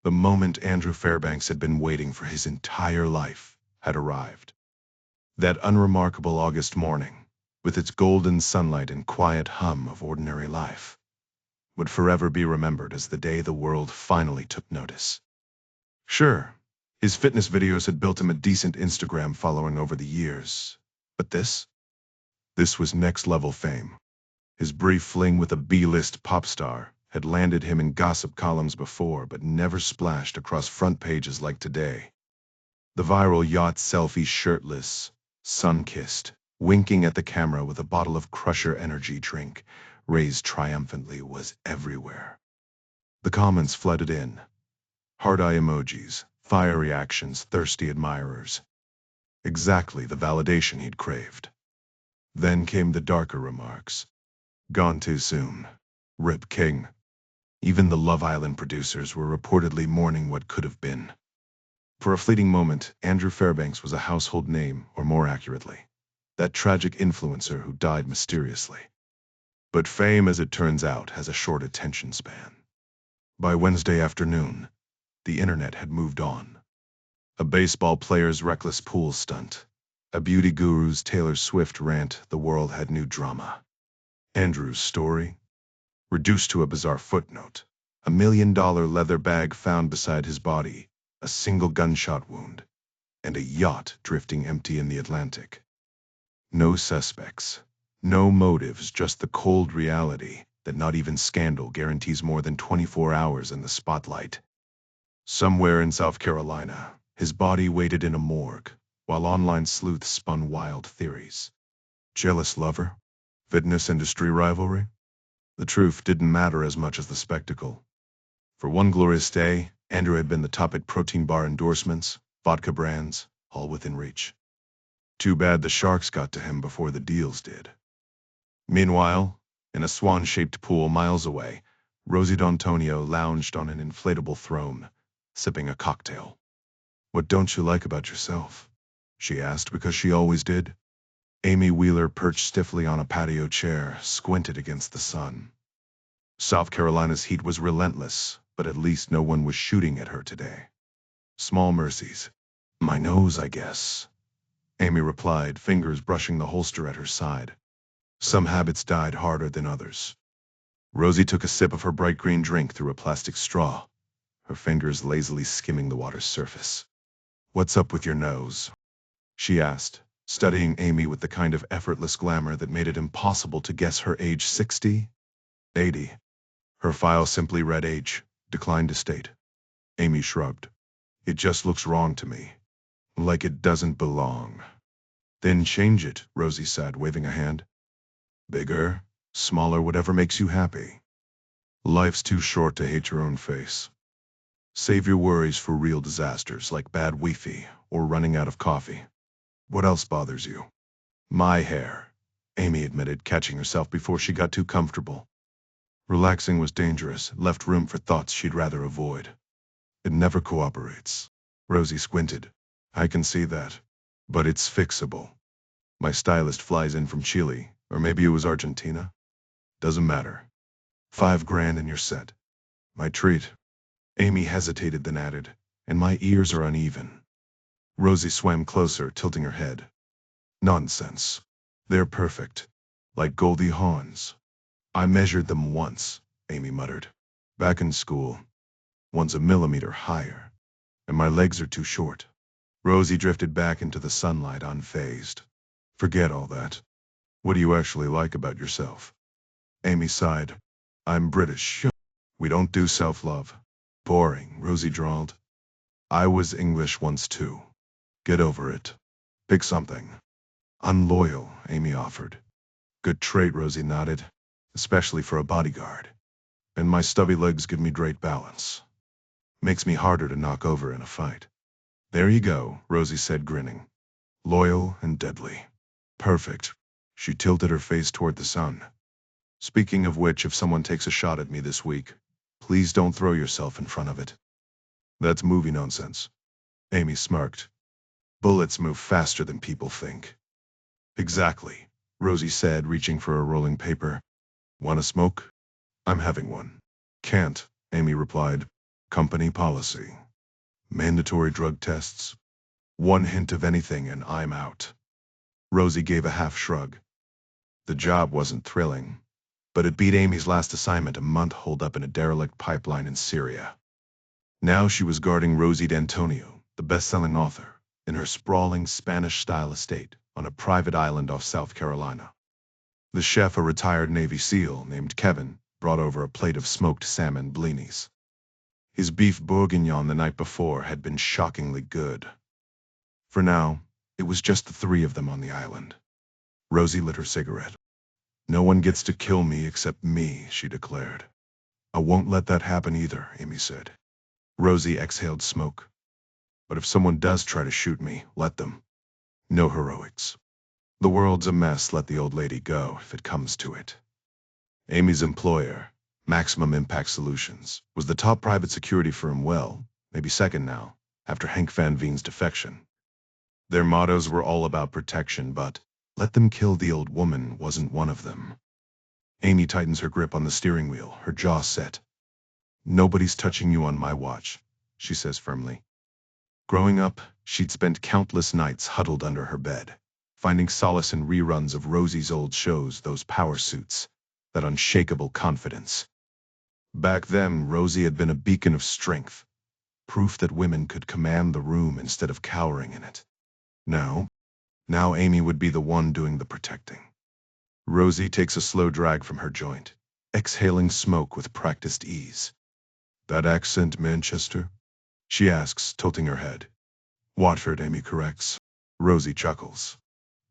The moment Andrew Fairbanks had been waiting for his entire life had arrived. That unremarkable August morning, with its golden sunlight and quiet hum of ordinary life, would forever be remembered as the day the world finally took notice. Sure, his fitness videos had built him a decent Instagram following over the years, but this was next-level fame. His brief fling with a B-list pop star had landed him in gossip columns before, but never splashed across front pages like today. The viral yacht selfie shirtless, sun-kissed, winking at the camera with a bottle of Crusher energy drink raised triumphantly was everywhere. The comments flooded in. Heart-eye emojis, fire reactions, thirsty admirers. Exactly the validation he'd craved. Then came the darker remarks. Gone too soon. Rip King. Even the Love Island producers were reportedly mourning what could have been. For a fleeting moment, Andrew Fairbanks was a household name, or more accurately, that tragic influencer who died mysteriously. But fame, as it turns out, has a short attention span. By Wednesday afternoon, the internet had moved on. A baseball player's reckless pool stunt, a beauty guru's Taylor Swift rant, the world had new drama. Andrew's story? Reduced to a bizarre footnote. $1 million leather bag found beside his body, a single gunshot wound, and a yacht drifting empty in the Atlantic. No suspects, no motives, just the cold reality that not even scandal guarantees more than 24 hours in the spotlight. Somewhere in South Carolina, his body waited in a morgue, while online sleuths spun wild theories. Jealous lover? Fitness industry rivalry? The truth didn't matter as much as the spectacle. For one glorious day, Andrew had been the top at protein bar endorsements, vodka brands, all within reach. Too bad the sharks got to him before the deals did. Meanwhile, in a swan-shaped pool miles away, Rosie D'Antonio lounged on an inflatable throne, sipping a cocktail. "What don't you like about yourself?" she asked, because she always did. Amy Wheeler perched stiffly on a patio chair, squinted against the sun. South Carolina's heat was relentless, but at least no one was shooting at her today. Small mercies. "My nose, I guess," Amy replied, fingers brushing the holster at her side. Some habits died harder than others. Rosie took a sip of her bright green drink through a plastic straw, her fingers lazily skimming the water's surface. "What's up with your nose?" she asked, studying Amy with the kind of effortless glamour that made it impossible to guess her age. 60? 80? Her file simply read age, declined to state. Amy shrugged. "It just looks wrong to me. Like it doesn't belong." "Then change it," Rosie said, waving a hand. "Bigger, smaller, whatever makes you happy. Life's too short to hate your own face. Save your worries for real disasters like bad Wi-Fi or running out of coffee. What else bothers you?" "My hair," Amy admitted, catching herself before she got too comfortable. Relaxing was dangerous, left room for thoughts she'd rather avoid. "It never cooperates." Rosie squinted. "I can see that. But it's fixable. My stylist flies in from Chile, or maybe it was Argentina. Doesn't matter. $5,000 and you're set." "My treat." Amy hesitated, then added, "And my ears are uneven." Rosie swam closer, tilting her head. "Nonsense. They're perfect. Like Goldie Hawn's." "I measured them once," Amy muttered. "Back in school. One's a millimeter higher. And my legs are too short." Rosie drifted back into the sunlight, unfazed. "Forget all that. What do you actually like about yourself?" Amy sighed. "I'm British. We don't do self-love." "Boring," Rosie drawled. "I was English once too. Get over it. Pick something." "Unloyal," Amy offered. "Good trait," Rosie nodded. "Especially for a bodyguard. And my stubby legs give me great balance. Makes me harder to knock over in a fight." "There you go," Rosie said, grinning. "Loyal and deadly. Perfect." She tilted her face toward the sun. "Speaking of which, if someone takes a shot at me this week, please don't throw yourself in front of it." "That's movie nonsense." Amy smirked. "Bullets move faster than people think." "Exactly," Rosie said, reaching for a rolling paper. "Want a smoke?" "I'm having one." "Can't," Amy replied. Company policy. Mandatory drug tests. One hint of anything and I'm out. Rosie gave a half shrug. The job wasn't thrilling, but it beat Amy's last assignment, a month holed up in a derelict pipeline in Syria. Now she was guarding Rosie D'Antonio, the best-selling author, in her sprawling Spanish-style estate on a private island off South Carolina. The chef, a retired Navy SEAL named Kevin, brought over a plate of smoked salmon blinis. His beef bourguignon the night before had been shockingly good. For now, it was just the three of them on the island. Rosie lit her cigarette. "No one gets to kill me except me," she declared. "I won't let that happen either," Amy said. Rosie exhaled smoke. "But if someone does try to shoot me, let them. No heroics. The world's a mess, let the old lady go if it comes to it." Amy's employer, Maximum Impact Solutions, was the top private security firm, well, maybe second now, after Hank Van Veen's defection. Their mottos were all about protection, but "let them kill the old woman" wasn't one of them. Amy tightens her grip on the steering wheel, her jaw set. "Nobody's touching you on my watch," she says firmly. Growing up, she'd spent countless nights huddled under her bed, finding solace in reruns of Rosie's old shows, those power suits, that unshakable confidence. Back then, Rosie had been a beacon of strength, proof that women could command the room instead of cowering in it. Now Amy would be the one doing the protecting. Rosie takes a slow drag from her joint, exhaling smoke with practiced ease. "That accent Manchester?" she asks, tilting her head. "Watford," Amy corrects. Rosie chuckles.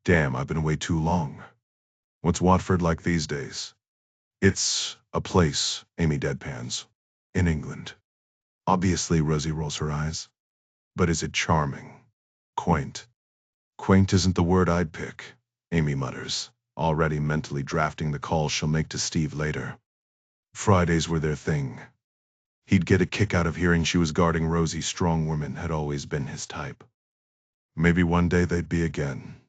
"Damn, I've been away too long. What's Watford like these days?" "It's a place," Amy deadpans. "In England." Obviously, Rosie rolls her eyes. "But is it charming? Quaint?" "Quaint isn't the word I'd pick," Amy mutters, already mentally drafting the call she'll make to Steve later. Fridays were their thing. He'd get a kick out of hearing she was guarding Rosie. Strong women had always been his type. Maybe one day they'd be again.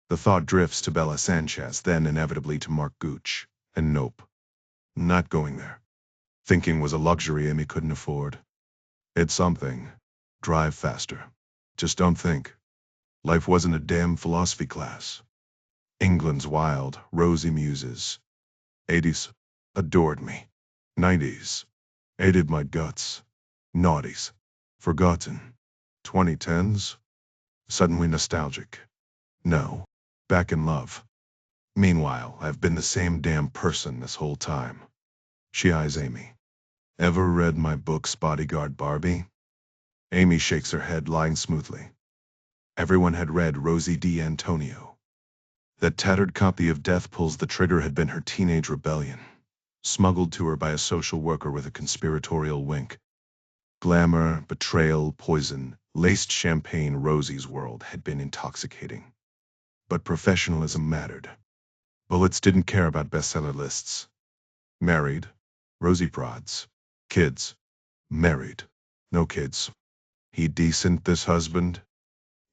The thought drifts to Bella Sanchez, then inevitably to Mark Gooch, and nope. Not going there. Thinking was a luxury Amy couldn't afford. It's something. Drive faster. Just don't think. Life wasn't a damn philosophy class. England's wild, Rosie muses. 80s. Adored me. 90s. Hated my guts. Noughties. Forgotten. 2010s. Suddenly nostalgic. No. Back in love. Meanwhile, I've been the same damn person this whole time." She eyes Amy. "Ever read my books, Bodyguard Barbie?" Amy shakes her head, lying smoothly. Everyone had read Rosie D'Antonio. That tattered copy of Death Pulls the Trigger had been her teenage rebellion, smuggled to her by a social worker with a conspiratorial wink. Glamour, betrayal, poison, laced champagne. Rosie's world had been intoxicating. But professionalism mattered. Bullets didn't care about bestseller lists. Married. Rosie prods. Kids. Married. No kids. "He decent, this husband?"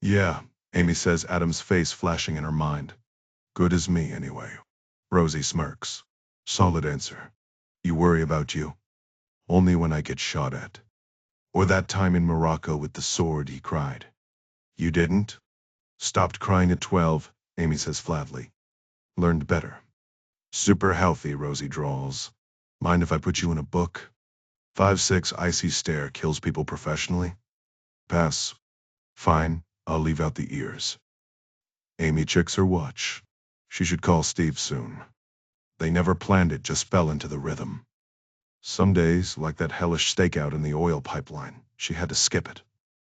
"Yeah," Amy says, Adam's face flashing in her mind. "Good as me, anyway." Rosie smirks. "Solid answer. You worry about you?" "Only when I get shot at." "Or that time in Morocco with the sword," he cried. "You didn't?" "Stopped crying at 12, Amy says flatly. "Learned better." "Super healthy," Rosie drawls. "Mind if I put you in a book?" 5'6" icy stare. "Kills people professionally?" "Pass." "Fine, I'll leave out the ears." Amy checks her watch. She should call Steve soon. They never planned it, just fell into the rhythm. Some days, like that hellish stakeout in the oil pipeline, she had to skip it.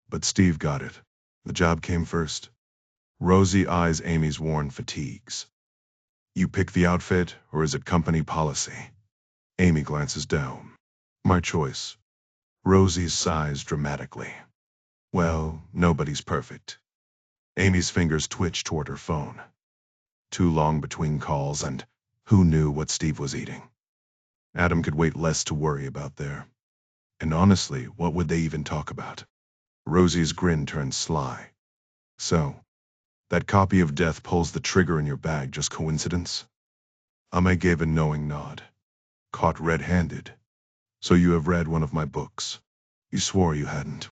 But Steve got it. The job came first. Rosie eyes Amy's worn fatigues. "You pick the outfit, or is it company policy?" Amy glances down. "My choice." Rosie sighs dramatically. "Well, nobody's perfect." Amy's fingers twitch toward her phone. Too long between calls, and who knew what Steve was eating? Adam could wait, less to worry about there. And honestly, what would they even talk about? Rosie's grin turned sly. "So, that copy of Death Pulls the Trigger in your bag, just coincidence?" Ame gave a knowing nod. "Caught red-handed. So you have read one of my books?" You swore you hadn't.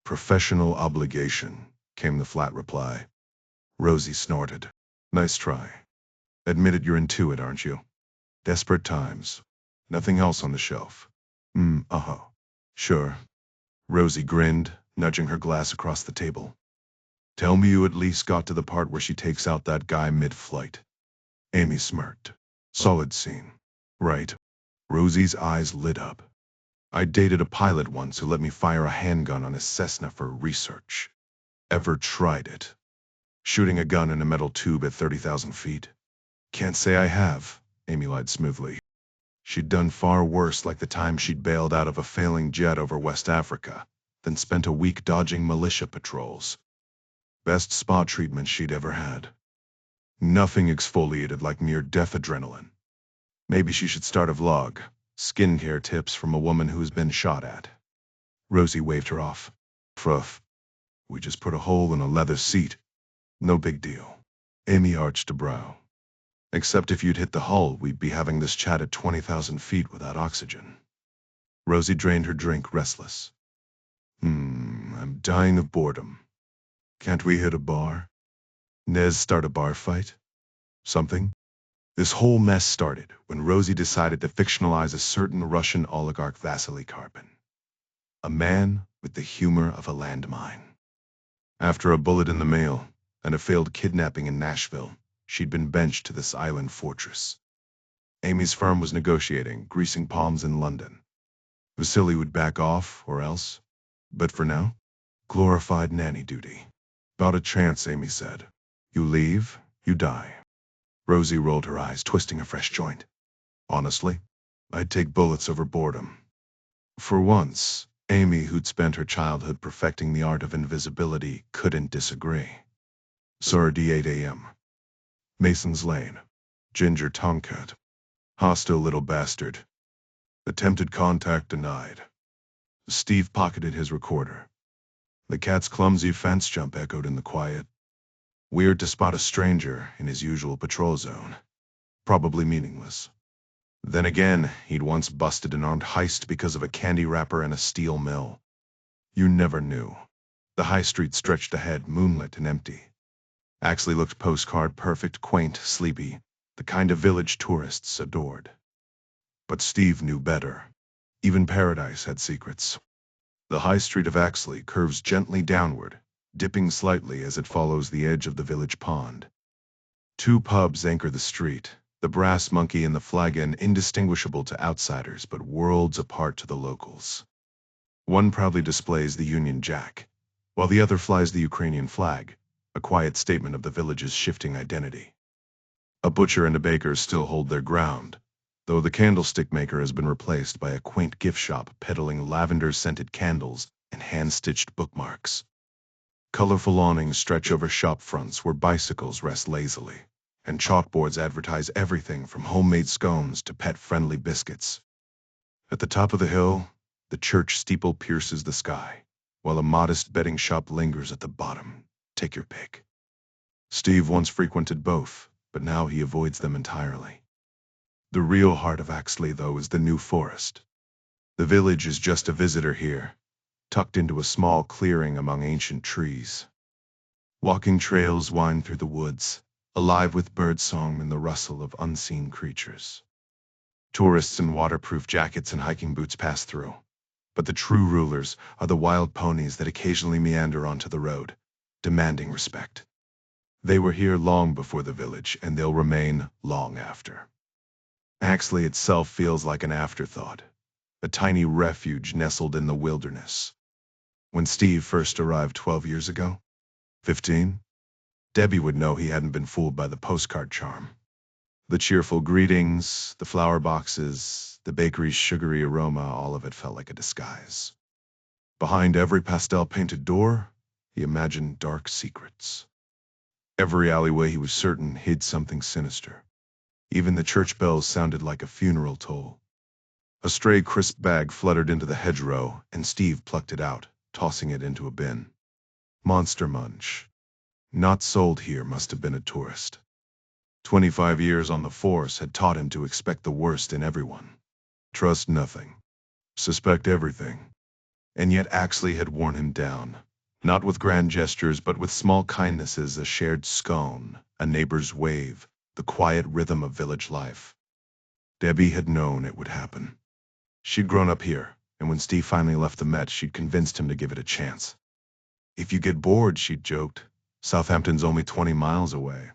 Professional obligation, came the flat reply. Rosie snorted. Nice try. Admitted you're into it, aren't you? Desperate times. Nothing else on the shelf. Uh-huh. Sure. Rosie grinned, nudging her glass across the table. Tell me you at least got to the part where she takes out that guy mid-flight. Amy smirked. Solid scene. Right. Rosie's eyes lit up. I dated a pilot once who let me fire a handgun on his Cessna for research. Ever tried it? Shooting a gun in a metal tube at 30,000 feet? Can't say I have, Amy lied smoothly. She'd done far worse, like the time she'd bailed out of a failing jet over West Africa, then spent a week dodging militia patrols. Best spa treatment she'd ever had. Nothing exfoliated like near-death adrenaline. Maybe she should start a vlog. Skincare tips from a woman who's been shot at. Rosie waved her off. Fruff. We just put a hole in a leather seat. No big deal. Amy arched a brow. Except if you'd hit the hull, we'd be having this chat at 20,000 feet without oxygen. Rosie drained her drink, restless. I'm dying of boredom. Can't we hit a bar? Nez start a bar fight? Something? This whole mess started when Rosie decided to fictionalize a certain Russian oligarch Vasily Karpin. A man with the humor of a landmine. After a bullet in the mail and a failed kidnapping in Nashville, she'd been benched to this island fortress. Amy's firm was negotiating, greasing palms in London. Vasily would back off, or else. But for now, glorified nanny duty. About a chance, Amy said. You leave, you die. Rosie rolled her eyes, twisting a fresh joint. Honestly, I'd take bullets over boredom. For once, Amy, who'd spent her childhood perfecting the art of invisibility, couldn't disagree. Sorry, 8 a.m. Mason's Lane. Ginger tomcat. Hostile little bastard. Attempted contact denied. Steve pocketed his recorder. The cat's clumsy fence jump echoed in the quiet. Weird to spot a stranger in his usual patrol zone. Probably meaningless. Then again, he'd once busted an armed heist because of a candy wrapper and a steel mill. You never knew. The high street stretched ahead, moonlit and empty. Axley looked postcard perfect, quaint, sleepy, the kind of village tourists adored. But Steve knew better. Even paradise had secrets. The high street of Axley curves gently downward, dipping slightly as it follows the edge of the village pond. Two pubs anchor the street, the Brass Monkey and the Flagon, indistinguishable to outsiders but worlds apart to the locals. One proudly displays the Union Jack, while the other flies the Ukrainian flag, a quiet statement of the village's shifting identity. A butcher and a baker still hold their ground, though the candlestick maker has been replaced by a quaint gift shop peddling lavender-scented candles and hand-stitched bookmarks. Colorful awnings stretch over shop fronts where bicycles rest lazily, and chalkboards advertise everything from homemade scones to pet-friendly biscuits. At the top of the hill, the church steeple pierces the sky, while a modest betting shop lingers at the bottom. Take your pick. Steve once frequented both, but now he avoids them entirely. The real heart of Axley, though, is the New Forest. The village is just a visitor here, tucked into a small clearing among ancient trees. Walking trails wind through the woods, alive with birdsong and the rustle of unseen creatures. Tourists in waterproof jackets and hiking boots pass through, but the true rulers are the wild ponies that occasionally meander onto the road, demanding respect. They were here long before the village, and they'll remain long after. Axley itself feels like an afterthought, a tiny refuge nestled in the wilderness. When Steve first arrived 12 years ago, 15, Debbie would know he hadn't been fooled by the postcard charm. The cheerful greetings, the flower boxes, the bakery's sugary aroma, all of it felt like a disguise. Behind every pastel-painted door, he imagined dark secrets. Every alleyway, he was certain, hid something sinister. Even the church bells sounded like a funeral toll. A stray crisp bag fluttered into the hedgerow, and Steve plucked it out, tossing it into a bin. Monster munch. Not sold here, must have been a tourist. 25 years on the force had taught him to expect the worst in everyone. Trust nothing. Suspect everything. And yet Axley had worn him down, not with grand gestures, but with small kindnesses, a shared scone, a neighbor's wave, the quiet rhythm of village life. Debbie had known it would happen. She'd grown up here, and when Steve finally left the Met, she'd convinced him to give it a chance. If you get bored, she'd joked, Southampton's only 20 miles away.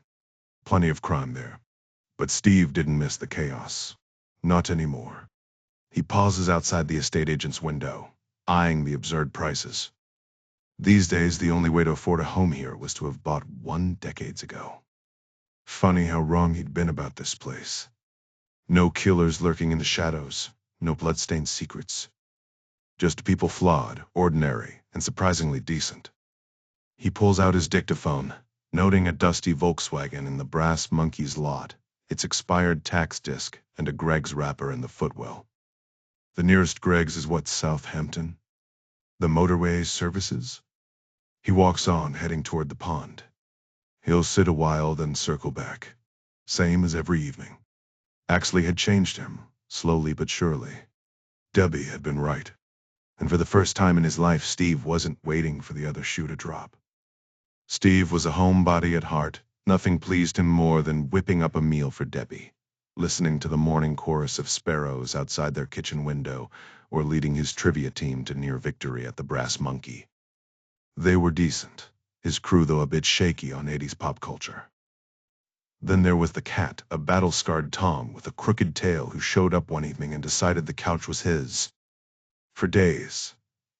Plenty of crime there. But Steve didn't miss the chaos. Not anymore. He pauses outside the estate agent's window, eyeing the absurd prices. These days, the only way to afford a home here was to have bought one decades ago. Funny how wrong he'd been about this place. No killers lurking in the shadows, no blood-stained secrets. Just people flawed, ordinary, and surprisingly decent. He pulls out his dictaphone, noting a dusty Volkswagen in the Brass Monkey's lot, its expired tax disc, and a Greg's wrapper in the footwell. The nearest Greg's is what, Southampton? The motorway services? He walks on, heading toward the pond. He'll sit a while, then circle back. Same as every evening. Axley had changed him, slowly but surely. Debbie had been right. And for the first time in his life, Steve wasn't waiting for the other shoe to drop. Steve was a homebody at heart. Nothing pleased him more than whipping up a meal for Debbie, listening to the morning chorus of sparrows outside their kitchen window, or leading his trivia team to near victory at the Brass Monkey. They were decent, his crew though a bit shaky on 80s pop culture. Then there was the cat, a battle-scarred Tom with a crooked tail who showed up one evening and decided the couch was his. For days,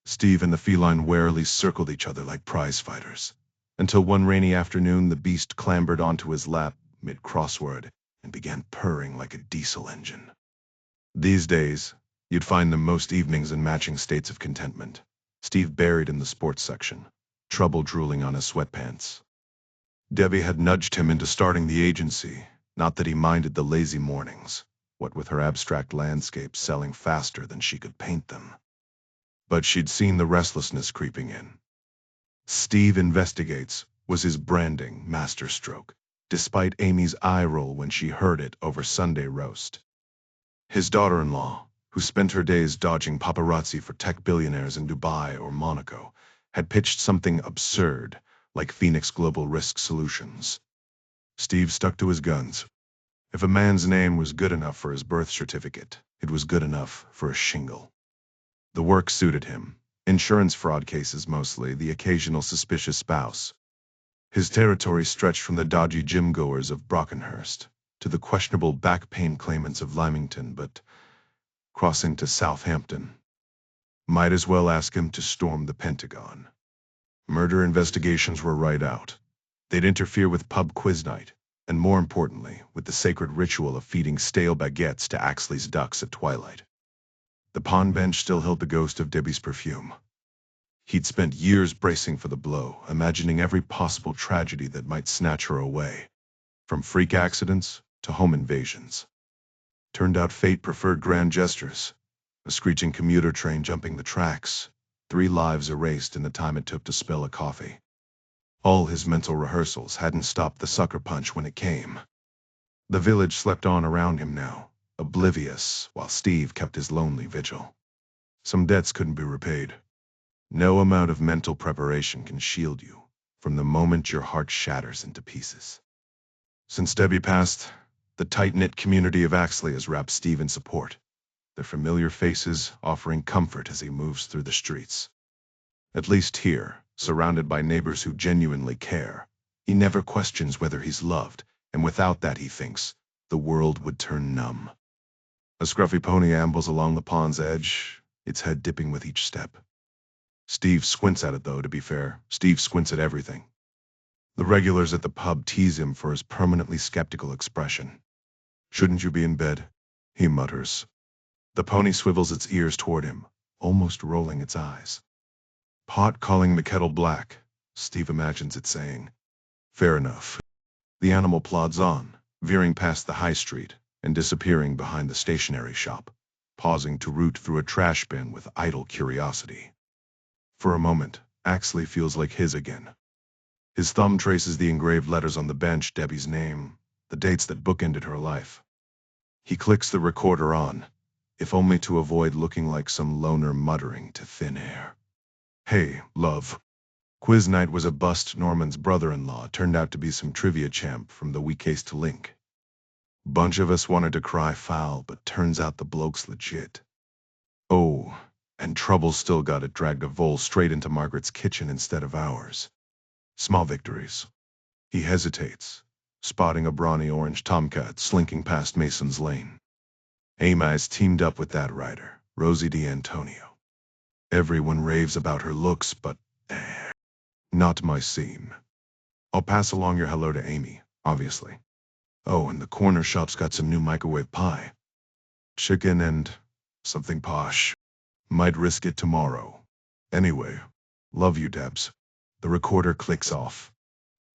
Steve and the feline warily circled each other like prize fighters, until one rainy afternoon the beast clambered onto his lap mid-crossword and began purring like a diesel engine. These days, you'd find them most evenings in matching states of contentment. Steve buried in the sports section, trouble drooling on his sweatpants. Debbie had nudged him into starting the agency, not that he minded the lazy mornings, what with her abstract landscapes selling faster than she could paint them. But she'd seen the restlessness creeping in. Steve Investigates was his branding masterstroke, despite Amy's eye roll when she heard it over Sunday roast. His daughter-in-law, who spent her days dodging paparazzi for tech billionaires in Dubai or Monaco, had pitched something absurd, like Phoenix Global Risk Solutions. Steve stuck to his guns. If a man's name was good enough for his birth certificate, it was good enough for a shingle. The work suited him. Insurance fraud cases mostly, the occasional suspicious spouse. His territory stretched from the dodgy gym-goers of Brockenhurst to the questionable back pain claimants of Lymington, but crossing to Southampton. Might as well ask him to storm the Pentagon. Murder investigations were right out. They'd interfere with pub quiz night, and more importantly, with the sacred ritual of feeding stale baguettes to Axley's ducks at twilight. The pond bench still held the ghost of Debbie's perfume. He'd spent years bracing for the blow, imagining every possible tragedy that might snatch her away, from freak accidents to home invasions. Turned out fate preferred grand gestures. A screeching commuter train jumping the tracks, 3 lives erased in the time it took to spill a coffee. All his mental rehearsals hadn't stopped the sucker punch when it came. The village slept on around him now, oblivious, while Steve kept his lonely vigil. Some debts couldn't be repaid. No amount of mental preparation can shield you from the moment your heart shatters into pieces. Since Debbie passed, the tight-knit community of Axley has wrapped Steve in support, their familiar faces offering comfort as he moves through the streets. At least here, surrounded by neighbors who genuinely care, he never questions whether he's loved, and without that, he thinks, the world would turn numb. A scruffy pony ambles along the pond's edge, its head dipping with each step. Steve squints at it, though, to be fair. Steve squints at everything. The regulars at the pub tease him for his permanently skeptical expression. "Shouldn't you be in bed?" he mutters. The pony swivels its ears toward him, almost rolling its eyes. "Pot calling the kettle black," Steve imagines it saying. Fair enough. The animal plods on, veering past the high street and disappearing behind the stationery shop, pausing to root through a trash bin with idle curiosity. For a moment, Axley feels like his again. His thumb traces the engraved letters on the bench, Debbie's name, the dates that bookended her life. He clicks the recorder on. if only to avoid looking like some loner muttering to thin air. Hey, love. Quiz night was a bust. Norman's brother-in-law turned out to be some trivia champ from the weekcase to link. Bunch of us wanted to cry foul, but turns out the bloke's legit. Oh, and Trouble still got it dragged a vole straight into Margaret's kitchen instead of ours. Small victories. He hesitates, spotting a brawny orange tomcat slinking past Mason's lane. Amy's teamed up with that rider, Rosie D'Antonio. Everyone raves about her looks, but not my scene. I'll pass along your hello to Amy, obviously. Oh, and the corner shop's got some new microwave pie. Chicken and something posh. Might risk it tomorrow. Anyway, love you, Debs. The recorder clicks off.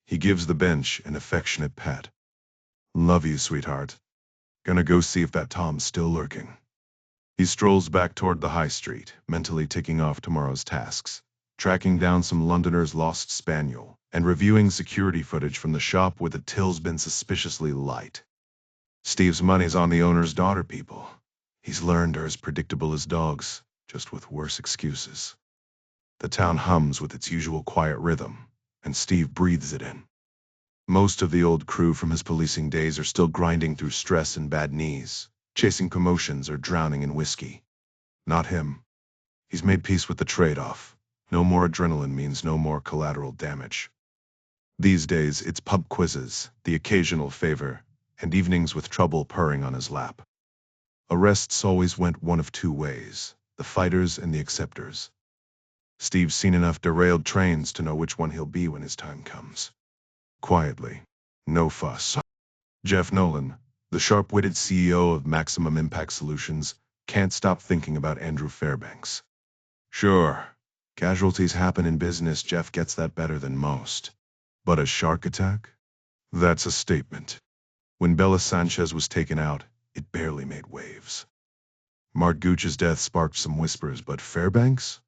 He gives the bench an affectionate pat. Love you, sweetheart. Gonna go see if that Tom's still lurking. He strolls back toward the high street, mentally ticking off tomorrow's tasks, tracking down some Londoner's lost spaniel, and reviewing security footage from the shop where the till's been suspiciously light. Steve's money's on the owner's daughter, people. He's learned her as predictable as dogs, just with worse excuses. The town hums with its usual quiet rhythm, and Steve breathes it in. Most of the old crew from his policing days are still grinding through stress and bad knees, chasing commotions or drowning in whiskey. Not him. He's made peace with the trade-off. No more adrenaline means no more collateral damage. These days, it's pub quizzes, the occasional favor, and evenings with Trouble purring on his lap. Arrests always went one of two ways, the fighters and the acceptors. Steve's seen enough derailed trains to know which one he'll be when his time comes. Quietly, no fuss. Jeff Nolan, the sharp-witted CEO of Maximum Impact Solutions, can't stop thinking about Andrew Fairbanks. Sure, casualties happen in business. Jeff gets that better than most. But a shark attack? That's a statement. When Bella Sanchez was taken out, it barely made waves. Mart Gooch's death sparked some whispers, but Fairbanks?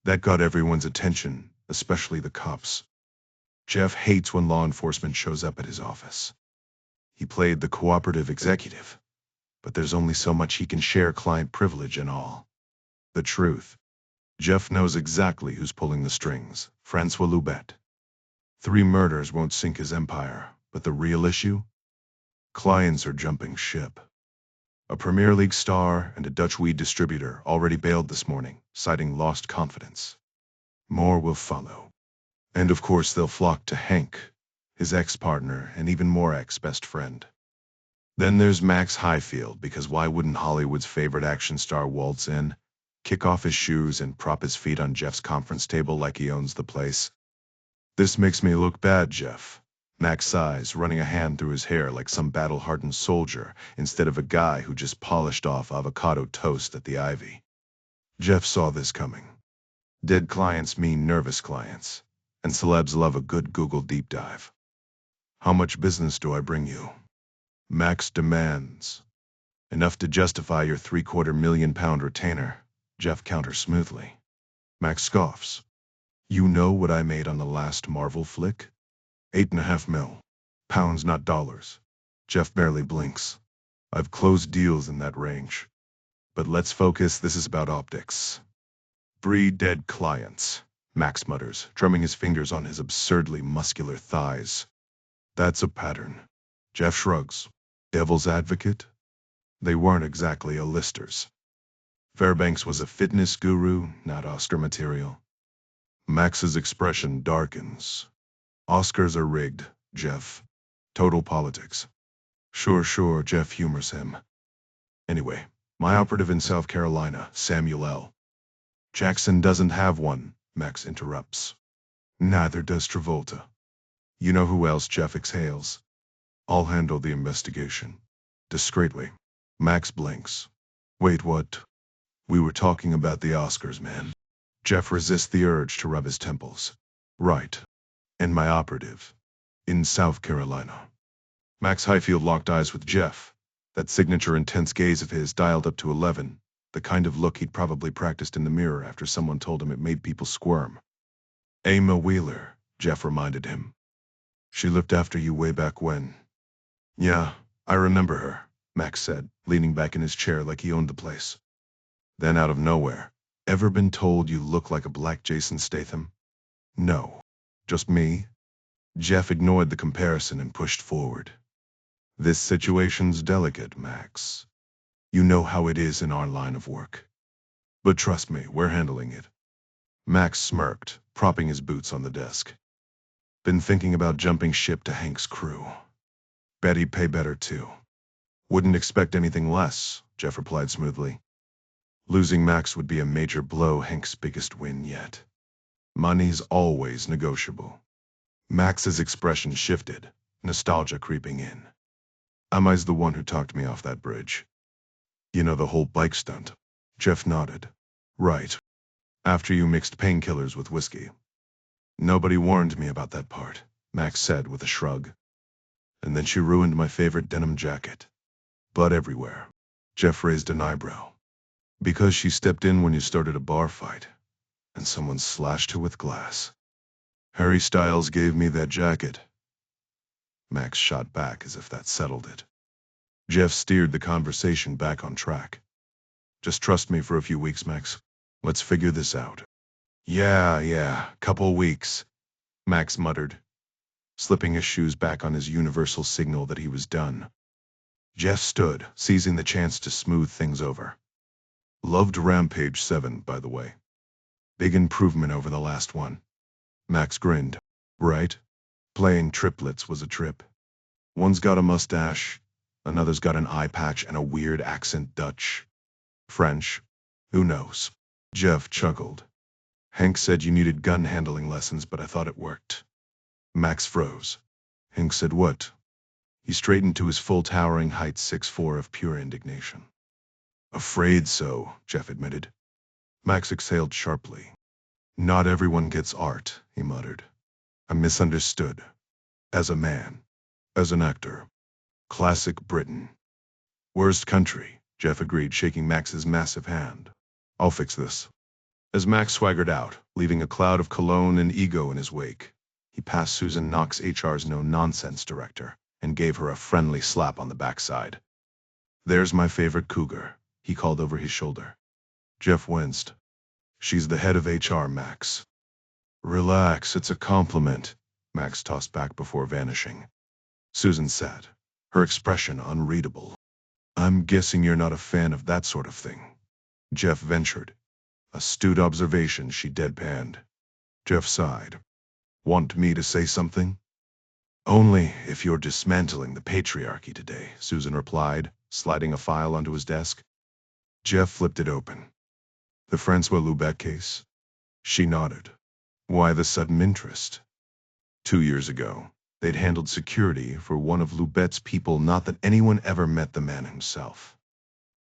That got everyone's attention, especially the cops. Jeff hates when law enforcement shows up at his office. He played the cooperative executive, but there's only so much he can share, client privilege and all. The truth. Jeff knows exactly who's pulling the strings, Francois Loubet. 3 murders won't sink his empire, but the real issue? Clients are jumping ship. A Premier League star and a Dutch weed distributor already bailed this morning, citing lost confidence. More will follow. And of course they'll flock to Hank, his ex-partner and even more ex-best friend. Then there's Max Highfield, because why wouldn't Hollywood's favorite action star waltz in, kick off his shoes and prop his feet on Jeff's conference table like he owns the place? This makes me look bad, Jeff. Max sighs, running a hand through his hair like some battle-hardened soldier instead of a guy who just polished off avocado toast at the Ivy. Jeff saw this coming. Dead clients mean nervous clients, and celebs love a good Google deep dive. How much business do I bring you? Max demands. Enough to justify your £750,000 retainer, Jeff counters smoothly. Max scoffs. You know what I made on the last Marvel flick? £8.5 million. Pounds, not dollars. Jeff barely blinks. I've closed deals in that range. But let's focus, this is about optics. 3 dead clients, Max mutters, drumming his fingers on his absurdly muscular thighs. That's a pattern. Jeff shrugs. Devil's advocate? They weren't exactly A-listers. Fairbanks was a fitness guru, not Oscar material. Max's expression darkens. Oscars are rigged, Jeff. Total politics. Sure, Jeff humors him. Anyway, my operative in South Carolina, Samuel L. Jackson doesn't have one, Max interrupts. Neither does Travolta. You know who else? Jeff exhales. I'll handle the investigation. Discreetly. Max blinks. Wait, what? We were talking about the Oscars, man. Jeff resists the urge to rub his temples. Right. And my operative. In South Carolina. Max Highfield locked eyes with Jeff. That signature intense gaze of his dialed up to 11. The kind of look he'd probably practiced in the mirror after someone told him it made people squirm. Emma Wheeler, Jeff reminded him. She looked after you way back when. Yeah, I remember her. Max said, leaning back in his chair like he owned the place. Then out of nowhere, ever been told you look like a black Jason Statham? No. Just me? Jeff ignored the comparison and pushed forward. This situation's delicate, Max. You know how it is in our line of work. But trust me, we're handling it. Max smirked, propping his boots on the desk. Been thinking about jumping ship to Hank's crew. Bet he'd pay better too. Wouldn't expect anything less, Jeff replied smoothly. Losing Max would be a major blow, Hank's biggest win yet. Money's always negotiable. Max's expression shifted, nostalgia creeping in. Am I's the one who talked me off that bridge? You know, the whole bike stunt. Jeff nodded. Right. After you mixed painkillers with whiskey. Nobody warned me about that part, Max said with a shrug. And then she ruined my favorite denim jacket. Blood everywhere. Jeff raised an eyebrow. Because she stepped in when you started a bar fight, and someone slashed her with glass. Harry Styles gave me that jacket. Max shot back as if that settled it. Jeff steered the conversation back on track. Just trust me for a few weeks, Max. Let's figure this out. Yeah, couple weeks, Max muttered, slipping his shoes back on his universal signal that he was done. Jeff stood, seizing the chance to smooth things over. Loved Rampage 7, by the way. Big improvement over the last one. Max grinned. Right? Playing triplets was a trip. One's got a mustache, another's got an eye patch and a weird accent. Dutch. French. Who knows? Jeff chuckled. Hank said you needed gun handling lessons, but I thought it worked. Max froze. Hank said what? He straightened to his full towering height, 6'4" of pure indignation. Afraid so, Jeff admitted. Max exhaled sharply. Not everyone gets art, he muttered. I'm misunderstood. As a man. As an actor. Classic Britain. Worst country, Jeff agreed, shaking Max's massive hand. I'll fix this. As Max swaggered out, leaving a cloud of cologne and ego in his wake, he passed Susan Knox, HR's no-nonsense director, and gave her a friendly slap on the backside. There's my favorite cougar, he called over his shoulder. Jeff winced. She's the head of HR, Max. Relax, it's a compliment, Max tossed back before vanishing. Susan said, her expression unreadable. I'm guessing you're not a fan of that sort of thing, Jeff ventured. Astute observation, she deadpanned. Jeff sighed. Want me to say something? Only if you're dismantling the patriarchy today, Susan replied, sliding a file onto his desk. Jeff flipped it open. The Francois Loubet case? She nodded. Why the sudden interest? 2 years ago, they'd handled security for one of Loubet's people, not that anyone ever met the man himself.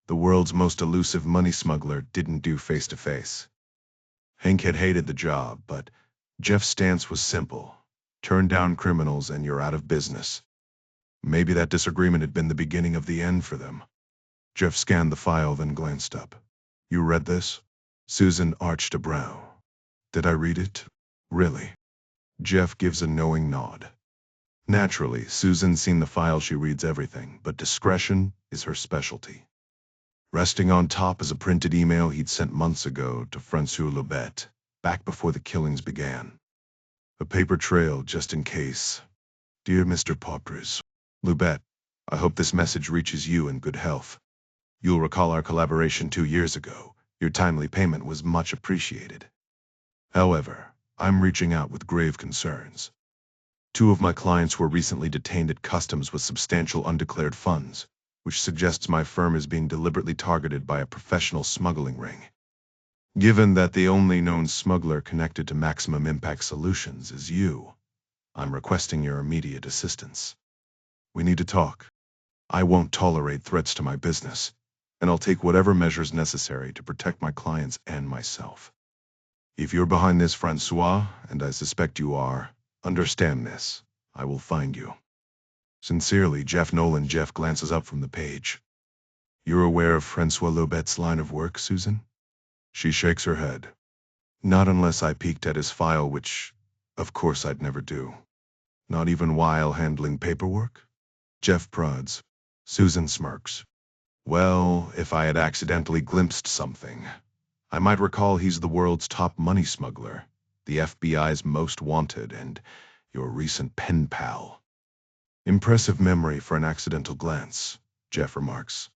The world's most elusive money smuggler didn't do face-to-face. Hank had hated the job, but Jeff's stance was simple. Turn down criminals and you're out of business. Maybe that disagreement had been the beginning of the end for them. Jeff scanned the file, then glanced up. You read this? Susan arched a brow. Did I read it? Really? Jeff gives a knowing nod. Naturally, Susan's seen the file. She reads everything, but discretion is her specialty. Resting on top is a printed email he'd sent months ago to Francois Loubet, back before the killings began. A paper trail just in case. Dear Mr. Poppers, Loubet, I hope this message reaches you in good health. You'll recall our collaboration 2 years ago. Your timely payment was much appreciated. However, I'm reaching out with grave concerns. 2 of my clients were recently detained at customs with substantial undeclared funds, which suggests my firm is being deliberately targeted by a professional smuggling ring. Given that the only known smuggler connected to Maximum Impact Solutions is you, I'm requesting your immediate assistance. We need to talk. I won't tolerate threats to my business, and I'll take whatever measures necessary to protect my clients and myself. If you're behind this, Francois, and I suspect you are, understand this. I will find you. Sincerely, Jeff Nolan. Jeff glances up from the page. You're aware of Francois Loubet's line of work, Susan? She shakes her head. Not unless I peeked at his file, which, of course, I'd never do. Not even while handling paperwork? Jeff prods. Susan smirks. Well, if I had accidentally glimpsed something, I might recall he's the world's top money smuggler, the FBI's most wanted, and your recent pen pal. Impressive memory for an accidental glance, Jeff remarks.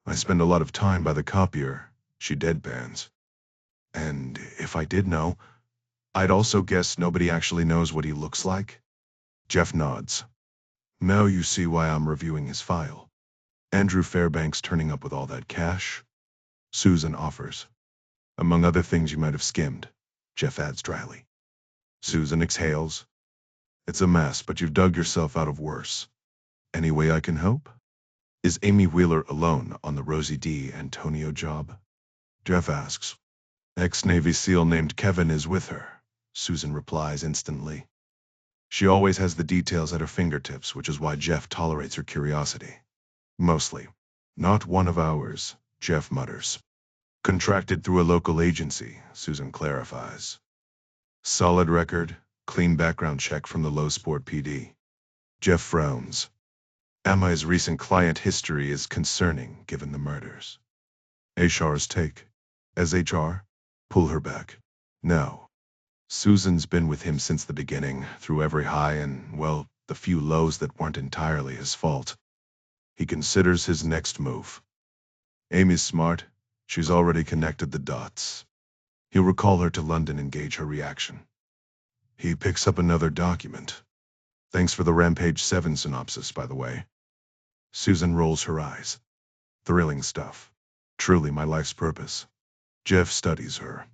I spend a lot of time by the copier, she deadpans. And if I did know, I'd also guess nobody actually knows what he looks like. Jeff nods. Now you see why I'm reviewing his file. Andrew Fairbanks turning up with all that cash? Susan offers. Among other things you might have skimmed, Jeff adds dryly. Susan exhales. It's a mess, but you've dug yourself out of worse. Any way I can help? Is Amy Wheeler alone on the Rosie D. Antonio job? Jeff asks. Ex-Navy SEAL named Kevin is with her, Susan replies instantly. She always has the details at her fingertips, which is why Jeff tolerates her curiosity. Mostly. Not one of ours, Jeff mutters. Contracted through a local agency, Susan clarifies. Solid record, clean background check from the Low Sport PD. Jeff frowns. Emma's recent client history is concerning, given the murders. HR's take. As HR? Pull her back. No. Susan's been with him since the beginning, through every high and, well, the few lows that weren't entirely his fault. He considers his next move. Amy's smart. She's already connected the dots. He'll recall her to London and gauge her reaction. He picks up another document. Thanks for the Rampage 7 synopsis, by the way. Susan rolls her eyes. Thrilling stuff. Truly my life's purpose. Jeff studies her.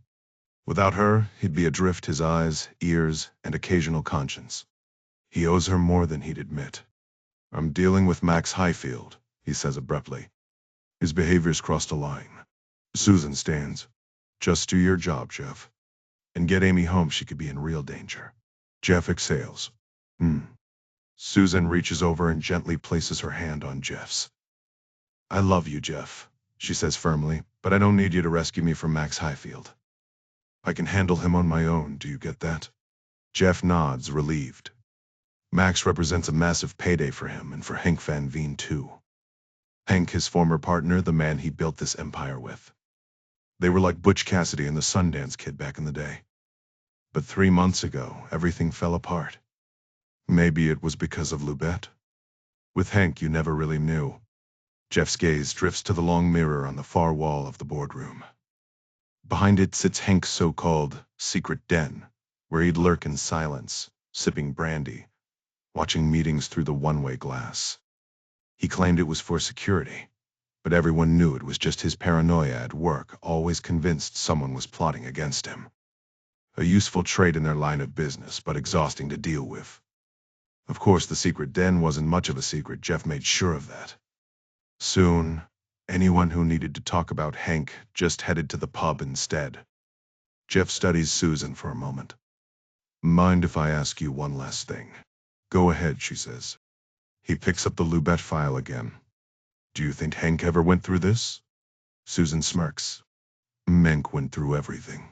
Without her, he'd be adrift his eyes, ears, and occasional conscience. He owes her more than he'd admit. I'm dealing with Max Highfield, he says abruptly. His behavior's crossed a line. Susan stands. Just do your job, Jeff. And get Amy home, she could be in real danger. Jeff exhales. Susan reaches over and gently places her hand on Jeff's. I love you, Jeff, she says firmly, but I don't need you to rescue me from Max Highfield. I can handle him on my own, do you get that? Jeff nods, relieved. Max represents a massive payday for him and for Henk Van Veen too. Henk, his former partner, the man he built this empire with. They were like Butch Cassidy and the Sundance Kid back in the day. But 3 months ago, everything fell apart. Maybe it was because of Lubet? With Henk, you never really knew. Jeff's gaze drifts to the long mirror on the far wall of the boardroom. Behind it sits Henk's so-called secret den, where he'd lurk in silence, sipping brandy, watching meetings through the one-way glass. He claimed it was for security, but everyone knew it was just his paranoia at work, always convinced someone was plotting against him. A useful trait in their line of business, but exhausting to deal with. Of course, the secret den wasn't much of a secret. Jeff made sure of that. Soon, anyone who needed to talk about Henk just headed to the pub instead. Jeff studies Susan for a moment. Mind if I ask you one last thing? Go ahead, she says. He picks up the Lubet file again. Do you think Henk ever went through this? Susan smirks. Menk went through everything.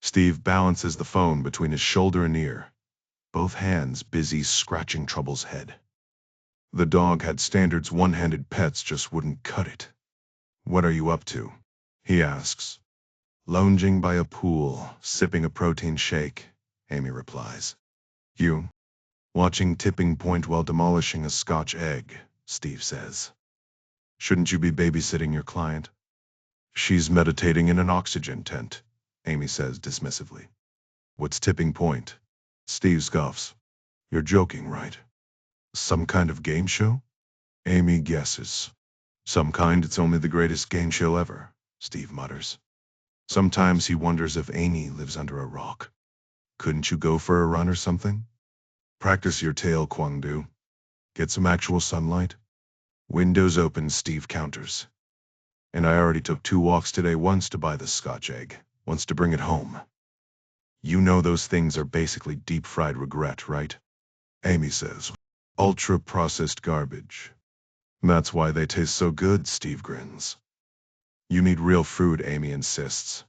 Steve balances the phone between his shoulder and ear, both hands busy scratching Trouble's head. The dog had standards one-handed pets just wouldn't cut it. What are you up to? He asks. Lounging by a pool, sipping a protein shake, Amy replies. You? Watching Tipping Point while demolishing a Scotch egg, Steve says. Shouldn't you be babysitting your client? She's meditating in an oxygen tent, Amy says dismissively. What's Tipping Point? Steve scoffs. You're joking, right? Some kind of game show? Amy guesses. Some kind, it's only the greatest game show ever, Steve mutters. Sometimes he wonders if Amy lives under a rock. Couldn't you go for a run or something? Practice your tail, Kwangdu. Get some actual sunlight. Windows open, Steve counters. And I already took 2 walks today, once to buy the Scotch egg, once to bring it home. You know those things are basically deep-fried regret, right? Amy says. Ultra-processed garbage. That's why they taste so good, Steve grins. You need real fruit, Amy insists.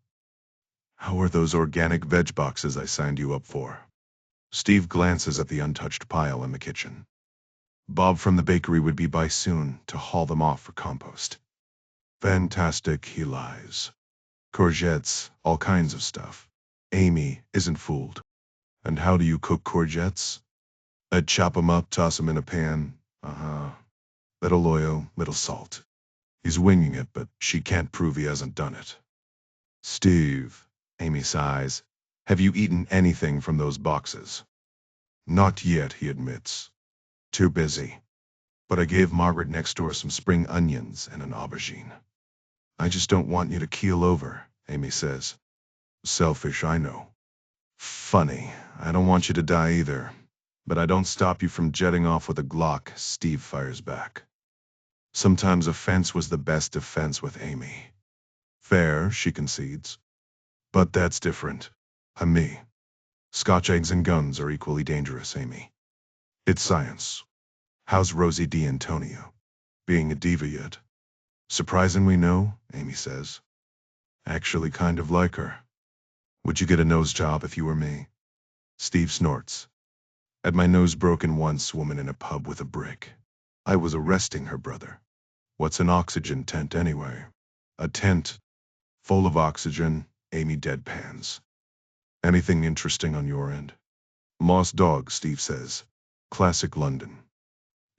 How are those organic veg boxes I signed you up for? Steve glances at the untouched pile in the kitchen. Bob from the bakery would be by soon to haul them off for compost. Fantastic, he lies. Courgettes, all kinds of stuff. Amy isn't fooled. And how do you cook courgettes? I'd chop 'em up, toss 'em in a pan. Little oil, little salt. He's winging it, but she can't prove he hasn't done it. Steve, Amy sighs. Have you eaten anything from those boxes? Not yet, he admits. Too busy. But I gave Margaret next door some spring onions and an aubergine. I just don't want you to keel over, Amy says. Selfish, I know. Funny, I don't want you to die either. But I don't stop you from jetting off with a Glock, Steve fires back. Sometimes offense was the best defense with Amy. Fair, she concedes. But that's different. I'm me. Scotch eggs and guns are equally dangerous, Amy. It's science. How's Rosie D'Antonio? Being a diva yet? Surprisingly no, Amy says. Actually kind of like her. Would you get a nose job if you were me? Steve snorts. Had my nose broken once, woman in a pub with a brick. I was arresting her brother. What's an oxygen tent anyway? A tent full of oxygen, Amy deadpans. Anything interesting on your end? Lost dog, Steve says. Classic London.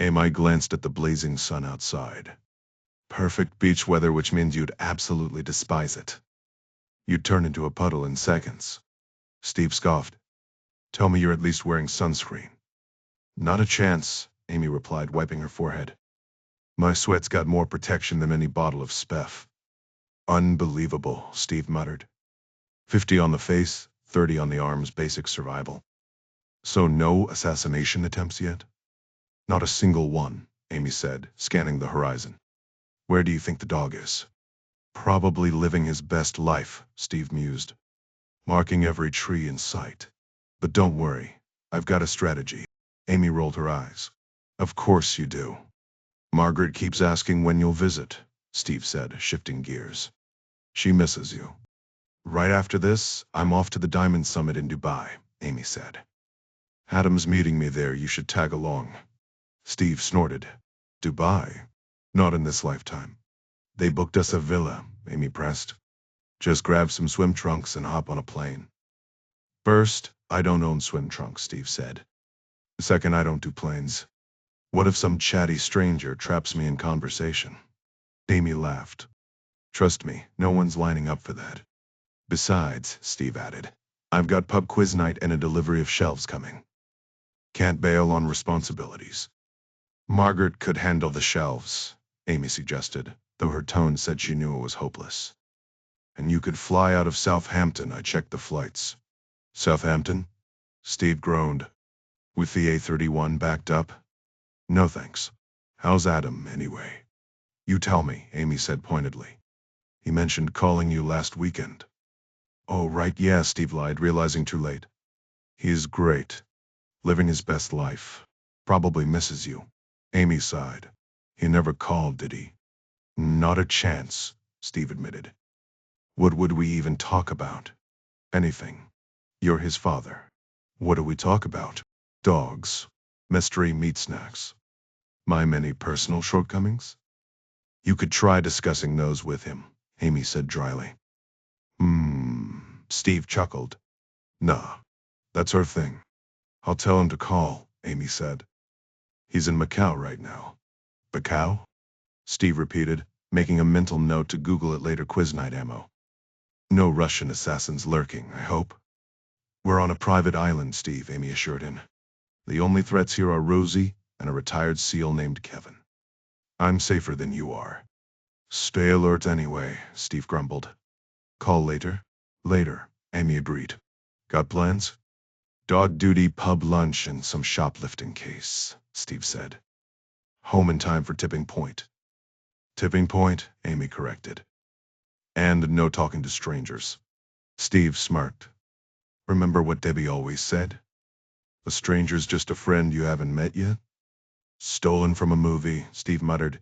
Amy glanced at the blazing sun outside. Perfect beach weather, which means you'd absolutely despise it. You'd turn into a puddle in seconds. Steve scoffed. Tell me you're at least wearing sunscreen. Not a chance, Amy replied, wiping her forehead. My sweat's got more protection than any bottle of Speff. Unbelievable, Steve muttered. 50 on the face, 30 on the arms, basic survival. So no assassination attempts yet? Not a single one, Amy said, scanning the horizon. Where do you think the dog is? Probably living his best life, Steve mused. Marking every tree in sight. But don't worry, I've got a strategy. Amy rolled her eyes. Of course you do. Margaret keeps asking when you'll visit, Steve said, shifting gears. She misses you. Right after this, I'm off to the Diamond Summit in Dubai, Amy said. Adam's meeting me there, you should tag along. Steve snorted. Dubai? Not in this lifetime. They booked us a villa, Amy pressed. Just grab some swim trunks and hop on a plane. First, I don't own swim trunks, Steve said. Second, I don't do planes. What if some chatty stranger traps me in conversation? Amy laughed. Trust me, no one's lining up for that. Besides, Steve added, I've got pub quiz night and a delivery of shelves coming. Can't bail on responsibilities. Margaret could handle the shelves, Amy suggested, though her tone said she knew it was hopeless. And you could fly out of Southampton, I checked the flights. Southampton? Steve groaned. With the A31 backed up? No thanks. How's Adam, anyway? You tell me, Amy said pointedly. He mentioned calling you last weekend. Oh, right, yeah, Steve lied, realizing too late. He's great. Living his best life. Probably misses you. Amy sighed. He never called, did he? Not a chance, Steve admitted. What would we even talk about? Anything. You're his father. What do we talk about? Dogs. Mystery meat snacks. My many personal shortcomings? You could try discussing those with him, Amy said dryly. Steve chuckled. Nah, that's her thing. I'll tell him to call, Amy said. He's in Macau right now. Macau? Steve repeated, making a mental note to Google it later. Quiz night ammo. No Russian assassins lurking, I hope. We're on a private island, Steve, Amy assured him. The only threats here are Rosie and a retired SEAL named Kevin. I'm safer than you are. Stay alert anyway, Steve grumbled. Call later? Later, Amy agreed. Got plans? Dog duty, pub lunch, and some shoplifting case, Steve said. Home in time for tipping point. Tipping point, Amy corrected. And no talking to strangers. Steve smirked. Remember what Debbie always said? A stranger's just a friend you haven't met yet? Stolen from a movie, Steve muttered.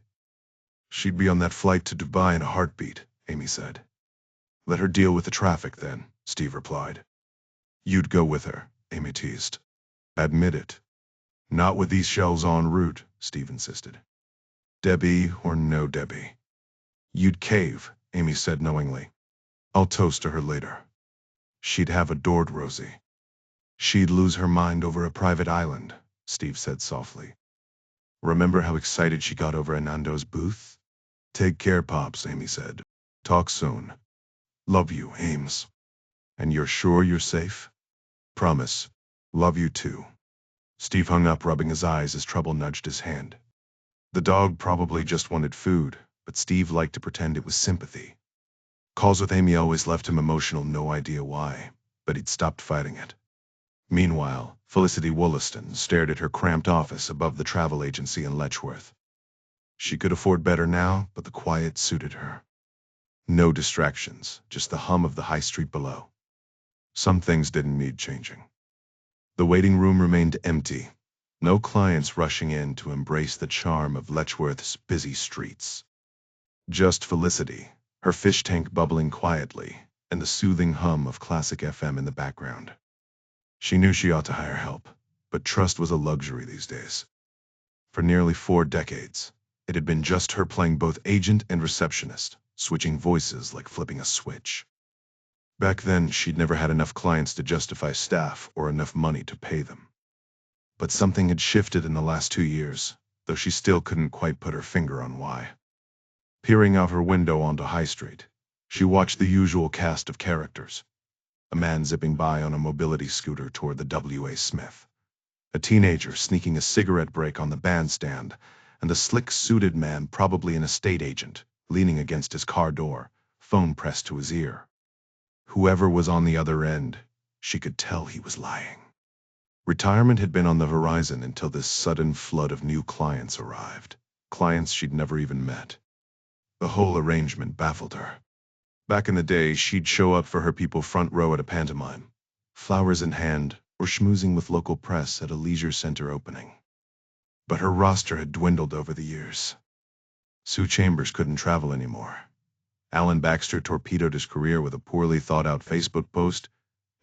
She'd be on that flight to Dubai in a heartbeat, Amy said. Let her deal with the traffic then, Steve replied. You'd go with her, Amy teased. Admit it. Not with these shells en route, Steve insisted. Debbie or no Debbie. You'd cave, Amy said knowingly. I'll toast to her later. She'd have adored Rosie. She'd lose her mind over a private island, Steve said softly. Remember how excited she got over Anando's booth? Take care, Pops, Amy said. Talk soon. Love you, Ames. And you're sure you're safe? Promise. Love you too. Steve hung up, rubbing his eyes as trouble nudged his hand. The dog probably just wanted food, but Steve liked to pretend it was sympathy. Calls with Amy always left him emotional, no idea why, but he'd stopped fighting it. Meanwhile, Felicity Wollaston stared at her cramped office above the travel agency in Letchworth. She could afford better now, but the quiet suited her. No distractions, just the hum of the high street below. Some things didn't need changing. The waiting room remained empty, no clients rushing in to embrace the charm of Letchworth's busy streets. Just Felicity, her fish tank bubbling quietly, and the soothing hum of classic FM in the background. She knew she ought to hire help, but trust was a luxury these days. For nearly 4 decades, it had been just her playing both agent and receptionist, switching voices like flipping a switch. Back then, she'd never had enough clients to justify staff or enough money to pay them. But something had shifted in the last 2 years, though she still couldn't quite put her finger on why. Peering out her window onto High Street, she watched the usual cast of characters. A man zipping by on a mobility scooter toward the W.A. Smith. A teenager sneaking a cigarette break on the bandstand, and a slick-suited man, probably an estate agent, leaning against his car door, phone pressed to his ear. Whoever was on the other end, she could tell he was lying. Retirement had been on the horizon until this sudden flood of new clients arrived, clients she'd never even met. The whole arrangement baffled her. Back in the day, she'd show up for her people front row at a pantomime, flowers in hand, or schmoozing with local press at a leisure center opening. But her roster had dwindled over the years. Sue Chambers couldn't travel anymore. Alan Baxter torpedoed his career with a poorly thought-out Facebook post,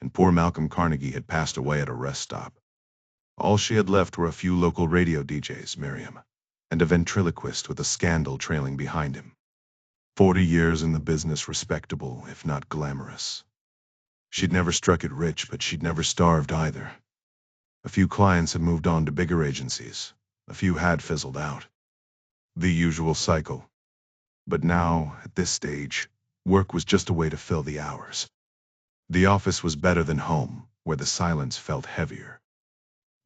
and poor Malcolm Carnegie had passed away at a rest stop. All she had left were a few local radio DJs, Miriam, and a ventriloquist with a scandal trailing behind him. 40 years in the business, respectable, if not glamorous. She'd never struck it rich, but she'd never starved either. A few clients had moved on to bigger agencies. A few had fizzled out. The usual cycle. But now, at this stage, work was just a way to fill the hours. The office was better than home, where the silence felt heavier.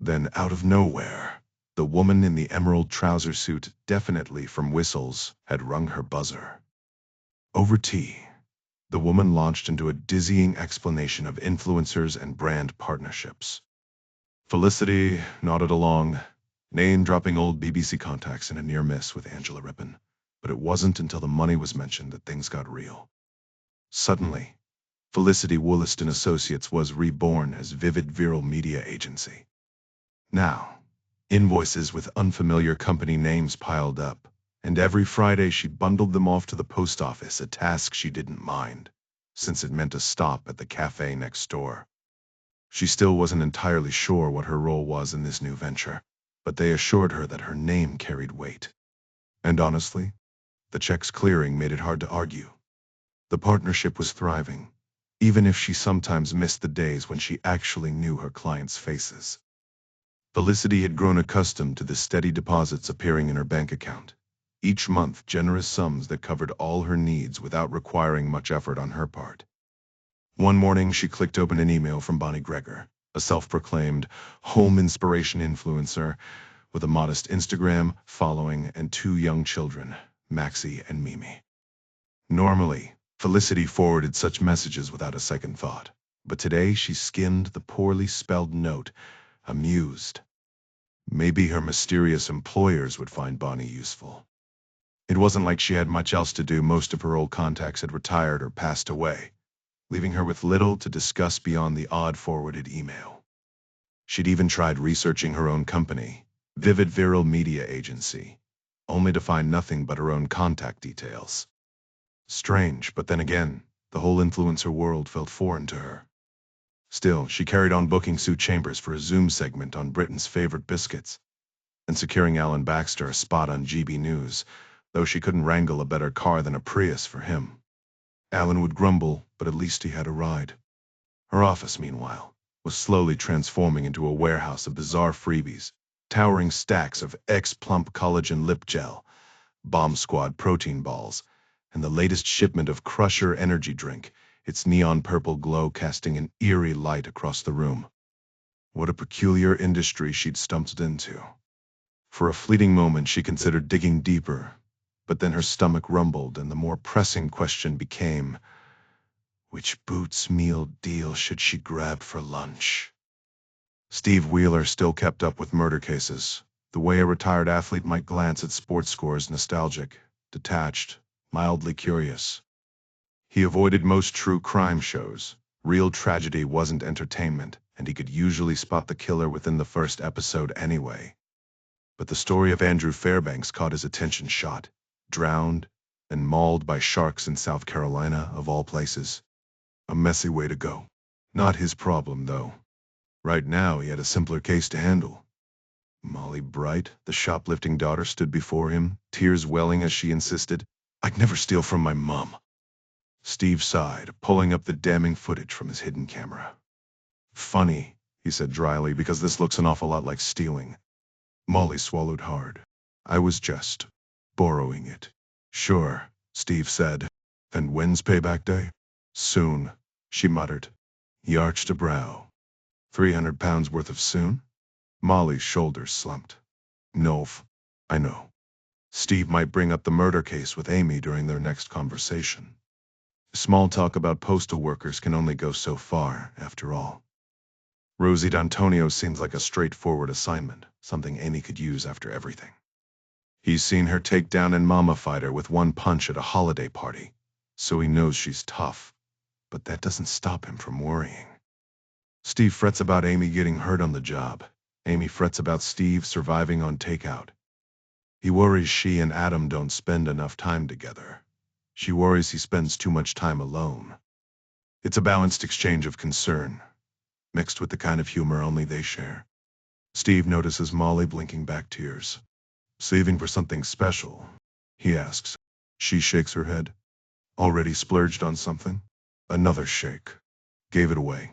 Then, out of nowhere, the woman in the emerald trouser suit, definitely from Whistles, had rung her buzzer. Over tea, the woman launched into a dizzying explanation of influencers and brand partnerships. Felicity nodded along, name-dropping old BBC contacts in a near miss with Angela Rippon, but it wasn't until the money was mentioned that things got real. Suddenly, Felicity Wollaston Associates was reborn as Vivid Viral Media Agency. Now, invoices with unfamiliar company names piled up, and every Friday she bundled them off to the post office, a task she didn't mind, since it meant a stop at the cafe next door. She still wasn't entirely sure what her role was in this new venture, but they assured her that her name carried weight. And honestly, the checks clearing made it hard to argue. The partnership was thriving, even if she sometimes missed the days when she actually knew her clients' faces. Felicity had grown accustomed to the steady deposits appearing in her bank account. Each month, generous sums that covered all her needs without requiring much effort on her part. One morning, she clicked open an email from Bonnie Gregor, a self-proclaimed home inspiration influencer with a modest Instagram following and 2 young children, Maxie and Mimi. Normally, Felicity forwarded such messages without a second thought, but today she skimmed the poorly spelled note, amused. Maybe her mysterious employers would find Bonnie useful. It wasn't like she had much else to do. Most of her old contacts had retired or passed away, leaving her with little to discuss beyond the odd forwarded email. She'd even tried researching her own company, Vivid Viral Media Agency, only to find nothing but her own contact details. Strange, but then again, the whole influencer world felt foreign to her. Still, she carried on booking Sue Chambers for a Zoom segment on Britain's favorite biscuits. and securing Alan Baxter a spot on GB News, though she couldn't wrangle a better car than a Prius for him. Alan would grumble, but at least he had a ride. Her office, meanwhile, was slowly transforming into a warehouse of bizarre freebies, towering stacks of X-Plump collagen lip gel, Bomb Squad protein balls, and the latest shipment of Crusher energy drink, its neon purple glow casting an eerie light across the room. What a peculiar industry she'd stumbled into. For a fleeting moment she considered digging deeper, but then her stomach rumbled and the more pressing question became, which Boots meal deal should she grab for lunch? Steve Wheeler still kept up with murder cases, the way a retired athlete might glance at sports scores, nostalgic, detached, mildly curious. He avoided most true crime shows. Real tragedy wasn't entertainment, and he could usually spot the killer within the first episode anyway. But the story of Andrew Fairbanks caught his attention. Shot, drowned, and mauled by sharks in South Carolina, of all places. A messy way to go. Not his problem, though. Right now, he had a simpler case to handle. Molly Bright, the shoplifting daughter, stood before him, tears welling as she insisted, "I'd never steal from my mom." Steve sighed, pulling up the damning footage from his hidden camera. "Funny," he said dryly, "because this looks an awful lot like stealing." Molly swallowed hard. "I was just borrowing it." "Sure," Steve said. "And when's payback day?" "Soon," she muttered. He arched a brow. 300 pounds worth of soon? Molly's shoulders slumped. "No, I know." Steve might bring up the murder case with Amy during their next conversation. Small talk about postal workers can only go so far, after all. Rosie D'Antonio seems like a straightforward assignment, something Amy could use after everything. He's seen her take down and mummified her with one punch at a holiday party, so he knows she's tough, but that doesn't stop him from worrying. Steve frets about Amy getting hurt on the job. Amy frets about Steve surviving on takeout. He worries she and Adam don't spend enough time together. She worries he spends too much time alone. It's a balanced exchange of concern, mixed with the kind of humor only they share. Steve notices Molly blinking back tears. "Saving for something special?" he asks. She shakes her head. "Already splurged on something?" Another shake. "Gave it away."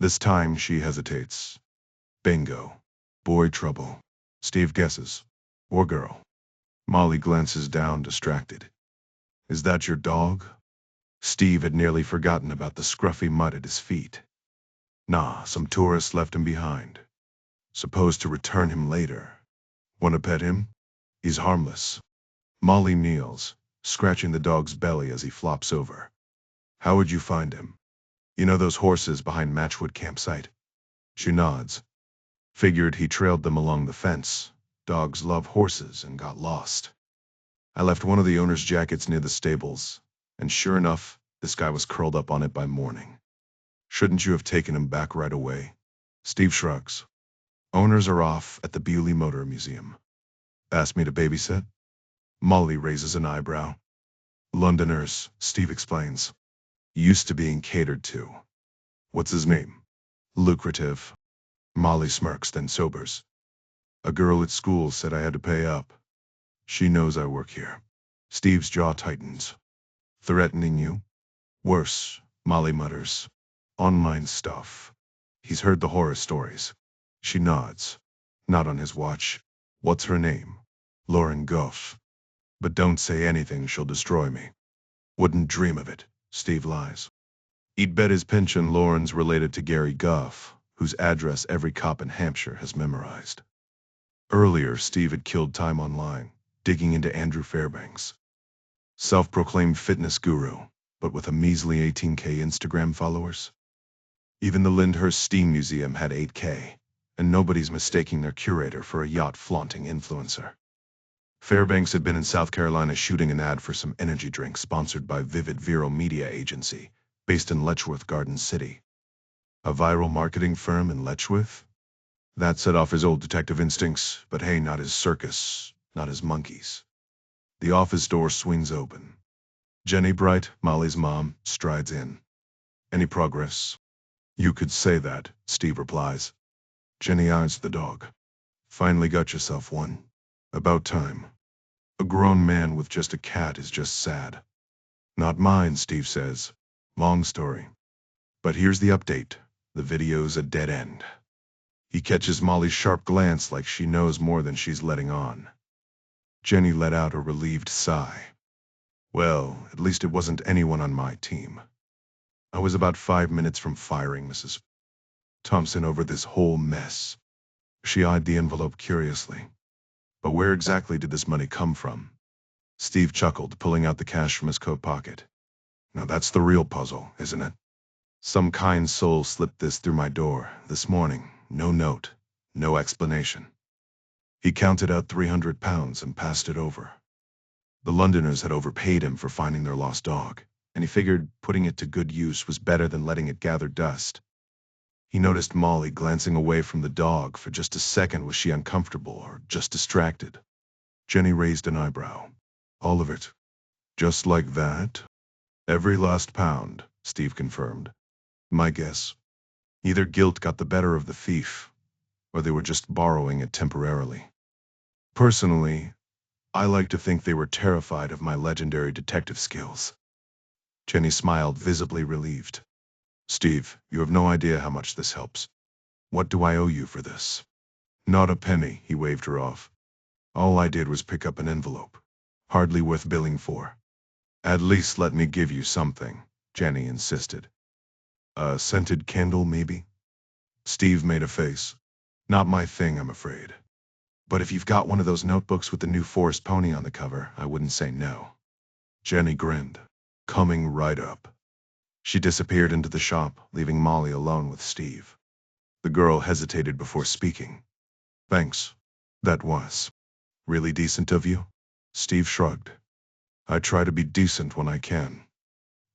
This time she hesitates. "Bingo. Boy trouble." Steve guesses. "Or girl." Molly glances down, distracted. "Is that your dog?" Steve had nearly forgotten about the scruffy mud at his feet. "Nah, some tourists left him behind. Supposed to return him later. Want to pet him? He's harmless." Molly kneels, scratching the dog's belly as he flops over. "How would you find him?" "You know those horses behind Matchwood campsite?" She nods. "Figured he trailed them along the fence. Dogs love horses and got lost. I left one of the owner's jackets near the stables, and sure enough, this guy was curled up on it by morning." "Shouldn't you have taken him back right away?" Steve shrugs. "Owners are off at the Bewley Motor Museum." "Asked me to babysit?" Molly raises an eyebrow. "Londoners," Steve explains. "Used to being catered to." "What's his name?" "Lucrative." Molly smirks, then sobers. "A girl at school said I had to pay up. She knows I work here." Steve's jaw tightens. "Threatening you?" "Worse," Molly mutters. "Online stuff. He's heard the horror stories." She nods. "Not on his watch." "What's her name?" "Lauren Goff. But don't say anything, she'll destroy me." "Wouldn't dream of it," Steve lies. He'd bet his pension Lauren's related to Gary Goff, whose address every cop in Hampshire has memorized. Earlier, Steve had killed time online, digging into Andrew Fairbanks. Self-proclaimed fitness guru, but with a measly 18K Instagram followers. Even the Lyndhurst Steam Museum had 8K, and nobody's mistaking their curator for a yacht-flaunting influencer. Fairbanks had been in South Carolina shooting an ad for some energy drink sponsored by Vivid Vero Media Agency, based in Letchworth Garden City. A viral marketing firm in Letchworth? That set off his old detective instincts, but hey, not his circus, not his monkeys. The office door swings open. Jenny Bright, Molly's mom, strides in. "Any progress?" "You could say that," Steve replies. Jenny eyes the dog. Finally got yourself one. About time. A grown man with just a cat is just sad. Not mine, Steve says. Long story. But here's the update. The video's a dead end. He catches Molly's sharp glance like she knows more than she's letting on. Jenny let out a relieved sigh. Well, at least it wasn't anyone on my team. I was about 5 minutes from firing Mrs. Thompson over this whole mess. She eyed the envelope curiously. But where exactly did this money come from? Steve chuckled, pulling out the cash from his coat pocket. Now that's the real puzzle, isn't it? Some kind soul slipped this through my door this morning. No note, no explanation. He counted out £300 and passed it over. The Londoners had overpaid him for finding their lost dog, and he figured putting it to good use was better than letting it gather dust. He noticed Molly glancing away from the dog for just a second. Was she uncomfortable or just distracted? Jenny raised an eyebrow. All of it. Just like that? Every last pound, Steve confirmed. My guess. Either guilt got the better of the thief, or they were just borrowing it temporarily. Personally, I like to think they were terrified of my legendary detective skills. Jenny smiled, visibly relieved. Steve, you have no idea how much this helps. What do I owe you for this? Not a penny, he waved her off. All I did was pick up an envelope. Hardly worth billing for. At least let me give you something, Jenny insisted. A scented candle, maybe? Steve made a face. Not my thing, I'm afraid. But if you've got one of those notebooks with the new forest pony on the cover, I wouldn't say no. Jenny grinned. Coming right up. She disappeared into the shop, leaving Molly alone with Steve. The girl hesitated before speaking. Thanks. That was really decent of you? Steve shrugged. I try to be decent when I can.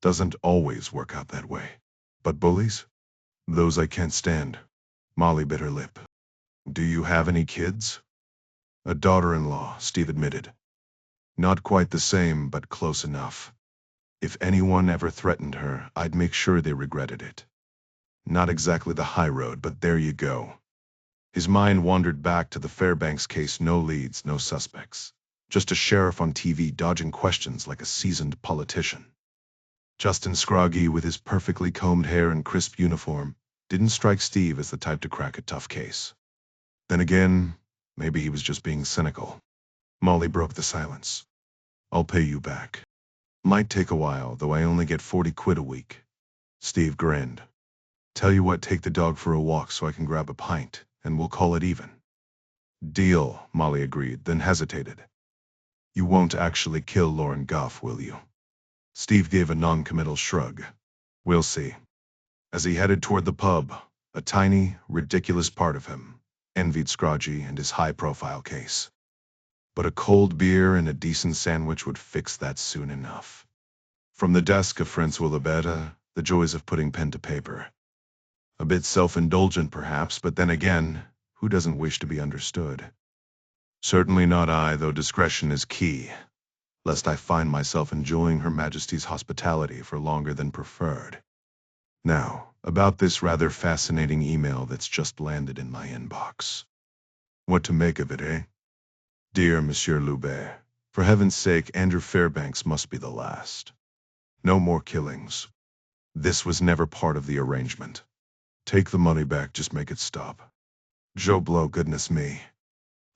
Doesn't always work out that way. But bullies? Those I can't stand. Molly bit her lip. Do you have any kids? A daughter-in-law, Steve admitted. Not quite the same, but close enough. If anyone ever threatened her, I'd make sure they regretted it. Not exactly the high road, but there you go. His mind wandered back to the Fairbanks case. No leads, no suspects. Just a sheriff on TV dodging questions like a seasoned politician. Justin Scroggy, with his perfectly combed hair and crisp uniform, didn't strike Steve as the type to crack a tough case. Then again, maybe he was just being cynical. Molly broke the silence. I'll pay you back. Might take a while, though I only get 40 quid a week. Steve grinned. Tell you what, take the dog for a walk so I can grab a pint, and we'll call it even. Deal, Molly agreed, then hesitated. You won't actually kill Lauren Goff, will you? Steve gave a non-committal shrug. We'll see. As he headed toward the pub, a tiny, ridiculous part of him envied Scroggy and his high-profile case. But a cold beer and a decent sandwich would fix that soon enough. From the desk of Francois Labetta, the joys of putting pen to paper. A bit self-indulgent, perhaps, but then again, who doesn't wish to be understood? Certainly not I, though discretion is key, lest I find myself enjoying Her Majesty's hospitality for longer than preferred. Now, about this rather fascinating email that's just landed in my inbox. What to make of it, eh? Dear Monsieur Loubet, for heaven's sake, Andrew Fairbanks must be the last. No more killings. This was never part of the arrangement. Take the money back, just make it stop. Joe Blow, goodness me.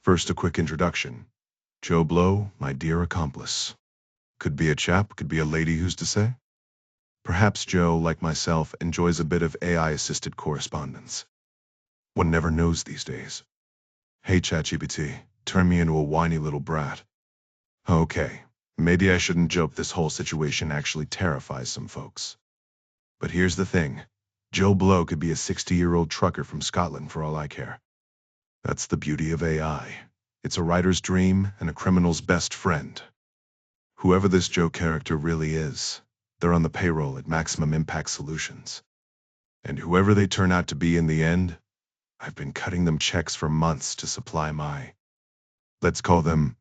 First, a quick introduction. Joe Blow, my dear accomplice. Could be a chap, could be a lady, who's to say? Perhaps Joe, like myself, enjoys a bit of AI-assisted correspondence. One never knows these days. Hey ChatGPT, turn me into a whiny little brat. Okay, maybe I shouldn't joke. This whole situation actually terrifies some folks. But here's the thing. Joe Blow could be a 60-year-old trucker from Scotland for all I care. That's the beauty of AI. It's a writer's dream and a criminal's best friend. Whoever this Joe character really is, they're on the payroll at Maximum Impact Solutions. And whoever they turn out to be in the end, I've been cutting them checks for months to supply my, let's call them,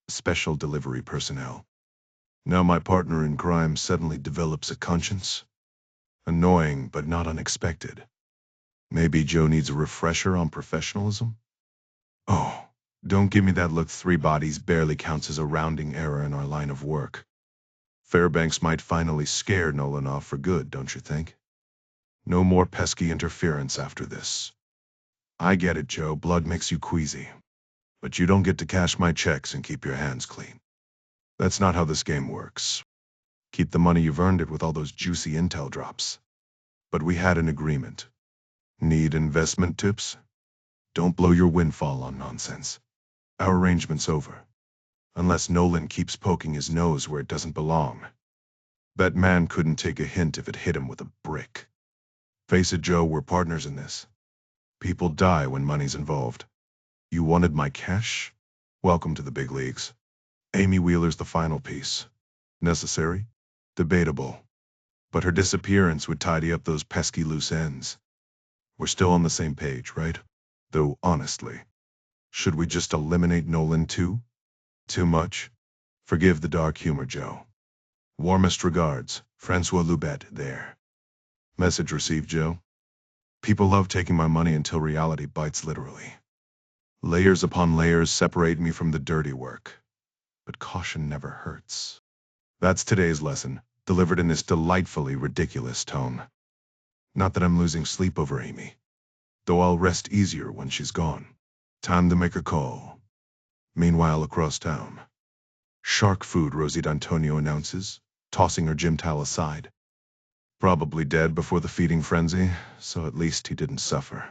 special delivery personnel. Now my partner in crime suddenly develops a conscience. Annoying, but not unexpected. Maybe Joe needs a refresher on professionalism? Oh, Don't give me that look. 3 bodies barely counts as a rounding error in our line of work. Fairbanks might finally scare Nolan off for good, don't you think? No more pesky interference after this. I get it, Joe. Blood makes you queasy. But you don't get to cash my checks and keep your hands clean. That's not how this game works. Keep the money, you've earned it with all those juicy intel drops. But we had an agreement. Need investment tips? Don't blow your windfall on nonsense. Our arrangement's over. Unless Nolan keeps poking his nose where it doesn't belong. That man couldn't take a hint if it hit him with a brick. Face it, Joe, we're partners in this. People die when money's involved. You wanted my cash? Welcome to the big leagues. Amy Wheeler's the final piece. Necessary? Debatable. But her disappearance would tidy up those pesky loose ends. We're still on the same page, right? Though, honestly, should we just eliminate Nolan too? Too much? Forgive the dark humor, Joe. Warmest regards, Francois Loubet there. Message received, Joe. People love taking my money until reality bites literally. Layers upon layers separate me from the dirty work. But caution never hurts. That's today's lesson, delivered in this delightfully ridiculous tone. Not that I'm losing sleep over Amy, though I'll rest easier when she's gone. Time to make a call. Meanwhile, across town. Shark food, Rosie D'Antonio announces, tossing her gym towel aside. Probably dead before the feeding frenzy, so at least he didn't suffer.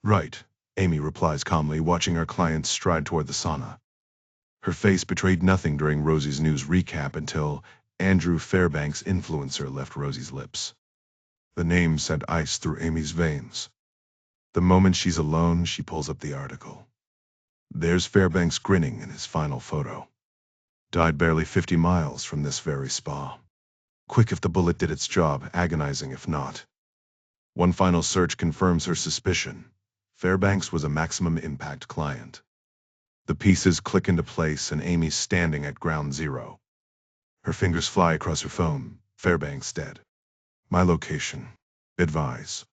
Right, Amy replies calmly, watching our client stride toward the sauna. Her face betrayed nothing during Rosie's news recap until Andrew Fairbanks' influencer left Rosie's lips. The name sent ice through Amy's veins. The moment she's alone, she pulls up the article. There's Fairbanks grinning in his final photo. Died barely 50 miles from this very spa. Quick if the bullet did its job, agonizing if not. One final search confirms her suspicion. Fairbanks was a maximum impact client. The pieces click into place and Amy's standing at ground zero. Her fingers fly across her phone. Fairbanks dead. My location. Advise.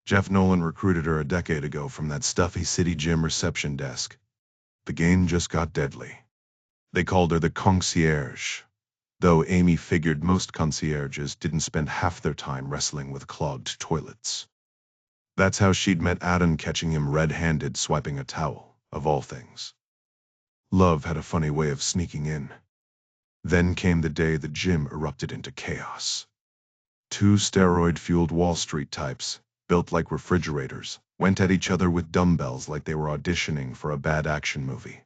Jeff Nolan recruited her a decade ago from that stuffy city gym reception desk. The game just got deadly. They called her the concierge, though Amy figured most concierges didn't spend half their time wrestling with clogged toilets. That's how she'd met Adam, catching him red-handed swiping a towel, of all things. Love had a funny way of sneaking in. Then came the day the gym erupted into chaos. 2 steroid-fueled Wall Street types, built like refrigerators, went at each other with dumbbells like they were auditioning for a bad action movie.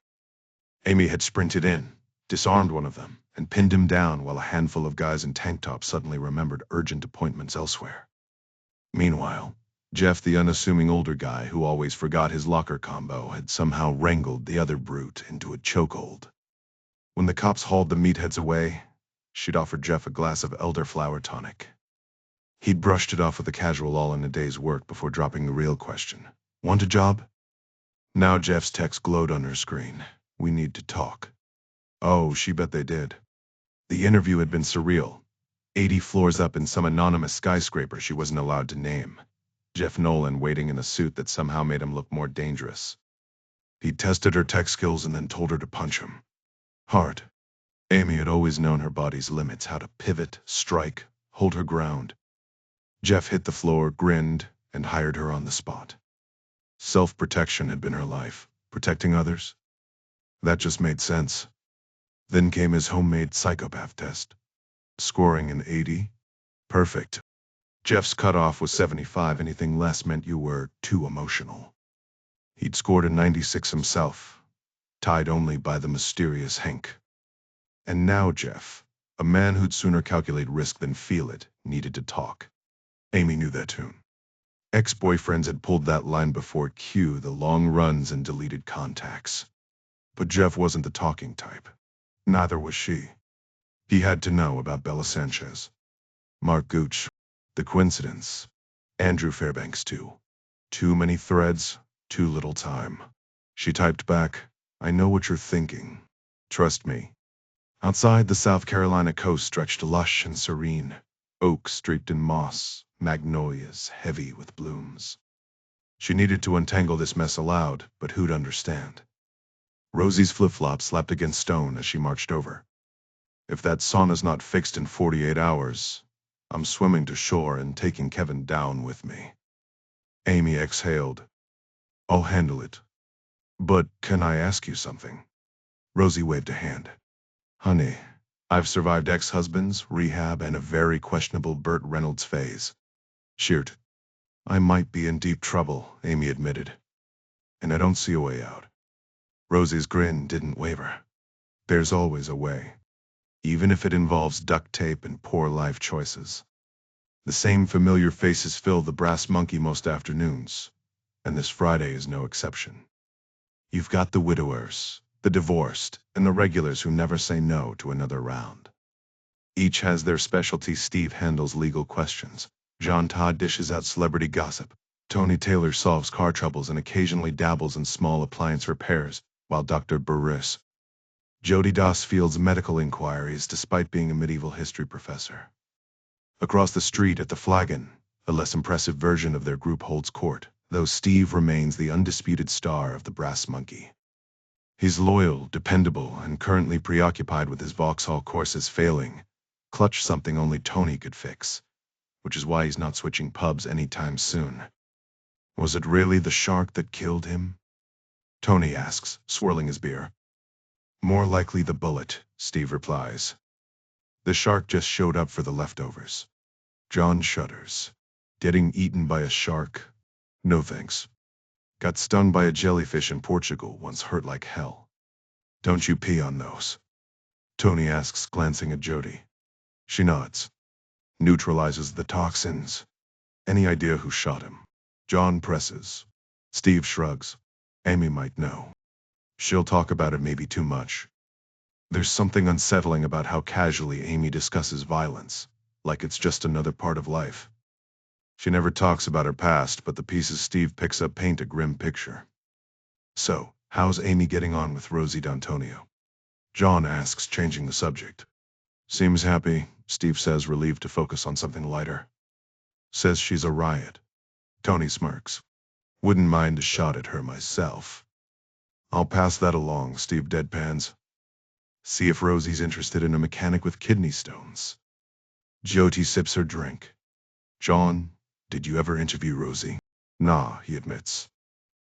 Amy had sprinted in, disarmed one of them, and pinned him down while a handful of guys in tank tops suddenly remembered urgent appointments elsewhere. Meanwhile, Jeff, the unassuming older guy who always forgot his locker combo, had somehow wrangled the other brute into a chokehold. When the cops hauled the meatheads away, she'd offered Jeff a glass of elderflower tonic. He'd brushed it off with a casual all in a day's work before dropping the real question. Want a job? Now Jeff's text glowed on her screen. We need to talk. Oh, she bet they did. The interview had been surreal. 80 floors up in some anonymous skyscraper she wasn't allowed to name. Jeff Nolan waiting in a suit that somehow made him look more dangerous. He tested her tech skills and then told her to punch him. Hard. Amy had always known her body's limits, how to pivot, strike, hold her ground. Jeff hit the floor, grinned, and hired her on the spot. Self-protection had been her life. Protecting others? That just made sense. Then came his homemade psychopath test. Scoring an 80? Perfect. Jeff's cutoff was 75. Anything less meant you were too emotional. He'd scored a 96 himself, tied only by the mysterious Hank. And now Jeff, a man who'd sooner calculate risk than feel it, needed to talk. Amy knew that tune. Ex-boyfriends had pulled that line before. Cue the long runs and deleted contacts. But Jeff wasn't the talking type. Neither was she. He had to know about Bella Sanchez. Mark Gooch. The coincidence. Andrew Fairbanks too. Too many threads, too little time. She typed back, I know what you're thinking. Trust me. Outside, the South Carolina coast stretched lush and serene. Oaks streaked in moss, magnolias heavy with blooms. She needed to untangle this mess aloud, but who'd understand? Rosie's flip-flop slapped against stone as she marched over. If that sauna's not fixed in 48 hours, I'm swimming to shore and taking Kevin down with me. Amy exhaled. I'll handle it. But can I ask you something? Rosie waved a hand. Honey, I've survived ex-husbands, rehab, and a very questionable Burt Reynolds phase. Sheared. I might be in deep trouble, Amy admitted. And I don't see a way out. Rosie's grin didn't waver. There's always a way. Even if it involves duct tape and poor life choices. The same familiar faces fill the Brass Monkey most afternoons, and this Friday is no exception. You've got the widowers, the divorced, and the regulars who never say no to another round. Each has their specialty. Steve handles legal questions. John Todd dishes out celebrity gossip. Tony Taylor solves car troubles and occasionally dabbles in small appliance repairs, while Dr. Burris Jody Doss fields medical inquiries despite being a medieval history professor. Across the street at the Flagon, a less impressive version of their group holds court, though Steve remains the undisputed star of the Brass Monkey. He's loyal, dependable, and currently preoccupied with his Vauxhall courses failing, clutch something only Tony could fix, which is why he's not switching pubs anytime soon. Was it really the shark that killed him? Tony asks, swirling his beer. More likely the bullet, Steve replies. The shark just showed up for the leftovers. John shudders. Getting eaten by a shark? No thanks. Got stung by a jellyfish in Portugal once, hurt like hell. Don't you pee on those? Tony asks, glancing at Jody. She nods. Neutralizes the toxins. Any idea who shot him? John presses. Steve shrugs. Amy might know. She'll talk about it maybe too much. There's something unsettling about how casually Amy discusses violence, like it's just another part of life. She never talks about her past, but the pieces Steve picks up paint a grim picture. So, how's Amy getting on with Rosie D'Antonio? John asks, changing the subject. Seems happy, Steve says, relieved to focus on something lighter. Says she's a riot. Tony smirks. Wouldn't mind a shot at her myself. I'll pass that along, Steve deadpans. See if Rosie's interested in a mechanic with kidney stones. Jody sips her drink. John, did you ever interview Rosie? Nah, he admits.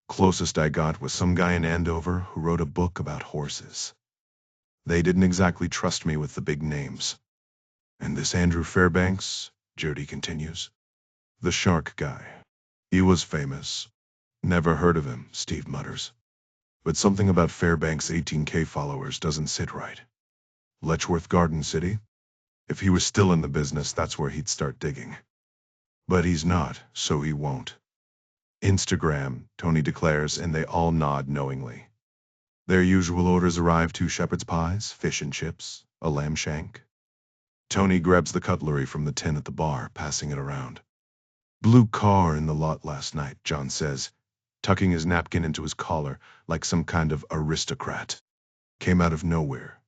Closest I got was some guy in Andover who wrote a book about horses. They didn't exactly trust me with the big names. And this Andrew Fairbanks, Jody continues. The shark guy. He was famous. Never heard of him, Steve mutters. But something about Fairbanks' 18K followers doesn't sit right. Letchworth Garden City? If he was still in the business, that's where he'd start digging. But he's not, so he won't. Instagram, Tony declares, and they all nod knowingly. Their usual orders arrive: 2 shepherd's pies, fish and chips, a lamb shank. Tony grabs the cutlery from the tin at the bar, passing it around. Blue car in the lot last night, John says, tucking his napkin into his collar like some kind of aristocrat. Came out of nowhere.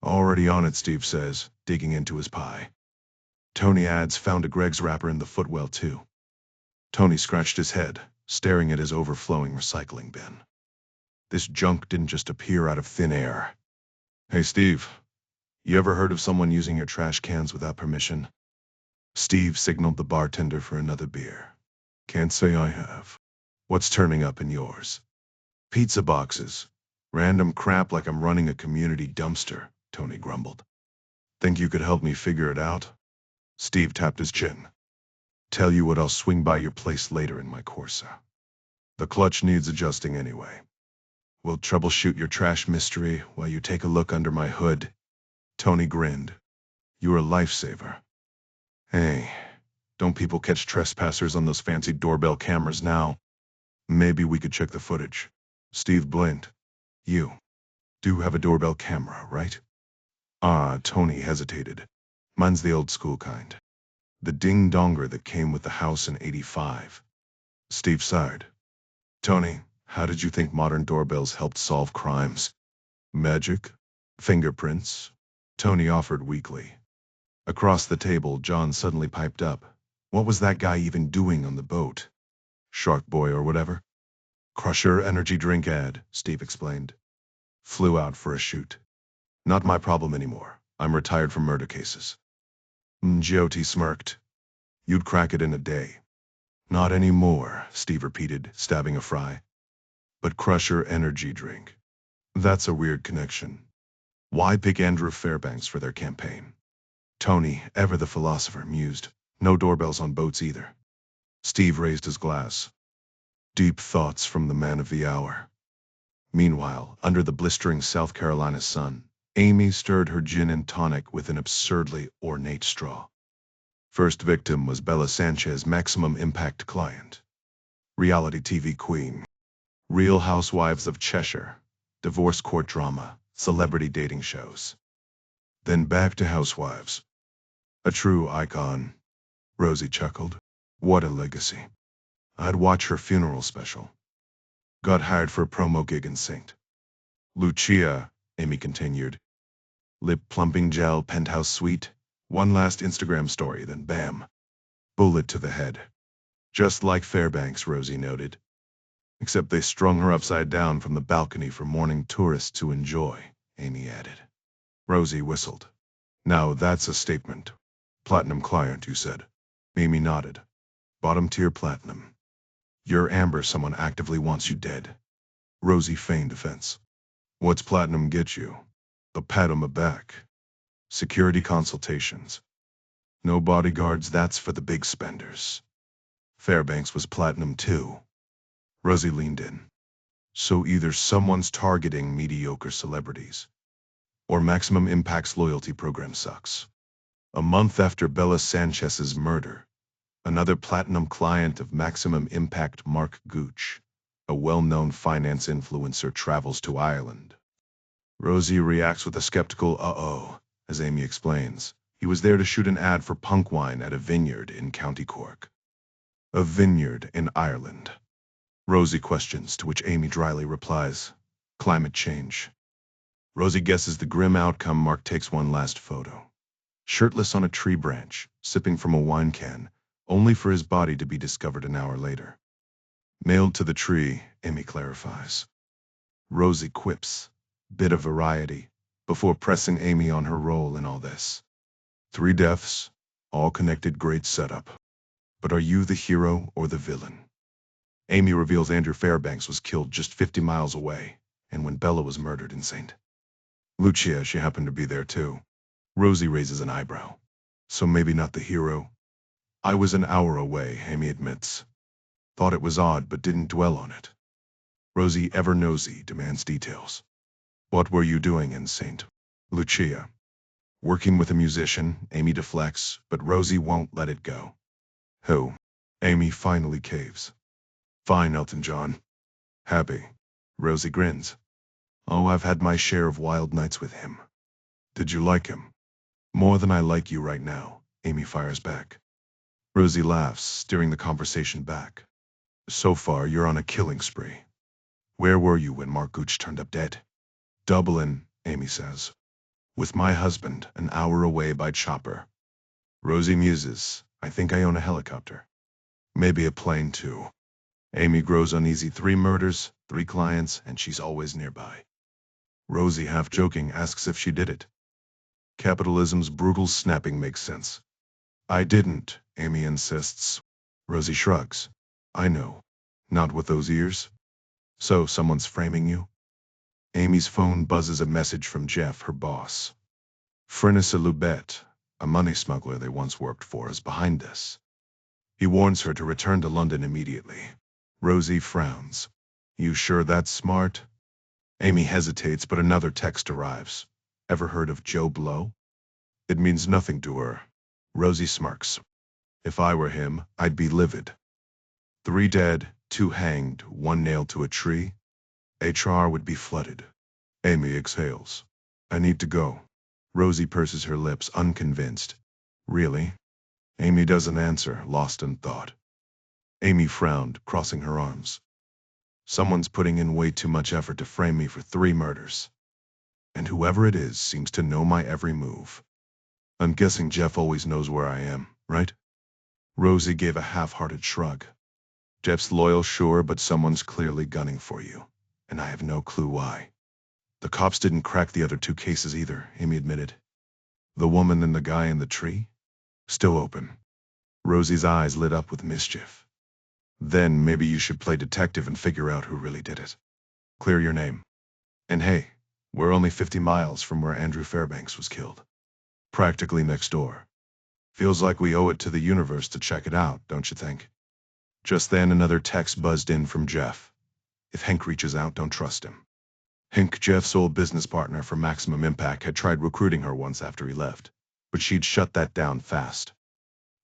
Already on it, Steve says, digging into his pie. Tony adds, found a Greg's wrapper in the footwell too. Tony scratched his head, staring at his overflowing recycling bin. This junk didn't just appear out of thin air. Hey Steve, you ever heard of someone using your trash cans without permission? Steve signaled the bartender for another beer. Can't say I have. What's turning up in yours? Pizza boxes. Random crap like I'm running a community dumpster, Tony grumbled. Think you could help me figure it out? Steve tapped his chin. Tell you what, I'll swing by your place later in my Corsa. The clutch needs adjusting anyway. We'll troubleshoot your trash mystery while you take a look under my hood. Tony grinned. You're a lifesaver. Hey, don't people catch trespassers on those fancy doorbell cameras now? Maybe we could check the footage. Steve blinked. You do have a doorbell camera, right? Tony hesitated. Mine's the old school kind. The ding-donger that came with the house in '85. Steve sighed. Tony, how did you think modern doorbells helped solve crimes? Magic? Fingerprints? Tony offered weakly. Across the table, John suddenly piped up. What was that guy even doing on the boat? Shark Boy or whatever? Crusher energy drink ad, Steve explained. Flew out for a shoot. Not my problem anymore. I'm retired from murder cases. Jyoti smirked. You'd crack it in a day. Not anymore, Steve repeated, stabbing a fry. But Crusher energy drink. That's a weird connection. Why pick Andrew Fairbanks for their campaign? Tony, ever the philosopher, mused. No doorbells on boats either. Steve raised his glass. Deep thoughts from the man of the hour. Meanwhile, under the blistering South Carolina sun, Amy stirred her gin and tonic with an absurdly ornate straw. First victim was Bella Sanchez, maximum impact client. Reality TV queen. Real Housewives of Cheshire. Divorce court drama. Celebrity dating shows. Then back to Housewives. A true icon. Rosie chuckled. What a legacy. I'd watch her funeral special. Got hired for a promo gig in St. Lucia, Amy continued. Lip-plumping gel penthouse suite. One last Instagram story, then bam. Bullet to the head. Just like Fairbanks, Rosie noted. Except they strung her upside down from the balcony for morning tourists to enjoy, Amy added. Rosie whistled. Now that's a statement. Platinum client, you said. Amy nodded. Bottom tier platinum. You're amber, someone actively wants you dead. Rosie feigned offense. What's platinum get you? A pat on the back. Security consultations. No bodyguards, that's for the big spenders. Fairbanks was platinum too. Rosie leaned in. So either someone's targeting mediocre celebrities, or Maximum Impact's loyalty program sucks. A month after Bella Sanchez's murder, another platinum client of Maximum Impact, Mark Gooch, a well-known finance influencer, travels to Ireland. Rosie reacts with a skeptical uh-oh, as Amy explains. He was there to shoot an ad for punk wine at a vineyard in County Cork. A vineyard in Ireland. Rosie questions, to which Amy dryly replies, climate change. Rosie guesses the grim outcome. Mark takes one last photo. Shirtless on a tree branch, sipping from a wine can, only for his body to be discovered an hour later. Nailed to the tree, Amy clarifies. Rosie quips, bit of variety, before pressing Amy on her role in all this. 3 deaths, all connected, great setup. But are you the hero or the villain? Amy reveals Andrew Fairbanks was killed just 50 miles away, and when Bella was murdered in St. Lucia, she happened to be there too. Rosie raises an eyebrow. So maybe not the hero? I was an hour away, Amy admits. Thought it was odd but didn't dwell on it. Rosie, ever nosy, demands details. What were you doing in St. Lucia? Working with a musician, Amy deflects, but Rosie won't let it go. Who? Amy finally caves. Fine, Elton John. Happy. Rosie grins. Oh, I've had my share of wild nights with him. Did you like him? More than I like you right now, Amy fires back. Rosie laughs, steering the conversation back. So far, you're on a killing spree. Where were you when Mark Gooch turned up dead? Dublin, Amy says. With my husband, an hour away by chopper. Rosie muses. I think I own a helicopter. Maybe a plane too. Amy grows uneasy. 3 murders, 3 clients, and she's always nearby. Rosie, half joking, asks if she did it. Capitalism's brutal snapping makes sense. I didn't, Amy insists. Rosie shrugs. I know. Not with those ears. So someone's framing you? Amy's phone buzzes. A message from Jeff, her boss. Frenessa Lubet, a money smuggler they once worked for, is behind this. He warns her to return to London immediately. Rosie frowns. You sure that's smart? Amy hesitates, but another text arrives. Ever heard of Joe Blow? It means nothing to her. Rosie smirks. If I were him, I'd be livid. 3 dead, 2 hanged, 1 nailed to a tree. HR would be flooded. Amy exhales. I need to go. Rosie purses her lips, unconvinced. Really? Amy doesn't answer, lost in thought. Amy frowned, crossing her arms. Someone's putting in way too much effort to frame me for 3 murders. And whoever it is seems to know my every move. I'm guessing Jeff always knows where I am, right? Rosie gave a half-hearted shrug. Jeff's loyal, sure, but someone's clearly gunning for you, and I have no clue why. The cops didn't crack the other 2 cases either, Amy admitted. The woman and the guy in the tree? Still open. Rosie's eyes lit up with mischief. Then maybe you should play detective and figure out who really did it. Clear your name. And hey, we're only 50 miles from where Andrew Fairbanks was killed. Practically next door. Feels like we owe it to the universe to check it out, don't you think? Just then another text buzzed in from Jeff. If Hank reaches out, don't trust him. Hank, Jeff's old business partner for Maximum Impact, had tried recruiting her once after he left, but she'd shut that down fast.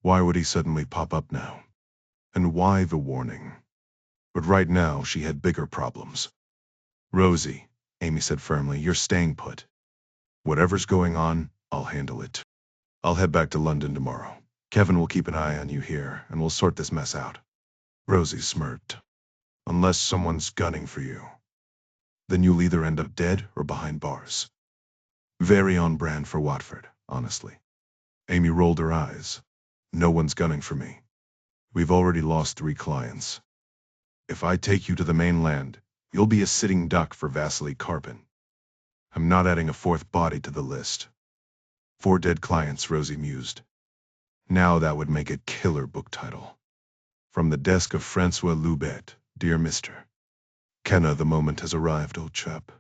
Why would he suddenly pop up now? And why the warning? But right now, she had bigger problems. Rosie, Amy said firmly, you're staying put. Whatever's going on, I'll handle it. I'll head back to London tomorrow. Kevin will keep an eye on you here, and we'll sort this mess out. Rosie smirked. Unless someone's gunning for you. Then you'll either end up dead or behind bars. Very on brand for Watford, honestly. Amy rolled her eyes. No one's gunning for me. We've already lost 3 clients. If I take you to the mainland, you'll be a sitting duck for Vasily Karpin. I'm not adding a 4th body to the list. 4 dead clients, Rosie mused. Now that would make a killer book title. From the desk of Francois Loubet, dear Mr. Kenna, the moment has arrived, old chap.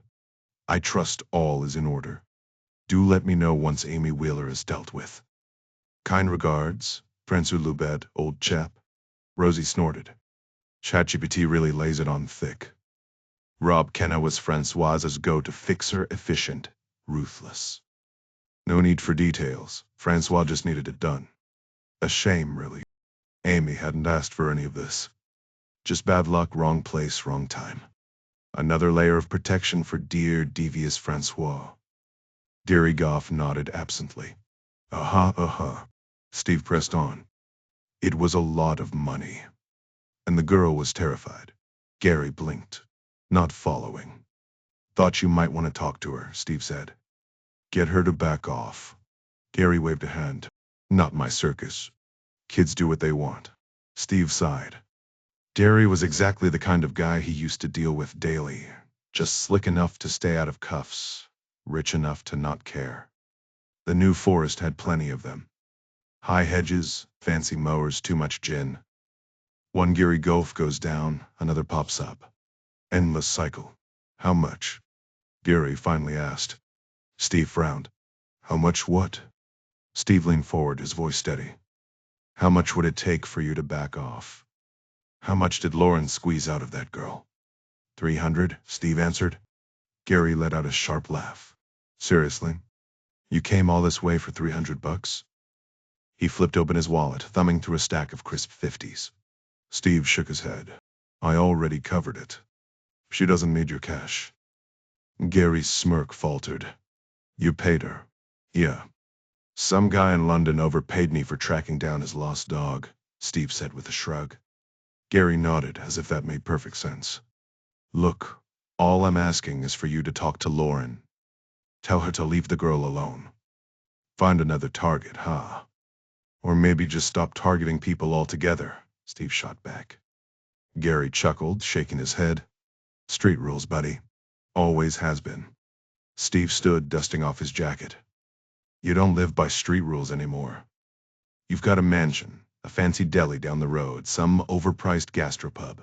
I trust all is in order. Do let me know once Amy Wheeler is dealt with. Kind regards, Francois Loubet, old chap. Rosie snorted. ChatGPT really lays it on thick. Rob Kenna was Francoise's go-to fixer, efficient, ruthless. No need for details. Francois just needed it done. A shame, really. Amy hadn't asked for any of this. Just bad luck, wrong place, wrong time. Another layer of protection for dear, devious Francois. Deary Goff nodded absently. Steve pressed on. It was a lot of money. And the girl was terrified. Gary blinked. Not following. Thought you might want to talk to her, Steve said. Get her to back off. Gary waved a hand. Not my circus. Kids do what they want. Steve sighed. Gary was exactly the kind of guy he used to deal with daily. Just slick enough to stay out of cuffs. Rich enough to not care. The New Forest had plenty of them. High hedges, fancy mowers, too much gin. One Gary Gulf goes down, another pops up. Endless cycle. How much? Gary finally asked. Steve frowned. How much what? Steve leaned forward, his voice steady. How much would it take for you to back off? How much did Lauren squeeze out of that girl? 300, Steve answered. Gary let out a sharp laugh. Seriously? You came all this way for $300? He flipped open his wallet, thumbing through a stack of crisp 50s. Steve shook his head. I already covered it. She doesn't need your cash. Gary's smirk faltered. You paid her. Yeah. Some guy in London overpaid me for tracking down his lost dog, Steve said with a shrug. Gary nodded, as if that made perfect sense. Look, all I'm asking is for you to talk to Lauren. Tell her to leave the girl alone. Find another target, huh? Or maybe just stop targeting people altogether, Steve shot back. Gary chuckled, shaking his head. Street rules, buddy. Always has been. Steve stood, dusting off his jacket. You don't live by street rules anymore. You've got a mansion, a fancy deli down the road, some overpriced gastropub.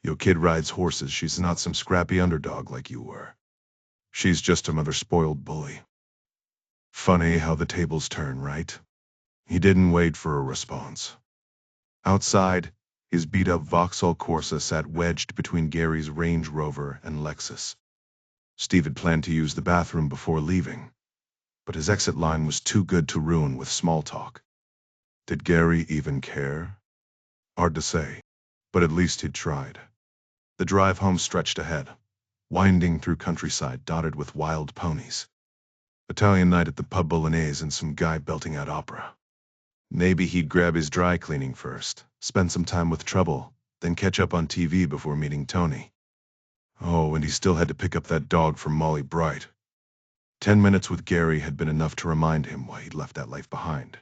Your kid rides horses, she's not some scrappy underdog like you were. She's just another spoiled bully. Funny how the tables turn, right? He didn't wait for a response. Outside, his beat-up Vauxhall Corsa sat wedged between Gary's Range Rover and Lexus. Steve had planned to use the bathroom before leaving, but his exit line was too good to ruin with small talk. Did Gary even care? Hard to say, but at least he'd tried. The drive home stretched ahead, winding through countryside dotted with wild ponies. Italian night at the pub Bolognese and some guy belting out opera. Maybe he'd grab his dry cleaning first, spend some time with Trouble, then catch up on TV before meeting Tony. Oh, and he still had to pick up that dog from Molly Bright. 10 minutes with Gary had been enough to remind him why he'd left that life behind.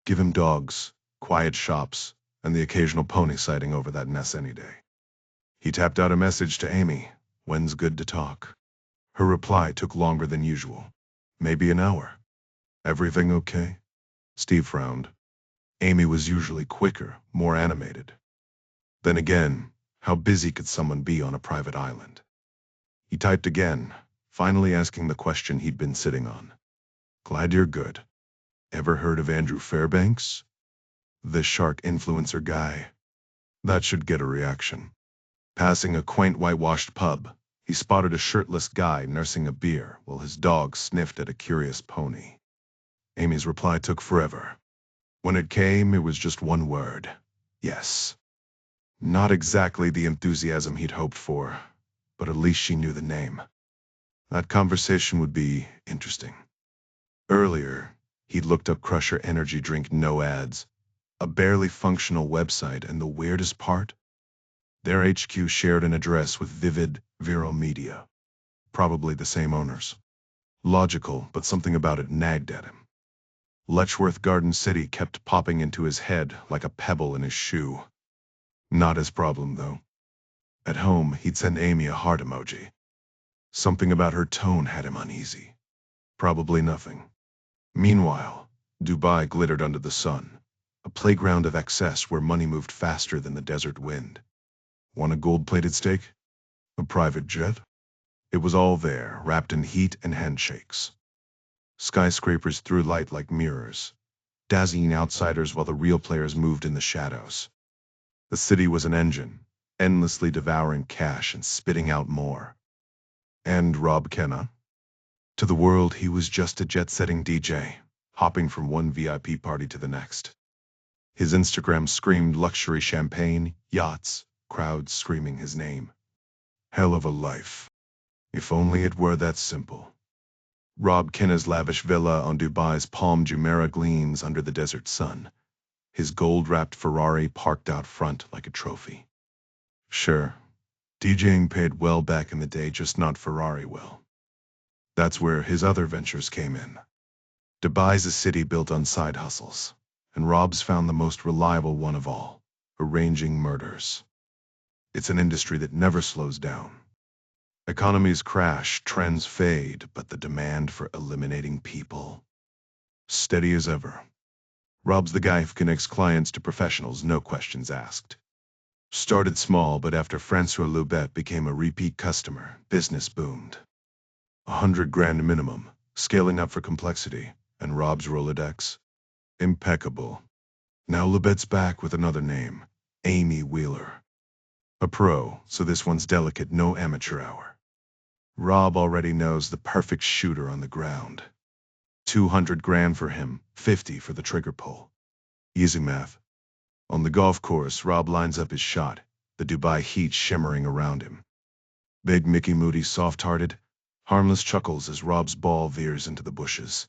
Give him dogs, quiet shops, and the occasional pony sighting over that mess any day. He tapped out a message to Amy. When's good to talk? Her reply took longer than usual. Maybe an hour. Everything okay? Steve frowned. Amy was usually quicker, more animated. Then again, how busy could someone be on a private island? He typed again, finally asking the question he'd been sitting on. Glad you're good. Ever heard of Andrew Fairbanks? The shark influencer guy. That should get a reaction. Passing a quaint whitewashed pub, he spotted a shirtless guy nursing a beer while his dog sniffed at a curious pony. Amy's reply took forever. When it came, it was just one word. Yes. Not exactly the enthusiasm he'd hoped for, but at least she knew the name. That conversation would be interesting. Earlier, he'd looked up Crusher Energy Drink No Ads, a barely functional website, and the weirdest part? Their HQ shared an address with Vivid Viral Media. Probably the same owners. Logical, but something about it nagged at him. Letchworth Garden City kept popping into his head like a pebble in his shoe. Not his problem, though. At home, he'd send Amy a heart emoji. Something about her tone had him uneasy. Probably nothing. Meanwhile, Dubai glittered under the sun, a playground of excess where money moved faster than the desert wind. Want a gold-plated steak? A private jet? It was all there, wrapped in heat and handshakes. Skyscrapers threw light like mirrors, dazzling outsiders while the real players moved in the shadows. The city was an engine, endlessly devouring cash and spitting out more. And Rob Kenna? To the world, he was just a jet-setting DJ, hopping from one VIP party to the next. His Instagram screamed luxury champagne, yachts, crowds screaming his name. Hell of a life. If only it were that simple. Rob Kenna's lavish villa on Dubai's Palm Jumeirah gleams under the desert sun, his gold-wrapped Ferrari parked out front like a trophy. Sure, DJing paid well back in the day, just not Ferrari well. That's where his other ventures came in. Dubai's a city built on side hustles, and Rob's found the most reliable one of all, arranging murders. It's an industry that never slows down. Economies crash, trends fade, but the demand for eliminating people, steady as ever. Rob's the guy who connects clients to professionals, no questions asked. Started small, but after Francois Loubet became a repeat customer, business boomed. 100 grand minimum, scaling up for complexity, and Rob's Rolodex? Impeccable. Now Loubet's back with another name, Amy Wheeler. A pro, so this one's delicate, no amateur hour. Rob already knows the perfect shooter on the ground. 200 grand for him, 50 for the trigger pull. Easy math. On the golf course, Rob lines up his shot, the Dubai heat shimmering around him. Big Mickey Moody soft-hearted, harmless chuckles as Rob's ball veers into the bushes.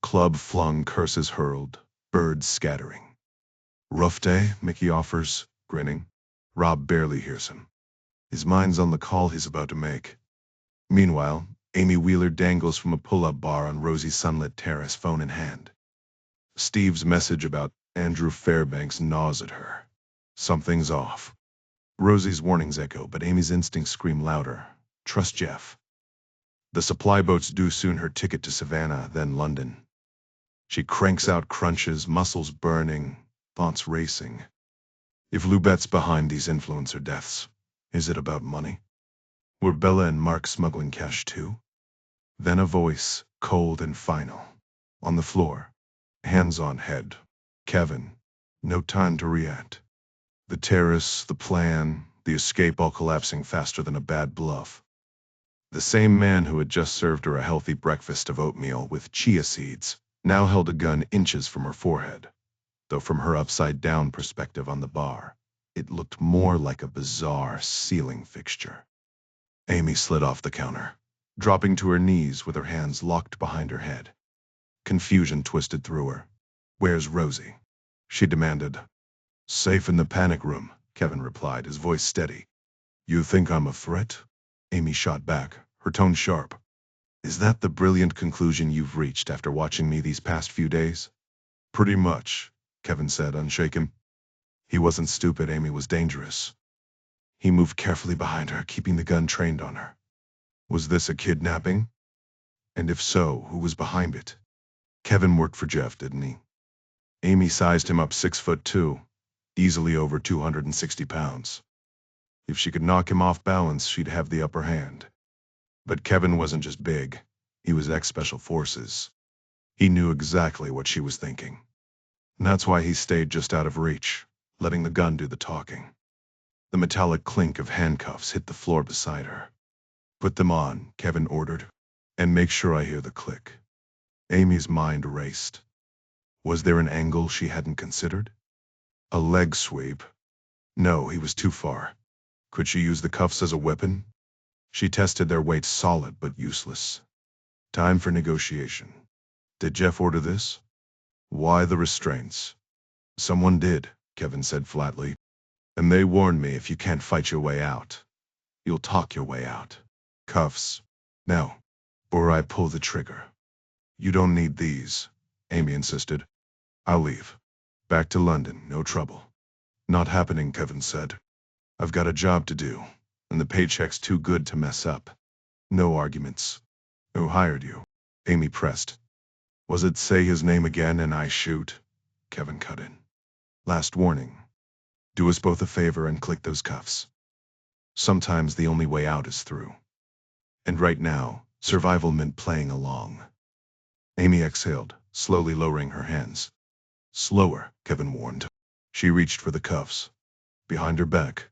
Club flung, curses hurled, birds scattering. Rough day, Mickey offers, grinning. Rob barely hears him. His mind's on the call he's about to make. Meanwhile, Amy Wheeler dangles from a pull-up bar on Rosie's sunlit terrace, phone in hand. Steve's message about Andrew Fairbanks gnaws at her. Something's off. Rosie's warnings echo, but Amy's instincts scream louder. Trust Jeff. The supply boat's due soon, her ticket to Savannah, then London. She cranks out crunches, muscles burning, thoughts racing. If Loubet's behind these influencer deaths, is it about money? Were Bella and Mark smuggling cash too? Then a voice, cold and final. On the floor, hands on head. Kevin, no time to react. The terrace, the plan, the escape all collapsing faster than a bad bluff. The same man who had just served her a healthy breakfast of oatmeal with chia seeds now held a gun inches from her forehead, though from her upside-down perspective on the bar, it looked more like a bizarre ceiling fixture. Amy slid off the counter, dropping to her knees with her hands locked behind her head. Confusion twisted through her. Where's Rosie? She demanded. Safe in the panic room, Kevin replied, his voice steady. You think I'm a threat? Amy shot back, her tone sharp. Is that the brilliant conclusion you've reached after watching me these past few days? Pretty much, Kevin said, unshaken. He wasn't stupid, Amy was dangerous. He moved carefully behind her, keeping the gun trained on her. Was this a kidnapping? And if so, who was behind it? Kevin worked for Jeff, didn't he? Amy sized him up 6'2", easily over 260 pounds. If she could knock him off balance, she'd have the upper hand. But Kevin wasn't just big. He was ex-Special Forces. He knew exactly what she was thinking. And that's why he stayed just out of reach, letting the gun do the talking. The metallic clink of handcuffs hit the floor beside her. "Put them on," Kevin ordered. "And make sure I hear the click." Amy's mind raced. Was there an angle she hadn't considered? A leg sweep? No, he was too far. Could she use the cuffs as a weapon? She tested their weight solid but useless. Time for negotiation. Did Jeff order this? Why the restraints? Someone did, Kevin said flatly. And they warned me, if you can't fight your way out, you'll talk your way out. Cuffs. Now, or I pull the trigger. You don't need these, Amy insisted. I'll leave. Back to London, no trouble. Not happening, Kevin said. I've got a job to do, and the paycheck's too good to mess up. No arguments. Who hired you? Amy pressed. Was it say his name again and I shoot? Kevin cut in. Last warning. Do us both a favor and click those cuffs. Sometimes the only way out is through. And right now, survival meant playing along. Amy exhaled, slowly lowering her hands. Slower, Kevin warned. She reached for the cuffs. Behind her back.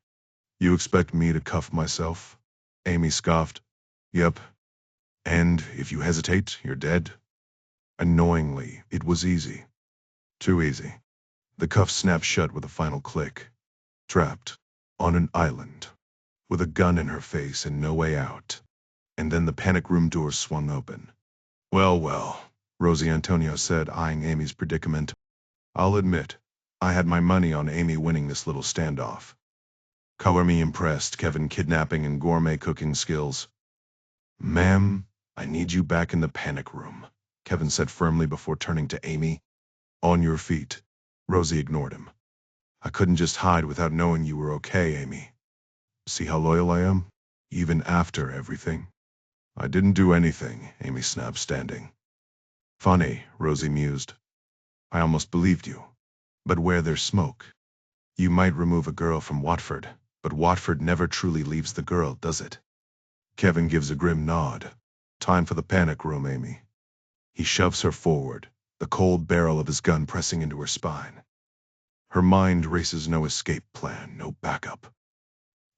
You expect me to cuff myself? Amy scoffed. Yep. And if you hesitate, you're dead. Annoyingly, it was easy. Too easy. The cuffs snapped shut with a final click. Trapped. On an island. With a gun in her face and no way out. And then the panic room door swung open. Well, well, Rosie Antonio said, eyeing Amy's predicament. I'll admit, I had my money on Amy winning this little standoff. Color me impressed, Kevin kidnapping and gourmet cooking skills. Ma'am, I need you back in the panic room, Kevin said firmly before turning to Amy. On your feet. Rosie ignored him. I couldn't just hide without knowing you were okay, Amy. See how loyal I am? Even after everything. I didn't do anything, Amy snapped, standing. Funny, Rosie mused. I almost believed you. But where there's smoke. You might remove a girl from Watford, but Watford never truly leaves the girl, does it? Kevin gives a grim nod. Time for the panic room, Amy. He shoves her forward, the cold barrel of his gun pressing into her spine. Her mind races, no escape plan, no backup.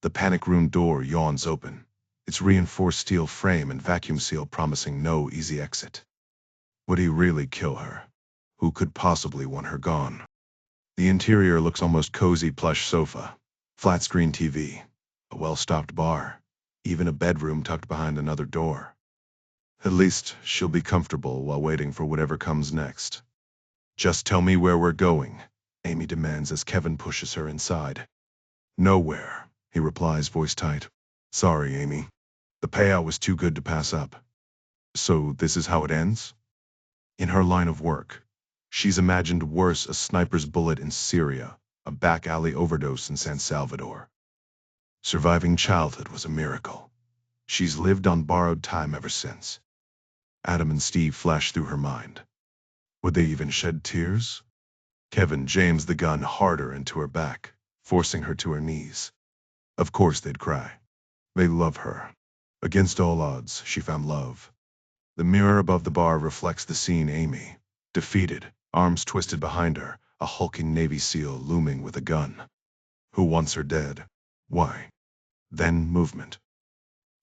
The panic room door yawns open, its reinforced steel frame and vacuum seal promising no easy exit. Would he really kill her? Who could possibly want her gone? The interior looks almost cozy, plush sofa, flat-screen TV, a well-stocked bar, even a bedroom tucked behind another door. At least she'll be comfortable while waiting for whatever comes next. Just tell me where we're going, Amy demands as Kevin pushes her inside. Nowhere, he replies, voice tight. Sorry, Amy. The payout was too good to pass up. So this is how it ends? In her line of work, she's imagined worse: a sniper's bullet in Syria, a back alley overdose in San Salvador. Surviving childhood was a miracle. She's lived on borrowed time ever since. Adam and Steve flashed through her mind. Would they even shed tears? Kevin jams the gun harder into her back, forcing her to her knees. Of course they'd cry. They love her. Against all odds, she found love. The mirror above the bar reflects the scene: Amy, defeated, arms twisted behind her, a hulking Navy SEAL looming with a gun. Who wants her dead? Why? Then movement.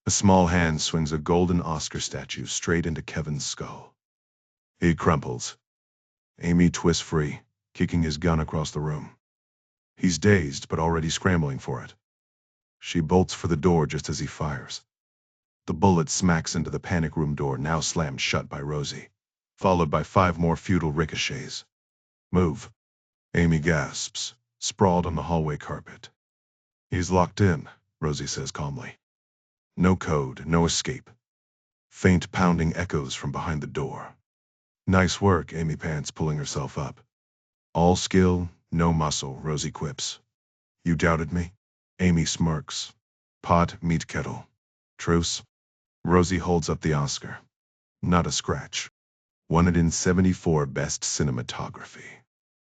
A small hand swings a golden Oscar statue straight into Kevin's skull. He crumples. Amy twists free, kicking his gun across the room. He's dazed but already scrambling for it. She bolts for the door just as he fires. The bullet smacks into the panic room door, now slammed shut by Rosie, followed by 5 more futile ricochets. Move. Amy gasps, sprawled on the hallway carpet. He's locked in, Rosie says calmly. No code, no escape. Faint pounding echoes from behind the door. Nice work, Amy pants, pulling herself up. All skill, no muscle, Rosie quips. You doubted me? Amy smirks. Pot, meat kettle. Truce? Rosie holds up the Oscar. Not a scratch. Won it in '74 Best Cinematography.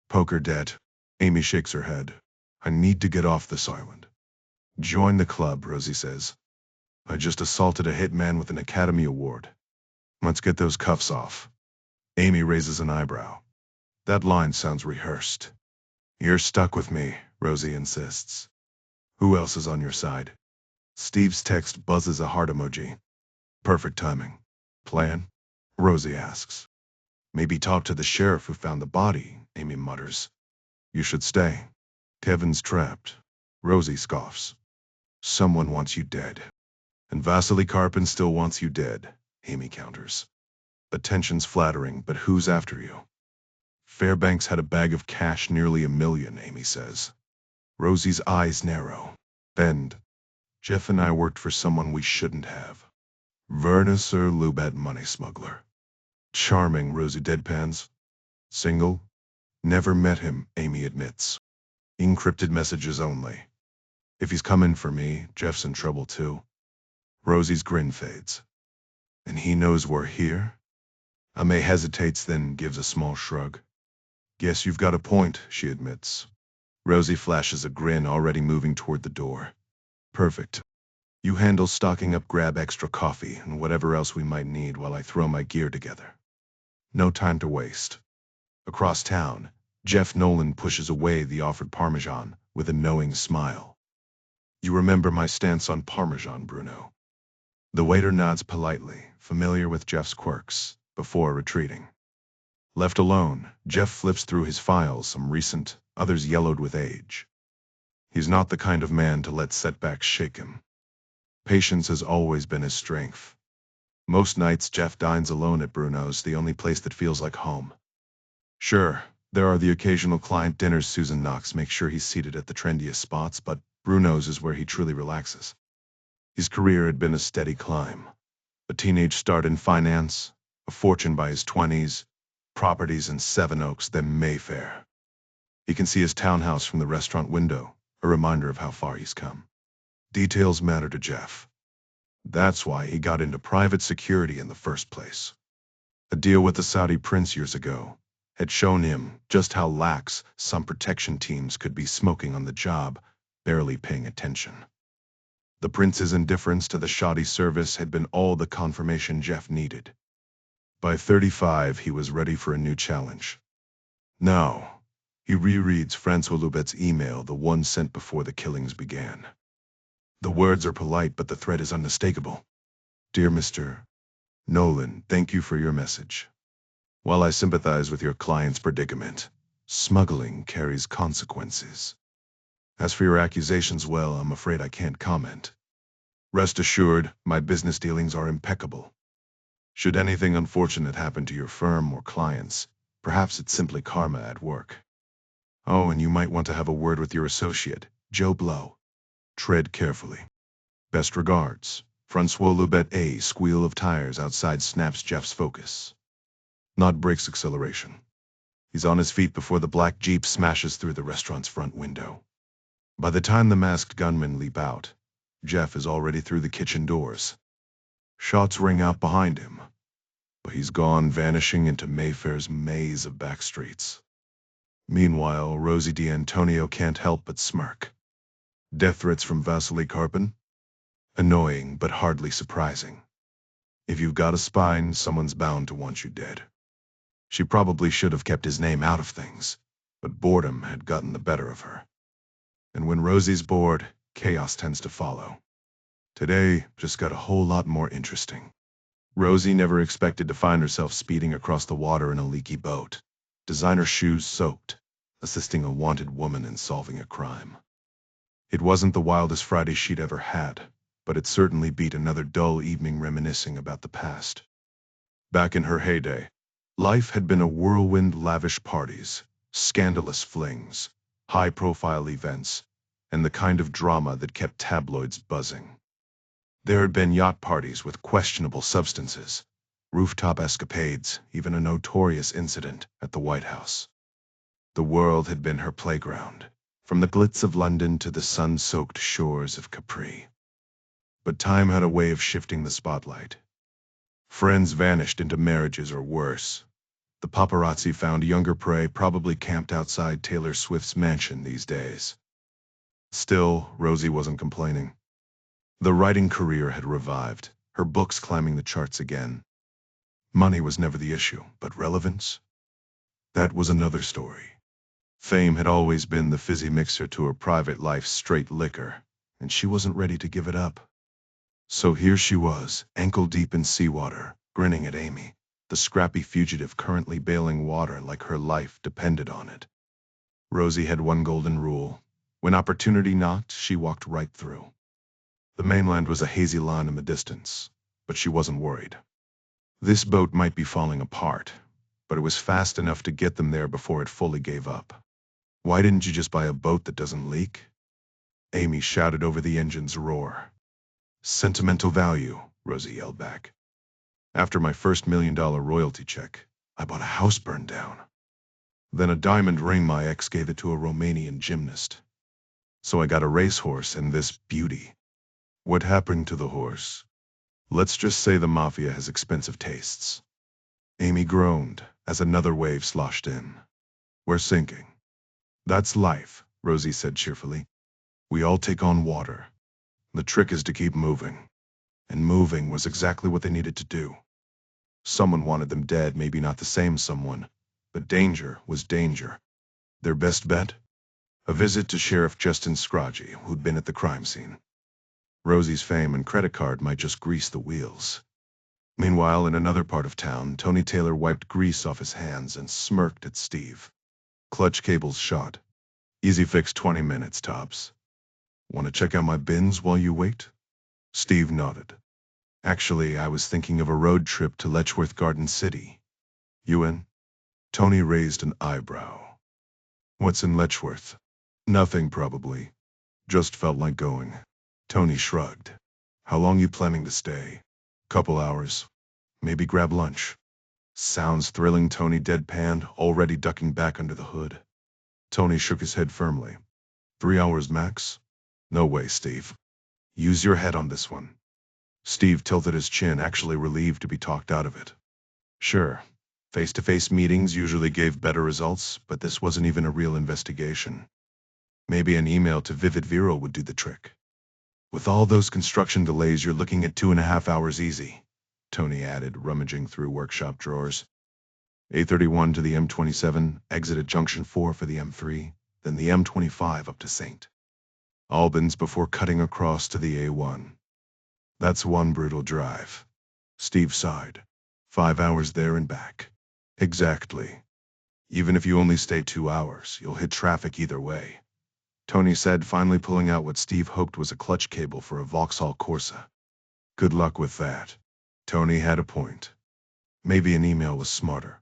Poker debt. Amy shakes her head. I need to get off this island. Join the club, Rosie says. I just assaulted a hitman with an Academy Award. Let's get those cuffs off. Amy raises an eyebrow. That line sounds rehearsed. You're stuck with me, Rosie insists. Who else is on your side? Steve's text buzzes a heart emoji. Perfect timing. Plan? Rosie asks. Maybe talk to the sheriff who found the body, Amy mutters. You should stay. Kevin's trapped. Rosie scoffs. Someone wants you dead. And Vasily Karpin still wants you dead, Amy counters. The tension's flattering, but who's after you? Fairbanks had a bag of cash, nearly $1 million, Amy says. Rosie's eyes narrow. Bend. Jeff and I worked for someone we shouldn't have. Werner Sir Lubat money smuggler. Charming, Rosie deadpans. Single? Never met him, Amy admits. Encrypted messages only. If he's coming for me, Jeff's in trouble too. Rosie's grin fades. And he knows we're here? Amy hesitates, then gives a small shrug. Guess you've got a point, she admits. Rosie flashes a grin, already moving toward the door. Perfect. You handle stocking up, grab extra coffee, and whatever else we might need while I throw my gear together. No time to waste. Across town, Jeff Nolan pushes away the offered Parmesan with a knowing smile. You remember my stance on Parmesan, Bruno. The waiter nods politely, familiar with Jeff's quirks, before retreating. Left alone, Jeff flips through his files, some recent, others yellowed with age. He's not the kind of man to let setbacks shake him. Patience has always been his strength. Most nights Jeff dines alone at Bruno's, the only place that feels like home. Sure, there are the occasional client dinners Susan Knox makes sure he's seated at the trendiest spots, but Bruno's is where he truly relaxes. His career had been a steady climb. A teenage start in finance, a fortune by his 20s, properties in Seven Oaks, then Mayfair. He can see his townhouse from the restaurant window, a reminder of how far he's come. Details matter to Jeff. That's why he got into private security in the first place. A deal with the Saudi prince years ago had shown him just how lax some protection teams could be, smoking on the job, barely paying attention. The prince's indifference to the shoddy service had been all the confirmation Jeff needed. By 35, he was ready for a new challenge. Now, he rereads Francois Lubet's email, the one sent before the killings began. The words are polite, but the threat is unmistakable. Dear Mr. Nolan, thank you for your message. While I sympathize with your client's predicament, smuggling carries consequences. As for your accusations, well, I'm afraid I can't comment. Rest assured, my business dealings are impeccable. Should anything unfortunate happen to your firm or clients, perhaps it's simply karma at work. Oh, and you might want to have a word with your associate, Joe Blow. Tread carefully. Best regards, Francois Lubet. A squeal of tires outside snaps Jeff's focus. Not brakes, acceleration. He's on his feet before the black Jeep smashes through the restaurant's front window. By the time the masked gunmen leap out, Jeff is already through the kitchen doors. Shots ring out behind him, but he's gone, vanishing into Mayfair's maze of back streets. Meanwhile, Rosie D'Antonio can't help but smirk. Death threats from Vasily Karpin? Annoying, but hardly surprising. If you've got a spine, someone's bound to want you dead. She probably should have kept his name out of things, but boredom had gotten the better of her. And when Rosie's bored, chaos tends to follow. Today just got a whole lot more interesting. Rosie never expected to find herself speeding across the water in a leaky boat, designer shoes soaked, assisting a wanted woman in solving a crime. It wasn't the wildest Friday she'd ever had, but it certainly beat another dull evening reminiscing about the past. Back in her heyday, life had been a whirlwind, lavish parties, scandalous flings, high-profile events, and the kind of drama that kept tabloids buzzing. There had been yacht parties with questionable substances, rooftop escapades, even a notorious incident at the White House. The world had been her playground, from the glitz of London to the sun-soaked shores of Capri. But time had a way of shifting the spotlight. Friends vanished into marriages or worse. The paparazzi found younger prey probably camped outside Taylor Swift's mansion these days. Still, Rosie wasn't complaining. The writing career had revived, her books climbing the charts again. Money was never the issue, but relevance? That was another story. Fame had always been the fizzy mixer to her private life's straight liquor, and she wasn't ready to give it up. So here she was, ankle-deep in seawater, grinning at Amy, the scrappy fugitive currently bailing water like her life depended on it. Rosie had one golden rule. When opportunity knocked, she walked right through. The mainland was a hazy line in the distance, but she wasn't worried. This boat might be falling apart, but it was fast enough to get them there before it fully gave up. Why didn't you just buy a boat that doesn't leak? Amy shouted over the engine's roar. Sentimental value, Rosie yelled back. After my first $1 million royalty check, I bought a house burned down. Then a diamond ring my ex gave it to a Romanian gymnast. So I got a racehorse and this beauty. What happened to the horse? Let's just say the mafia has expensive tastes. Amy groaned as another wave sloshed in. We're sinking. That's life, Rosie said cheerfully. We all take on water. The trick is to keep moving. And moving was exactly what they needed to do. Someone wanted them dead, maybe not the same someone, but danger was danger. Their best bet? A visit to Sheriff Justin Scroggy, who'd been at the crime scene. Rosie's fame and credit card might just grease the wheels. Meanwhile, in another part of town, Tony Taylor wiped grease off his hands and smirked at Steve. Clutch cables shot. Easy fix, 20 minutes tops. Want to check out my bins while you wait? Steve nodded. Actually, I was thinking of a road trip to Letchworth Garden City. You in? Tony raised an eyebrow. What's in Letchworth? Nothing, probably. Just felt like going. Tony shrugged. How long you planning to stay? Couple hours. Maybe grab lunch. Sounds thrilling, Tony deadpanned, already ducking back under the hood. Tony shook his head firmly. 3 hours max? No way, Steve. Use your head on this one. Steve tilted his chin, actually relieved to be talked out of it. Sure, face-to-face meetings usually gave better results, but this wasn't even a real investigation. Maybe an email to Vivid Viral would do the trick. With all those construction delays, you're looking at 2.5 hours easy, Tony added, rummaging through workshop drawers. A31 to the M27, exit at Junction 4 for the M3, then the M25 up to St. Albans before cutting across to the A1. That's one brutal drive. Steve sighed. 5 hours there and back. Exactly. Even if you only stay 2 hours, you'll hit traffic either way, Tony said, finally pulling out what Steve hoped was a clutch cable for a Vauxhall Corsa. Good luck with that. Tony had a point. Maybe an email was smarter.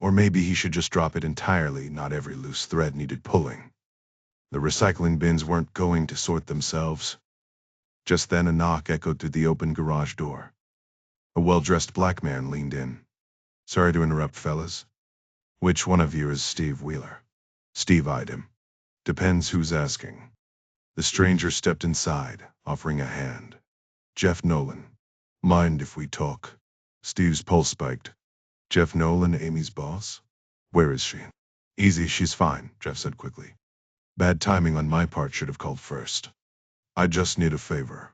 Or maybe he should just drop it entirely, not every loose thread needed pulling. The recycling bins weren't going to sort themselves. Just then a knock echoed through the open garage door. A well-dressed black man leaned in. Sorry to interrupt, fellas. Which one of you is Steve Wheeler? Steve eyed him. Depends who's asking. The stranger stepped inside, offering a hand. Jeff Nolan. Mind if we talk? Steve's pulse spiked. Jeff Nolan, Amy's boss? Where is she? Easy, she's fine, Jeff said quickly. Bad timing on my part, should have called first. I just need a favor.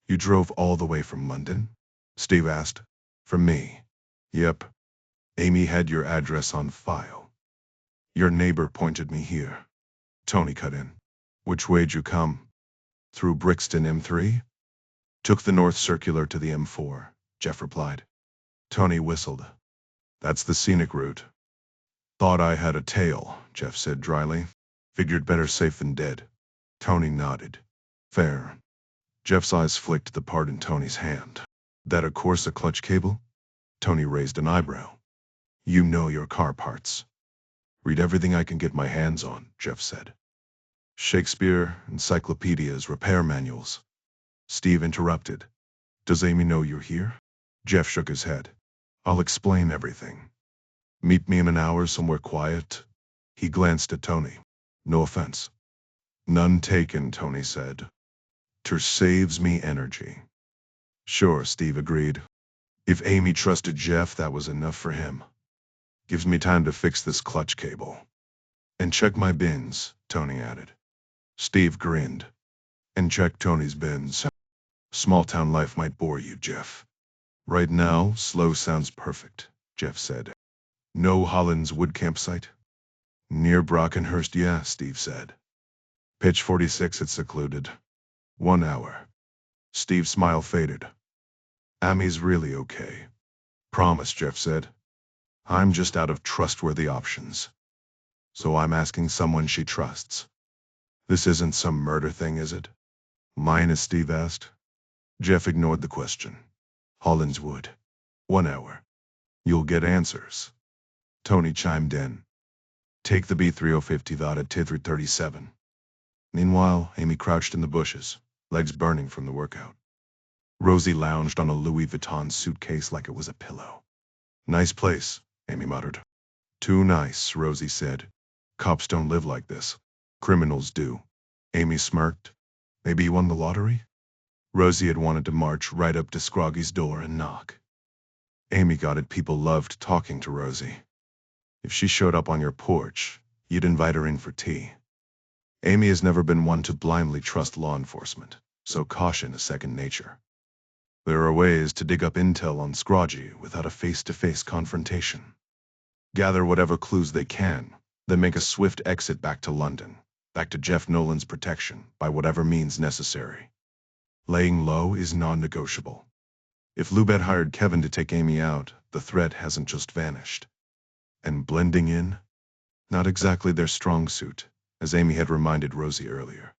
You drove all the way from London? Steve asked. From me. Yep. Amy had your address on file. Your neighbor pointed me here. Tony cut in. Which way'd you come? Through Brixton M3? Took the North Circular to the M4, Jeff replied. Tony whistled. That's the scenic route. Thought I had a tail, Jeff said dryly. Figured better safe than dead. Tony nodded. Fair. Jeff's eyes flicked the part in Tony's hand. That a Corsa clutch cable? Tony raised an eyebrow. You know your car parts. Read everything I can get my hands on, Jeff said. Shakespeare, encyclopedias, repair manuals. Steve interrupted. Does Amy know you're here? Jeff shook his head. I'll explain everything. Meet me in an hour somewhere quiet. He glanced at Tony. No offense. None taken, Tony said. Saves me energy. Sure, Steve agreed. If Amy trusted Jeff, that was enough for him. Gives me time to fix this clutch cable. And check my bins, Tony added. Steve grinned. And check Tony's bins. Small town life might bore you, Jeff. Right now, slow sounds perfect, Jeff said. No Holland's Wood campsite? Near Brockenhurst, yeah, Steve said. Pitch 46 it's secluded. 1 hour. Steve's smile faded. Amy's really okay. Promise, Jeff said. I'm just out of trustworthy options. So I'm asking someone she trusts. This isn't some murder thing, is it? Mine, as Steve asked. Jeff ignored the question. Holland's Wood. 1 hour. You'll get answers. Tony chimed in. Take the B3050 out at T337. Meanwhile, Amy crouched in the bushes, legs burning from the workout. Rosie lounged on a Louis Vuitton suitcase like it was a pillow. Nice place, Amy muttered. Too nice, Rosie said. Cops don't live like this. Criminals do. Amy smirked. Maybe you won the lottery? Rosie had wanted to march right up to Scroggy's door and knock. Amy got it. People loved talking to Rosie. If she showed up on your porch, you'd invite her in for tea. Amy has never been one to blindly trust law enforcement, so caution is second nature. There are ways to dig up intel on Scroggy without a face-to-face confrontation. Gather whatever clues they can, then make a swift exit back to London, back to Jeff Nolan's protection, by whatever means necessary. Laying low is non-negotiable. If Lubet hired Kevin to take Amy out, the threat hasn't just vanished. And blending in? Not exactly their strong suit, as Amy had reminded Rosie earlier.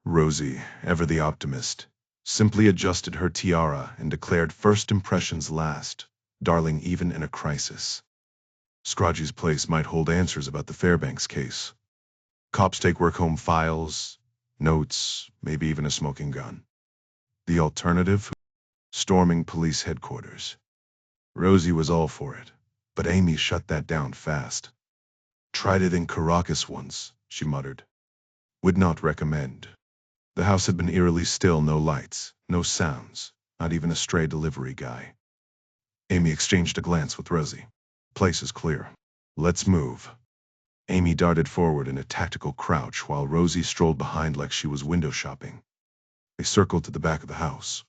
Rosie, ever the optimist, simply adjusted her tiara and declared first impressions last, darling even in a crisis. Scroggy's place might hold answers about the Fairbanks case. Cops take work-home files, notes, maybe even a smoking gun. The alternative? Storming police headquarters. Rosie was all for it, but Amy shut that down fast. Tried it in Caracas once, she muttered. Would not recommend. The house had been eerily still, no lights, no sounds, not even a stray delivery guy. Amy exchanged a glance with Rosie. Place is clear. Let's move. Amy darted forward in a tactical crouch while Rosie strolled behind like she was window shopping. They circled to the back of the house.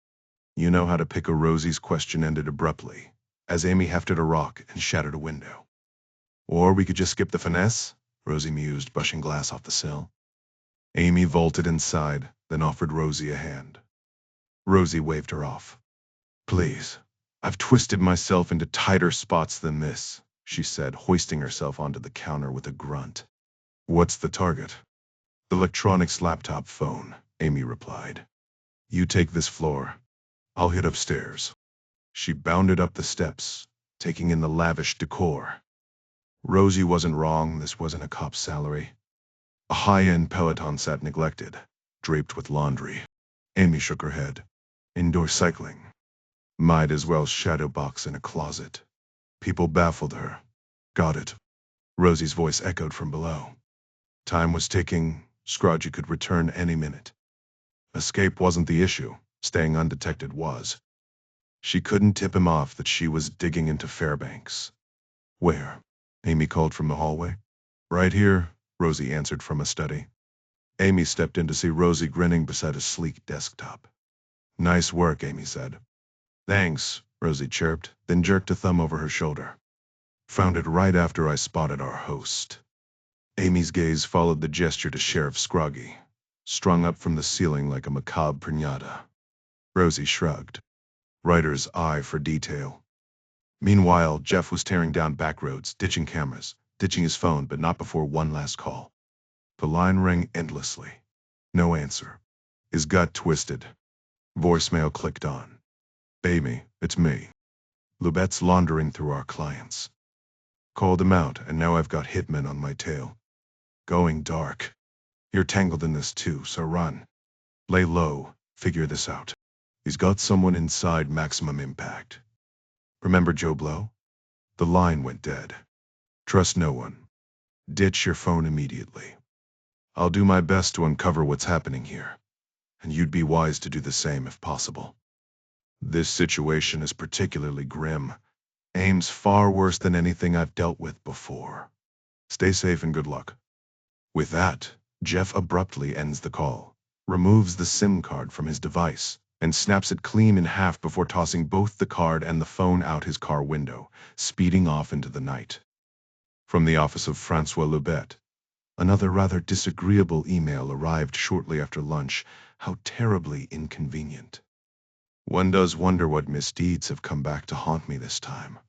You know how to pick a Rosie's question ended abruptly, as Amy hefted a rock and shattered a window. Or we could just skip the finesse, Rosie mused, brushing glass off the sill. Amy vaulted inside, then offered Rosie a hand. Rosie waved her off. Please, I've twisted myself into tighter spots than this, she said, hoisting herself onto the counter with a grunt. What's the target? The electronics laptop phone, Amy replied. You take this floor. I'll hit upstairs. She bounded up the steps, taking in the lavish decor. Rosie wasn't wrong, this wasn't a cop's salary. A high-end Peloton sat neglected, draped with laundry. Amy shook her head. Indoor cycling. Might as well shadow box in a closet. People baffled her. Got it. Rosie's voice echoed from below. Time was ticking. Scroggy could return any minute. Escape wasn't the issue. Staying undetected was. She couldn't tip him off that she was digging into Fairbanks. Where? Amy called from the hallway. Right here, Rosie answered from a study. Amy stepped in to see Rosie grinning beside a sleek desktop. Nice work, Amy said. Thanks, Rosie chirped, then jerked a thumb over her shoulder. Found it right after I spotted our host. Amy's gaze followed the gesture to Sheriff Scroggy, strung up from the ceiling like a macabre piñata. Rosie shrugged. Writer's eye for detail. Meanwhile, Jeff was tearing down back roads, ditching cameras, ditching his phone, but not before one last call. The line rang endlessly. No answer. His gut twisted. Voicemail clicked on. Amy, it's me. Lubet's laundering through our clients. Called him out, and now I've got hitmen on my tail. Going dark. You're tangled in this too, so run. Lay low, figure this out. He's got someone inside Maximum Impact. Remember Joe Blow? The line went dead. Trust no one. Ditch your phone immediately. I'll do my best to uncover what's happening here. and you'd be wise to do the same if possible. This situation is particularly grim. Aim's far worse than anything I've dealt with before. Stay safe and good luck." With that, Jeff abruptly ends the call, removes the SIM card from his device, and snaps it clean in half before tossing both the card and the phone out his car window, speeding off into the night. From the office of Francois Loubet, another rather disagreeable email arrived shortly after lunch. How terribly inconvenient. One does wonder what misdeeds have come back to haunt me this time.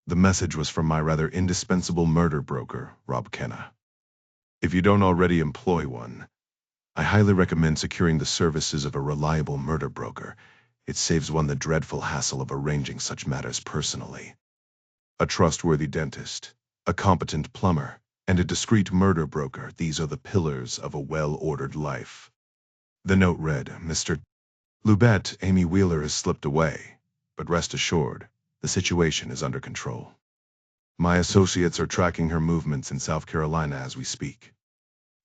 The message was from my rather indispensable murder broker, Rob Kenna. If you don't already employ one, I highly recommend securing the services of a reliable murder broker. It saves one the dreadful hassle of arranging such matters personally. A trustworthy dentist, a competent plumber, and a discreet murder broker, these are the pillars of a well-ordered life. The note read, "Mr. Loubet, Amy Wheeler has slipped away, but rest assured, the situation is under control. My associates are tracking her movements in South Carolina as we speak.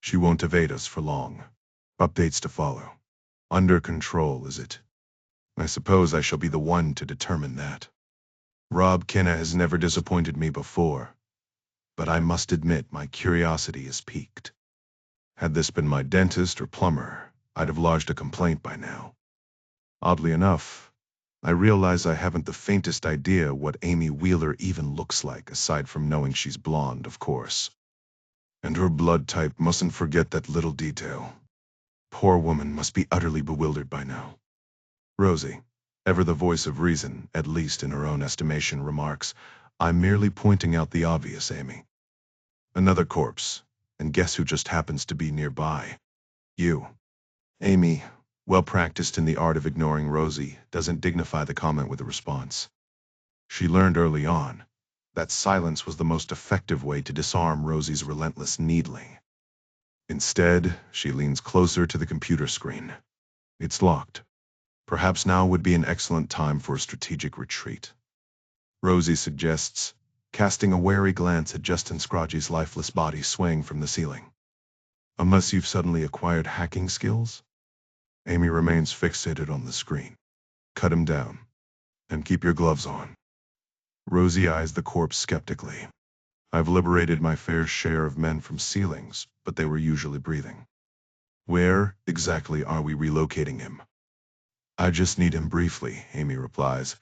She won't evade us for long. Updates to follow. Under control, is it? I suppose I shall be the one to determine that. Rob Kenna has never disappointed me before, but I must admit my curiosity is piqued. Had this been my dentist or plumber, I'd have lodged a complaint by now. Oddly enough, I realize I haven't the faintest idea what Amy Wheeler even looks like, aside from knowing she's blonde, of course. And her blood type, mustn't forget that little detail. Poor woman must be utterly bewildered by now." Rosie, ever the voice of reason, at least in her own estimation, remarks, "I'm merely pointing out the obvious, Amy. Another corpse, and guess who just happens to be nearby? You." Amy, well practiced in the art of ignoring Rosie, doesn't dignify the comment with a response. She learned early on that silence was the most effective way to disarm Rosie's relentless needling. Instead, she leans closer to the computer screen. It's locked. Perhaps now would be an excellent time for a strategic retreat. Rosie suggests, casting a wary glance at Justin Scroggy's lifeless body swaying from the ceiling. "Unless you've suddenly acquired hacking skills?" Amy remains fixated on the screen. "Cut him down. And keep your gloves on." Rosie eyes the corpse skeptically. "I've liberated my fair share of men from ceilings, but they were usually breathing. Where exactly are we relocating him?" "I just need him briefly," Amy replies.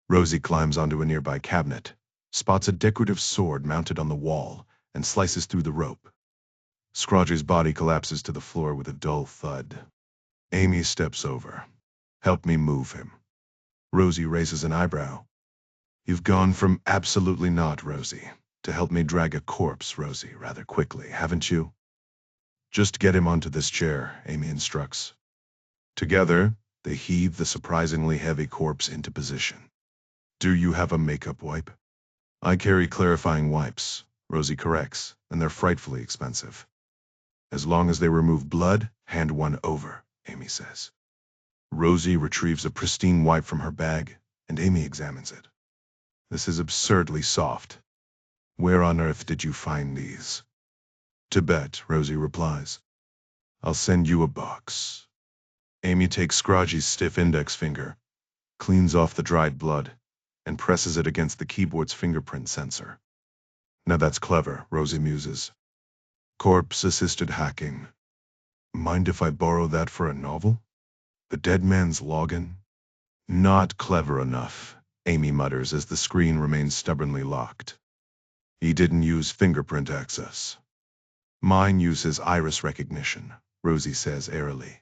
Rosie climbs onto a nearby cabinet, spots a decorative sword mounted on the wall, and slices through the rope. Scroggy's body collapses to the floor with a dull thud. Amy steps over. "Help me move him." Rosie raises an eyebrow. "You've gone from absolutely not, Rosie, to help me drag a corpse, Rosie, rather quickly, haven't you?" "Just get him onto this chair," Amy instructs. Together, they heave the surprisingly heavy corpse into position. "Do you have a makeup wipe?" "I carry clarifying wipes," Rosie corrects, "and they're frightfully expensive." "As long as they remove blood, hand one over," Amy says. Rosie retrieves a pristine wipe from her bag, and Amy examines it. "This is absurdly soft. Where on earth did you find these?" "Tibet," Rosie replies. "I'll send you a box." Amy takes Scroggy's stiff index finger, cleans off the dried blood, and presses it against the keyboard's fingerprint sensor. "Now that's clever," Rosie muses. "Corpse-assisted hacking. Mind if I borrow that for a novel? The dead man's login?" "Not clever enough," Amy mutters as the screen remains stubbornly locked. "He didn't use fingerprint access." "Mine uses iris recognition," Rosie says airily.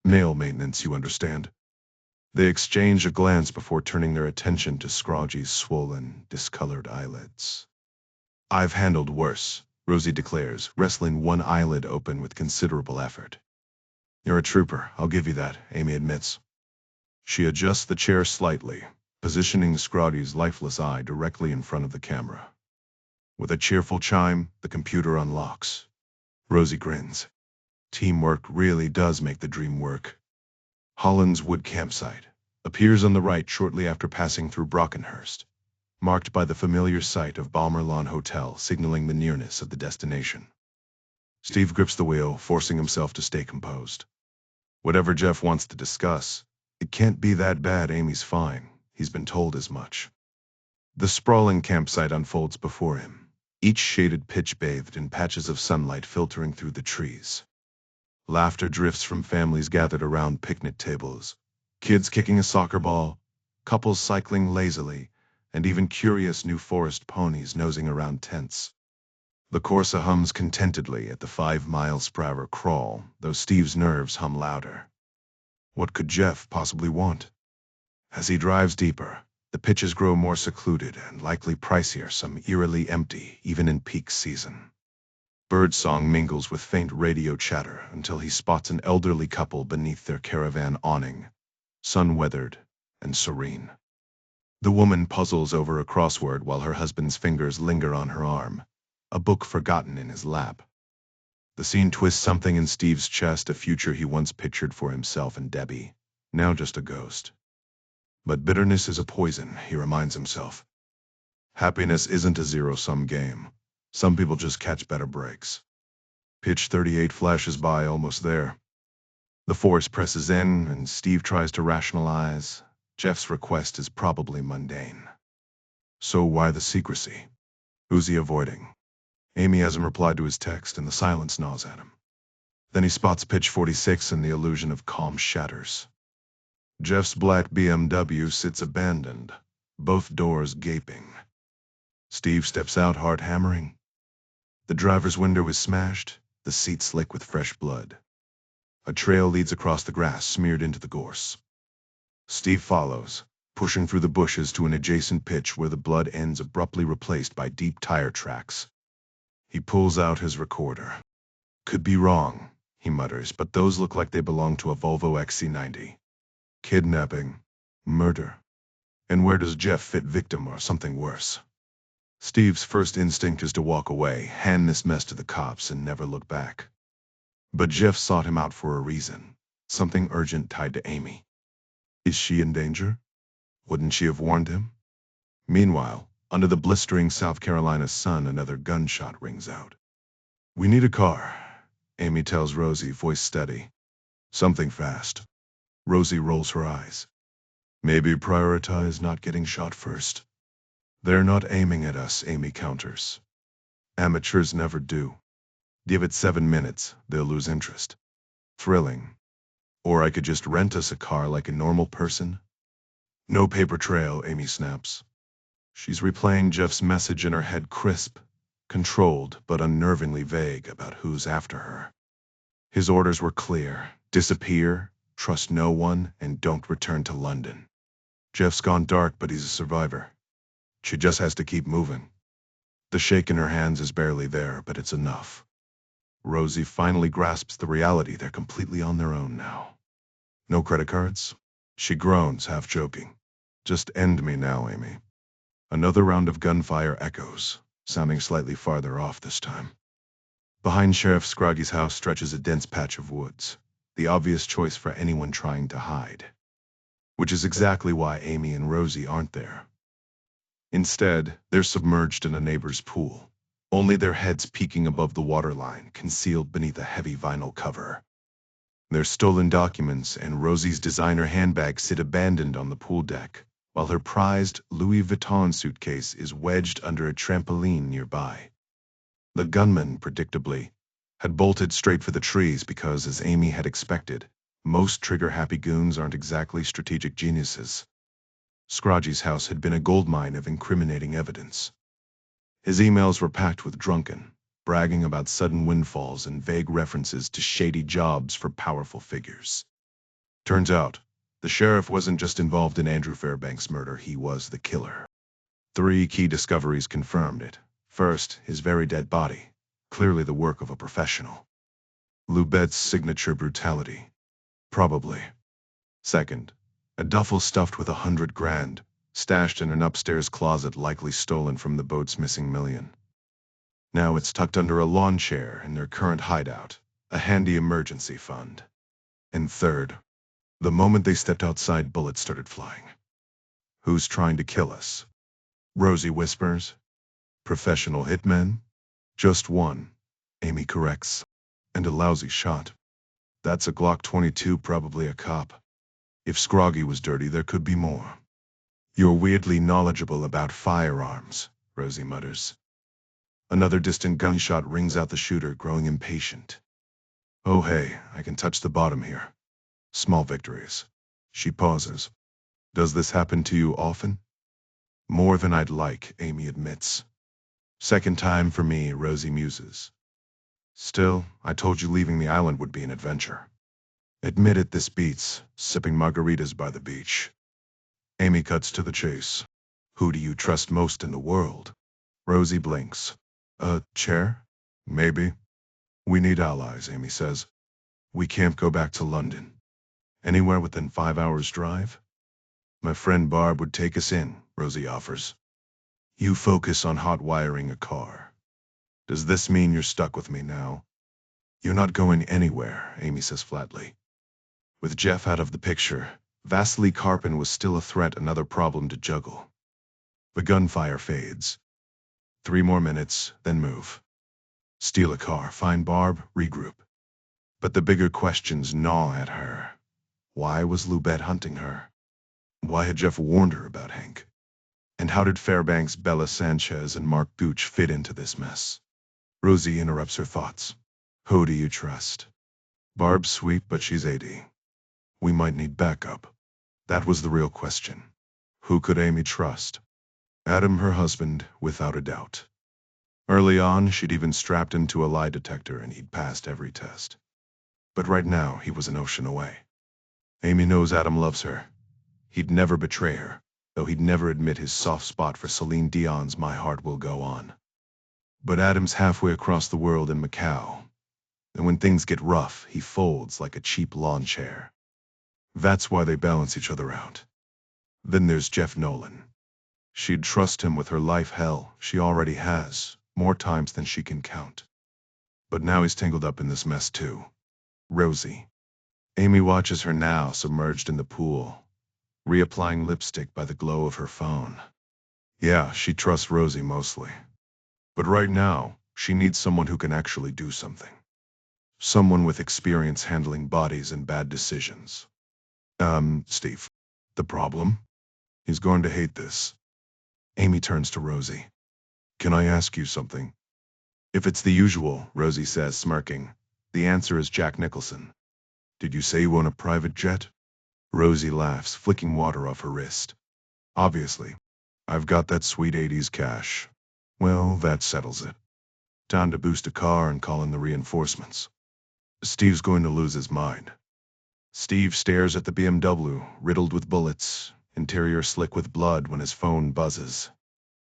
"Nail maintenance, you understand." They exchange a glance before turning their attention to Scroggy's swollen, discolored eyelids. "I've handled worse," Rosie declares, wrestling one eyelid open with considerable effort. "You're a trooper, I'll give you that," Amy admits. She adjusts the chair slightly, positioning Scroggy's lifeless eye directly in front of the camera. With a cheerful chime, the computer unlocks. Rosie grins. Teamwork really does make the dream work. Holland's Wood campsite appears on the right shortly after passing through Brockenhurst, marked by the familiar site of Balmer Lawn Hotel, signaling the nearness of the destination. Steve grips the wheel, forcing himself to stay composed. Whatever Jeff wants to discuss, it can't be that bad. Amy's fine. He's been told as much. The sprawling campsite unfolds before him, each shaded pitch bathed in patches of sunlight filtering through the trees. Laughter drifts from families gathered around picnic tables, kids kicking a soccer ball, couples cycling lazily, and even curious new forest ponies nosing around tents. The Corsa hums contentedly at the 5 miles per hour crawl, though Steve's nerves hum louder. What could Jeff possibly want? As he drives deeper, the pitches grow more secluded and likely pricier, some eerily empty, even in peak season. Birdsong mingles with faint radio chatter until he spots an elderly couple beneath their caravan awning, sun-weathered and serene. The woman puzzles over a crossword while her husband's fingers linger on her arm, a book forgotten in his lap. The scene twists something in Steve's chest, a future he once pictured for himself and Debbie, now just a ghost. But bitterness is a poison, he reminds himself. Happiness isn't a zero-sum game. Some people just catch better breaks. Pitch 38 flashes by, almost there. The force presses in, and Steve tries to rationalize. Jeff's request is probably mundane. So why the secrecy? Who's he avoiding? Amy hasn't replied to his text, and the silence gnaws at him. Then he spots pitch 46, and the illusion of calm shatters. Jeff's black BMW sits abandoned, both doors gaping. Steve steps out, heart hammering. The driver's window is smashed, the seat slick with fresh blood. A trail leads across the grass, smeared into the gorse. Steve follows, pushing through the bushes to an adjacent pitch where the blood ends abruptly replaced by deep tire tracks. He pulls out his recorder. Could be wrong, he mutters, but those look like they belong to a Volvo XC90. Kidnapping, murder. And where does Jeff fit, victim or something worse? Steve's first instinct is to walk away, hand this mess to the cops, and never look back. But Jeff sought him out for a reason, something urgent tied to Amy. Is she in danger? Wouldn't she have warned him? Meanwhile, under the blistering South Carolina sun, another gunshot rings out. We need a car, Amy tells Rosie, voice steady. Something fast. Rosie rolls her eyes. Maybe prioritize not getting shot first. They're not aiming at us, Amy counters. Amateurs never do. Give it 7 minutes, they'll lose interest. Thrilling. Or I could just rent us a car like a normal person. No paper trail, Amy snaps. She's replaying Jeff's message in her head, crisp, controlled, but unnervingly vague about who's after her. His orders were clear. Disappear, trust no one, and don't return to London. Jeff's gone dark, but he's a survivor. She just has to keep moving. The shake in her hands is barely there, but it's enough. Rosie finally grasps the reality they're completely on their own now. No credit cards? She groans, half joking. Just end me now, Amy. Another round of gunfire echoes, sounding slightly farther off this time. Behind Sheriff Scroggy's house stretches a dense patch of woods, the obvious choice for anyone trying to hide. Which is exactly why Amy and Rosie aren't there. Instead, they're submerged in a neighbor's pool, only their heads peeking above the waterline, concealed beneath a heavy vinyl cover. Their stolen documents and Rosie's designer handbag sit abandoned on the pool deck, while her prized Louis Vuitton suitcase is wedged under a trampoline nearby. The gunman, predictably, had bolted straight for the trees because, as Amy had expected, most trigger-happy goons aren't exactly strategic geniuses. Scroggy's house had been a goldmine of incriminating evidence. His emails were packed with drunken, bragging about sudden windfalls and vague references to shady jobs for powerful figures. Turns out, the sheriff wasn't just involved in Andrew Fairbanks' murder, he was the killer. 3 key discoveries confirmed it. First, his very dead body, clearly the work of a professional. Lubet's signature brutality. Probably. Second, a duffel stuffed with $100,000, stashed in an upstairs closet likely stolen from the boat's missing million. Now it's tucked under a lawn chair in their current hideout, a handy emergency fund. And third, the moment they stepped outside, bullets started flying. Who's trying to kill us? Rosie whispers. Professional hitmen? Just one, Amy corrects. And a lousy shot. That's a Glock 22, probably a cop. If Scroggy was dirty, there could be more. You're weirdly knowledgeable about firearms, Rosie mutters. Another distant gunshot rings out, the shooter growing impatient. Oh hey, I can touch the bottom here. Small victories. She pauses. Does this happen to you often? More than I'd like, Amy admits. Second time for me, Rosie muses. Still, I told you leaving the island would be an adventure. Admit it, this beats, sipping margaritas by the beach. Amy cuts to the chase. Who do you trust most in the world? Rosie blinks. A chair? Maybe. We need allies, Amy says. We can't go back to London. Anywhere within 5 hours' drive? My friend Barb would take us in, Rosie offers. You focus on hot wiring a car. Does this mean you're stuck with me now? You're not going anywhere, Amy says flatly. With Jeff out of the picture, Vasily Karpin was still a threat, another problem to juggle. The gunfire fades. 3 more minutes, then move. Steal a car, find Barb, regroup. But the bigger questions gnaw at her. Why was Lubet hunting her? Why had Jeff warned her about Hank? And how did Fairbanks, Bella Sanchez, and Mark Gooch fit into this mess? Rosie interrupts her thoughts. Who do you trust? Barb's sweet, but she's 80. We might need backup. That was the real question. Who could Amy trust? Adam, her husband, without a doubt. Early on, she'd even strapped him to a lie detector and he'd passed every test. But right now, he was an ocean away. Amy knows Adam loves her. He'd never betray her, though he'd never admit his soft spot for Celine Dion's My Heart Will Go On. But Adam's halfway across the world in Macau, and when things get rough, he folds like a cheap lawn chair. That's why they balance each other out. Then there's Jeff Nolan. She'd trust him with her life. Hell, she already has, more times than she can count. But now he's tangled up in this mess too. Rosie. Amy watches her now, submerged in the pool, reapplying lipstick by the glow of her phone. Yeah, she trusts Rosie mostly. But right now, she needs someone who can actually do something. Someone with experience handling bodies and bad decisions. Steve. The problem? He's going to hate this. Amy turns to Rosie. Can I ask you something? If it's the usual, Rosie says, smirking. The answer is Jack Nicholson. Did you say you own a private jet? Rosie laughs, flicking water off her wrist. Obviously. I've got that sweet 80s cash. Well, that settles it. Time to boost a car and call in the reinforcements. Steve's going to lose his mind. Steve stares at the BMW, riddled with bullets, interior slick with blood, when his phone buzzes.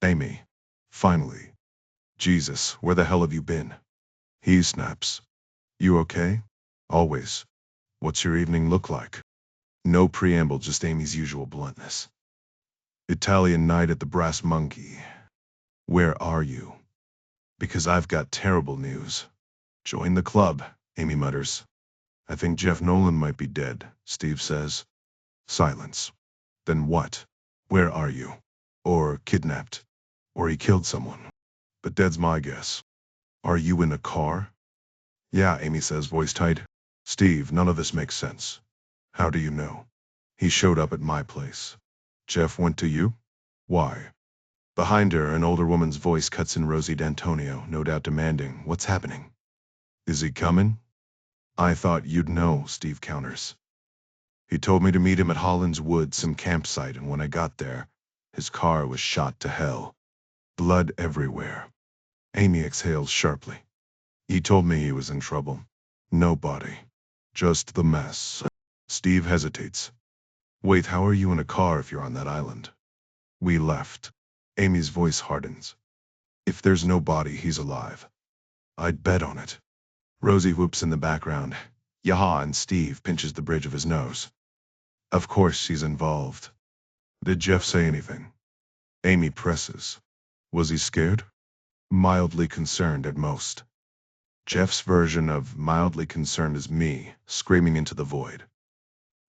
Amy. Finally. Jesus, where the hell have you been? He snaps. You okay? Always. What's your evening look like? No preamble, just Amy's usual bluntness. Italian night at the Brass Monkey. Where are you? Because I've got terrible news. Join the club, Amy mutters. I think Jeff Nolan might be dead, Steve says. Silence. Then what? Where are you? Or kidnapped. Or he killed someone. But dead's my guess. Are you in a car? Yeah, Amy says, voice tight. Steve, none of this makes sense. How do you know? He showed up at my place. Jeff went to you? Why? Behind her, an older woman's voice cuts in, Rosie D'Antonio, no doubt demanding, what's happening? Is he coming? I thought you'd know, Steve counters. He told me to meet him at Holland's Wood, some campsite, and when I got there, his car was shot to hell. Blood everywhere. Amy exhales sharply. He told me he was in trouble. No body. Just the mess. Steve hesitates. Wait, how are you in a car if you're on that island? We left. Amy's voice hardens. If there's no body, he's alive. I'd bet on it. Rosie whoops in the background. Yaha, and Steve pinches the bridge of his nose. Of course he's involved. Did Jeff say anything? Amy presses. Was he scared? Mildly concerned at most. Jeff's version of mildly concerned is me, screaming into the void.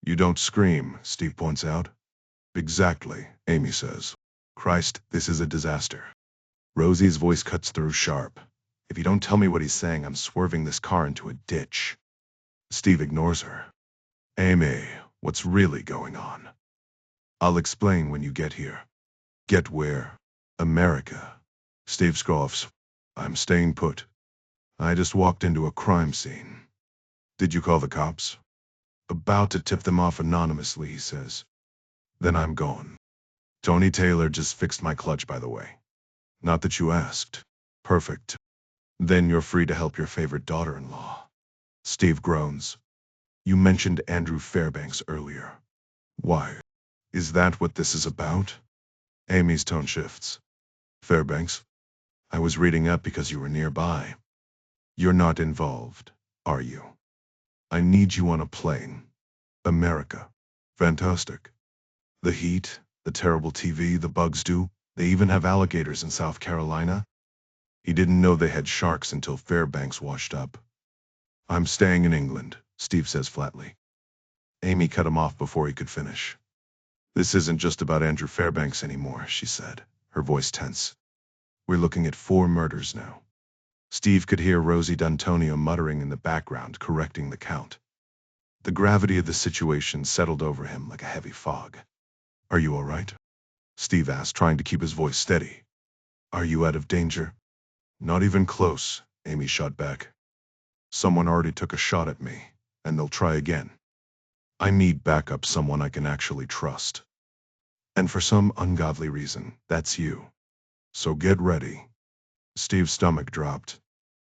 You don't scream, Steve points out. Exactly, Amy says. Christ, this is a disaster. Rosie's voice cuts through sharp. If you don't tell me what he's saying, I'm swerving this car into a ditch. Steve ignores her. Amy, what's really going on? I'll explain when you get here. Get where? America. Steve scoffs. I'm staying put. I just walked into a crime scene. Did you call the cops? About to tip them off anonymously, he says. Then I'm gone. Tony Taylor just fixed my clutch, by the way. Not that you asked. Perfect. Then you're free to help your favorite daughter-in-law. Steve groans. You mentioned Andrew Fairbanks earlier. Why? Is that what this is about? Amy's tone shifts. Fairbanks? I was reading up because you were nearby. You're not involved, are you? I need you on a plane. America. Fantastic. The heat, the terrible TV, the bugs do. They even have alligators in South Carolina. He didn't know they had sharks until Fairbanks washed up. I'm staying in England, Steve says flatly. Amy cut him off before he could finish. This isn't just about Andrew Fairbanks anymore, she said, her voice tense. We're looking at 4 murders now. Steve could hear Rosie D'Antonio muttering in the background, correcting the count. The gravity of the situation settled over him like a heavy fog. Are you all right? Steve asked, trying to keep his voice steady. Are you out of danger? Not even close, Amy shot back. Someone already took a shot at me, and they'll try again. I need backup, someone I can actually trust. And for some ungodly reason, that's you. So get ready. Steve's stomach dropped.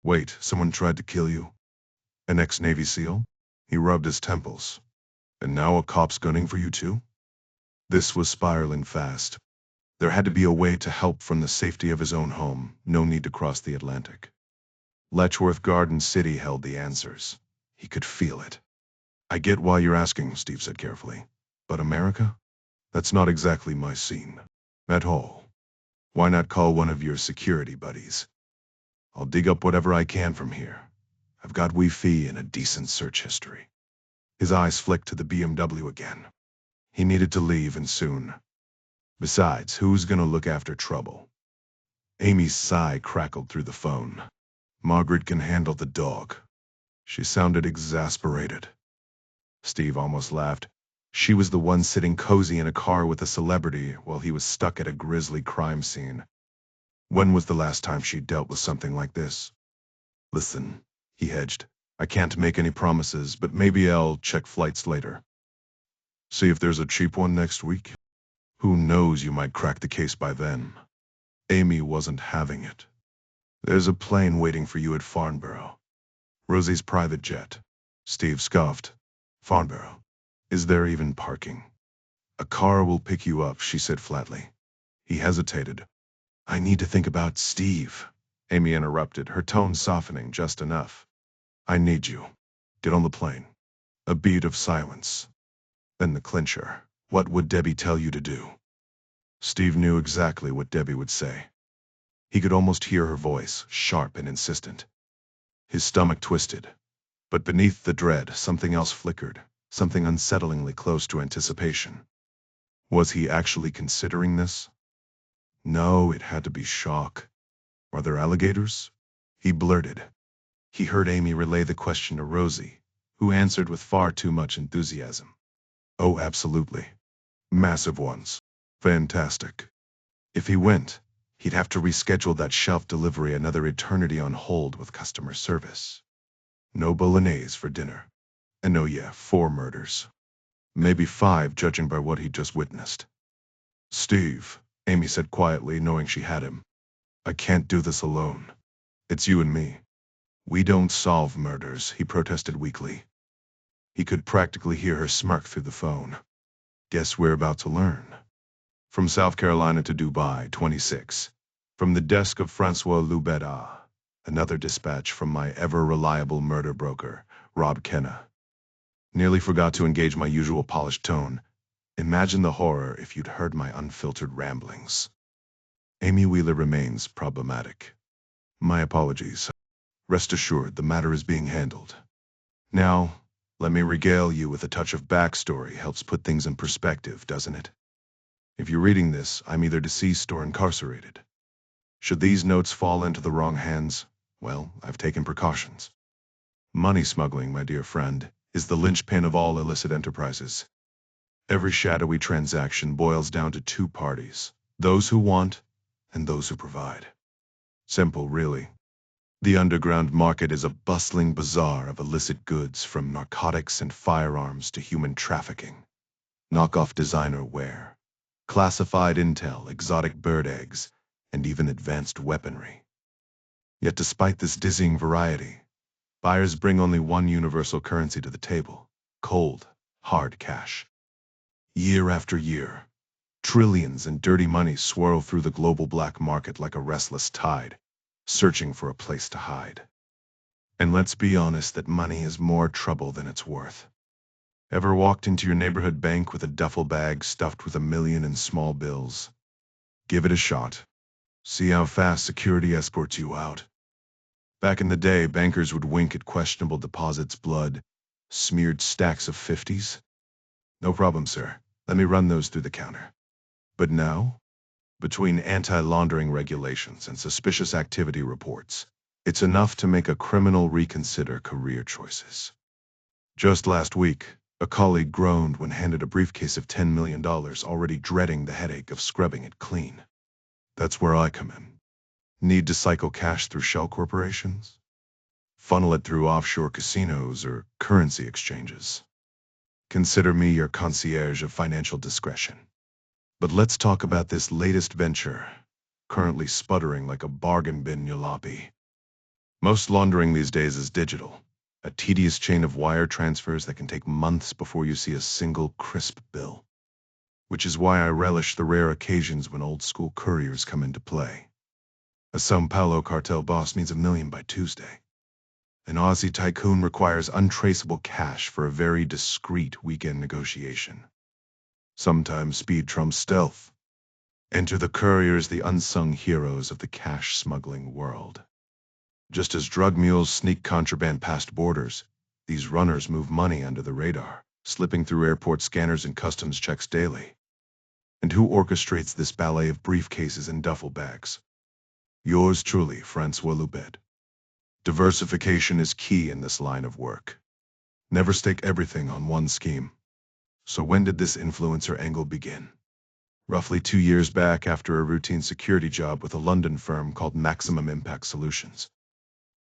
Wait, someone tried to kill you? An ex-Navy SEAL? He rubbed his temples. And now a cop's gunning for you too? This was spiraling fast. There had to be a way to help from the safety of his own home, no need to cross the Atlantic. Letchworth Garden City held the answers. He could feel it. I get why you're asking, Steve said carefully. But America? That's not exactly my scene. At all. Why not call one of your security buddies? I'll dig up whatever I can from here. I've got Wi-Fi and a decent search history. His eyes flicked to the BMW again. He needed to leave, and soon. Besides, who's gonna look after trouble? Amy's sigh crackled through the phone. Margaret can handle the dog. She sounded exasperated. Steve almost laughed. She was the one sitting cozy in a car with a celebrity while he was stuck at a grisly crime scene. When was the last time she dealt with something like this? Listen, he hedged. I can't make any promises, but maybe I'll check flights later. See if there's a cheap one next week. Who knows, you might crack the case by then. Amy wasn't having it. There's a plane waiting for you at Farnborough. Rosie's private jet. Steve scoffed. Farnborough? Is there even parking? A car will pick you up, she said flatly. He hesitated. I need to think about Steve, Amy interrupted, her tone softening just enough. I need you. Get on the plane. A beat of silence. Then the clincher. What would Debbie tell you to do? Steve knew exactly what Debbie would say. He could almost hear her voice, sharp and insistent. His stomach twisted. But beneath the dread, something else flickered, something unsettlingly close to anticipation. Was he actually considering this? No, it had to be shock. Are there alligators? He blurted. He heard Amy relay the question to Rosie, who answered with far too much enthusiasm. Oh, absolutely. Massive ones. Fantastic. If he went, he'd have to reschedule that shelf delivery another eternity on hold with customer service. No bolognese for dinner. And oh yeah, 4 murders. Maybe 5, judging by what he'd just witnessed. Steve, Amy said quietly, knowing she had him. I can't do this alone. It's you and me. We don't solve murders, he protested weakly. He could practically hear her smirk through the phone. Guess we're about to learn. From South Carolina to Dubai, 26. From the desk of Francois Lubeda. Another dispatch from my ever-reliable murder broker, Rob Kenna. Nearly forgot to engage my usual polished tone. Imagine the horror if you'd heard my unfiltered ramblings. Amy Wheeler remains problematic. My apologies. Rest assured, the matter is being handled. Now, let me regale you with a touch of backstory. Helps put things in perspective, doesn't it? If you're reading this, I'm either deceased or incarcerated. Should these notes fall into the wrong hands, well, I've taken precautions. Money smuggling, my dear friend, is the linchpin of all illicit enterprises. Every shadowy transaction boils down to two parties, those who want and those who provide. Simple, really. The underground market is a bustling bazaar of illicit goods, from narcotics and firearms to human trafficking, knockoff designer wear, classified intel, exotic bird eggs, and even advanced weaponry. Yet despite this dizzying variety, buyers bring only one universal currency to the table: cold, hard cash. Year after year, trillions in dirty money swirl through the global black market like a restless tide, searching for a place to hide. And let's be honest that money is more trouble than it's worth. Ever walked into your neighborhood bank with a duffel bag stuffed with $1 million in small bills? Give it a shot. See how fast security escorts you out. Back in the day, bankers would wink at questionable deposits, blood, smeared stacks of 50s. No problem, sir. Let me run those through the counter. But now, between anti-laundering regulations and suspicious activity reports, it's enough to make a criminal reconsider career choices. Just last week, a colleague groaned when handed a briefcase of $10 million, already dreading the headache of scrubbing it clean. That's where I come in. Need to cycle cash through shell corporations? Funnel it through offshore casinos or currency exchanges? Consider me your concierge of financial discretion. But let's talk about this latest venture, currently sputtering like a bargain bin jalopy. Most laundering these days is digital, a tedious chain of wire transfers that can take months before you see a single crisp bill. Which is why I relish the rare occasions when old-school couriers come into play. A São Paulo cartel boss needs $1 million by Tuesday. An Aussie tycoon requires untraceable cash for a very discreet weekend negotiation. Sometimes speed trumps stealth. Enter the couriers, the unsung heroes of the cash smuggling world. Just as drug mules sneak contraband past borders, these runners move money under the radar, slipping through airport scanners and customs checks daily. And who orchestrates this ballet of briefcases and duffel bags? Yours truly, Francois Loubet. Diversification is key in this line of work. Never stake everything on one scheme. So when did this influencer angle begin? Roughly 2 years back, after a routine security job with a London firm called Maximum Impact Solutions.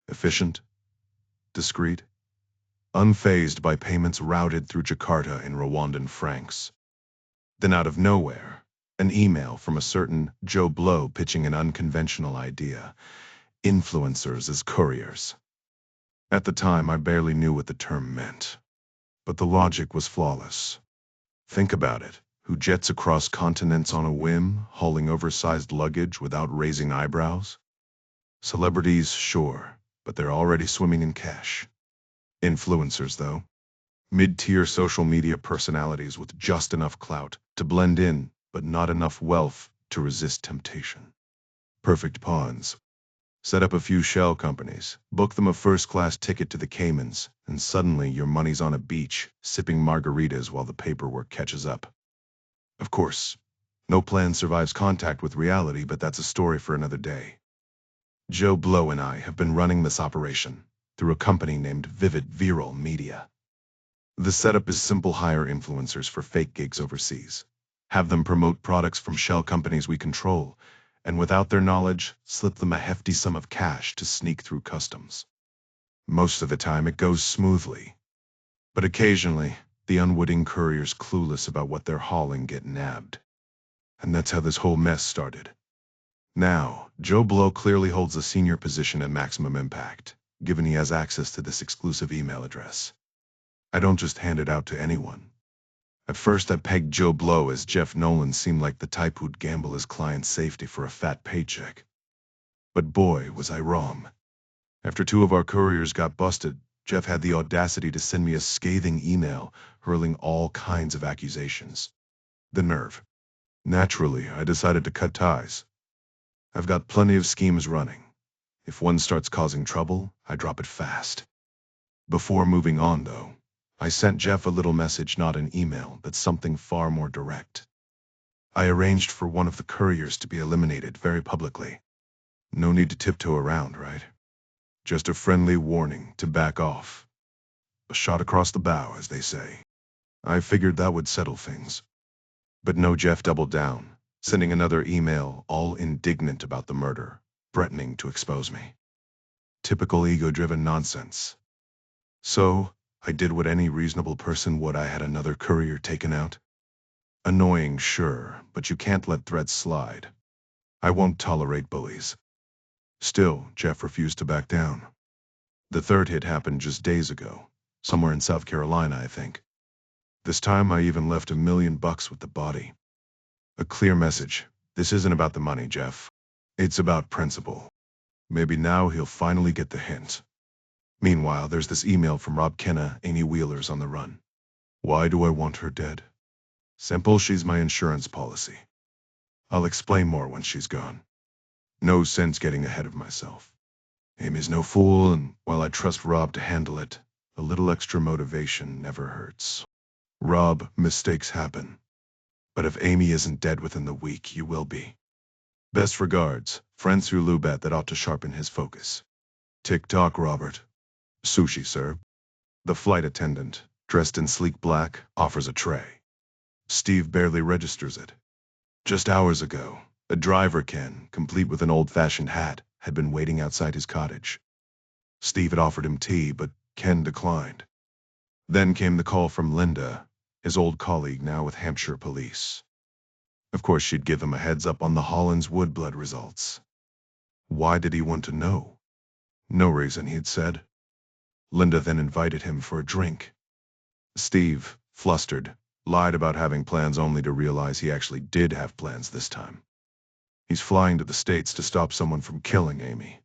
Efficient, discreet, unfazed by payments routed through Jakarta in Rwandan francs. Then out of nowhere, an email from a certain Joe Blow pitching an unconventional idea: influencers as couriers. At the time, I barely knew what the term meant, but the logic was flawless. Think about it. Who jets across continents on a whim, hauling oversized luggage without raising eyebrows? Celebrities, sure, but they're already swimming in cash. Influencers, though. Mid-tier social media personalities with just enough clout to blend in, but not enough wealth to resist temptation. Perfect pawns. Set up a few shell companies, book them a first-class ticket to the Caymans, and suddenly your money's on a beach, sipping margaritas while the paperwork catches up. Of course, no plan survives contact with reality, but that's a story for another day. Joe Blow and I have been running this operation through a company named Vivid Viral Media. The setup is simple: hire influencers for fake gigs overseas, have them promote products from shell companies we control, and without their knowledge, slip them a hefty sum of cash to sneak through customs. Most of the time it goes smoothly, but occasionally, the unwitting couriers clueless about what they're hauling get nabbed. And that's how this whole mess started. Now, Joe Blow clearly holds a senior position at Maximum Impact, given he has access to this exclusive email address. I don't just hand it out to anyone. At first, I pegged Joe Blow as Jeff Nolan seemed like the type who'd gamble his client's safety for a fat paycheck. But boy, was I wrong. After 2 of our couriers got busted, Jeff had the audacity to send me a scathing email hurling all kinds of accusations. The nerve. Naturally, I decided to cut ties. I've got plenty of schemes running. If one starts causing trouble, I drop it fast. Before moving on, though, I sent Jeff a little message, not an email, but something far more direct. I arranged for one of the couriers to be eliminated very publicly. No need to tiptoe around, right? Just a friendly warning to back off. A shot across the bow, as they say. I figured that would settle things. But no, Jeff doubled down, sending another email, all indignant about the murder, threatening to expose me. Typical ego-driven nonsense. So, I did what any reasonable person would. I had another courier taken out. Annoying, sure, but you can't let threats slide. I won't tolerate bullies. Still, Jeff refused to back down. The third hit happened just days ago, somewhere in South Carolina, I think. This time I even left $1 million with the body. A clear message. This isn't about the money, Jeff. It's about principle. Maybe now he'll finally get the hint. Meanwhile, there's this email from Rob Kenna. Amy Wheeler's on the run. Why do I want her dead? Simple, she's my insurance policy. I'll explain more when she's gone. No sense getting ahead of myself. Amy's no fool, and while I trust Rob to handle it, a little extra motivation never hurts. Rob, mistakes happen. But if Amy isn't dead within the week, you will be. Best regards, friend through Lubat. That ought to sharpen his focus. Tick-tock, Robert. Sushi, sir. The flight attendant, dressed in sleek black, offers a tray. Steve barely registers it. Just hours ago, a driver, Ken, complete with an old-fashioned hat, had been waiting outside his cottage. Steve had offered him tea, but Ken declined. Then came the call from Linda, his old colleague now with Hampshire Police. Of course, she'd give him a heads up on the Hollins Wood blood results. Why did he want to know? No reason, he'd said. Linda then invited him for a drink. Steve, flustered, lied about having plans only to realize he actually did have plans this time. He's flying to the States to stop someone from killing Amy.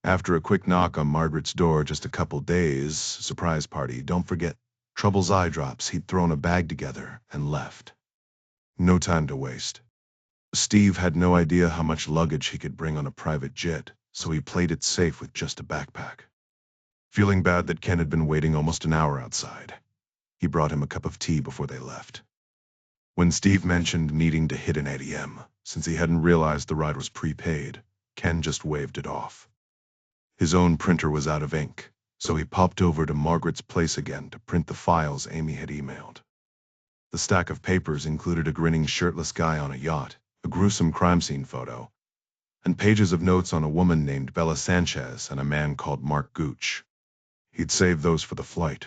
After a quick knock on Margaret's door, just a couple days, surprise party, don't forget, Trouble's eye drops, he'd thrown a bag together and left. No time to waste. Steve had no idea how much luggage he could bring on a private jet, so he played it safe with just a backpack. Feeling bad that Ken had been waiting almost an hour outside, he brought him a cup of tea before they left. When Steve mentioned needing to hit an ATM, since he hadn't realized the ride was prepaid, Ken just waved it off. His own printer was out of ink, so he popped over to Margaret's place again to print the files Amy had emailed. The stack of papers included a grinning shirtless guy on a yacht, a gruesome crime scene photo, and pages of notes on a woman named Bella Sanchez and a man called Mark Gooch. He'd saved those for the flight.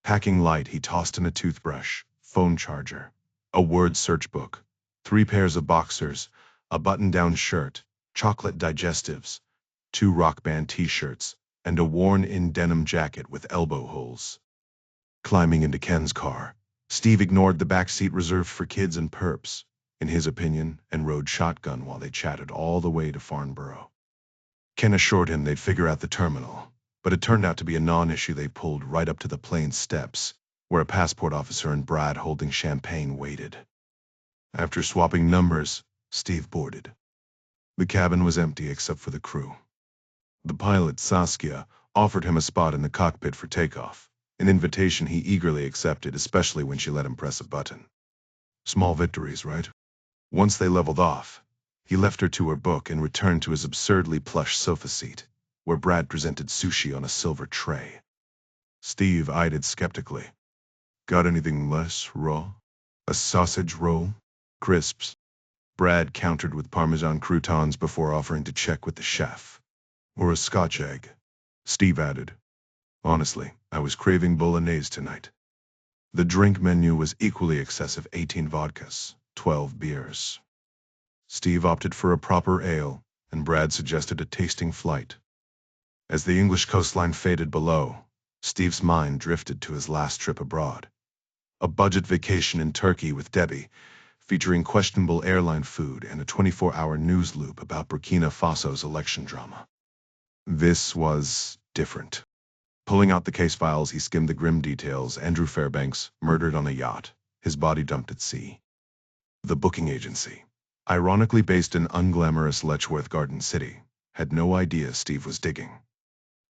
Packing light, he tossed in a toothbrush, phone charger, a word search book, 3 pairs of boxers, a button-down shirt, chocolate digestives, 2 Rock Band t-shirts, and a worn-in denim jacket with elbow holes. Climbing into Ken's car, Steve ignored the back seat reserved for kids and perps, in his opinion, and rode shotgun while they chatted all the way to Farnborough. Ken assured him they'd figure out the terminal, but it turned out to be a non-issue. They pulled right up to the plane steps, where a passport officer and Brad holding champagne waited. After swapping numbers, Steve boarded. The cabin was empty except for the crew. The pilot, Saskia, offered him a spot in the cockpit for takeoff, an invitation he eagerly accepted, especially when she let him press a button. Small victories, right? Once they leveled off, he left her to her book and returned to his absurdly plush sofa seat, where Brad presented sushi on a silver tray. Steve eyed it skeptically. Got anything less raw? A sausage roll? Crisps? Brad countered with Parmesan croutons before offering to check with the chef. Or a Scotch egg. Steve added. Honestly, I was craving bolognese tonight. The drink menu was equally excessive: 18 vodkas, 12 beers. Steve opted for a proper ale, and Brad suggested a tasting flight. As the English coastline faded below, Steve's mind drifted to his last trip abroad. A budget vacation in Turkey with Debbie, featuring questionable airline food and a 24-hour news loop about Burkina Faso's election drama. This was different. Pulling out the case files, he skimmed the grim details. Andrew Fairbanks, murdered on a yacht, his body dumped at sea. The booking agency, ironically based in unglamorous Letchworth Garden City, had no idea Steve was digging.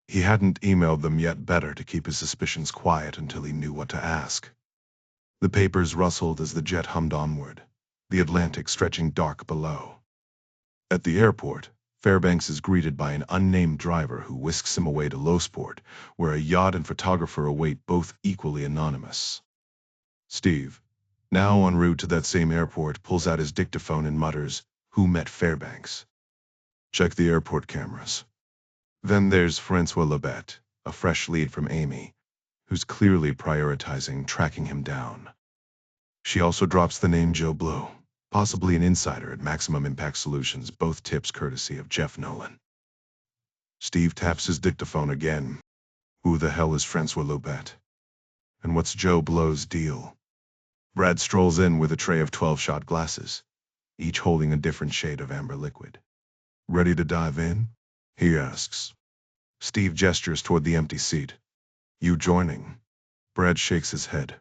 He hadn't emailed them yet, better to keep his suspicions quiet until he knew what to ask. The papers rustled as the jet hummed onward, the Atlantic stretching dark below. At the airport, Fairbanks is greeted by an unnamed driver who whisks him away to Lowsport, where a yacht and photographer await, both equally anonymous. Steve, now en route to that same airport, pulls out his dictaphone and mutters, "Who met Fairbanks?" "Check the airport cameras." Then there's Francois Lebet, a fresh lead from Amy, who's clearly prioritizing tracking him down. She also drops the name Joe Blow, possibly an insider at Maximum Impact Solutions, both tips courtesy of Jeff Nolan. Steve taps his dictaphone again. Who the hell is Francois Lebet? And what's Joe Blow's deal? Brad strolls in with a tray of 12-shot glasses, each holding a different shade of amber liquid. "Ready to dive in?" he asks. Steve gestures toward the empty seat. "You joining?" Brad shakes his head.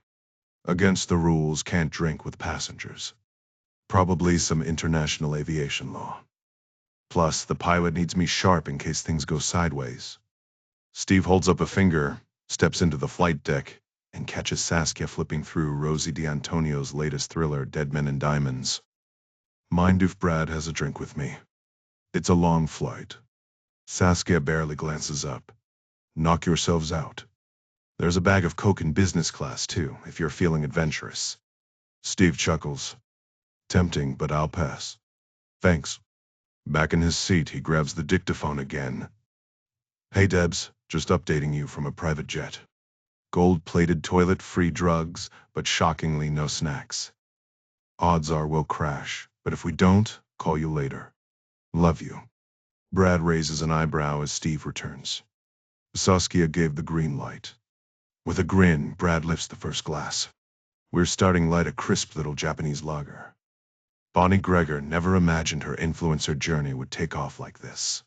"Against the rules, can't drink with passengers. Probably some international aviation law. Plus, the pilot needs me sharp in case things go sideways." Steve holds up a finger, steps into the flight deck, and catches Saskia flipping through Rosie D'Antonio's latest thriller, Dead Men and Diamonds. "Mind if Brad has a drink with me? It's a long flight." Saskia barely glances up. "Knock yourselves out. There's a bag of Coke in business class, too, if you're feeling adventurous." Steve chuckles. "Tempting, but I'll pass. Thanks." Back in his seat, he grabs the dictaphone again. "Hey Debs, just updating you from a private jet. Gold-plated toilet, free drugs, but shockingly no snacks. Odds are we'll crash, but if we don't, call you later. Love you." Brad raises an eyebrow as Steve returns. Saskia gave the green light. With a grin, Brad lifts the first glass. "We're starting light, a crisp little Japanese lager." Bonnie Gregor never imagined her influencer journey would take off like this.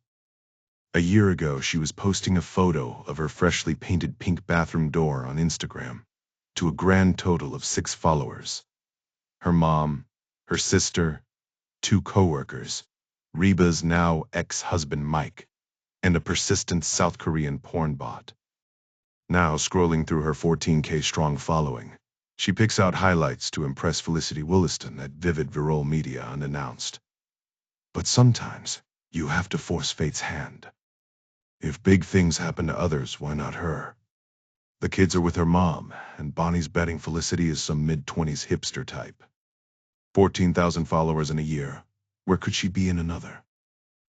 A year ago, she was posting a photo of her freshly painted pink bathroom door on Instagram, to a grand total of 6 followers. Her mom, her sister, 2 coworkers, Reba's now ex-husband Mike, and a persistent South Korean porn bot. Now, scrolling through her 14K strong following, she picks out highlights to impress Felicity Williston at Vivid Viral Media unannounced. But sometimes, you have to force fate's hand. If big things happen to others, why not her? The kids are with her mom, and Bonnie's betting Felicity is some mid-20s hipster type. 14,000 followers in a year. Where could she be in another?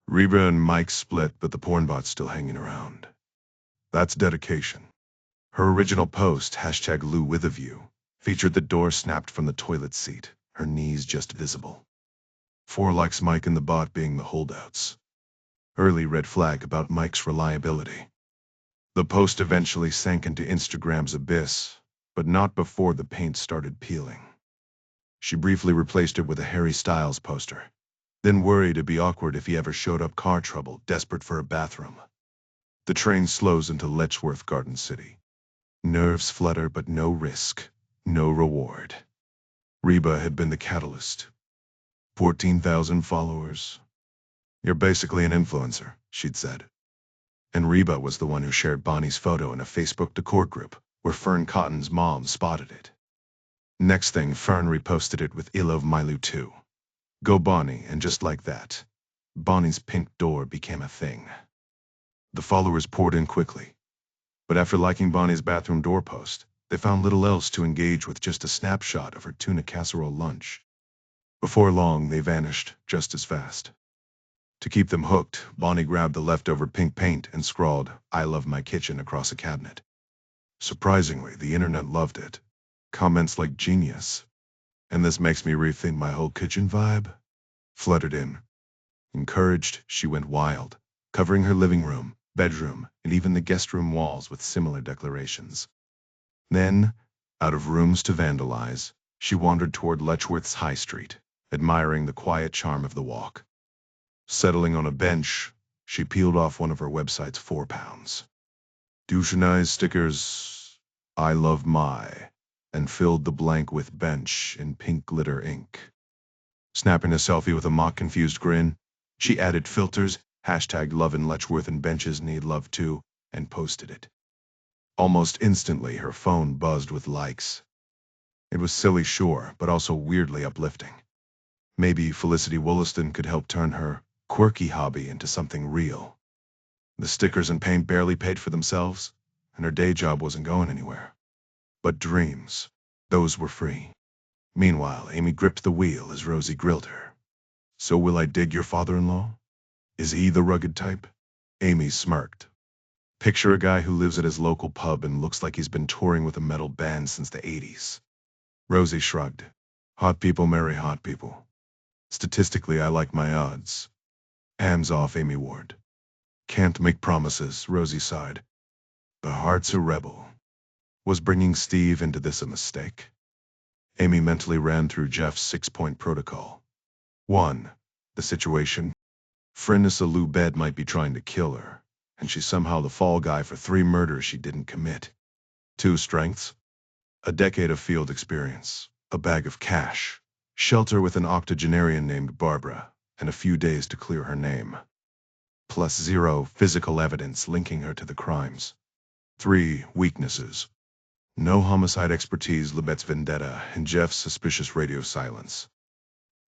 Reba and Mike split, but the porn bot's still hanging around. That's dedication. Her original post, #LouWithAView, featured the door snapped from the toilet seat, her knees just visible. 4 likes, Mike and the bot being the holdouts. Early red flag about Mike's reliability. The post eventually sank into Instagram's abyss, but not before the paint started peeling. She briefly replaced it with a Harry Styles poster, then worried it'd be awkward if he ever showed up car trouble, desperate for a bathroom. The train slows into Letchworth Garden City. Nerves flutter, but no risk, no reward. Reba had been the catalyst. 14,000 followers. "You're basically an influencer," she'd said. And Reba was the one who shared Bonnie's photo in a Facebook decor group, where Fern Cotton's mom spotted it. Next thing, Fern reposted it with "I love Milu too. Go Bonnie," and just like that, Bonnie's pink door became a thing. The followers poured in quickly. But after liking Bonnie's bathroom door post, they found little else to engage with, just a snapshot of her tuna casserole lunch. Before long, they vanished just as fast. To keep them hooked, Bonnie grabbed the leftover pink paint and scrawled, "I love my kitchen" across a cabinet. Surprisingly, the internet loved it. Comments like "genius," and "this makes me rethink my whole kitchen vibe" flooded in. Encouraged, she went wild, covering her living room, bedroom, and even the guest room walls with similar declarations. Then, out of rooms to vandalize, she wandered toward Letchworth's High Street, admiring the quiet charm of the walk. Settling on a bench, she peeled off one of her website's 4-pounds. Douchenized stickers, "I love my," and filled the blank with "bench" in pink glitter ink. Snapping a selfie with a mock confused grin, she added filters, #love in Letchworth and benches need love too, and posted it. Almost instantly, her phone buzzed with likes. It was silly, sure, but also weirdly uplifting. Maybe Felicity Wollaston could help turn her quirky hobby into something real. The stickers and paint barely paid for themselves, and her day job wasn't going anywhere. But dreams, those were free. Meanwhile, Amy gripped the wheel as Rosie grilled her. "So will I dig your father-in-law? Is he the rugged type?" Amy smirked. "Picture a guy who lives at his local pub and looks like he's been touring with a metal band since the 80s. Rosie shrugged. "Hot people marry hot people. Statistically, I like my odds." "Hands off," Amy warned. "Can't make promises," Rosie sighed. "The heart's a rebel." Was bringing Steve into this a mistake? Amy mentally ran through Jeff's 6-point protocol. 1. The situation. Friend Lou Bed might be trying to kill her, and she's somehow the fall guy for 3 murders she didn't commit. 2 strengths. A decade of field experience, a bag of cash, shelter with an octogenarian named Barbara, and a few days to clear her name. Plus 0 physical evidence linking her to the crimes. 3 weaknesses. No homicide expertise, Libet's vendetta, and Jeff's suspicious radio silence.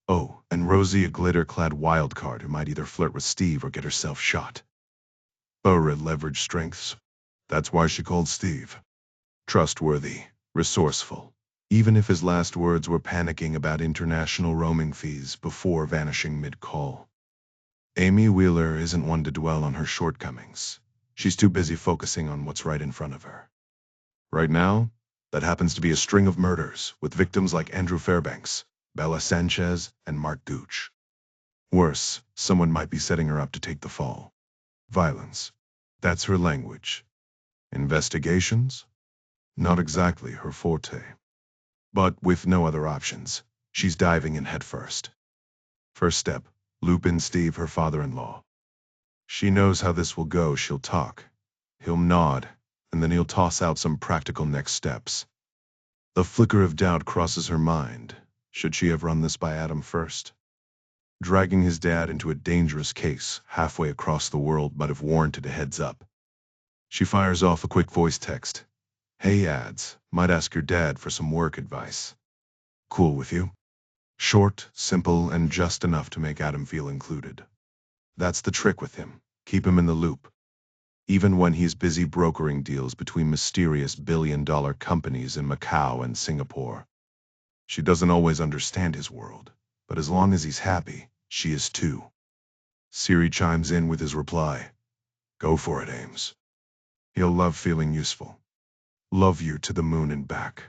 Oh, and Rosie, a glitter-clad wildcard who might either flirt with Steve or get herself shot. Red leverage strengths. That's why she called Steve. Trustworthy, resourceful, even if his last words were panicking about international roaming fees before vanishing mid-call. Amy Wheeler isn't one to dwell on her shortcomings. She's too busy focusing on what's right in front of her. Right now, that happens to be a string of murders with victims like Andrew Fairbanks, Bella Sanchez, and Mark Gooch. Worse, someone might be setting her up to take the fall. Violence. That's her language. Investigations? Not exactly her forte. But with no other options, she's diving in headfirst. First step, loop in Steve, her father-in-law. She knows how this will go. She'll talk. He'll nod, and then he'll toss out some practical next steps. The flicker of doubt crosses her mind. Should she have run this by Adam first? Dragging his dad into a dangerous case halfway across the world might have warranted a heads up. She fires off a quick voice text. "Hey ads, might ask your dad for some work advice. Cool with you?" Short, simple, and just enough to make Adam feel included. That's the trick with him. Keep him in the loop. Even when he's busy brokering deals between mysterious billion-dollar companies in Macau and Singapore. She doesn't always understand his world, but as long as he's happy, she is too. Siri chimes in with his reply. "Go for it, Ames. He'll love feeling useful. Love you to the moon and back."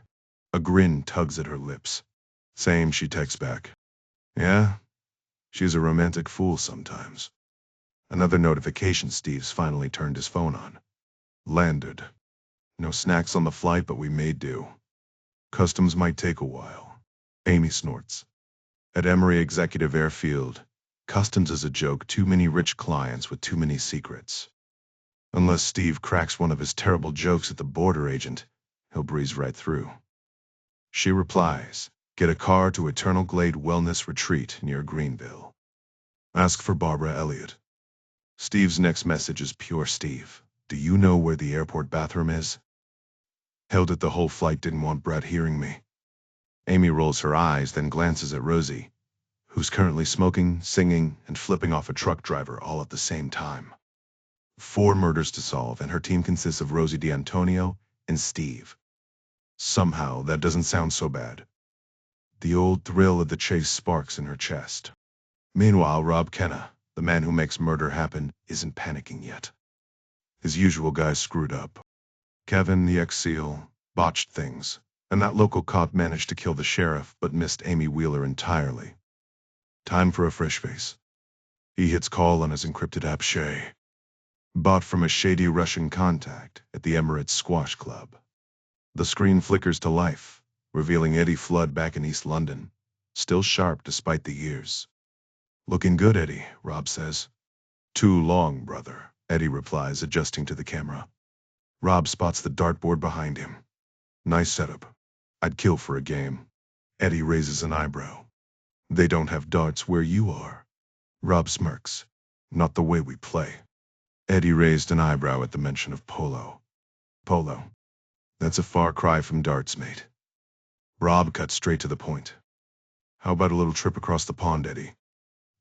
A grin tugs at her lips. "Same," she texts back. "Yeah, she's a romantic fool sometimes." Another notification. Steve's finally turned his phone on. "Landed. No snacks on the flight, but we may do. Customs might take a while." Amy snorts. At Emory Executive Airfield, customs is a joke. Too many rich clients with too many secrets. Unless Steve cracks one of his terrible jokes at the border agent, he'll breeze right through. She replies, "Get a car to Eternal Glade Wellness Retreat near Greenville. Ask for Barbara Elliott." Steve's next message is pure Steve. "Do you know where the airport bathroom is? Held it the whole flight, didn't want Brad hearing me." Amy rolls her eyes, then glances at Rosie, who's currently smoking, singing, and flipping off a truck driver all at the same time. 4 murders to solve, and her team consists of Rosie D'Antonio and Steve. Somehow, that doesn't sound so bad. The old thrill of the chase sparks in her chest. Meanwhile, Rob Kenna, the man who makes murder happen, isn't panicking yet. His usual guys screwed up. Kevin, the ex-SEAL, botched things, and that local cop managed to kill the sheriff but missed Amy Wheeler entirely. Time for a fresh face. He hits call on his encrypted app Shay, bought from a shady Russian contact at the Emirates Squash Club. The screen flickers to life, revealing Eddie Flood back in East London, still sharp despite the years. "Looking good, Eddie," Rob says. "Too long, brother," Eddie replies, adjusting to the camera. Rob spots the dartboard behind him. "Nice setup. I'd kill for a game." Eddie raises an eyebrow. "They don't have darts where you are." Rob smirks. "Not the way we play." Eddie raised an eyebrow at the mention of polo. "Polo? That's a far cry from darts, mate." Rob cut straight to the point. "How about a little trip across the pond, Eddie?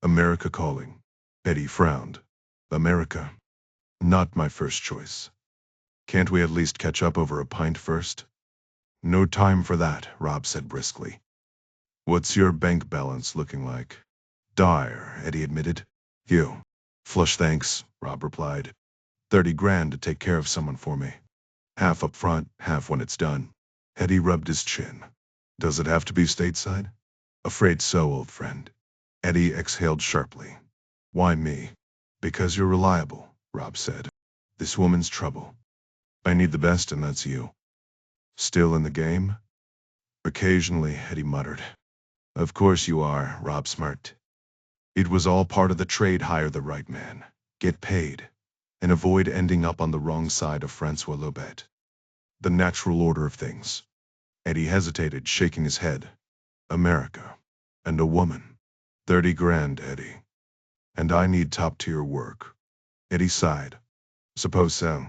America calling." Eddie frowned. America. Not my first choice. Can't we at least catch up over a pint first? No time for that, Rob said briskly. What's your bank balance looking like? Dire, Eddie admitted. You. Flush thanks, Rob replied. 30 grand to take care of someone for me. Half up front, half when it's done. Eddie rubbed his chin. Does it have to be stateside? Afraid so, old friend. Eddie exhaled sharply. Why me? Because you're reliable, Rob said. This woman's trouble. I need the best, and that's you. Still in the game? Occasionally, Eddie muttered. Of course you are, Rob smirked. It was all part of the trade. Hire the right man, get paid, and avoid ending up on the wrong side of Francois Lobet. The natural order of things. Eddie hesitated, shaking his head. America. And a woman. 30 grand, Eddie. And I need top-tier work. Eddie sighed. Suppose so.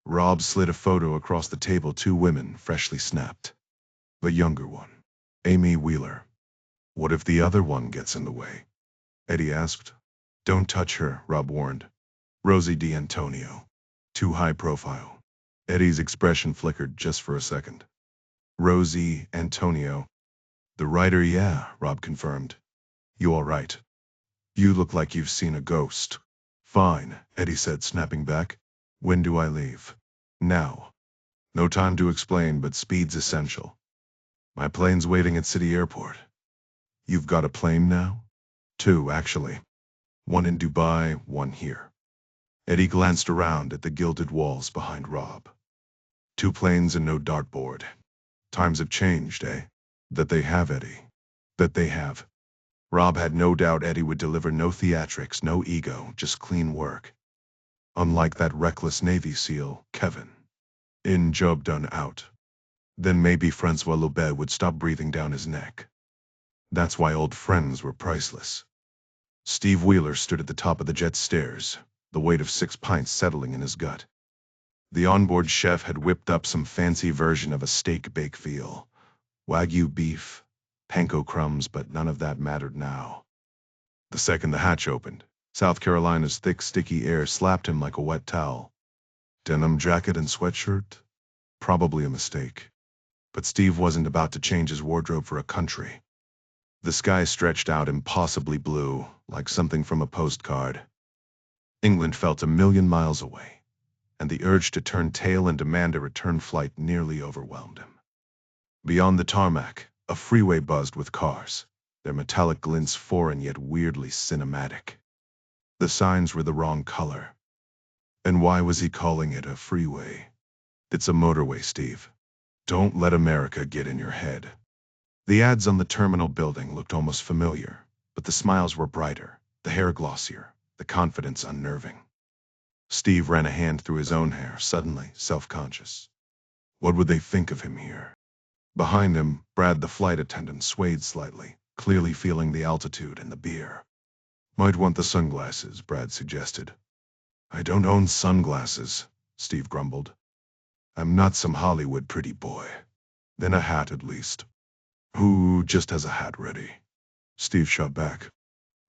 Rob slid a photo across the table. 2 women, freshly snapped. The younger one. Amy Wheeler. What if the other one gets in the way? Eddie asked. Don't touch her, Rob warned. Rosie D'Antonio. Too high profile. Eddie's expression flickered just for a second. Rosie Antonio. The writer, yeah, Rob confirmed. You all right? You look like you've seen a ghost. Fine, Eddie said, snapping back. When do I leave? Now. No time to explain, but speed's essential. My plane's waiting at City Airport. You've got a plane now? 2, actually. 1 in Dubai, 1 here. Eddie glanced around at the gilded walls behind Rob. 2 planes and no dartboard. Times have changed, eh? That they have, Eddie. That they have. Rob had no doubt Eddie would deliver. No theatrics, no ego, just clean work. Unlike that reckless Navy SEAL, Kevin. In, job done, out. Then maybe Francois Lobet would stop breathing down his neck. That's why old friends were priceless. Steve Wheeler stood at the top of the jet stairs, the weight of 6 pints settling in his gut. The onboard chef had whipped up some fancy version of a steak bake veal. Wagyu beef, panko crumbs, but none of that mattered now. The second the hatch opened, South Carolina's thick, sticky air slapped him like a wet towel. Denim jacket and sweatshirt? Probably a mistake. But Steve wasn't about to change his wardrobe for a country. The sky stretched out impossibly blue, like something from a postcard. England felt a million miles away, and the urge to turn tail and demand a return flight nearly overwhelmed him. Beyond the tarmac, a freeway buzzed with cars, their metallic glints foreign yet weirdly cinematic. The signs were the wrong color. And why was he calling it a freeway? It's a motorway, Steve. Don't let America get in your head. The ads on the terminal building looked almost familiar, but the smiles were brighter, the hair glossier, the confidence unnerving. Steve ran a hand through his own hair, suddenly self-conscious. What would they think of him here? Behind him, Brad, the flight attendant, swayed slightly, clearly feeling the altitude and the beer. Might want the sunglasses, Brad suggested. I don't own sunglasses, Steve grumbled. I'm not some Hollywood pretty boy. Then a hat at least. Who just has a hat ready? Steve shot back.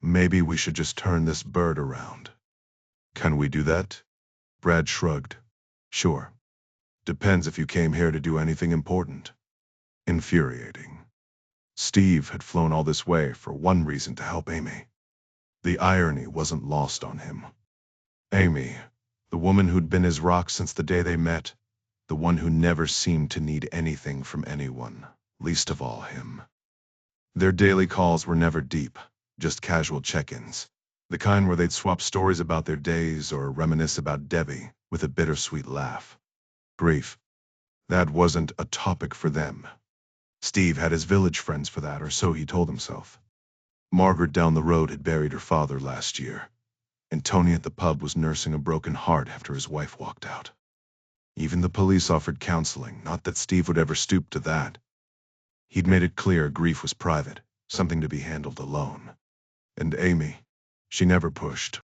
Maybe we should just turn this bird around. Can we do that? Brad shrugged. Sure. Depends if you came here to do anything important. Infuriating. Steve had flown all this way for one reason: to help Amy. The irony wasn't lost on him. Amy, the woman who'd been his rock since the day they met, the one who never seemed to need anything from anyone, least of all him. Their daily calls were never deep, just casual check-ins, the kind where they'd swap stories about their days or reminisce about Debbie with a bittersweet laugh. Grief. That wasn't a topic for them. Steve had his village friends for that, or so he told himself. Margaret down the road had buried her father last year, and Tony at the pub was nursing a broken heart after his wife walked out. Even the police offered counseling, not that Steve would ever stoop to that. He'd made it clear grief was private, something to be handled alone. And Amy, she never pushed.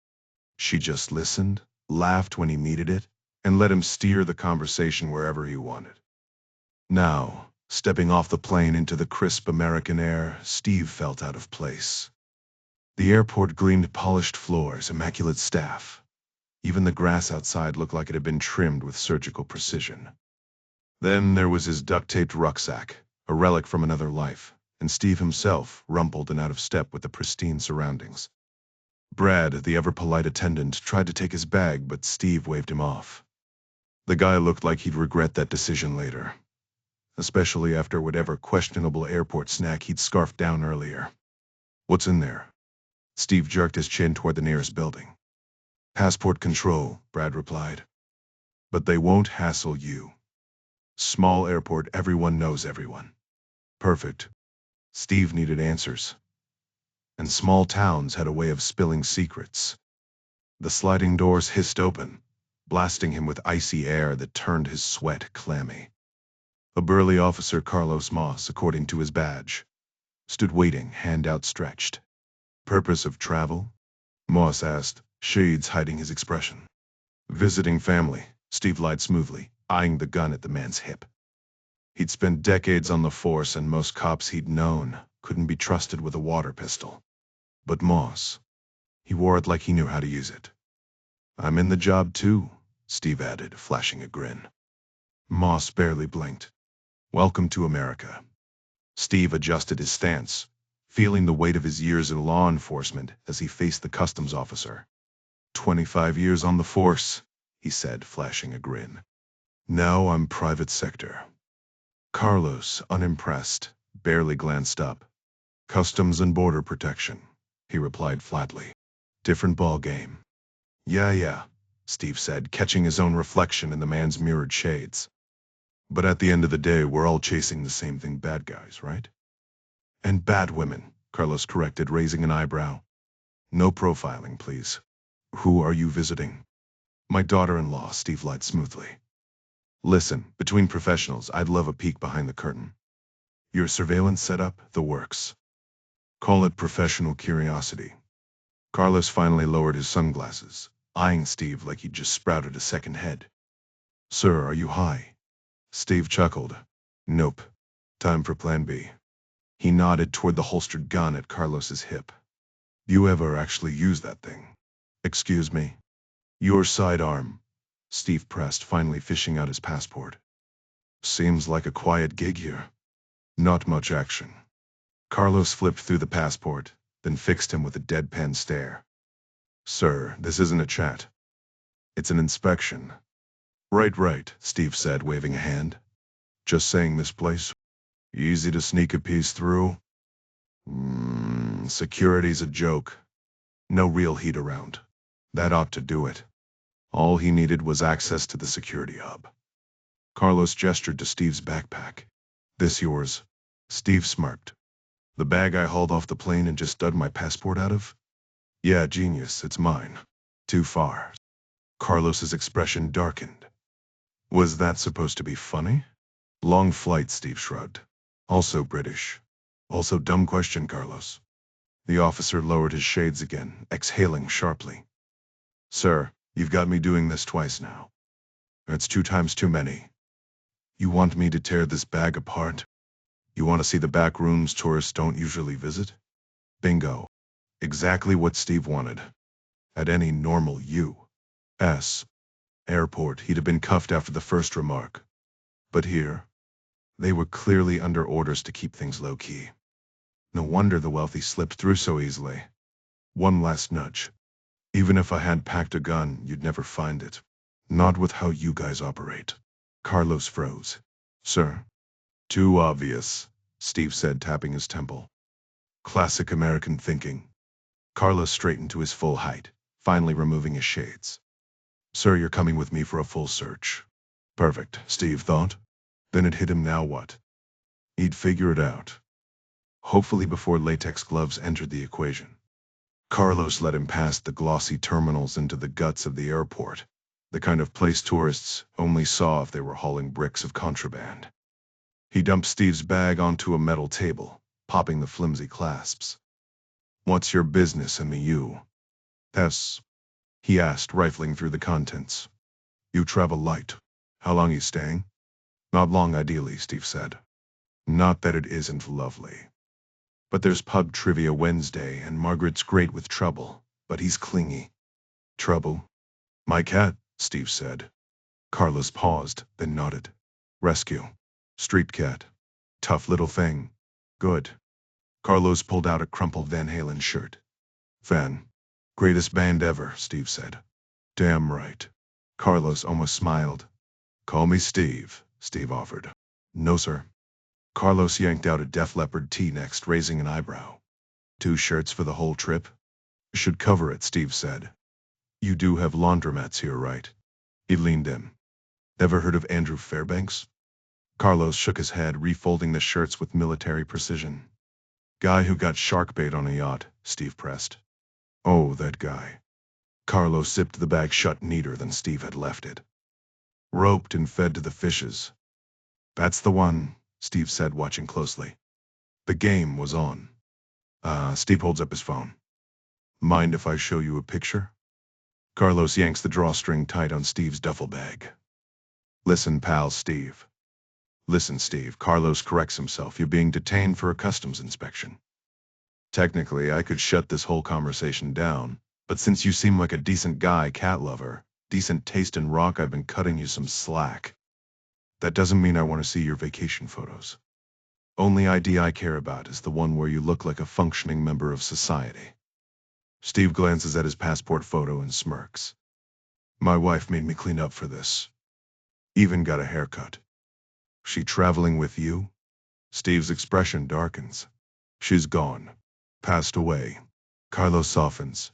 She just listened, laughed when he needed it, and let him steer the conversation wherever he wanted. Now, stepping off the plane into the crisp American air, Steve felt out of place. The airport gleamed polished floors, immaculate staff. Even the grass outside looked like it had been trimmed with surgical precision. Then there was his duct-taped rucksack, a relic from another life, and Steve himself, rumpled and out of step with the pristine surroundings. Brad, the ever-polite attendant, tried to take his bag, but Steve waved him off. The guy looked like he'd regret that decision later, especially after whatever questionable airport snack he'd scarfed down earlier. "What's in there?" Steve jerked his chin toward the nearest building. "Passport control," Brad replied. "But they won't hassle you. Small airport, everyone knows everyone." Perfect. Steve needed answers. And small towns had a way of spilling secrets. The sliding doors hissed open, blasting him with icy air that turned his sweat clammy. A burly officer, Carlos Moss, according to his badge, stood waiting, hand outstretched. "Purpose of travel?" Moss asked, shades hiding his expression. "Visiting family," Steve lied smoothly, eyeing the gun at the man's hip. He'd spent decades on the force, and most cops he'd known couldn't be trusted with a water pistol. But Moss, he wore it like he knew how to use it. "I'm in the job too," Steve added, flashing a grin. Moss barely blinked. "Welcome to America." Steve adjusted his stance, feeling the weight of his years in law enforcement as he faced the customs officer. 25 years on the force," he said, flashing a grin. "Now I'm private sector." Carlos, unimpressed, barely glanced up. "Customs and Border Protection," he replied flatly. "Different ball game." Yeah, Steve said, catching his own reflection in the man's mirrored shades. "But at the end of the day, we're all chasing the same thing, bad guys, right?" "And bad women," Carlos corrected, raising an eyebrow. "No profiling, please." "Who are you visiting?" "My daughter-in-law," Steve lied smoothly. "Listen, between professionals, I'd love a peek behind the curtain. Your surveillance setup, the works. Call it professional curiosity." Carlos finally lowered his sunglasses, eyeing Steve like he'd just sprouted a second head. "Sir, are you high?" Steve chuckled. "Nope. Time for plan B." He nodded toward the holstered gun at Carlos's hip. "You ever actually use that thing?" "Excuse me?" "Your sidearm." Steve pressed, finally fishing out his passport. "Seems like a quiet gig here." "Not much action." Carlos flipped through the passport, then fixed him with a deadpan stare. "Sir, this isn't a chat. It's an inspection." Right, Steve said, waving a hand. "Just saying this place. Easy to sneak a piece through?" Security's a joke. No real heat around. That ought to do it." All he needed was access to the security hub. Carlos gestured to Steve's backpack. "This yours?" Steve smirked. "The bag I hauled off the plane and just dug my passport out of?" "Yeah, genius, it's mine." "Too far." Carlos's expression darkened. "Was that supposed to be funny?" "Long flight," Steve shrugged. "Also British." "Also dumb question, Carlos." The officer lowered his shades again, exhaling sharply. "Sir, you've got me doing this twice now. That's 2 times too many. You want me to tear this bag apart? You want to see the back rooms tourists don't usually visit?" Bingo. Exactly what Steve wanted. At any normal U.S. airport, he'd have been cuffed after the first remark. But here, they were clearly under orders to keep things low-key. No wonder the wealthy slipped through so easily. One last nudge. "Even if I had packed a gun, you'd never find it. Not with how you guys operate." Carlos froze. "Sir?" "Too obvious," Steve said, tapping his temple. "Classic American thinking." Carlos straightened to his full height, finally removing his shades. "Sir, you're coming with me for a full search." "Perfect," Steve thought. Then it hit him, now what? He'd figure it out. Hopefully before latex gloves entered the equation. Carlos led him past the glossy terminals into the guts of the airport, the kind of place tourists only saw if they were hauling bricks of contraband. He dumped Steve's bag onto a metal table, popping the flimsy clasps. "What's your business in the U.S.?" he asked, rifling through the contents. "You travel light. How long you staying?" "Not long, ideally," Steve said. "Not that it isn't lovely." But there's pub trivia Wednesday, and Margaret's great with trouble, but he's clingy. Trouble? My cat, Steve said. Carlos paused, then nodded. Rescue. Street cat. Tough little thing. Good. Carlos pulled out a crumpled Van Halen shirt. Van. Greatest band ever, Steve said. Damn right. Carlos almost smiled. Call me Steve, Steve offered. No, sir. Carlos yanked out a Def Leppard tee next, raising an eyebrow. 2 shirts for the whole trip? Should cover it, Steve said. You do have laundromats here, right? He leaned in. Ever heard of Andrew Fairbanks? Carlos shook his head, refolding the shirts with military precision. Guy who got shark bait on a yacht, Steve pressed. Oh, that guy. Carlos zipped the bag shut neater than Steve had left it. Roped and fed to the fishes. That's the one, Steve said, watching closely. The game was on. Steve holds up his phone. Mind if I show you a picture? Carlos yanks the drawstring tight on Steve's duffel bag. Listen, pal, Steve. Listen, Steve, Carlos corrects himself. You're being detained for a customs inspection. Technically, I could shut this whole conversation down, but since you seem like a decent guy, cat lover, decent taste in rock, I've been cutting you some slack. That doesn't mean I want to see your vacation photos. Only ID I care about is the one where you look like a functioning member of society. Steve glances at his passport photo and smirks. My wife made me clean up for this. Even got a haircut. She traveling with you? Steve's expression darkens. She's gone. Passed away. Carlos softens.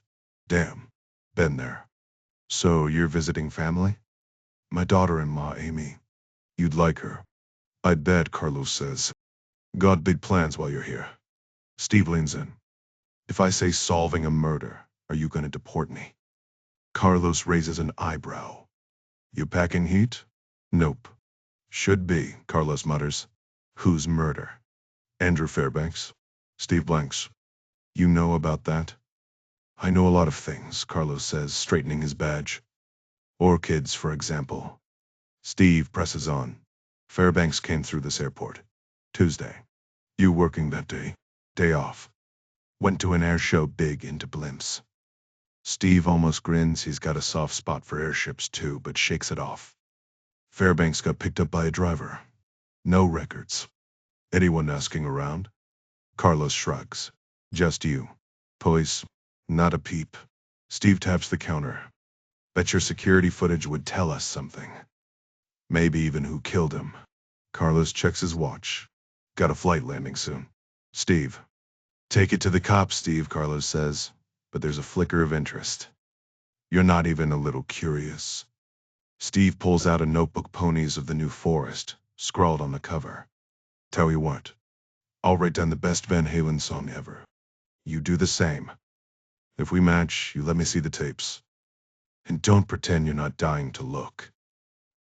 Damn. Been there. So you're visiting family? My daughter-in-law, Amy. You'd like her. I'd bet, Carlos says. Got big plans while you're here. Steve leans in. If I say solving a murder, are you gonna deport me? Carlos raises an eyebrow. You packing heat? Nope. Should be, Carlos mutters. Whose murder? Andrew Fairbanks. Steve blanks. You know about that? I know a lot of things, Carlos says, straightening his badge. Orchids, for example. Steve presses on. Fairbanks came through this airport. Tuesday. You working that day? Day off. Went to an air show big into blimps. Steve almost grins. He's got a soft spot for airships too, but shakes it off. Fairbanks got picked up by a driver. No records. Anyone asking around? Carlos shrugs. Just you. Police? Not a peep. Steve taps the counter. Bet your security footage would tell us something. Maybe even who killed him. Carlos checks his watch. Got a flight landing soon. Steve. Take it to the cops, Steve, Carlos says, but there's a flicker of interest. You're not even a little curious. Steve pulls out a notebook, Ponies of the New Forest, scrawled on the cover. Tell you what, I'll write down the best Van Halen song ever. You do the same. If we match, you let me see the tapes. And don't pretend you're not dying to look.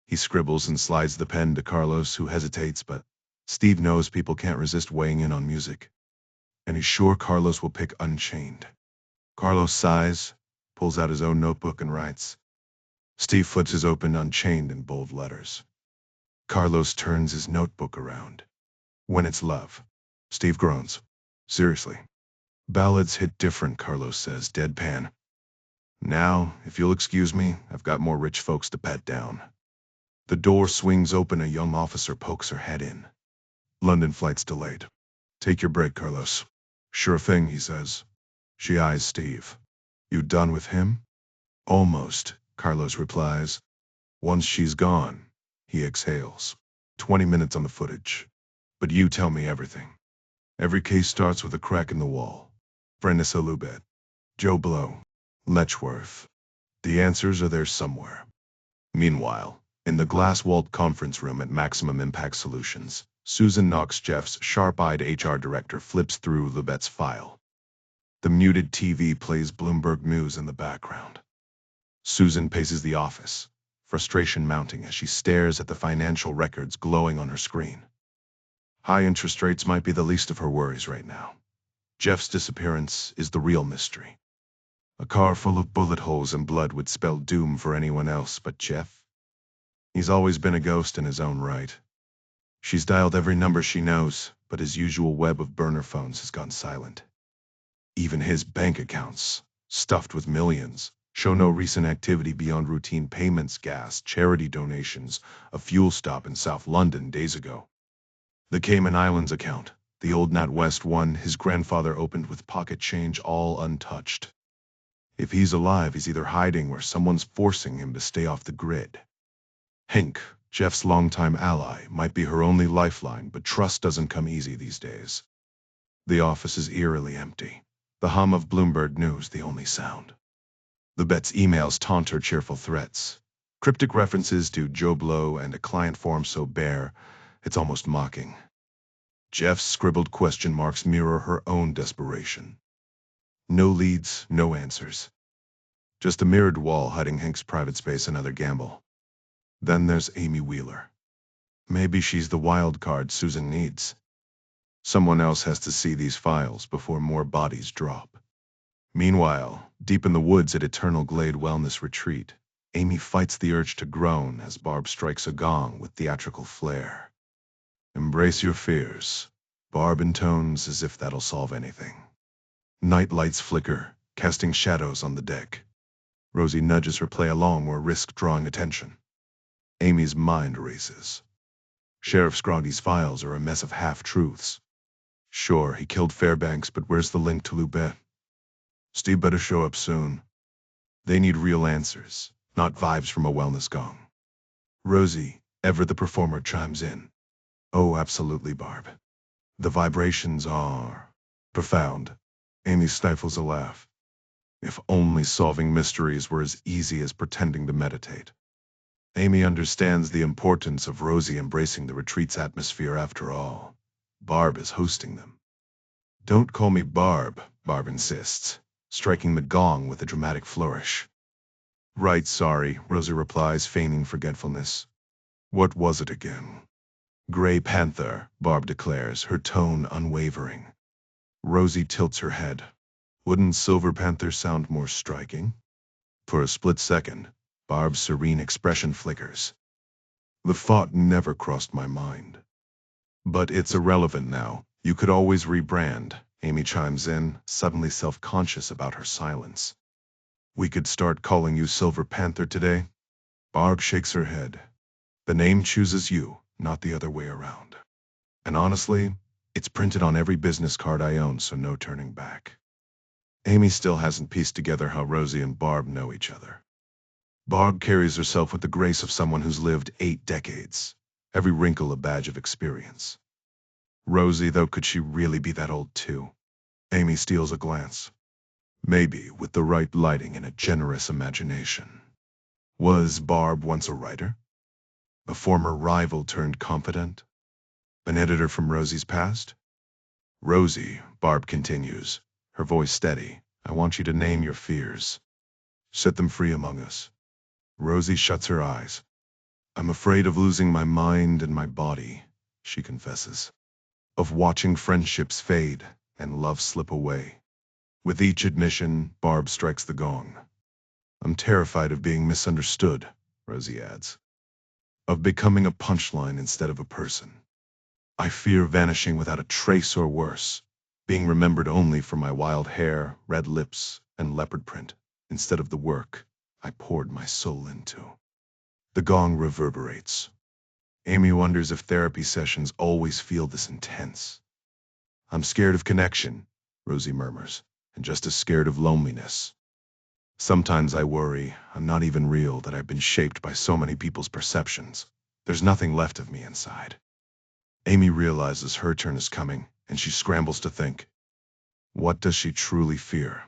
He scribbles and slides the pen to Carlos, who hesitates, but Steve knows people can't resist weighing in on music. And he's sure Carlos will pick Unchained. Carlos sighs, pulls out his own notebook and writes. Steve flips his open Unchained in bold letters. Carlos turns his notebook around. When it's love. Steve groans. Seriously. Ballads hit different, Carlos says, deadpan. Now, if you'll excuse me, I've got more rich folks to pat down. The door swings open, a young officer pokes her head in. London flight's delayed. Take your break, Carlos. Sure thing, he says. She eyes Steve. You done with him? Almost, Carlos replies. Once she's gone, he exhales. 20 minutes on the footage. But you tell me everything. Every case starts with a crack in the wall. Brennissa Lubet. Joe Blow. Letchworth. The answers are there somewhere. Meanwhile, in the glass-walled conference room at Maximum Impact Solutions, Susan Knox, Jeff's sharp-eyed HR director, flips through Lubet's file. The muted TV plays Bloomberg News in the background. Susan paces the office, frustration mounting as she stares at the financial records glowing on her screen. High interest rates might be the least of her worries right now. Jeff's disappearance is the real mystery. A car full of bullet holes and blood would spell doom for anyone else but Jeff. He's always been a ghost in his own right. She's dialed every number she knows, but his usual web of burner phones has gone silent. Even his bank accounts, stuffed with millions, show no recent activity beyond routine payments, gas, charity donations, a fuel stop in South London days ago. The Cayman Islands account, the old NatWest one his grandfather opened with pocket change all untouched. If he's alive, he's either hiding or someone's forcing him to stay off the grid. Hank, Jeff's longtime ally, might be her only lifeline, but trust doesn't come easy these days. The office is eerily empty. The hum of Bloomberg News the only sound. The Bet's emails taunt her cheerful threats. Cryptic references to Joe Blow and a client form so bare, it's almost mocking. Jeff's scribbled question marks mirror her own desperation. No leads, no answers. Just a mirrored wall hiding Hank's private space, another gamble. Then there's Amy Wheeler. Maybe she's the wild card Susan needs. Someone else has to see these files before more bodies drop. Meanwhile, deep in the woods at Eternal Glade Wellness Retreat, Amy fights the urge to groan as Barb strikes a gong with theatrical flair. Embrace your fears, Barb intones as if that'll solve anything. Night lights flicker, casting shadows on the deck. Rosie nudges her play along or risk drawing attention. Amy's mind races. Sheriff Scroggy's files are a mess of half-truths. Sure, he killed Fairbanks, but where's the link to Lubet? Steve better show up soon. They need real answers, not vibes from a wellness gong. Rosie, ever the performer, chimes in. Oh, absolutely, Barb. The vibrations are profound. Amy stifles a laugh. If only solving mysteries were as easy as pretending to meditate. Amy understands the importance of Rosie embracing the retreat's atmosphere after all. Barb is hosting them. Don't call me Barb, Barb insists, striking the gong with a dramatic flourish. Right, sorry, Rosie replies, feigning forgetfulness. What was it again? Gray Panther, Barb declares, her tone unwavering. Rosie tilts her head. Wouldn't Silver Panther sound more striking? For a split second, Barb's serene expression flickers. The thought never crossed my mind. But it's irrelevant now. You could always rebrand, Amy chimes in, suddenly self-conscious about her silence. We could start calling you Silver Panther today? Barb shakes her head. The name chooses you, not the other way around. And honestly, it's printed on every business card I own, so no turning back. Amy still hasn't pieced together how Rosie and Barb know each other. Barb carries herself with the grace of someone who's lived 8 decades, every wrinkle a badge of experience. Rosie, though, could she really be that old too? Amy steals a glance. Maybe, with the right lighting and a generous imagination. Was Barb once a writer? A former rival turned confidant? An editor from Rosie's past? Rosie, Barb continues, her voice steady, I want you to name your fears. Set them free among us. Rosie shuts her eyes. I'm afraid of losing my mind and my body, she confesses. Of watching friendships fade and love slip away. With each admission, Barb strikes the gong. I'm terrified of being misunderstood, Rosie adds. Of becoming a punchline instead of a person. I fear vanishing without a trace or worse, being remembered only for my wild hair, red lips, and leopard print, instead of the work I poured my soul into. The gong reverberates. Amy wonders if therapy sessions always feel this intense. I'm scared of connection, Rosie murmurs, and just as scared of loneliness. Sometimes I worry I'm not even real, that I've been shaped by so many people's perceptions. There's nothing left of me inside. Amy realizes her turn is coming, and she scrambles to think. What does she truly fear?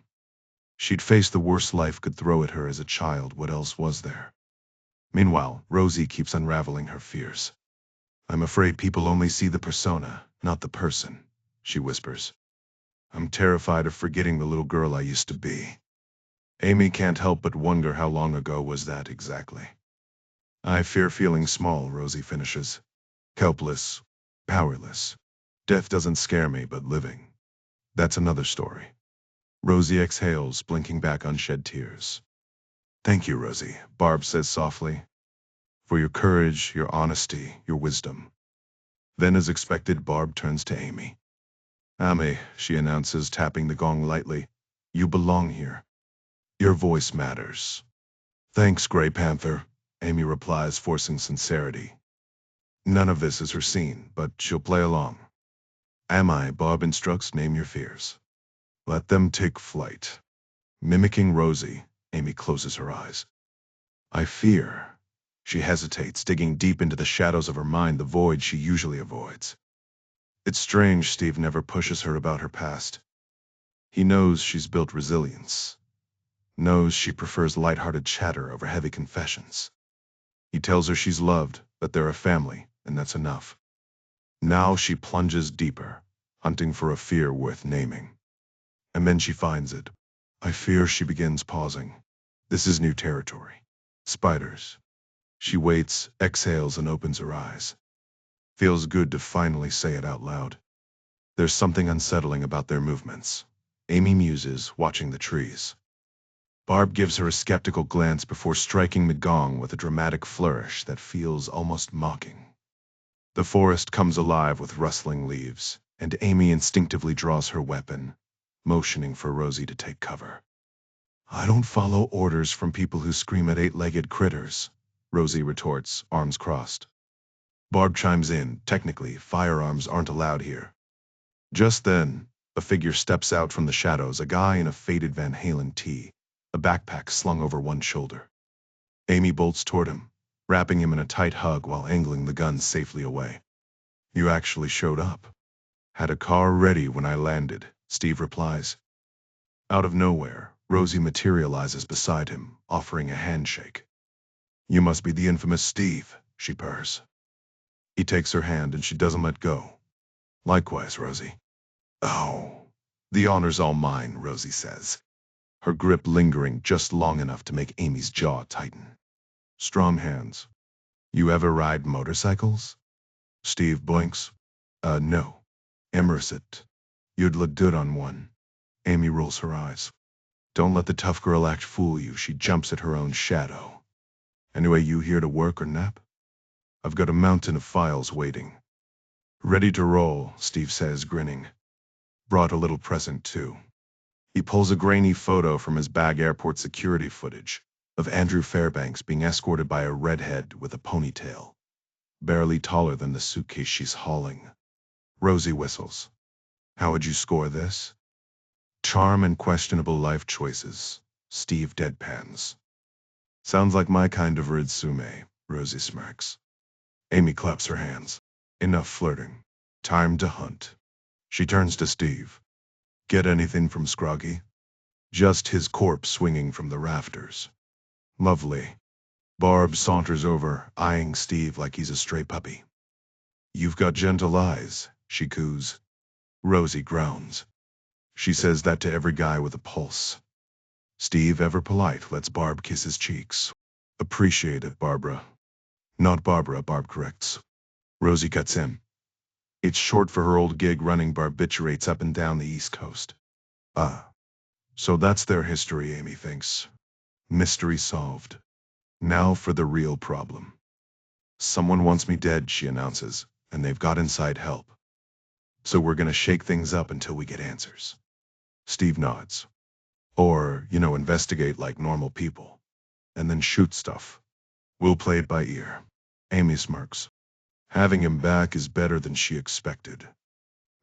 She'd faced the worst life could throw at her as a child. What else was there? Meanwhile, Rosie keeps unraveling her fears. I'm afraid people only see the persona, not the person, she whispers. I'm terrified of forgetting the little girl I used to be. Amy can't help but wonder how long ago was that exactly. I fear feeling small, Rosie finishes. Helpless, powerless. Death doesn't scare me, but living. That's another story. Rosie exhales, blinking back unshed tears. Thank you, Rosie, Barb says softly. For your courage, your honesty, your wisdom. Then, as expected, Barb turns to Amy. "Amy," she announces, tapping the gong lightly, "you belong here. Your voice matters." "Thanks, Grey Panther," Amy replies, forcing sincerity. None of this is her scene, but she'll play along. "Am I?" Barb instructs, "name your fears. Let them take flight." Mimicking Rosie, Amy closes her eyes. "I fear." She hesitates, digging deep into the shadows of her mind, the void she usually avoids. It's strange Steve never pushes her about her past. He knows she's built resilience. Knows she prefers light-hearted chatter over heavy confessions. He tells her she's loved, that they're a family, and that's enough. Now she plunges deeper, hunting for a fear worth naming. And then she finds it. "I fear," she begins, pausing. This is new territory. Spiders. She waits, exhales, and opens her eyes. Feels good to finally say it out loud. There's something unsettling about their movements. Amy muses, watching the trees. Barb gives her a skeptical glance before striking the gong with a dramatic flourish that feels almost mocking. The forest comes alive with rustling leaves, and Amy instinctively draws her weapon, motioning for Rosie to take cover. "I don't follow orders from people who scream at eight-legged critters," Rosie retorts, arms crossed. Barb chimes in, "Technically, firearms aren't allowed here." Just then, a figure steps out from the shadows, a guy in a faded Van Halen tee, a backpack slung over one shoulder. Amy bolts toward him, wrapping him in a tight hug while angling the gun safely away. "You actually showed up." "Had a car ready when I landed," Steve replies. Out of nowhere, Rosie materializes beside him, offering a handshake. "You must be the infamous Steve," she purrs. He takes her hand and she doesn't let go. "Likewise, Rosie." "Oh, the honor's all mine," Rosie says, her grip lingering just long enough to make Amy's jaw tighten. Strong hands. "You ever ride motorcycles?" Steve blinks. No. Immerse it. You'd look good on one." Amy rolls her eyes. "Don't let the tough girl act fool you." She jumps at her own shadow. "Anyway, you here to work or nap?" "I've got a mountain of files waiting." "Ready to roll," Steve says, grinning. "Brought a little present, too." He pulls a grainy photo from his bag, airport security footage, of Andrew Fairbanks being escorted by a redhead with a ponytail, barely taller than the suitcase she's hauling. Rosie whistles. "How would you score this?" "Charm and questionable life choices," Steve deadpans. "Sounds like my kind of resume," Rosie smirks. Amy claps her hands. "Enough flirting. Time to hunt." She turns to Steve. "Get anything from Scroggy?" "Just his corpse swinging from the rafters." "Lovely." Barb saunters over, eyeing Steve like he's a stray puppy. "You've got gentle eyes," she coos. Rosie groans. She says that to every guy with a pulse. Steve, ever polite, lets Barb kiss his cheeks. "Appreciate it, Barbara." "Not Barbara," Barb corrects. Rosie cuts in. "It's short for her old gig running barbiturates up and down the East Coast." "Ah. So that's their history," Amy thinks. Mystery solved. Now for the real problem. "Someone wants me dead," she announces, "and they've got inside help. So we're gonna shake things up until we get answers." Steve nods. "Or, investigate like normal people. And then shoot stuff. We'll play it by ear." Amy smirks. Having him back is better than she expected.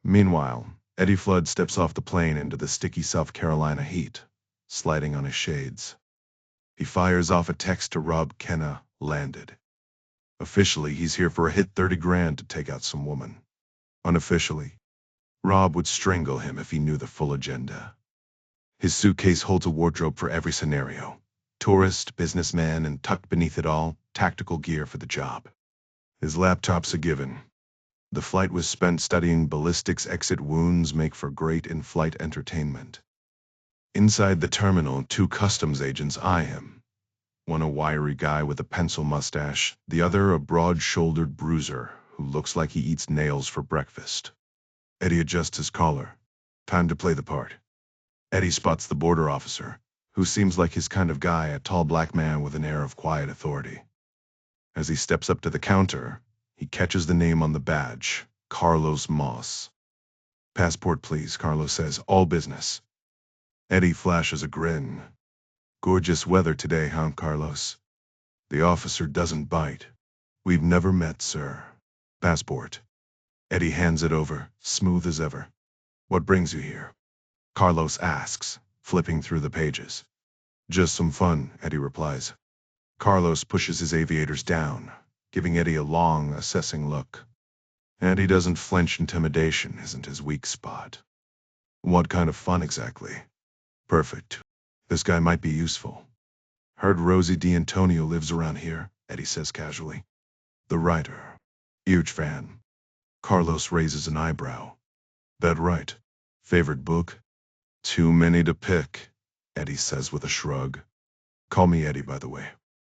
Meanwhile, Eddie Flood steps off the plane into the sticky South Carolina heat, sliding on his shades. He fires off a text to Rob Kenna, landed. Officially, he's here for a hit, 30 grand to take out some woman. Unofficially, Rob would strangle him if he knew the full agenda. His suitcase holds a wardrobe for every scenario. Tourist, businessman, and tucked beneath it all, tactical gear for the job. His laptop's a given. The flight was spent studying ballistics. Exit wounds make for great in-flight entertainment. Inside the terminal, 2 customs agents eye him. One a wiry guy with a pencil mustache, the other a broad-shouldered bruiser who looks like he eats nails for breakfast. Eddie adjusts his collar. Time to play the part. Eddie spots the border officer, who seems like his kind of guy, a tall black man with an air of quiet authority. As he steps up to the counter, He catches the name on the badge, Carlos Moss. "Passport, please," Carlos says. "All business." Eddie flashes a grin. "Gorgeous weather today, huh, Carlos?" The officer doesn't bite. "We've never met, sir." "Passport." Eddie hands it over, smooth as ever. "What brings you here?" Carlos asks, flipping through the pages. "Just some fun," Eddie replies. Carlos pushes his aviators down, giving Eddie a long, assessing look. Eddie doesn't flinch. Intimidation isn't his weak spot. "What kind of fun exactly?" "Perfect. This guy might be useful." "Heard Rosie D'Antonio lives around here," Eddie says casually. "The writer." "Huge fan." Carlos raises an eyebrow. "That right? Favorite book?" "Too many to pick," Eddie says with a shrug. "Call me Eddie, by the way.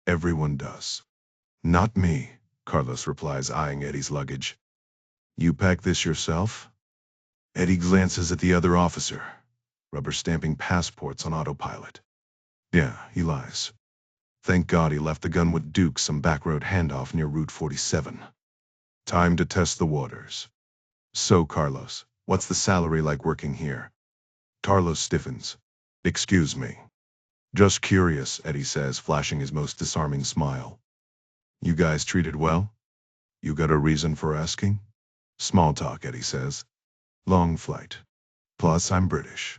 Everyone does." "Not me," Carlos replies, eyeing Eddie's luggage. "You pack this yourself?" Eddie glances at the other officer, rubber-stamping passports on autopilot. "Yeah," he lies. "Thank God he left the gun with Duke some backroad handoff near Route 47. Time to test the waters." "So, Carlos, what's the salary like working here?" Carlos stiffens. "Excuse me." "Just curious," Eddie says, flashing his most disarming smile. "You guys treated well?" "You got a reason for asking?" "Small talk," Eddie says. "Long flight. Plus, I'm British."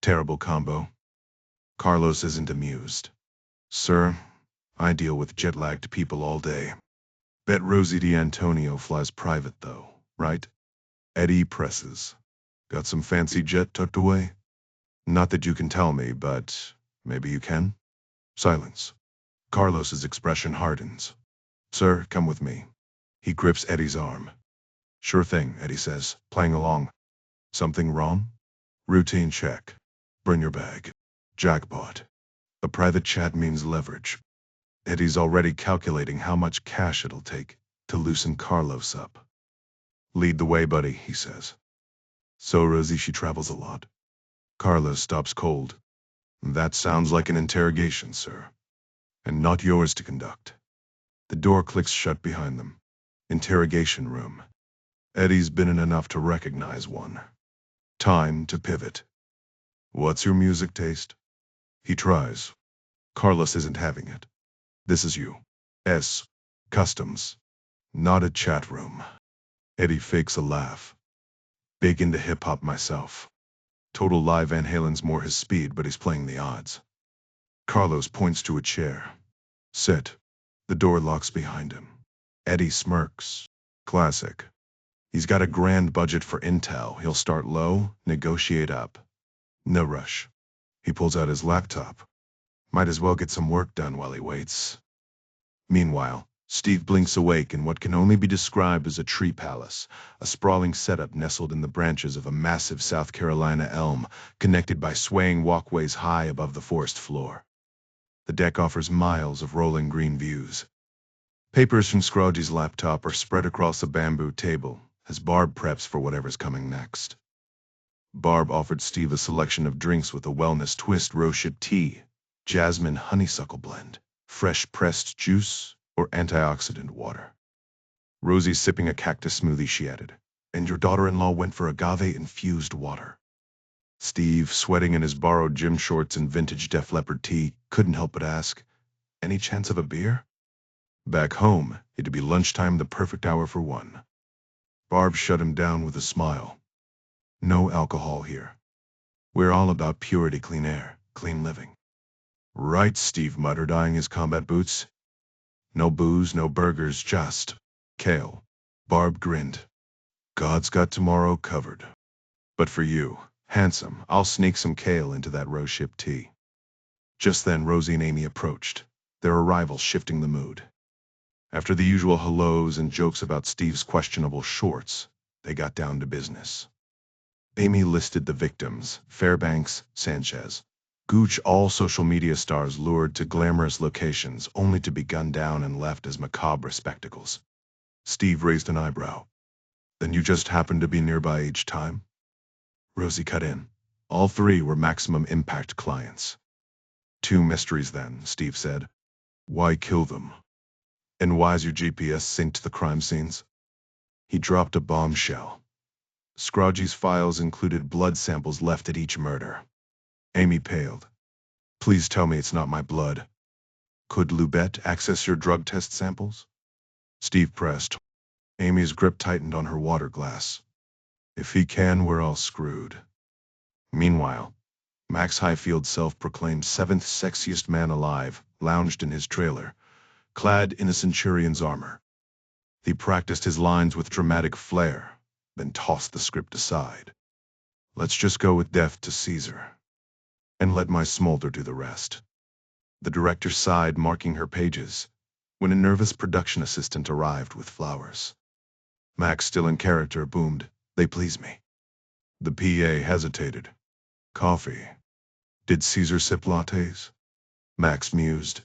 "Terrible combo." Carlos isn't amused. "Sir, I deal with jet-lagged people all day." "Bet Rosie D'Antonio flies private though, right?" Eddie presses. "Got some fancy jet tucked away?" "Not that you can tell me, but maybe you can?" Silence. Carlos's expression hardens. "Sir, come with me." He grips Eddie's arm. "Sure thing," Eddie says, playing along. "Something wrong?" "Routine check." "Bring your bag." "Jackpot." A private chat means leverage. Eddie's already calculating how much cash it'll take to loosen Carlos up. "Lead the way, buddy," he says. "So Rosie, she travels a lot?" Carlos stops cold. "That sounds like an interrogation, sir. And not yours to conduct." The door clicks shut behind them. Interrogation room. Eddie's been in enough to recognize one. Time to pivot. "What's your music taste?" He tries. Carlos isn't having it. "This is U.S. Customs. Not a chat room." Eddie fakes a laugh. "Big into hip-hop myself. Total Live Van Halen's more his speed, but he's playing the odds." Carlos points to a chair. "Sit." The door locks behind him. Eddie smirks. Classic. He's got a grand budget for intel. He'll start low, negotiate up. No rush. He pulls out his laptop. Might as well get some work done while he waits. Meanwhile, Steve blinks awake in what can only be described as a tree palace, a sprawling setup nestled in the branches of a massive South Carolina elm, connected by swaying walkways high above the forest floor. The deck offers miles of rolling green views. Papers from Scroggy's laptop are spread across a bamboo table, as Barb preps for whatever's coming next. Barb offered Steve a selection of drinks with a wellness twist: rosehip tea, jasmine honeysuckle blend, fresh pressed juice, or antioxidant water. Rosie's sipping a cactus smoothie, she added, and your daughter-in-law went for agave-infused water. Steve, sweating in his borrowed gym shorts and vintage Def Leppard tee, couldn't help but ask, "Any chance of a beer?" Back home, it'd be lunchtime, the perfect hour for one. Barb shut him down with a smile. "No alcohol here. We're all about purity, clean air, clean living." "Right," Steve muttered, eyeing his combat boots. "No booze, no burgers, just kale." Barb grinned. "God's got tomorrow covered. But for you, handsome, I'll sneak some kale into that rosehip tea." Just then Rosie and Amy approached, their arrival shifting the mood. After the usual hellos and jokes about Steve's questionable shorts, they got down to business. Amy listed the victims: Fairbanks, Sanchez, Gooch, all social media stars lured to glamorous locations only to be gunned down and left as macabre spectacles. Steve raised an eyebrow. "Then you just happened to be nearby each time?" Rosie cut in. "All three were maximum impact clients." "Two mysteries then," Steve said. "Why kill them?" And why's your GPS synced to the crime scenes? He dropped a bombshell. Scroggy's files included blood samples left at each murder. Amy paled. Please tell me it's not my blood. Could Lubet access your drug test samples? Steve pressed. Amy's grip tightened on her water glass. If he can, we're all screwed. Meanwhile, Max Highfield, self-proclaimed seventh sexiest man alive, lounged in his trailer, clad in a centurion's armor. He practiced his lines with dramatic flair, then tossed the script aside. Let's just go with death to Caesar, and let my smolder do the rest. The director sighed, marking her pages, when a nervous production assistant arrived with flowers. Max, still in character, boomed, "They please me." The PA hesitated. Coffee. Did Caesar sip lattes? Max mused.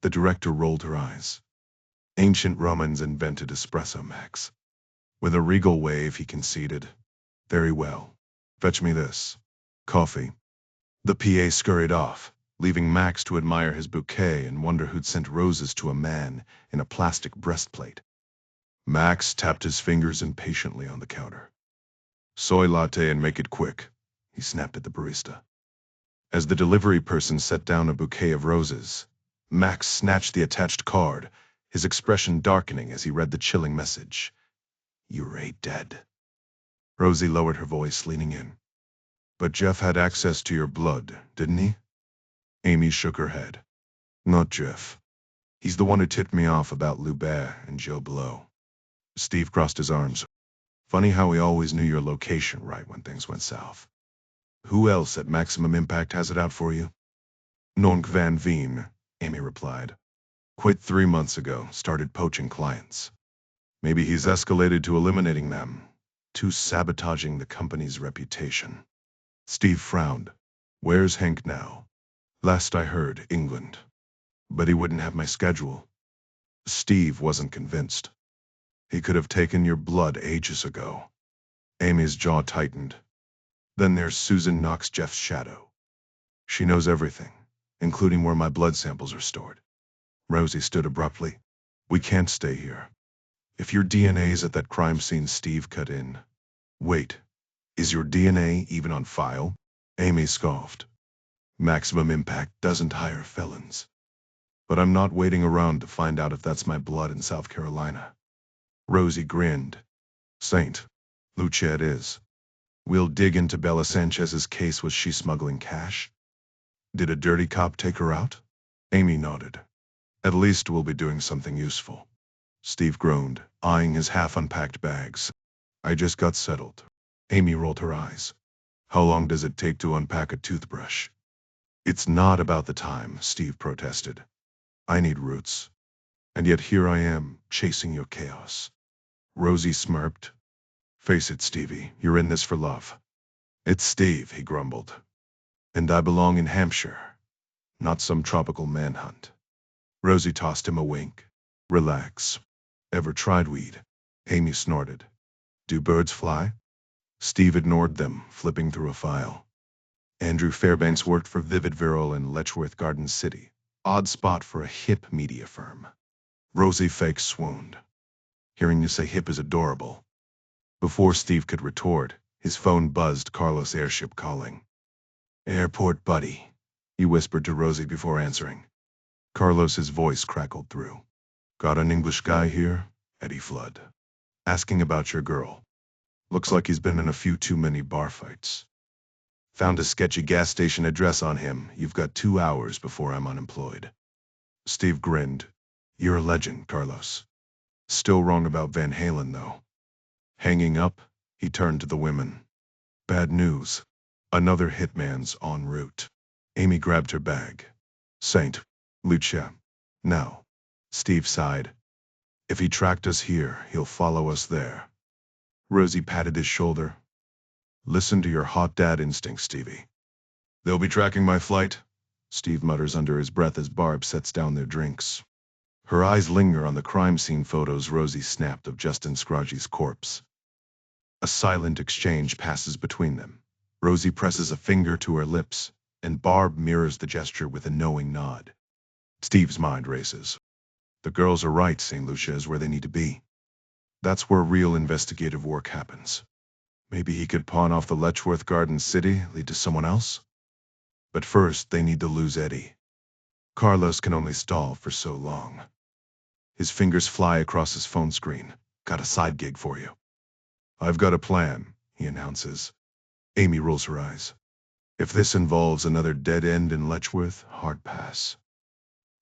The director rolled her eyes. Ancient Romans invented espresso, Max. With a regal wave, he conceded. Very well. Fetch me this. Coffee. The PA scurried off, leaving Max to admire his bouquet and wonder who'd sent roses to a man in a plastic breastplate. Max tapped his fingers impatiently on the counter. Soy latte and make it quick, he snapped at the barista. As the delivery person set down a bouquet of roses, Max snatched the attached card, his expression darkening as he read the chilling message. You're dead. Rosie lowered her voice, leaning in. But Jeff had access to your blood, didn't he? Amy shook her head. Not Jeff. He's the one who tipped me off about Lubert and Joe Blow. Steve crossed his arms. Funny how he always knew your location right when things went south. Who else at Maximum Impact has it out for you? Nonk Van Veen, Amy replied. Quit 3 months ago, started poaching clients. Maybe he's escalated to eliminating them, to sabotaging the company's reputation. Steve frowned. Where's Hank now? Last I heard, England. But he wouldn't have my schedule. Steve wasn't convinced. He could have taken your blood ages ago. Amy's jaw tightened. Then there's Susan Knox, Jeff's shadow. She knows everything, including where my blood samples are stored. Rosie stood abruptly. We can't stay here. If your DNA's at that crime scene, Steve cut in. Wait, is your DNA even on file? Amy scoffed. Maximum Impact doesn't hire felons. But I'm not waiting around to find out if that's my blood in South Carolina. Rosie grinned. Saint Lucia it is. We'll dig into Bella Sanchez's case. Was she smuggling cash? Did a dirty cop take her out? Amy nodded. At least we'll be doing something useful. Steve groaned, eyeing his half-unpacked bags. I just got settled. Amy rolled her eyes. How long does it take to unpack a toothbrush? It's not about the time, Steve protested. I need roots. And yet here I am, chasing your chaos. Rosie smirked. Face it, Stevie, you're in this for love. It's Steve, he grumbled. And I belong in Hampshire, not some tropical manhunt. Rosie tossed him a wink. Relax. Ever tried weed? Amy snorted. Do birds fly? Steve ignored them, flipping through a file. Andrew Fairbanks worked for Vivid Viral in Letchworth Garden City, odd spot for a hip media firm. Rosie fake swooned. Hearing you say hip is adorable. Before Steve could retort, his phone buzzed. Carlos Airship calling. Airport buddy, he whispered to Rosie before answering. Carlos's voice crackled through. Got an English guy here? Eddie Flood. Asking about your girl. Looks like he's been in a few too many bar fights. Found a sketchy gas station address on him. You've got 2 hours before I'm unemployed. Steve grinned. You're a legend, Carlos. Still wrong about Van Halen, though. Hanging up, he turned to the women. Bad news. Another hitman's en route. Amy grabbed her bag. Saint Lucia. Now. Steve sighed. If he tracked us here, he'll follow us there. Rosie patted his shoulder. Listen to your hot dad instincts, Stevie. They'll be tracking my flight, Steve mutters under his breath as Barb sets down their drinks. Her eyes linger on the crime scene photos Rosie snapped of Justin Scroggy's corpse. A silent exchange passes between them. Rosie presses a finger to her lips, and Barb mirrors the gesture with a knowing nod. Steve's mind races. The girls are right, St. Lucia is where they need to be. That's where real investigative work happens. Maybe he could pawn off the Letchworth Garden City, lead to someone else? But first, they need to lose Eddie. Carlos can only stall for so long. His fingers fly across his phone screen. Got a side gig for you. I've got a plan, he announces. Amy rolls her eyes. If this involves another dead end in Letchworth, hard pass.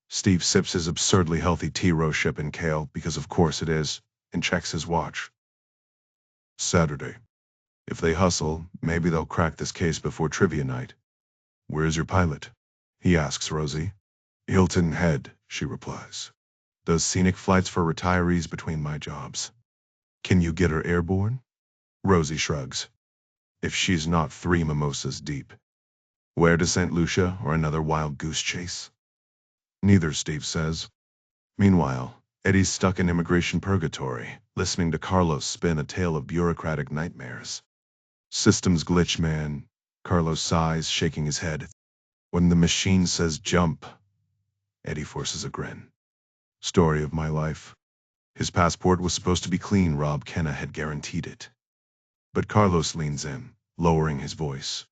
Steve sips his absurdly healthy tea rosehip and kale, because of course it is, and checks his watch. Saturday. If they hustle, maybe they'll crack this case before trivia night. Where's your pilot? He asks Rosie. Hilton Head, she replies. Does scenic flights for retirees between my jobs. Can you get her airborne? Rosie shrugs. If she's not 3 mimosas deep. Where to St. Lucia or another wild goose chase? Neither, Steve says. Meanwhile, Eddie's stuck in immigration purgatory, listening to Carlos spin a tale of bureaucratic nightmares. Systems glitch, man. Carlos sighs, shaking his head. When the machine says jump, Eddie forces a grin. Story of my life. His passport was supposed to be clean, Rob Kenna had guaranteed it. But Carlos leans in, lowering his voice.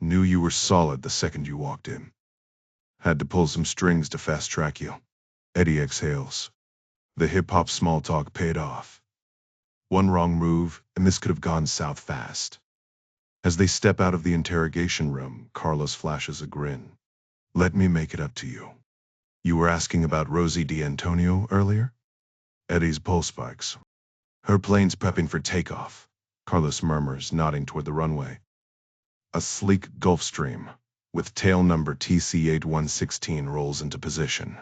Knew you were solid the second you walked in. Had to pull some strings to fast-track you. Eddie exhales. The hip-hop small talk paid off. One wrong move, and this could have gone south fast. As they step out of the interrogation room, Carlos flashes a grin. Let me make it up to you. You were asking about Rosie D'Antonio earlier? Eddie's pulse spikes. Her plane's prepping for takeoff, Carlos murmurs, nodding toward the runway. A sleek Gulfstream, with tail number TC8116 rolls into position.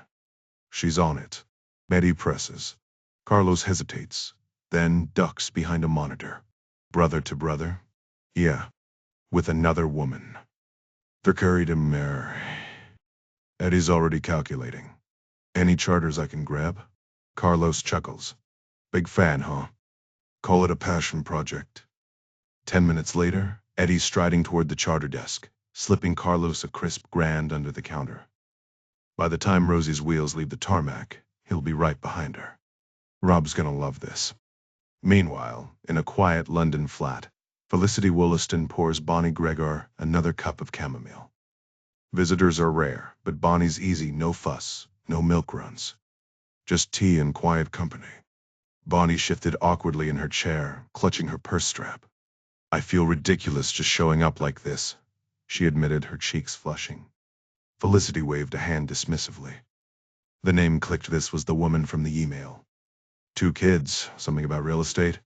She's on it. Eddie presses. Carlos hesitates, then ducks behind a monitor. Brother to brother? Yeah. With another woman. They're carried to Mare. Eddie's already calculating. Any charters I can grab? Carlos chuckles. Big fan, huh? Call it a passion project. 10 minutes later, Eddie's striding toward the charter desk, slipping Carlos a crisp grand under the counter. By the time Rosie's wheels leave the tarmac, he'll be right behind her. Rob's gonna love this. Meanwhile, in a quiet London flat, Felicity Wollaston pours Bonnie Gregor another cup of chamomile. Visitors are rare, but Bonnie's easy, no fuss, no milk runs. Just tea and quiet company. Bonnie shifted awkwardly in her chair, clutching her purse strap. I feel ridiculous just showing up like this, she admitted, her cheeks flushing. Felicity waved a hand dismissively. The name clicked. This was the woman from the email. 2 kids, something about real estate?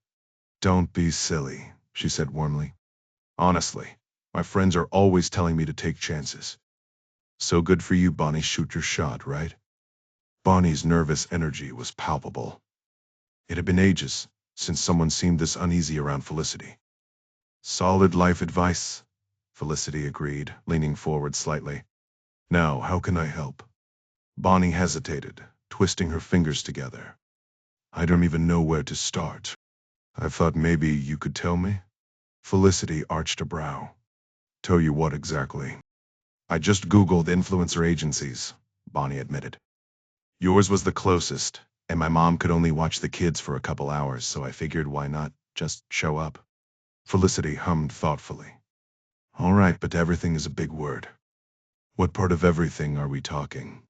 Don't be silly, she said warmly. Honestly, my friends are always telling me to take chances. So good for you, Bonnie. Shoot your shot, right? Bonnie's nervous energy was palpable. It had been ages since someone seemed this uneasy around Felicity. Solid life advice, Felicity agreed, leaning forward slightly. Now, how can I help? Bonnie hesitated, twisting her fingers together. I don't even know where to start. I thought maybe you could tell me? Felicity arched a brow. Tell you what exactly? I just Googled influencer agencies, Bonnie admitted. Yours was the closest, and my mom could only watch the kids for a couple hours, so I figured why not just show up. Felicity hummed thoughtfully. All right, but everything is a big word. What part of everything are we talking?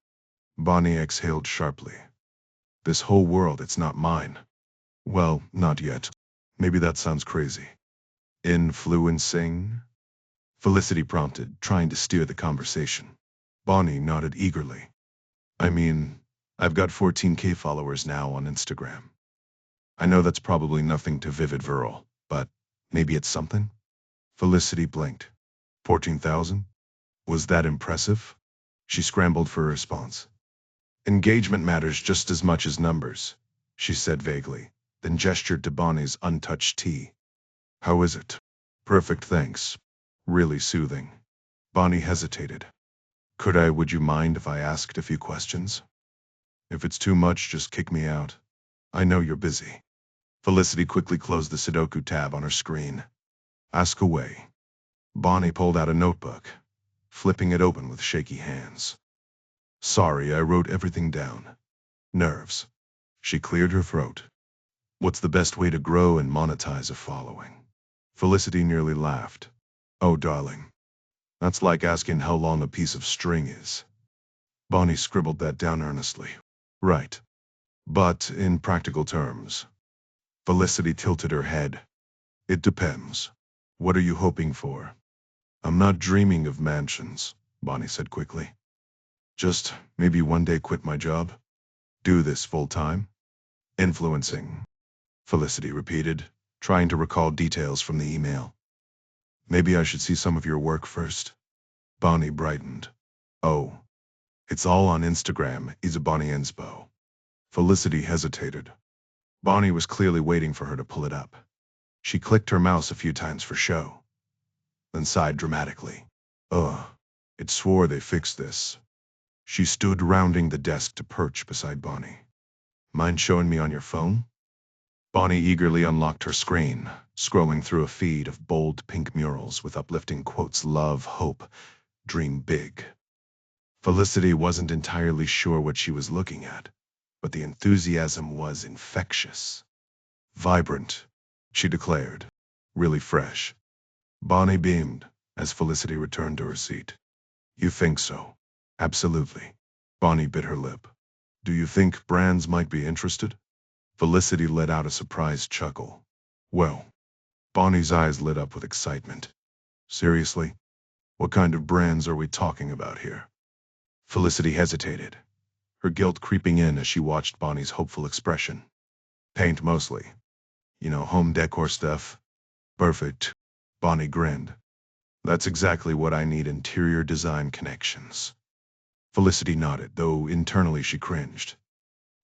Bonnie exhaled sharply. This whole world, it's not mine. Well, not yet. Maybe that sounds crazy. Influencing? Felicity prompted, trying to steer the conversation. Bonnie nodded eagerly. I mean, I've got 14K followers now on Instagram. I know that's probably nothing to vivid viral, but maybe it's something? Felicity blinked. 14,000? Was that impressive? She scrambled for a response. Engagement matters just as much as numbers, she said vaguely, then gestured to Bonnie's untouched tea. How is it? Perfect, thanks. Really soothing. Bonnie hesitated. Would you mind if I asked a few questions? If it's too much, just kick me out. I know you're busy. Felicity quickly closed the Sudoku tab on her screen. Ask away. Bonnie pulled out a notebook, flipping it open with shaky hands. Sorry, I wrote everything down. Nerves. She cleared her throat. What's the best way to grow and monetize a following? Felicity nearly laughed. Oh, darling. That's like asking how long a piece of string is. Bonnie scribbled that down earnestly. Right. But in practical terms. Felicity tilted her head. It depends. What are you hoping for? I'm not dreaming of mansions, Bonnie said quickly. Just maybe one day quit my job. Do this full time. Influencing, Felicity repeated, trying to recall details from the email. Maybe I should see some of your work first. Bonnie brightened. Oh, it's all on Instagram, Bonnie Inspo. Felicity hesitated. Bonnie was clearly waiting for her to pull it up. She clicked her mouse a few times for show, then sighed dramatically. Ugh, it swore they fixed this. She stood rounding the desk to perch beside Bonnie. Mind showing me on your phone? Bonnie eagerly unlocked her screen, scrolling through a feed of bold pink murals with uplifting quotes: love, hope, dream big. Felicity wasn't entirely sure what she was looking at, but the enthusiasm was infectious. Vibrant, she declared. Really fresh. Bonnie beamed as Felicity returned to her seat. You think so? Absolutely. Bonnie bit her lip. Do you think brands might be interested? Felicity let out a surprised chuckle. Well, Bonnie's eyes lit up with excitement. Seriously? What kind of brands are we talking about here? Felicity hesitated, her guilt creeping in as she watched Bonnie's hopeful expression. Paint mostly. Home decor stuff. Perfect. Bonnie grinned. That's exactly what I need: interior design connections. Felicity nodded, though internally she cringed.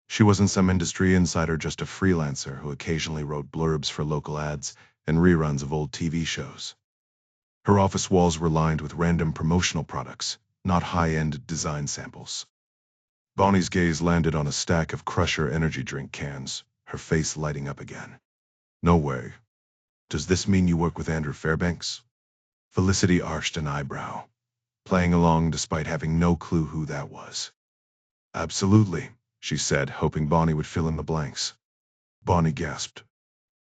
She wasn't some industry insider, just a freelancer who occasionally wrote blurbs for local ads and reruns of old TV shows. Her office walls were lined with random promotional products, not high-end design samples. Bonnie's gaze landed on a stack of Crusher energy drink cans, her face lighting up again. No way. Does this mean you work with Andrew Fairbanks? Felicity arched an eyebrow, playing along despite having no clue who that was. Absolutely, she said, hoping Bonnie would fill in the blanks. Bonnie gasped.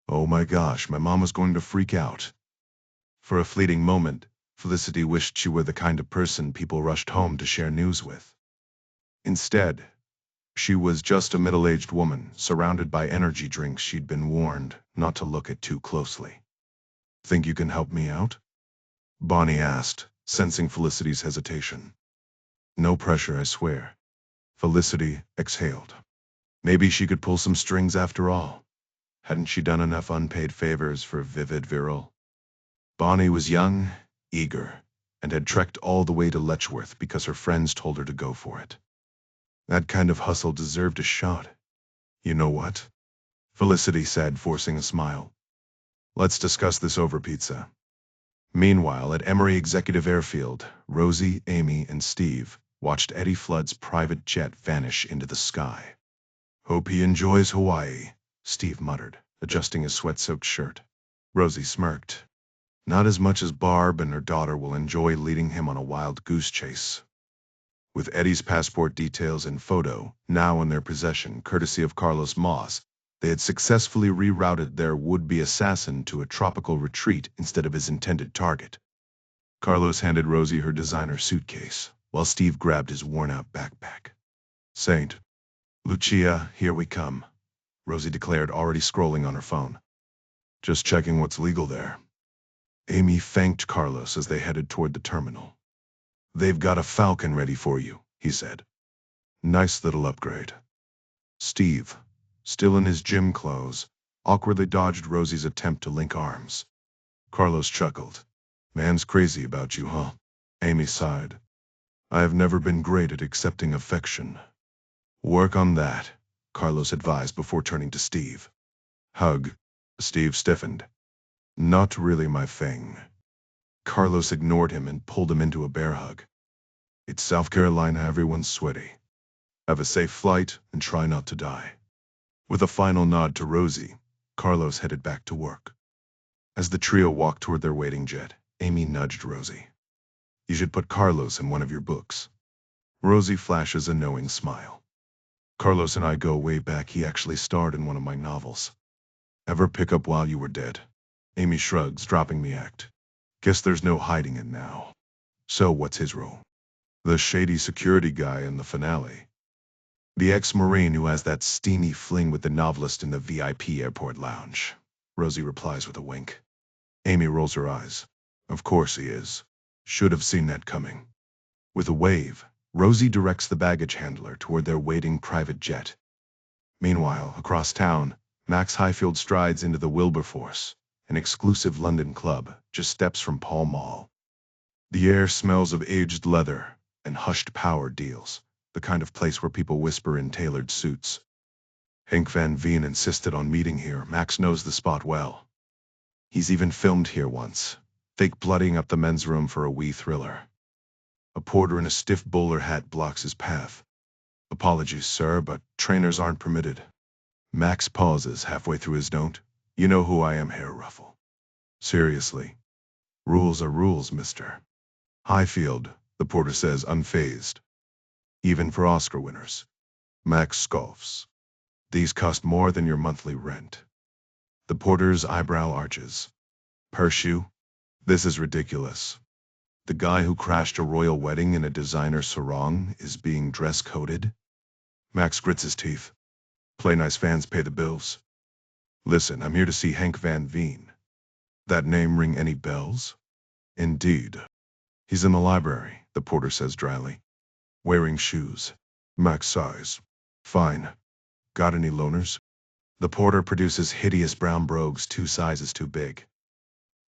Oh my gosh, my mom was going to freak out. For a fleeting moment, Felicity wished she were the kind of person people rushed home to share news with. Instead, she was just a middle-aged woman, surrounded by energy drinks she'd been warned not to look at too closely. Think you can help me out? Bonnie asked, sensing Felicity's hesitation. No pressure, I swear. Felicity exhaled. Maybe she could pull some strings after all. Hadn't she done enough unpaid favors for Vivid Viral? Bonnie was young, eager, and had trekked all the way to Letchworth because her friends told her to go for it. That kind of hustle deserved a shot. You know what? Felicity said, forcing a smile. Let's discuss this over pizza. Meanwhile, at Emory Executive Airfield, Rosie, Amy, and Steve watched Eddie Flood's private jet vanish into the sky. Hope he enjoys Hawaii, Steve muttered, adjusting his sweat-soaked shirt. Rosie smirked. Not as much as Barb and her daughter will enjoy leading him on a wild goose chase. With Eddie's passport details and photo now in their possession, courtesy of Carlos Moss, they had successfully rerouted their would-be assassin to a tropical retreat instead of his intended target. Carlos handed Rosie her designer suitcase, while Steve grabbed his worn-out backpack. Saint Lucia, here we come, Rosie declared, already scrolling on her phone. Just checking what's legal there. Amy thanked Carlos as they headed toward the terminal. They've got a Falcon ready for you, he said. Nice little upgrade. Steve, still in his gym clothes, awkwardly dodged Rosie's attempt to link arms. Carlos chuckled. Man's crazy about you, huh? Amy sighed. I have never been great at accepting affection. Work on that, Carlos advised before turning to Steve. Hug. Steve stiffened. Not really my thing. Carlos ignored him and pulled him into a bear hug. It's South Carolina, everyone's sweaty. Have a safe flight and try not to die. With a final nod to Rosie, Carlos headed back to work. As the trio walked toward their waiting jet, Amy nudged Rosie. You should put Carlos in one of your books. Rosie flashes a knowing smile. Carlos and I go way back. He actually starred in one of my novels. Ever pick up While You Were Dead? Amy shrugs, dropping the act. Guess there's no hiding it now. So what's his role? The shady security guy in the finale. The ex-Marine who has that steamy fling with the novelist in the VIP airport lounge. Rosie replies with a wink. Amy rolls her eyes. Of course he is. Should have seen that coming. With a wave, Rosie directs the baggage handler toward their waiting private jet. Meanwhile, across town, Max Highfield strides into the Wilberforce, an exclusive London club just steps from Pall Mall. The air smells of aged leather and hushed power deals, the kind of place where people whisper in tailored suits. Henk van Veen insisted on meeting here. Max knows the spot well. He's even filmed here once, fake blooding up the men's room for a wee thriller. A porter in a stiff bowler hat blocks his path. Apologies, sir, but trainers aren't permitted. Max pauses halfway through his note. You know who I am, hair ruffle. Seriously. Rules are rules, mister. Highfield, the porter says, unfazed. Even for Oscar winners. Max scoffs. These cost more than your monthly rent. The porter's eyebrow arches. Per shoe? This is ridiculous. The guy who crashed a royal wedding in a designer sarong is being dress-coded? Max grits his teeth. Play nice fans pay the bills. Listen, I'm here to see Henk van Veen. That name ring any bells? Indeed. He's in the library, the porter says dryly. Wearing shoes. Max sighs. Fine. Got any loners? The porter produces hideous brown brogues 2 sizes too big.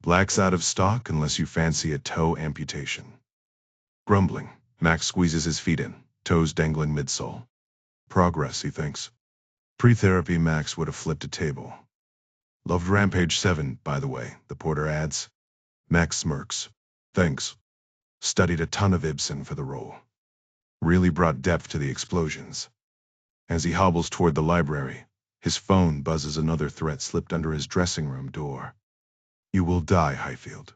Black's out of stock unless you fancy a toe amputation. Grumbling, Max squeezes his feet in, toes dangling midsole. Progress, he thinks. Pre-therapy, Max would have flipped a table. Loved Rampage 7, by the way, the porter adds. Max smirks. Thanks. Studied a ton of Ibsen for the role. Really brought depth to the explosions. As he hobbles toward the library, his phone buzzes. Another threat slipped under his dressing room door. You will die, Highfield.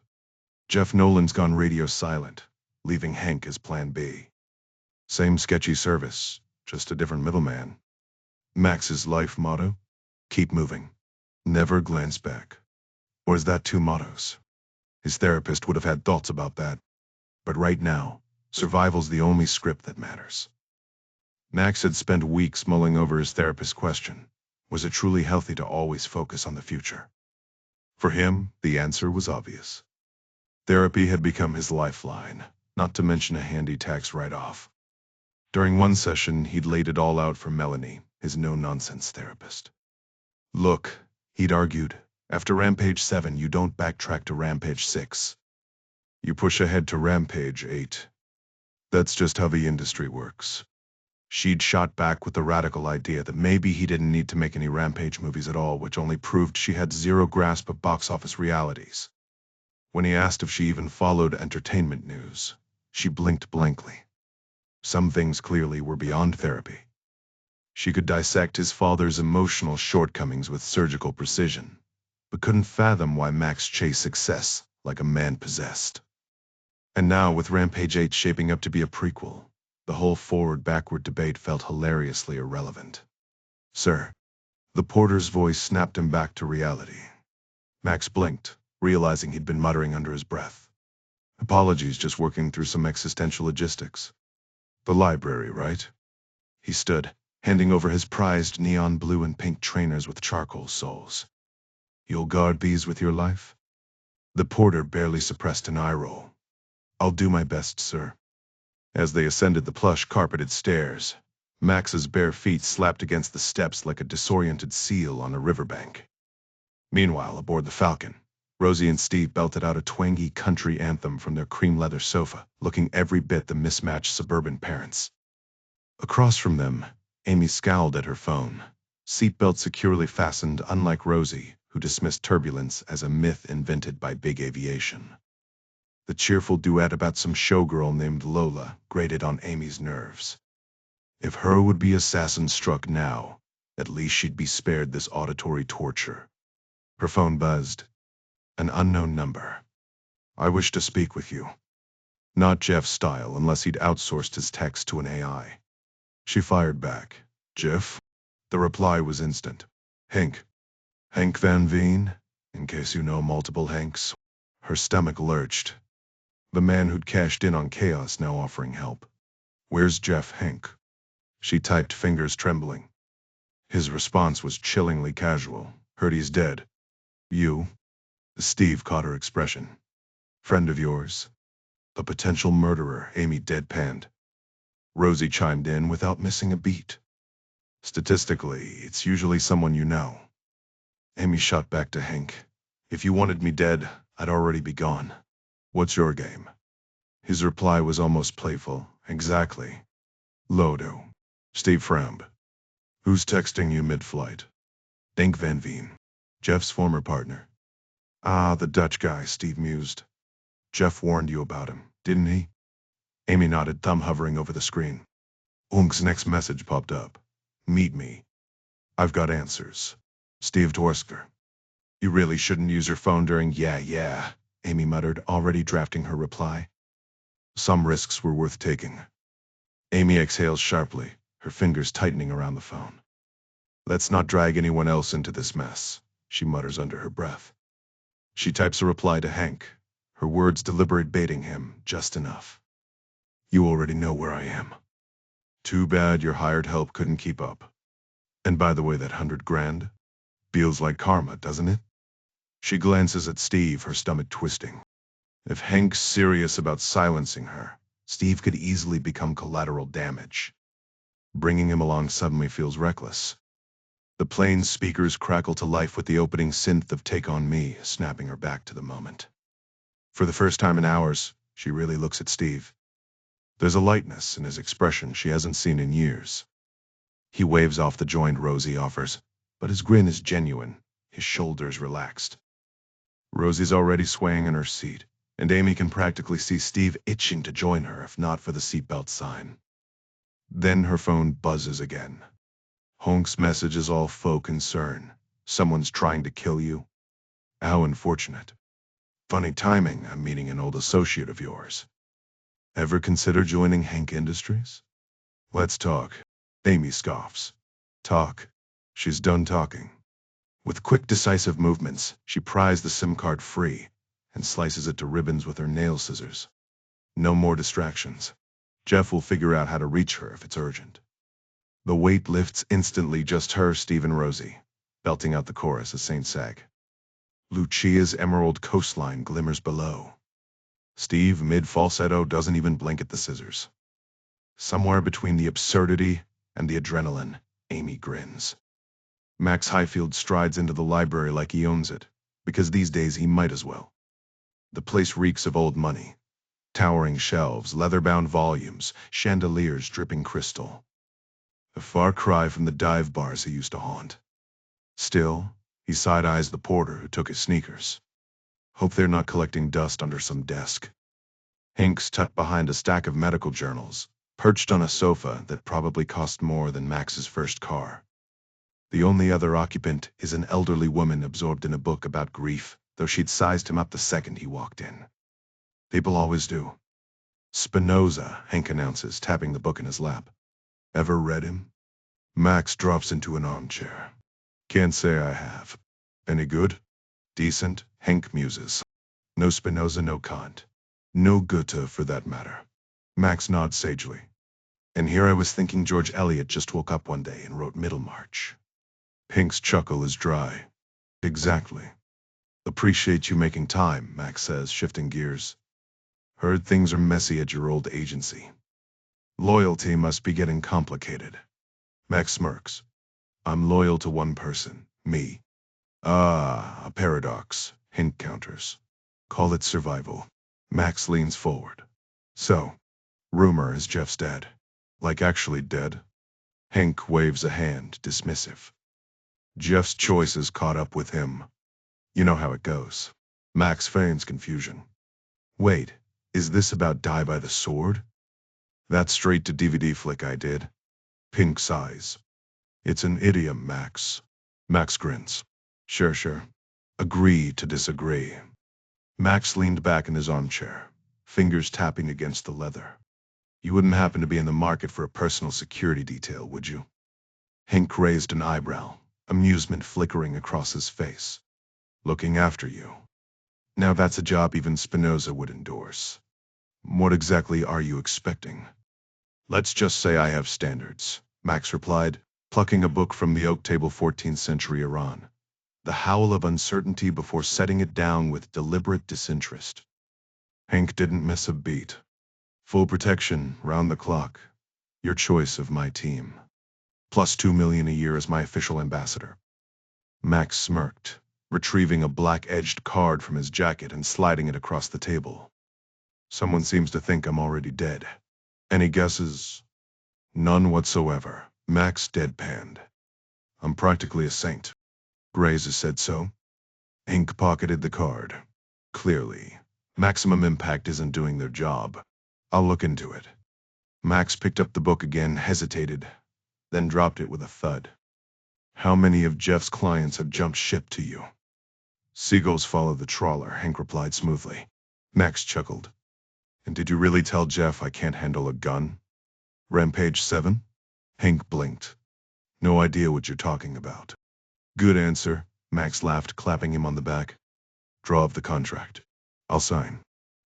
Jeff Nolan's gone radio silent, leaving Henk as plan B. Same sketchy service, just a different middleman. Max's life motto? Keep moving. Never glance back. Or is that 2 mottos? His therapist would have had thoughts about that. But right now, survival's the only script that matters. Max had spent weeks mulling over his therapist's question. Was it truly healthy to always focus on the future? For him, the answer was obvious. Therapy had become his lifeline, not to mention a handy tax write-off. During one session, he'd laid it all out for Melanie, his no-nonsense therapist. Look, he'd argued, after Rampage 7, you don't backtrack to Rampage 6. You push ahead to Rampage 8. That's just how the industry works. She'd shot back with the radical idea that maybe he didn't need to make any Rampage movies at all, which only proved she had zero grasp of box office realities. When he asked if she even followed entertainment news, she blinked blankly. Some things clearly were beyond therapy. She could dissect his father's emotional shortcomings with surgical precision, but couldn't fathom why Max chased success like a man possessed. And now, with Rampage 8 shaping up to be a prequel, the whole forward-backward debate felt hilariously irrelevant. Sir. The porter's voice snapped him back to reality. Max blinked, realizing he'd been muttering under his breath. Apologies, just working through some existential logistics. The library, right? He stood, handing over his prized neon blue and pink trainers with charcoal soles. You'll guard these with your life? The porter barely suppressed an eye roll. I'll do my best, sir. As they ascended the plush carpeted stairs, Max's bare feet slapped against the steps like a disoriented seal on a riverbank. Meanwhile, aboard the Falcon, Rosie and Steve belted out a twangy country anthem from their cream leather sofa, looking every bit the mismatched suburban parents. Across from them, Amy scowled at her phone, seatbelt securely fastened, unlike Rosie, who dismissed turbulence as a myth invented by big aviation. The cheerful duet about some showgirl named Lola grated on Amy's nerves. If her would-be assassin struck now, at least she'd be spared this auditory torture. Her phone buzzed. An unknown number. I wish to speak with you. Not Jeff's style unless he'd outsourced his text to an AI. She fired back. Jeff? The reply was instant. Henk. Henk Van Veen, in case you know multiple Henks. Her stomach lurched. The man who'd cashed in on chaos now offering help. Where's Jeff Henk? She typed, fingers trembling. His response was chillingly casual. Heard he's dead. You? Steve caught her expression. Friend of yours? A potential murderer, Amy deadpanned. Rosie chimed in without missing a beat. Statistically, it's usually someone you know. Amy shot back to Henk. If you wanted me dead, I'd already be gone. What's your game? His reply was almost playful. Exactly. Lodo. Steve Framb. Who's texting you mid-flight? Henk Van Veen. Jeff's former partner. Ah, the Dutch guy, Steve mused. Jeff warned you about him, didn't he? Amy nodded, thumb hovering over the screen. Unk's next message popped up. Meet me. I've got answers. Steve Torsker. You really shouldn't use your phone during yeah, Amy muttered, already drafting her reply. Some risks were worth taking. Amy exhales sharply, her fingers tightening around the phone. Let's not drag anyone else into this mess, she mutters under her breath. She types a reply to Henk, her words deliberate, baiting him just enough. You already know where I am. Too bad your hired help couldn't keep up. And by the way, that $100,000 feels like karma, doesn't it? She glances at Steve, her stomach twisting. If Henk's serious about silencing her, Steve could easily become collateral damage. Bringing him along suddenly feels reckless. The plane's speakers crackle to life with the opening synth of Take On Me, snapping her back to the moment. For the first time in hours, she really looks at Steve. There's a lightness in his expression she hasn't seen in years. He waves off the joint Rosie offers, but his grin is genuine, his shoulders relaxed. Rosie's already swaying in her seat, and Amy can practically see Steve itching to join her if not for the seatbelt sign. Then her phone buzzes again. Honk's message is all faux concern. Someone's trying to kill you. How unfortunate. Funny timing, I'm meeting an old associate of yours. Ever consider joining Henk Industries? Let's talk. Amy scoffs. Talk. She's done talking. With quick, decisive movements, she pries the SIM card free and slices it to ribbons with her nail scissors. No more distractions. Jeff will figure out how to reach her if it's urgent. The weight lifts instantly, just her, Steve, and Rosie, belting out the chorus as Saint Sag. Lucia's emerald coastline glimmers below. Steve, mid-falsetto, doesn't even blink at the scissors. Somewhere between the absurdity and the adrenaline, Amy grins. Max Highfield strides into the library like he owns it, because these days he might as well. The place reeks of old money. Towering shelves, leather-bound volumes, chandeliers dripping crystal. A far cry from the dive bars he used to haunt. Still, he side-eyes the porter who took his sneakers. Hope they're not collecting dust under some desk. Henk's tucked behind a stack of medical journals, perched on a sofa that probably cost more than Max's first car. The only other occupant is an elderly woman absorbed in a book about grief, though she'd sized him up the second he walked in. People always do. Spinoza, Henk announces, tapping the book in his lap. Ever read him? Max drops into an armchair. Can't say I have. Any good? Decent, Henk muses. No Spinoza, no Kant. No Goethe, for that matter. Max nods sagely. And here I was thinking George Eliot just woke up one day and wrote Middlemarch. Henk's chuckle is dry. Exactly. Appreciate you making time, Max says, shifting gears. Heard things are messy at your old agency. Loyalty must be getting complicated. Max smirks. I'm loyal to one person, me. Ah, a paradox, Henk counters. Call it survival. Max leans forward. So, rumor is Jeff's dead. Like actually dead? Henk waves a hand, dismissive. Jeff's choices caught up with him. You know how it goes. Max feigns confusion. Wait, is this about Die by the Sword? That straight to DVD flick I did. Pink sighs. It's an idiom, Max. Max grins. Sure. Agree to disagree. Max leaned back in his armchair, fingers tapping against the leather. You wouldn't happen to be in the market for a personal security detail, would you? Hank raised an eyebrow, amusement flickering across his face. Looking after you. Now that's a job even Spinoza would endorse. What exactly are you expecting? Let's just say I have standards, Max replied, plucking a book from the oak table 14th century Iran. The howl of uncertainty before setting it down with deliberate disinterest. Hank didn't miss a beat. Full protection, round the clock. Your choice of my team. Plus $2 million a year as my official ambassador. Max smirked, retrieving a black-edged card from his jacket and sliding it across the table. Someone seems to think I'm already dead. Any guesses? None whatsoever, Max deadpanned. I'm practically a saint. Grays has said so. Hank pocketed the card. Clearly, Maximum Impact isn't doing their job. I'll look into it. Max picked up the book again, hesitated, then dropped it with a thud. How many of Jeff's clients have jumped ship to you? Seagulls follow the trawler, Hank replied smoothly. Max chuckled. And did you really tell Jeff I can't handle a gun? Rampage 7? Hank blinked. No idea what you're talking about. Good answer, Max laughed, clapping him on the back. Draw up the contract. I'll sign.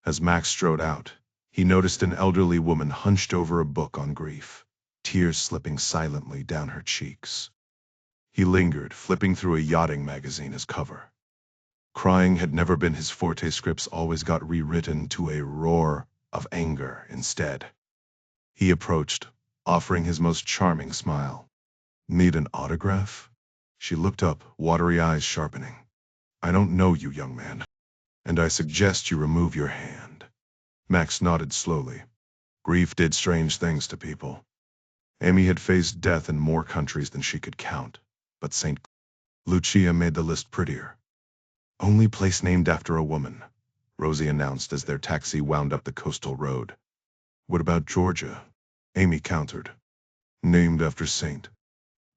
As Max strode out, he noticed an elderly woman hunched over a book on grief, tears slipping silently down her cheeks. He lingered, flipping through a yachting magazine as cover. Crying had never been his forte. Scripts always got rewritten to a roar of anger instead. He approached, offering his most charming smile. Need an autograph? She looked up, watery eyes sharpening. I don't know you, young man. And I suggest you remove your hand. Max nodded slowly. Grief did strange things to people. Amy had faced death in more countries than she could count, but St. Lucia made the list prettier. Only place named after a woman, Rosie announced as their taxi wound up the coastal road. What about Georgia? Amy countered. Named after St.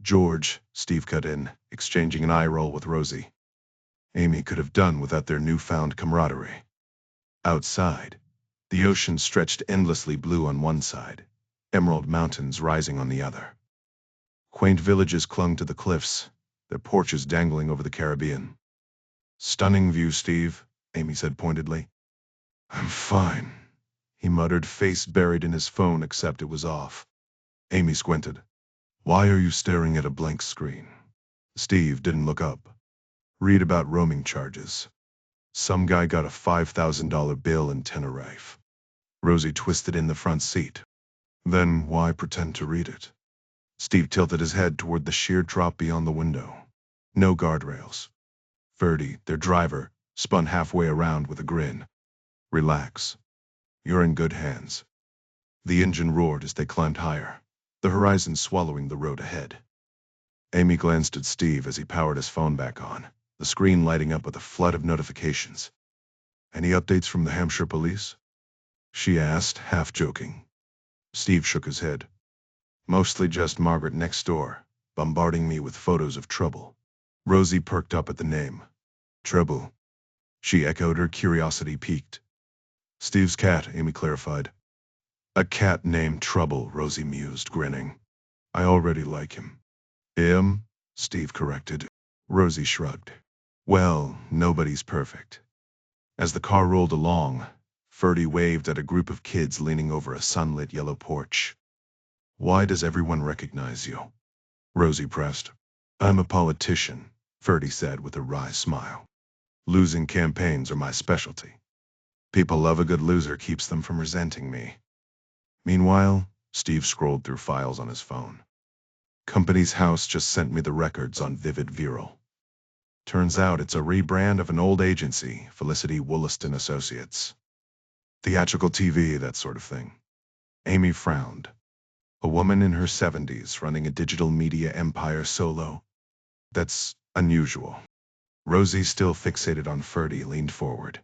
George, Steve cut in, exchanging an eye roll with Rosie. Amy could have done without their newfound camaraderie. Outside, the ocean stretched endlessly blue on one side, emerald mountains rising on the other. Quaint villages clung to the cliffs, their porches dangling over the Caribbean. Stunning view, Steve, Amy said pointedly. I'm fine, he muttered, face buried in his phone except it was off. Amy squinted. Why are you staring at a blank screen? Steve didn't look up. Read about roaming charges. Some guy got a $5,000 bill in Tenerife. Rosie twisted in the front seat. Then why pretend to read it? Steve tilted his head toward the sheer drop beyond the window. No guardrails. Ferdy, their driver, spun halfway around with a grin. Relax. You're in good hands. The engine roared as they climbed higher, the horizon swallowing the road ahead. Amy glanced at Steve as he powered his phone back on, the screen lighting up with a flood of notifications. Any updates from the Hampshire police? She asked, half joking. Steve shook his head. Mostly just Margaret next door, bombarding me with photos of trouble. Rosie perked up at the name. Trouble? She echoed, her curiosity piqued. Steve's cat, Amy clarified. A cat named Trouble, Rosie mused, grinning. I already like him. Him? Steve corrected. Rosie shrugged. Well, nobody's perfect. As the car rolled along, Ferdy waved at a group of kids leaning over a sunlit yellow porch. Why does everyone recognize you? Rosie pressed. I'm a politician, Ferdy said with a wry smile. Losing campaigns are my specialty. People love a good loser, keeps them from resenting me. Meanwhile, Steve scrolled through files on his phone. Company's house just sent me the records on Vivid Viral. Turns out it's a rebrand of an old agency, Felicity Wollaston Associates. Theatrical TV, that sort of thing. Amy frowned. A woman in her 70s running a digital media empire solo. That's unusual. Rosie, still fixated on Ferdy, leaned forward.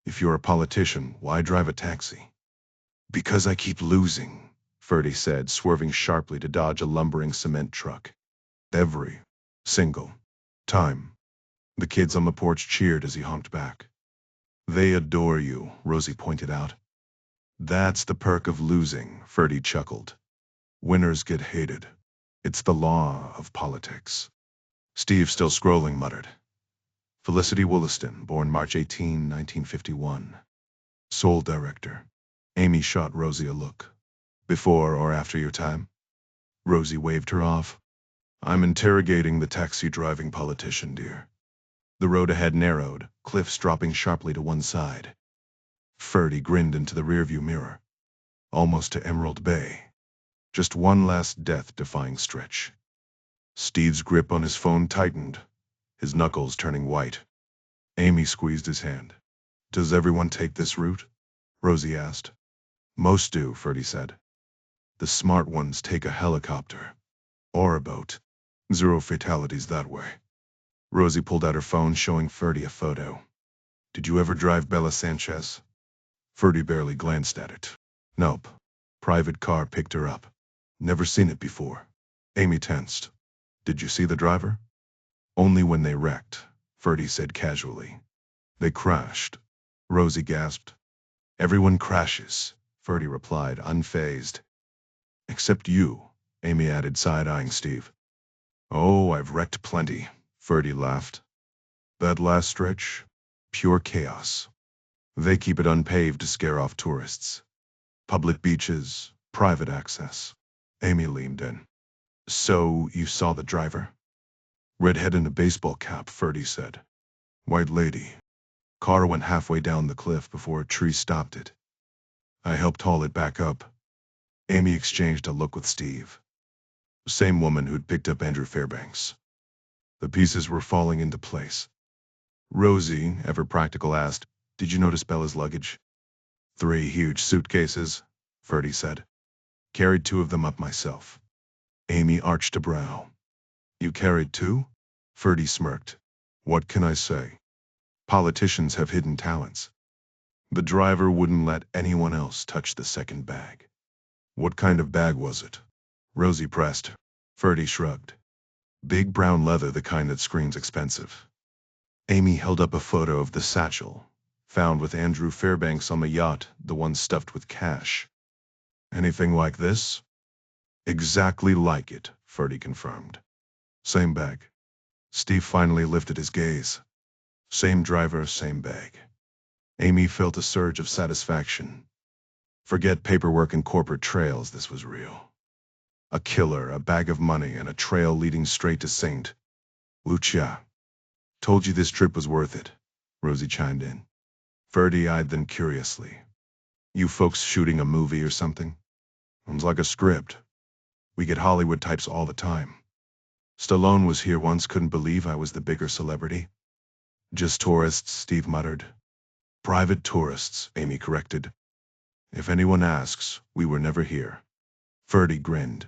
If you're a politician, why drive a taxi? Because I keep losing, Ferdy said, swerving sharply to dodge a lumbering cement truck. Every single time. The kids on the porch cheered as he honked back. They adore you, Rosie pointed out. That's the perk of losing, Ferdy chuckled. Winners get hated. It's the law of politics. Steve, still scrolling, muttered. Felicity Wollaston, born March 18, 1951. Sole director. Amy shot Rosie a look. Before or after your time? Rosie waved her off. I'm interrogating the taxi-driving politician, dear. The road ahead narrowed, cliffs dropping sharply to one side. Ferdy grinned into the rearview mirror. Almost to Emerald Bay. Just one last death-defying stretch. Steve's grip on his phone tightened, his knuckles turning white. Amy squeezed his hand. Does everyone take this route? Rosie asked. Most do, Ferdy said. The smart ones take a helicopter. Or a boat. 0 fatalities that way. Rosie pulled out her phone, showing Ferdy a photo. Did you ever drive Bella Sanchez? Ferdy barely glanced at it. Nope. Private car picked her up. Never seen it before. Amy tensed. Did you see the driver? Only when they wrecked, Ferdy said casually. They crashed. Rosie gasped. Everyone crashes, Ferdy replied, unfazed. Except you, Amy added, side-eyeing Steve. Oh, I've wrecked plenty, Ferdy laughed. That last stretch? Pure chaos. They keep it unpaved to scare off tourists. Public beaches, private access. Amy leaned in. So, you saw the driver? Redhead in a baseball cap, Ferdy said. White lady. Car went halfway down the cliff before a tree stopped it. I helped haul it back up. Amy exchanged a look with Steve. Same woman who'd picked up Andrew Fairbanks. The pieces were falling into place. Rosie, ever practical, asked, Did you notice Bella's luggage? 3 huge suitcases, Ferdy said. Carried 2 of them up myself. Amy arched a brow. You carried 2? Ferdy smirked. What can I say? Politicians have hidden talents. The driver wouldn't let anyone else touch the second bag. What kind of bag was it? Rosie pressed. Ferdy shrugged. Big brown leather, the kind that screams expensive. Amy held up a photo of the satchel, found with Andrew Fairbanks on the yacht, the one stuffed with cash. Anything like this? Exactly like it, Ferdy confirmed. Same bag. Steve finally lifted his gaze. Same driver, same bag. Amy felt a surge of satisfaction. Forget paperwork and corporate trails, this was real. A killer, a bag of money, and a trail leading straight to St. Lucia. Told you this trip was worth it, Rosie chimed in. Ferdy eyed them curiously. You folks shooting a movie or something? Sounds like a script. We get Hollywood types all the time. Stallone was here once, couldn't believe I was the bigger celebrity. Just tourists, Steve muttered. Private tourists, Amy corrected. If anyone asks, we were never here. Ferdy grinned.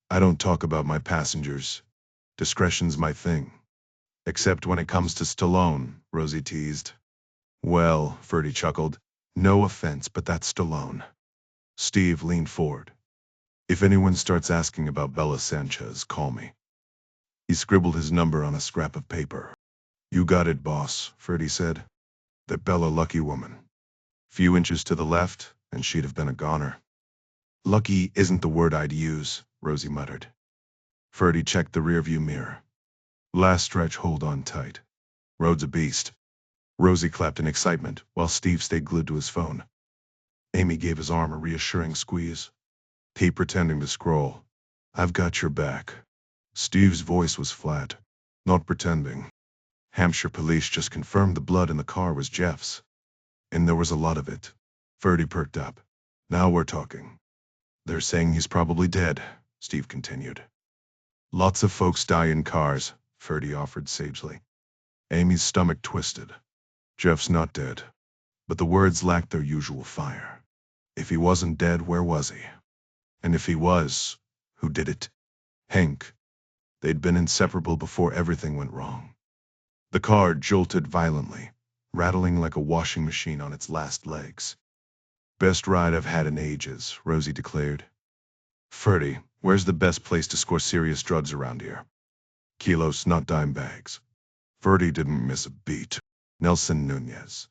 I don't talk about my passengers. Discretion's my thing. Except when it comes to Stallone, Rosie teased. Well, Ferdy chuckled. No offense, but that's Stallone. Steve leaned forward. If anyone starts asking about Bella Sanchez, call me. He scribbled his number on a scrap of paper. You got it, boss, Ferdy said. That Bella lucky woman. Few inches to the left, and she'd have been a goner. Lucky isn't the word I'd use, Rosie muttered. Ferdy checked the rearview mirror. Last stretch, hold on tight. Road's a beast. Rosie clapped in excitement, while Steve stayed glued to his phone. Amy gave his arm a reassuring squeeze. Keep pretending to scroll. I've got your back. Steve's voice was flat. Not pretending. Hampshire police just confirmed the blood in the car was Jeff's. And there was a lot of it. Ferdy perked up. Now we're talking. They're saying he's probably dead, Steve continued. Lots of folks die in cars, Ferdy offered sagely. Amy's stomach twisted. Jeff's not dead. But the words lacked their usual fire. If he wasn't dead, where was he? And if he was, who did it? Hank. They'd been inseparable before everything went wrong. The car jolted violently, rattling like a washing machine on its last legs. Best ride I've had in ages, Rosie declared. Ferdy, where's the best place to score serious drugs around here? Kilos, not dime bags. Ferdy didn't miss a beat. Nelson Nunez.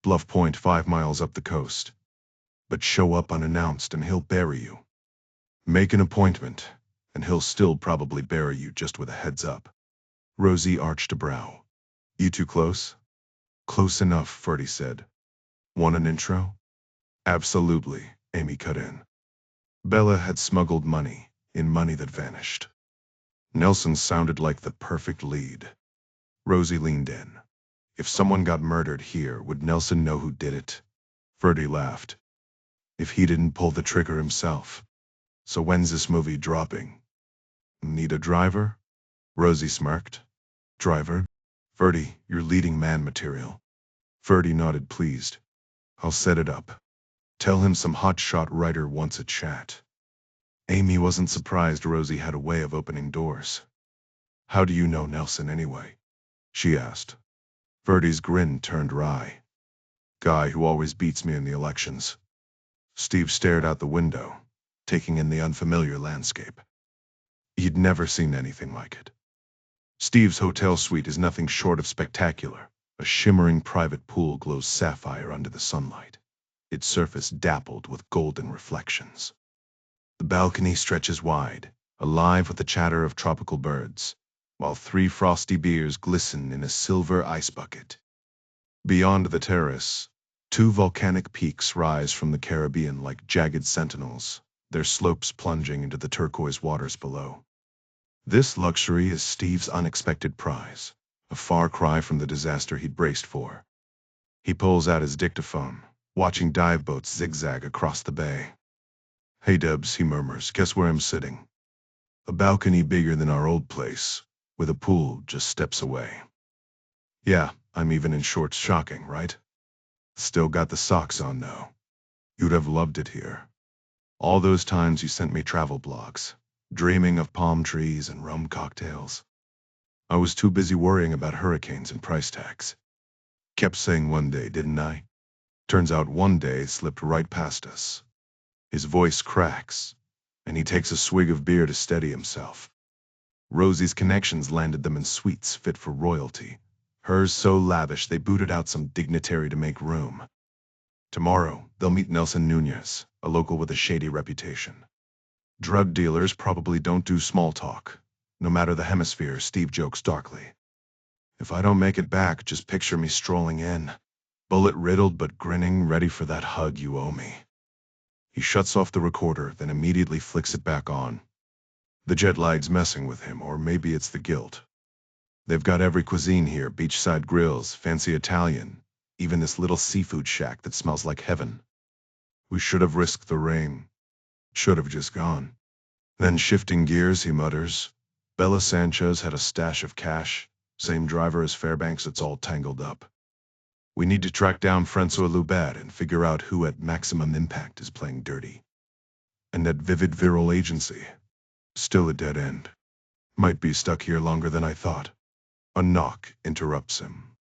Bluff Point, 5 miles up the coast. But show up unannounced and he'll bury you. Make an appointment. and he'll still probably bury you just with a heads up. Rosie arched a brow. You too close? Close enough, Ferdy said. Want an intro? Absolutely, Amy cut in. Bella had smuggled money, in money that vanished. Nelson sounded like the perfect lead. Rosie leaned in. If someone got murdered here, would Nelson know who did it? Ferdy laughed. If he didn't pull the trigger himself. So when's this movie dropping? Need a driver? Rosie smirked. Driver? Ferdy, you're leading man material. Ferdy nodded, pleased. I'll set it up. Tell him some hotshot writer wants a chat. Amy wasn't surprised Rosie had a way of opening doors. How do you know Nelson anyway? She asked. Ferdy's grin turned wry. Guy who always beats me in the elections. Steve stared out the window, taking in the unfamiliar landscape. He'd never seen anything like it. Steve's hotel suite is nothing short of spectacular. A shimmering private pool glows sapphire under the sunlight, its surface dappled with golden reflections. The balcony stretches wide, alive with the chatter of tropical birds, while 3 frosty beers glisten in a silver ice bucket. Beyond the terrace, 2 volcanic peaks rise from the Caribbean like jagged sentinels, their slopes plunging into the turquoise waters below. This luxury is Steve's unexpected prize, a far cry from the disaster he'd braced for. He pulls out his dictaphone, watching dive boats zigzag across the bay. Hey Debs, he murmurs, guess where I'm sitting? A balcony bigger than our old place, with a pool just steps away. Yeah, I'm even in shorts, shocking, right? Still got the socks on though. You'd have loved it here. All those times you sent me travel blogs, dreaming of palm trees and rum cocktails. I was too busy worrying about hurricanes and price tags. Kept saying one day, didn't I? Turns out one day slipped right past us. His voice cracks, and he takes a swig of beer to steady himself. Rosie's connections landed them in suites fit for royalty, hers so lavish they booted out some dignitary to make room. Tomorrow, they'll meet Nelson Nunez, a local with a shady reputation. Drug dealers probably don't do small talk. No matter the hemisphere, Steve jokes darkly. If I don't make it back, just picture me strolling in, bullet-riddled but grinning, ready for that hug you owe me. He shuts off the recorder, then immediately flicks it back on. The jet lag's messing with him, or maybe it's the guilt. They've got every cuisine here, beachside grills, fancy Italian, even this little seafood shack that smells like heaven. We should have risked the rain. Should have just gone. Then shifting gears, he mutters. Bella Sanchez had a stash of cash, same driver as Fairbanks, it's all tangled up. We need to track down Francois Lubat and figure out who at Maximum Impact is playing dirty. And that Vivid Viral Agency. Still a dead end. Might be stuck here longer than I thought. A knock interrupts him.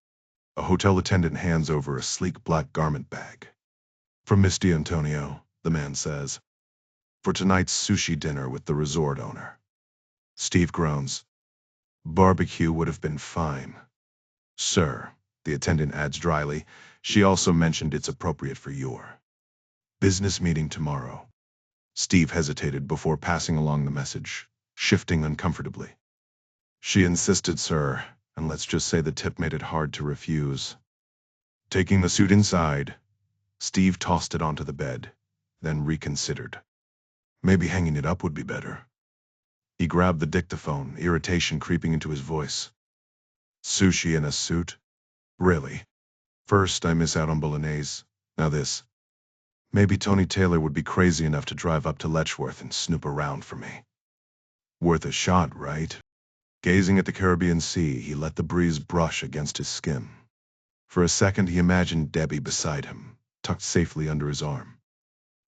A hotel attendant hands over a sleek black garment bag. From Miss D'Antonio, the man says. For tonight's sushi dinner with the resort owner. Steve groans. Barbecue would have been fine. Sir, the attendant adds dryly, she also mentioned it's appropriate for your business meeting tomorrow. Steve hesitated before passing along the message, shifting uncomfortably. She insisted, sir, and let's just say the tip made it hard to refuse. Taking the suit inside, Steve tossed it onto the bed, then reconsidered. Maybe hanging it up would be better. He grabbed the dictaphone, irritation creeping into his voice. Sushi in a suit? Really? First, I miss out on bolognese. Now this. Maybe Tony Taylor would be crazy enough to drive up to Letchworth and snoop around for me. Worth a shot, right? Gazing at the Caribbean Sea, he let the breeze brush against his skin. For a second, he imagined Debbie beside him, tucked safely under his arm.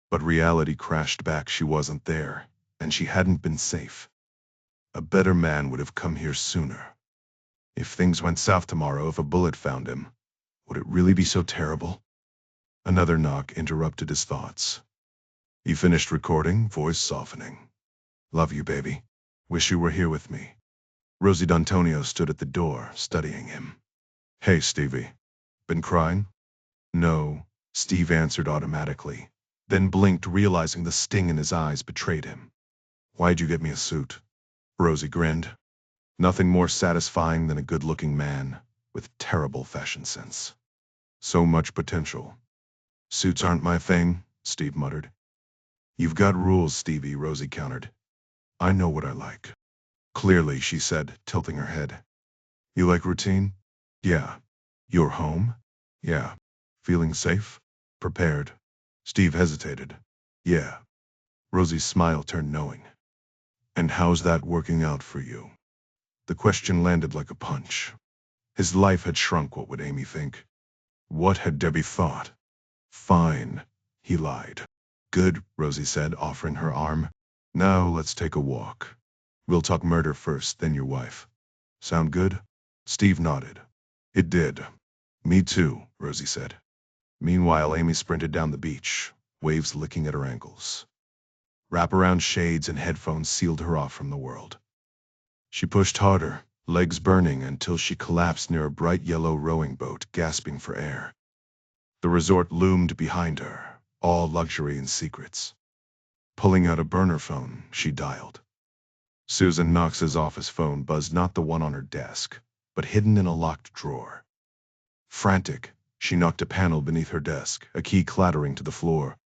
But reality crashed back. She wasn't there, and she hadn't been safe. A better man would have come here sooner. If things went south tomorrow, if a bullet found him, would it really be so terrible? Another knock interrupted his thoughts. He finished recording, voice softening. Love you, baby. Wish you were here with me. Rosie D'Antonio stood at the door, studying him. Hey, Stevie. Been crying? No, Steve answered automatically, then blinked, realizing the sting in his eyes betrayed him. Why'd you get me a suit? Rosie grinned. Nothing more satisfying than a good-looking man with terrible fashion sense. So much potential. Suits aren't my thing, Steve muttered. You've got rules, Stevie, Rosie countered. I know what I like. Clearly, she said, tilting her head. You like routine? Yeah. You're home? Yeah. Feeling safe? Prepared? Steve hesitated. Yeah. Rosie's smile turned knowing. And how's that working out for you? The question landed like a punch. His life had shrunk. What would Amy think? What had Debbie thought? Fine, he lied. Good, Rosie said, offering her arm. Now let's take a walk. We'll talk murder first, then your wife. Sound good? Steve nodded. It did. Me too, Rosie said. Meanwhile, Amy sprinted down the beach, waves licking at her ankles. Wraparound shades and headphones sealed her off from the world. She pushed harder, legs burning, until she collapsed near a bright yellow rowing boat, gasping for air. The resort loomed behind her, all luxury and secrets. Pulling out a burner phone, she dialed. Susan Knox's office phone buzzed, not the one on her desk, but hidden in a locked drawer. Frantic, she knocked a panel beneath her desk, a key clattering to the floor.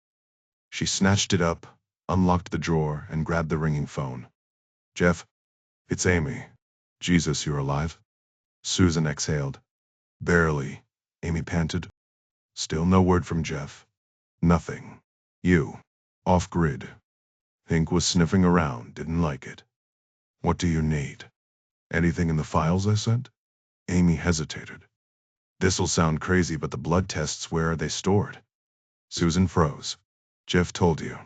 She snatched it up, unlocked the drawer, and grabbed the ringing phone. Jeff? It's Amy. Jesus, you're alive? Susan exhaled. Barely, Amy panted. Still no word from Jeff. Nothing. You. Off-grid. Hank was sniffing around, didn't like it. What do you need? Anything in the files I sent? Amy hesitated. This'll sound crazy, but the blood tests, where are they stored? Susan froze. Jeff told you.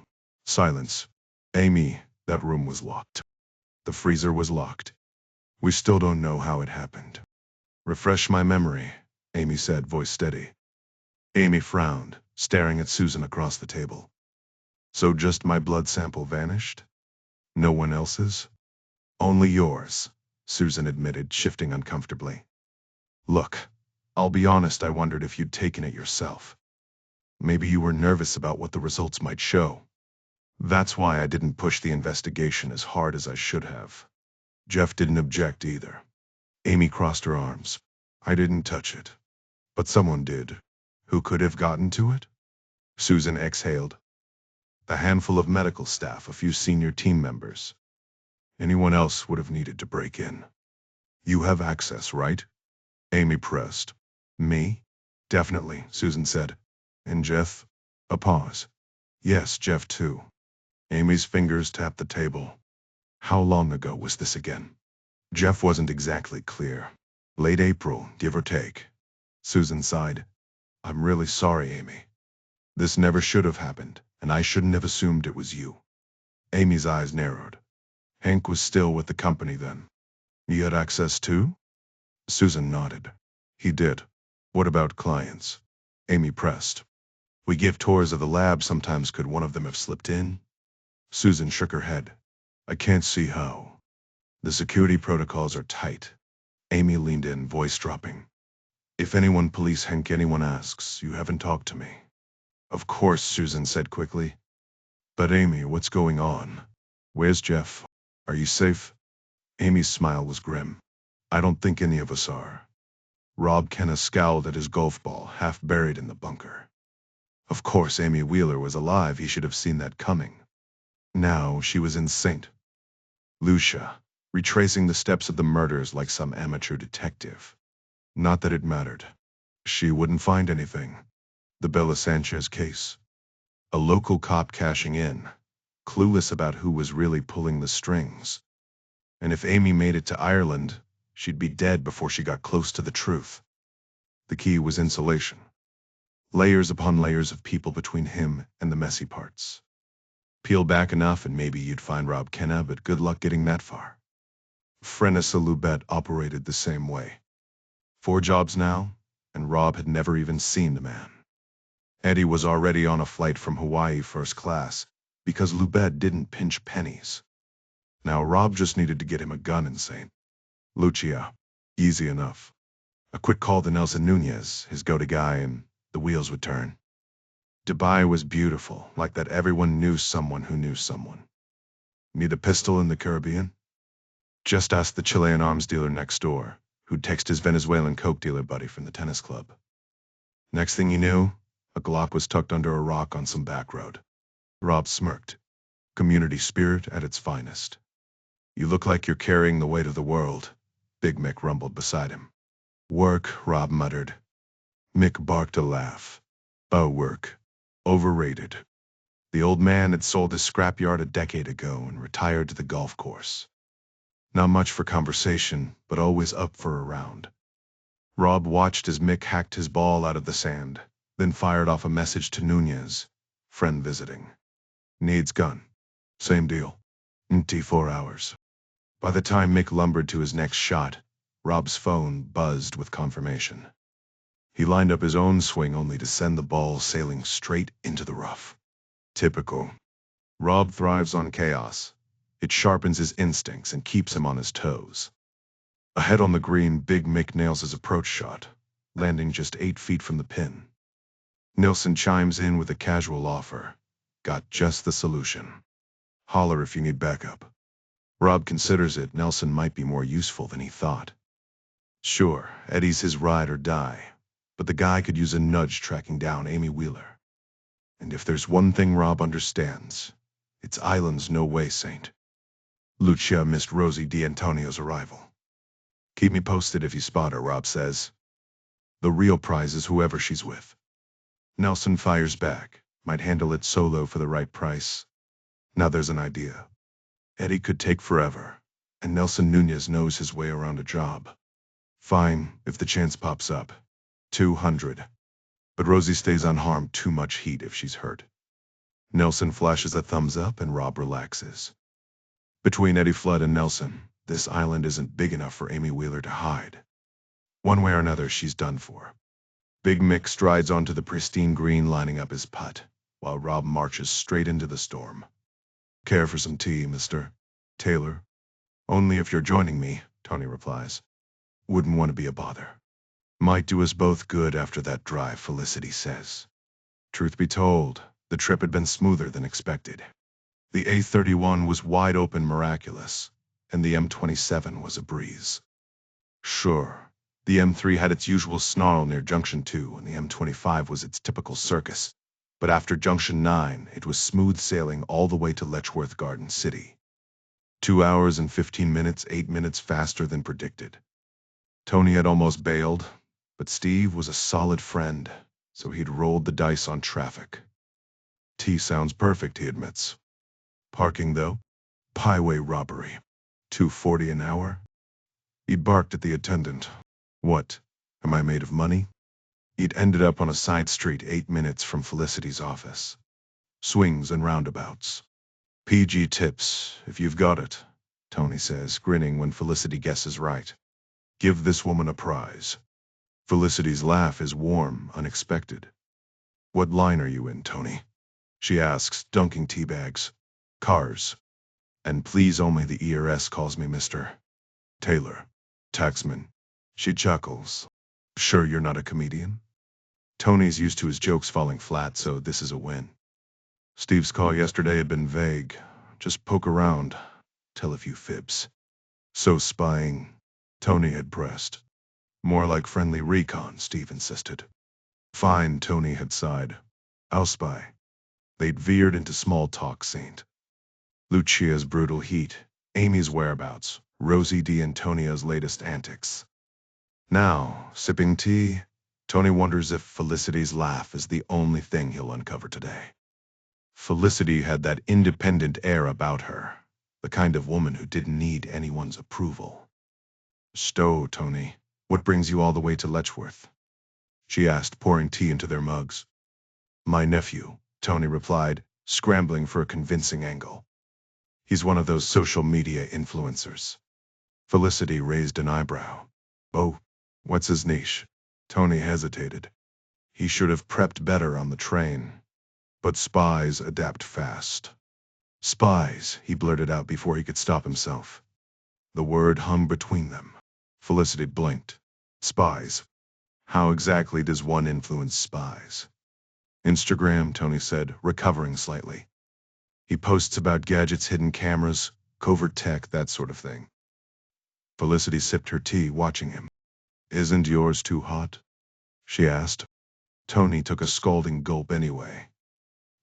Silence. Amy, that room was locked. The freezer was locked. We still don't know how it happened. Refresh my memory, Amy said, voice steady. Amy frowned, staring at Susan across the table. So just my blood sample vanished? No one else's? Only yours, Susan admitted, shifting uncomfortably. Look, I'll be honest, I wondered if you'd taken it yourself. Maybe you were nervous about what the results might show. That's why I didn't push the investigation as hard as I should have. Jeff didn't object either. Amy crossed her arms. I didn't touch it. But someone did. Who could have gotten to it? Susan exhaled. A handful of medical staff, a few senior team members. Anyone else would have needed to break in. You have access, right? Amy pressed. Me? Definitely, Susan said. And Jeff? A pause. Yes, Jeff too. Amy's fingers tapped the table. How long ago was this again? Jeff wasn't exactly clear. Late April, give or take. Susan sighed. I'm really sorry, Amy. This never should have happened, and I shouldn't have assumed it was you. Amy's eyes narrowed. Hank was still with the company then. He had access too? Susan nodded. He did. What about clients? Amy pressed. We give tours of the lab. Sometimes could one of them have slipped in? Susan shook her head. I can't see how. The security protocols are tight. Amy leaned in, voice dropping. If anyone, police, Hank, anyone asks, you haven't talked to me. Of course, Susan said quickly. But Amy, what's going on? Where's Jeff? Are you safe? Amy's smile was grim. I don't think any of us are. Rob Kenna scowled at his golf ball, half buried in the bunker. Of course, Amy Wheeler was alive. He should have seen that coming. Now she was in St. Lucia, retracing the steps of the murders like some amateur detective. Not that it mattered. She wouldn't find anything. The Bella Sanchez case. A local cop cashing in, clueless about who was really pulling the strings. And if Amy made it to Ireland, she'd be dead before she got close to the truth. The key was insulation. Layers upon layers of people between him and the messy parts. Peel back enough and maybe you'd find Rob Kenna, but good luck getting that far. Frenessa Lubet operated the same way. 4 jobs now, and Rob had never even seen the man. Eddie was already on a flight from Hawaii first class, because Lubet didn't pinch pennies. Now Rob just needed to get him a gun in St. Lucia. Easy enough. A quick call to Nelson Nunez, his go-to guy, and the wheels would turn. Dubai was beautiful, like that everyone knew someone who knew someone. Need a pistol in the Caribbean? Just ask the Chilean arms dealer next door, who'd text his Venezuelan coke dealer buddy from the tennis club. Next thing you knew, a Glock was tucked under a rock on some back road. Rob smirked. Community spirit at its finest. You look like you're carrying the weight of the world, Big Mick rumbled beside him. Work, Rob muttered. Mick barked a laugh. Oh, work. Overrated. The old man had sold his scrapyard a decade ago and retired to the golf course. Not much for conversation, but always up for a round. Rob watched as Mick hacked his ball out of the sand, then fired off a message to Nunez, friend visiting. Needs gun. Same deal. Empty 4 hours. By the time Mick lumbered to his next shot, Rob's phone buzzed with confirmation. He lined up his own swing only to send the ball sailing straight into the rough. Typical. Rob thrives on chaos. It sharpens his instincts and keeps him on his toes. Ahead on the green, Big Mick nails his approach shot, landing just 8 feet from the pin. Nilsson chimes in with a casual offer. Got just the solution. Holler if you need backup. Rob considers it Nelson might be more useful than he thought. Sure, Eddie's his ride or die, but the guy could use a nudge tracking down Amy Wheeler. And if there's one thing Rob understands, it's Island's no way saint. Lucia missed Rosie D'Antonio's arrival. Keep me posted if you spot her, Rob says. The real prize is whoever she's with. Nelson fires back, might handle it solo for the right price. Now there's an idea. Eddie could take forever, and Nelson Nunez knows his way around a job. Fine, if the chance pops up. 200. But Rosie stays unharmed, too much heat if she's hurt. Nelson flashes a thumbs up and Rob relaxes. Between Eddie Flood and Nelson, this island isn't big enough for Amy Wheeler to hide. One way or another, she's done for. Big Mick strides onto the pristine green, lining up his putt, while Rob marches straight into the storm. Care for some tea, Mr. Taylor? Only if you're joining me, Tony replies. Wouldn't want to be a bother. Might do us both good after that drive, Felicity says. Truth be told, the trip had been smoother than expected. The A31 was wide open, miraculous, and the M27 was a breeze. Sure, the M3 had its usual snarl near Junction 2, and the M25 was its typical circus, but after Junction 9, it was smooth sailing all the way to Letchworth Garden City. 2 hours and 15 minutes, 8 minutes faster than predicted. Tony had almost bailed, but Steve was a solid friend, so he'd rolled the dice on traffic. Tea sounds perfect, he admits. Parking, though? Highway robbery. $2.40 an hour? He barked at the attendant. What? Am I made of money? He'd ended up on a side street 8 minutes from Felicity's office. Swings and roundabouts. PG tips, if you've got it, Tony says, grinning when Felicity guesses right. Give this woman a prize. Felicity's laugh is warm, unexpected. What line are you in, Tony? She asks, dunking tea bags. Cars. And please only the ERS calls me Mr. Taylor. Taxman. She chuckles. Sure you're not a comedian? Tony's used to his jokes falling flat, so this is a win. Steve's call yesterday had been vague. Just poke around. Tell a few fibs. So spying. Tony had pressed. More like friendly recon, Steve insisted. Fine, Tony had sighed. I'll spy. They'd veered into small talk, Saint. Lucia's brutal heat, Amy's whereabouts, Rosie D'Antonio's latest antics. Now, sipping tea, Tony wonders if Felicity's laugh is the only thing he'll uncover today. Felicity had that independent air about her, the kind of woman who didn't need anyone's approval. Stow, Tony. What brings you all the way to Letchworth? She asked, pouring tea into their mugs. My nephew, Tony replied, scrambling for a convincing angle. He's one of those social media influencers. Felicity raised an eyebrow. Oh, what's his niche? Tony hesitated. He should have prepped better on the train. But spies adapt fast. Spies, he blurted out before he could stop himself. The word hung between them. Felicity blinked. Spies. How exactly does one influence spies? Instagram, Tony said, recovering slightly. He posts about gadgets, hidden cameras, covert tech, that sort of thing. Felicity sipped her tea, watching him. Isn't yours too hot? She asked. Tony took a scalding gulp anyway.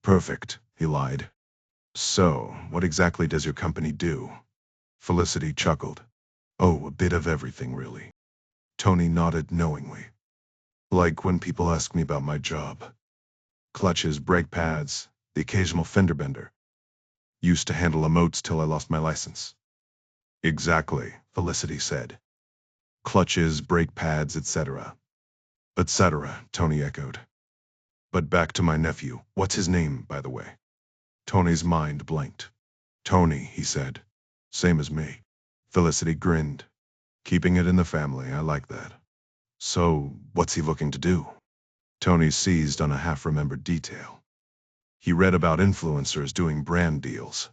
Perfect, he lied. So, what exactly does your company do? Felicity chuckled. Oh, a bit of everything, really. Tony nodded knowingly. Like when people ask me about my job. Clutches, brake pads, the occasional fender bender. Used to handle emotes till I lost my license. Exactly, Felicity said. Clutches, brake pads, etc. Etc., Tony echoed. But back to my nephew. What's his name, by the way? Tony's mind blanked. Tony, he said. Same as me. Felicity grinned. Keeping it in the family, I like that. So, what's he looking to do? Tony seized on a half-remembered detail. He read about influencers doing brand deals.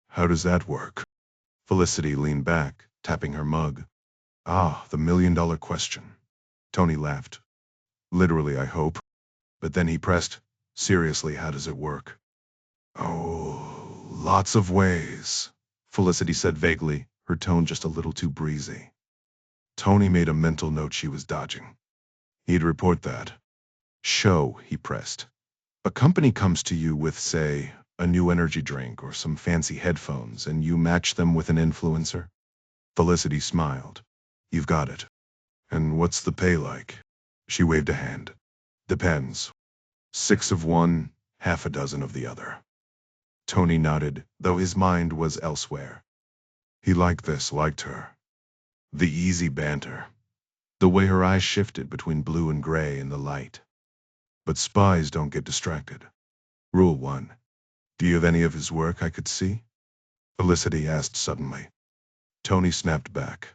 How does that work? Felicity leaned back, tapping her mug. Ah, the million-dollar question. Tony laughed. Literally, I hope. But then he pressed, seriously, how does it work? Oh, lots of ways, Felicity said vaguely, her tone just a little too breezy. Tony made a mental note she was dodging. He'd report that. Show, he pressed. A company comes to you with, say, a new energy drink or some fancy headphones, and you match them with an influencer? Felicity smiled. You've got it. And what's the pay like? She waved a hand. Depends. 6 of one, half a dozen of the other. Tony nodded, though his mind was elsewhere. He liked her. The easy banter. The way her eyes shifted between blue and gray in the light. But spies don't get distracted. Rule 1. Do you have any of his work I could see? Felicity asked suddenly. Tony snapped back.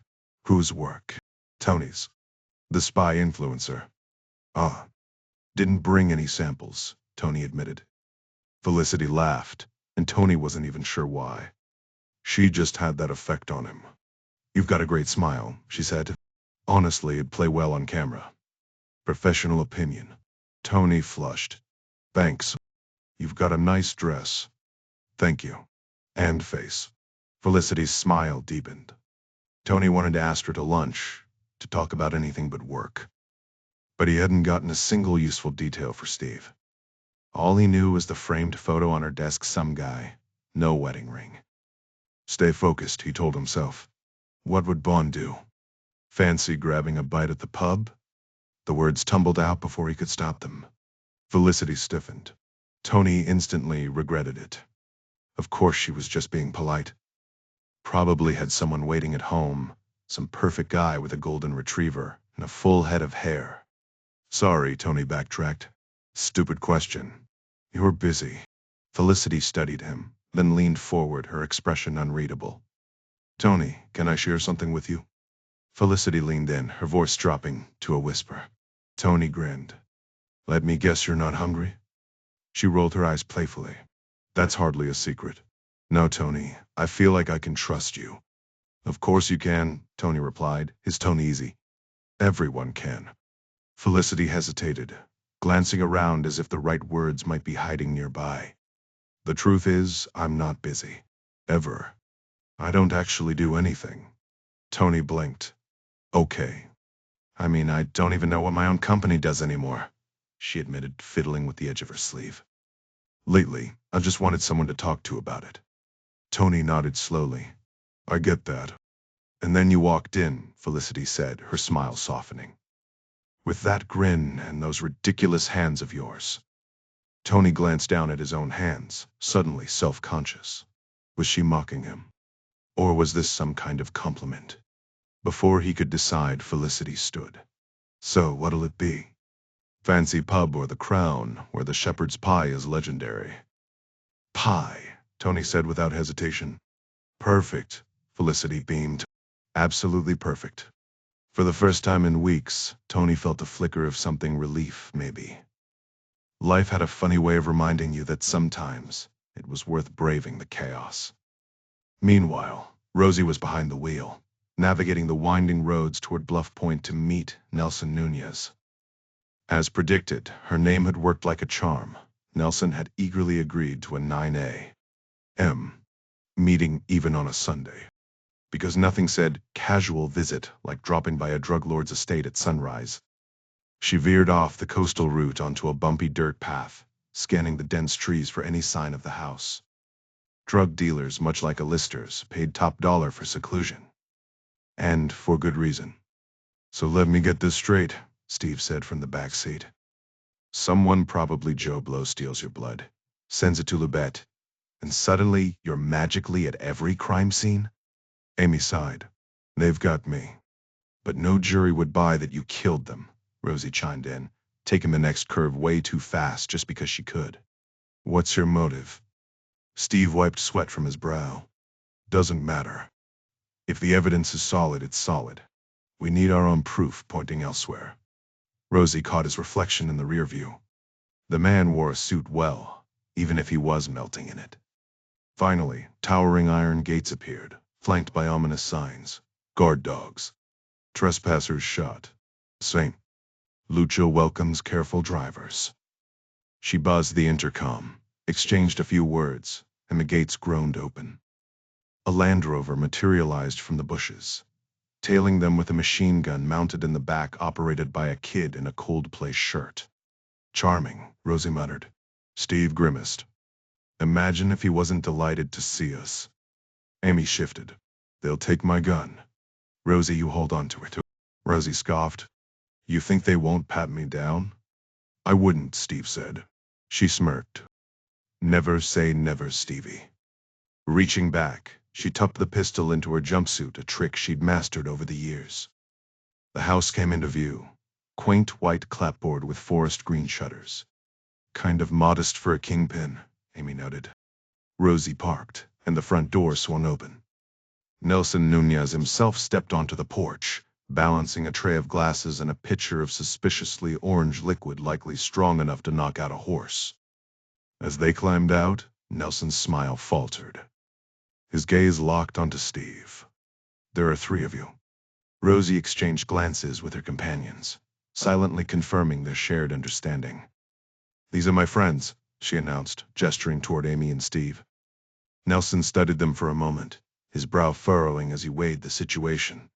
Whose work? Tony's. The spy influencer. Ah. Didn't bring any samples, Tony admitted. Felicity laughed, and Tony wasn't even sure why. She just had that effect on him. You've got a great smile, she said. Honestly, it'd play well on camera. Professional opinion. Tony flushed. Thanks. You've got a nice dress. Thank you. And face. Felicity's smile deepened. Tony wanted to ask her to lunch, to talk about anything but work. But he hadn't gotten a single useful detail for Steve. All he knew was the framed photo on her desk, some guy. No wedding ring. Stay focused, he told himself. What would Bond do? Fancy grabbing a bite at the pub? The words tumbled out before he could stop them. Felicity stiffened. Tony instantly regretted it. Of course she was just being polite. Probably had someone waiting at home, some perfect guy with a golden retriever and a full head of hair. Sorry, Tony backtracked. Stupid question. You're busy. Felicity studied him, then leaned forward, her expression unreadable. Tony, can I share something with you? Felicity leaned in, her voice dropping to a whisper. Tony grinned. Let me guess you're not hungry? She rolled her eyes playfully. That's hardly a secret. No, Tony, I feel like I can trust you. Of course you can, Tony replied, his tone easy. Everyone can. Felicity hesitated, glancing around as if the right words might be hiding nearby. The truth is, I'm not busy. Ever. I don't actually do anything. Tony blinked. Okay. I mean, I don't even know what my own company does anymore, she admitted, fiddling with the edge of her sleeve. Lately, I've just wanted someone to talk to about it. Tony nodded slowly. I get that. And then you walked in, Felicity said, her smile softening. With that grin and those ridiculous hands of yours. Tony glanced down at his own hands, suddenly self-conscious. Was she mocking him? Or was this some kind of compliment? Before he could decide, Felicity stood. So, what'll it be? Fancy pub or the Crown, where the shepherd's pie is legendary? Pie, Tony said without hesitation. Perfect, Felicity beamed. Absolutely perfect. For the first time in weeks, Tony felt a flicker of something, relief, maybe. Life had a funny way of reminding you that sometimes it was worth braving the chaos. Meanwhile, Rosie was behind the wheel, navigating the winding roads toward Bluff Point to meet Nelson Nunez. As predicted, her name had worked like a charm. Nelson had eagerly agreed to a 9A. M. Meeting even on a Sunday. Because nothing said casual visit like dropping by a drug lord's estate at sunrise. She veered off the coastal route onto a bumpy dirt path, scanning the dense trees for any sign of the house. Drug dealers, much like Alisters, paid top dollar for seclusion. And for good reason. So let me get this straight, Steve said from the back seat. Someone, probably Joe Blow, steals your blood, sends it to Lubette, and suddenly you're magically at every crime scene? Amy sighed. They've got me. But no jury would buy that you killed them, Rosie chimed in, taking the next curve way too fast just because she could. What's your motive? Steve wiped sweat from his brow. Doesn't matter. If the evidence is solid, it's solid. We need our own proof, pointing elsewhere. Rosie caught his reflection in the rear view. The man wore a suit well, even if he was melting in it. Finally, towering iron gates appeared, flanked by ominous signs. Guard dogs. Trespassers shot. Same. Lucho welcomes careful drivers. She buzzed the intercom, exchanged a few words, and the gates groaned open. A Land Rover materialized from the bushes, tailing them with a machine gun mounted in the back, operated by a kid in a Coldplay shirt. Charming, Rosie muttered. Steve grimaced. Imagine if he wasn't delighted to see us. Amy shifted. They'll take my gun. Rosie, you hold on to it. Rosie scoffed. You think they won't pat me down? I wouldn't, Steve said. She smirked. Never say never, Stevie. Reaching back, she tucked the pistol into her jumpsuit, a trick she'd mastered over the years. The house came into view. Quaint white clapboard with forest green shutters. Kind of modest for a kingpin, Amy noted. Rosie parked, and the front door swung open. Nelson Nunez himself stepped onto the porch, balancing a tray of glasses and a pitcher of suspiciously orange liquid likely strong enough to knock out a horse. As they climbed out, Nelson's smile faltered. His gaze locked onto Steve. There are 3 of you. Rosie exchanged glances with her companions, silently confirming their shared understanding. These are my friends, she announced, gesturing toward Amy and Steve. Nelson studied them for a moment, his brow furrowing as he weighed the situation.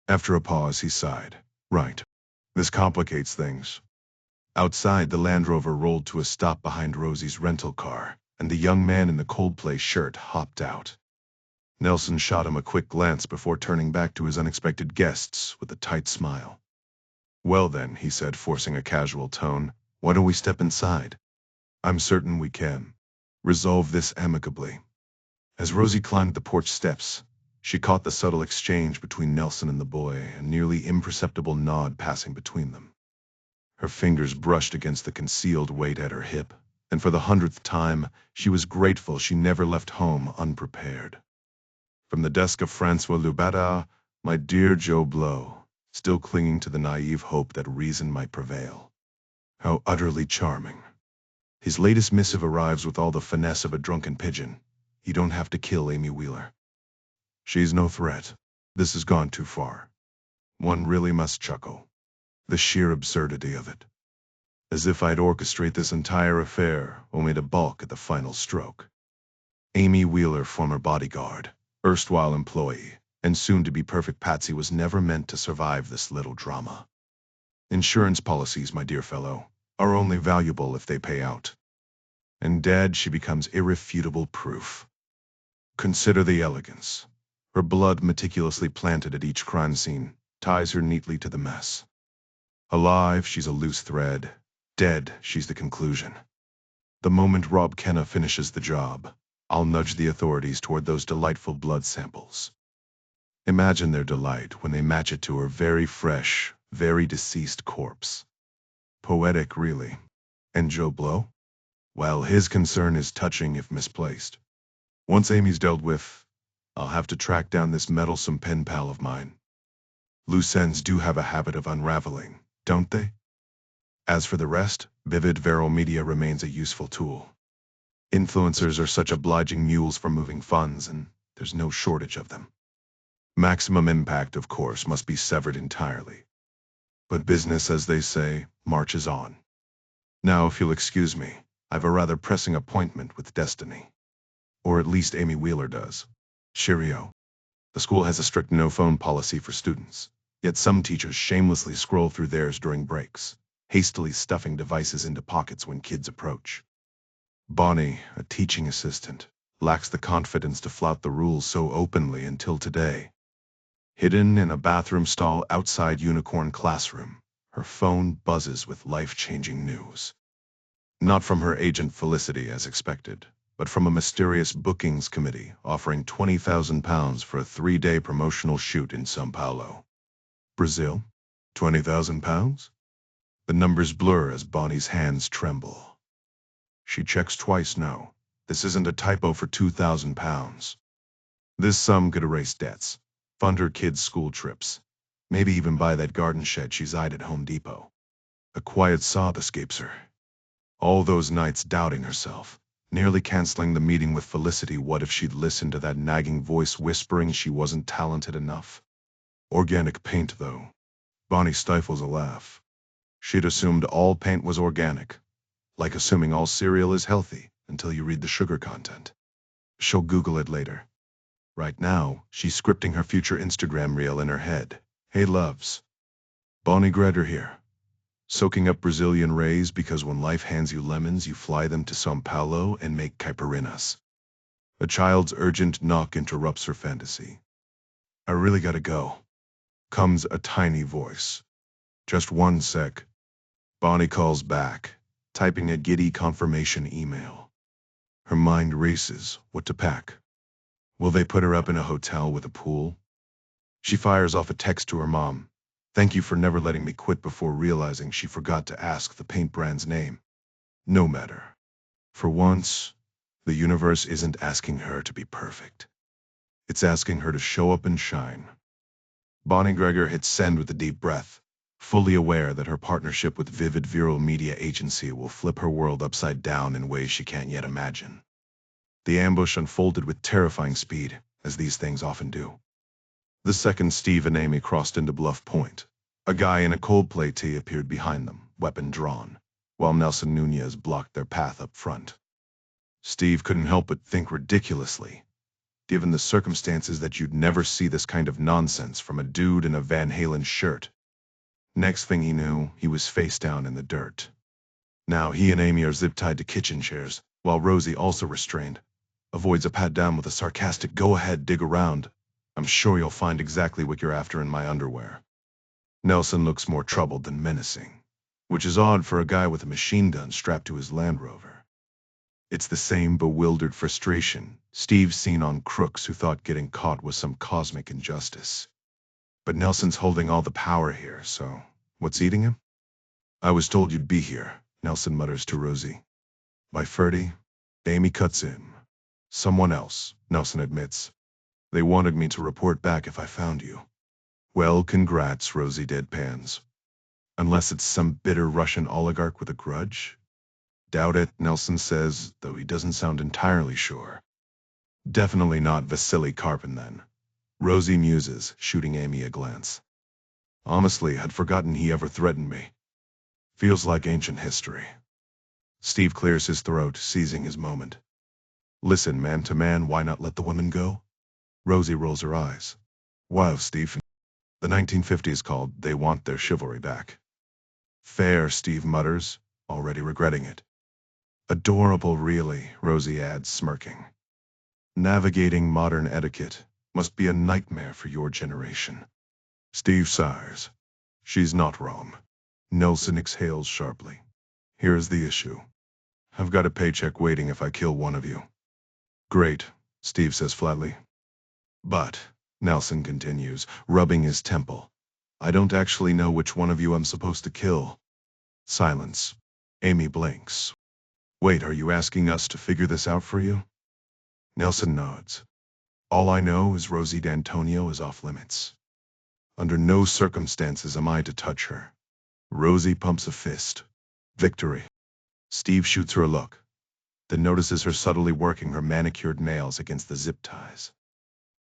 After a pause, he sighed. Right. This complicates things. Outside, the Land Rover rolled to a stop behind Rosie's rental car, and the young man in the Coldplay shirt hopped out. Nelson shot him a quick glance before turning back to his unexpected guests with a tight smile. Well then, he said, forcing a casual tone, why don't we step inside? I'm certain we can resolve this amicably. As Rosie climbed the porch steps, she caught the subtle exchange between Nelson and the boy, a nearly imperceptible nod passing between them. Her fingers brushed against the concealed weight at her hip, and for the 100th time, she was grateful she never left home unprepared. From the desk of Francois Lubetta, my dear Joe Blow, still clinging to the naive hope that reason might prevail. How utterly charming. His latest missive arrives with all the finesse of a drunken pigeon. You don't have to kill Amy Wheeler. She's no threat. This has gone too far. One really must chuckle. The sheer absurdity of it. As if I'd orchestrate this entire affair, only to balk at the final stroke. Amy Wheeler, former bodyguard, erstwhile employee, and soon-to-be perfect patsy, was never meant to survive this little drama. Insurance policies, my dear fellow, are only valuable if they pay out. And dead, she becomes irrefutable proof. Consider the elegance. Her blood, meticulously planted at each crime scene, ties her neatly to the mess. Alive, she's a loose thread. Dead, she's the conclusion. The moment Rob Kenna finishes the job, I'll nudge the authorities toward those delightful blood samples. Imagine their delight when they match it to her very fresh, very deceased corpse. Poetic, really. And Joe Blow? Well, his concern is touching if misplaced. Once Amy's dealt with, I'll have to track down this meddlesome pen pal of mine. Loose ends do have a habit of unraveling, don't they? As for the rest, Vivid Vero Media remains a useful tool. Influencers are such obliging mules for moving funds, and there's no shortage of them. Maximum impact, of course, must be severed entirely. But business, as they say, marches on. Now, if you'll excuse me, I've a rather pressing appointment with Destiny. Or at least Amy Wheeler does. Cheerio. The school has a strict no-phone policy for students, yet some teachers shamelessly scroll through theirs during breaks, hastily stuffing devices into pockets when kids approach. Bonnie, a teaching assistant, lacks the confidence to flout the rules so openly until today. Hidden in a bathroom stall outside Unicorn Classroom, her phone buzzes with life-changing news. Not from her agent Felicity as expected, but from a mysterious bookings committee offering £20,000 for a 3-day promotional shoot in São Paulo. Brazil? £20,000? The numbers blur as Bonnie's hands tremble. She checks twice. No, this isn't a typo for £2,000. This sum could erase debts, fund her kids' school trips, maybe even buy that garden shed she's eyed at Home Depot. A quiet sob escapes her. All those nights doubting herself, nearly canceling the meeting with Felicity. What if she'd listened to that nagging voice whispering she wasn't talented enough? Organic paint, though. Bonnie stifles a laugh. She'd assumed all paint was organic, like assuming all cereal is healthy until you read the sugar content. She'll Google it later. Right now, she's scripting her future Instagram reel in her head. Hey loves. Bonnie Greder here. Soaking up Brazilian rays because when life hands you lemons, you fly them to São Paulo and make caipirinhas. A child's urgent knock interrupts her fantasy. I really gotta go. Comes a tiny voice. Just one sec. Bonnie calls back, typing a giddy confirmation email. Her mind races what to pack. Will they put her up in a hotel with a pool? She fires off a text to her mom. Thank you for never letting me quit, before realizing she forgot to ask the paint brand's name. No matter. For once, the universe isn't asking her to be perfect. It's asking her to show up and shine. Bonnie Greger hits send with a deep breath, fully aware that her partnership with Vivid Viral Media Agency will flip her world upside down in ways she can't yet imagine. The ambush unfolded with terrifying speed, as these things often do. The second Steve and Amy crossed into Bluff Point, a guy in a Coldplay tee appeared behind them, weapon drawn, while Nelson Nunez blocked their path up front. Steve couldn't help but think ridiculously, given the circumstances, that you'd never see this kind of nonsense from a dude in a Van Halen shirt. Next thing he knew, he was face down in the dirt. Now he and Amy are zip-tied to kitchen chairs, while Rosie, also restrained, avoids a pat-down with a sarcastic, "Go ahead, dig around. I'm sure you'll find exactly what you're after in my underwear." Nelson looks more troubled than menacing, which is odd for a guy with a machine gun strapped to his Land Rover. It's the same bewildered frustration Steve's seen on crooks who thought getting caught was some cosmic injustice. But Nelson's holding all the power here, so what's eating him? I was told you'd be here, Nelson mutters to Rosie. By Ferdy, Amy cuts in. Someone else, Nelson admits. They wanted me to report back if I found you. Well, congrats, Rosie deadpans. Unless it's some bitter Russian oligarch with a grudge? Doubt it, Nelson says, though he doesn't sound entirely sure. Definitely not Vasily Karpin then. Rosie muses, shooting Amy a glance. Honestly, I'd forgotten he ever threatened me. Feels like ancient history. Steve clears his throat, seizing his moment. Listen, man to man, why not let the woman go? Rosie rolls her eyes. Wow, Steve. The 1950s called, they want their chivalry back. Fair, Steve mutters, already regretting it. Adorable, really, Rosie adds, smirking. Navigating modern etiquette must be a nightmare for your generation. Steve sighs. She's not wrong. Nelson exhales sharply. Here's the issue. I've got a paycheck waiting if I kill one of you. Great, Steve says flatly. But, Nelson continues, rubbing his temple, I don't actually know which one of you I'm supposed to kill. Silence. Amy blinks. Wait, are you asking us to figure this out for you? Nelson nods. All I know is Rosie D'Antonio is off limits. Under no circumstances am I to touch her. Rosie pumps a fist. Victory. Steve shoots her a look, then notices her subtly working her manicured nails against the zip ties.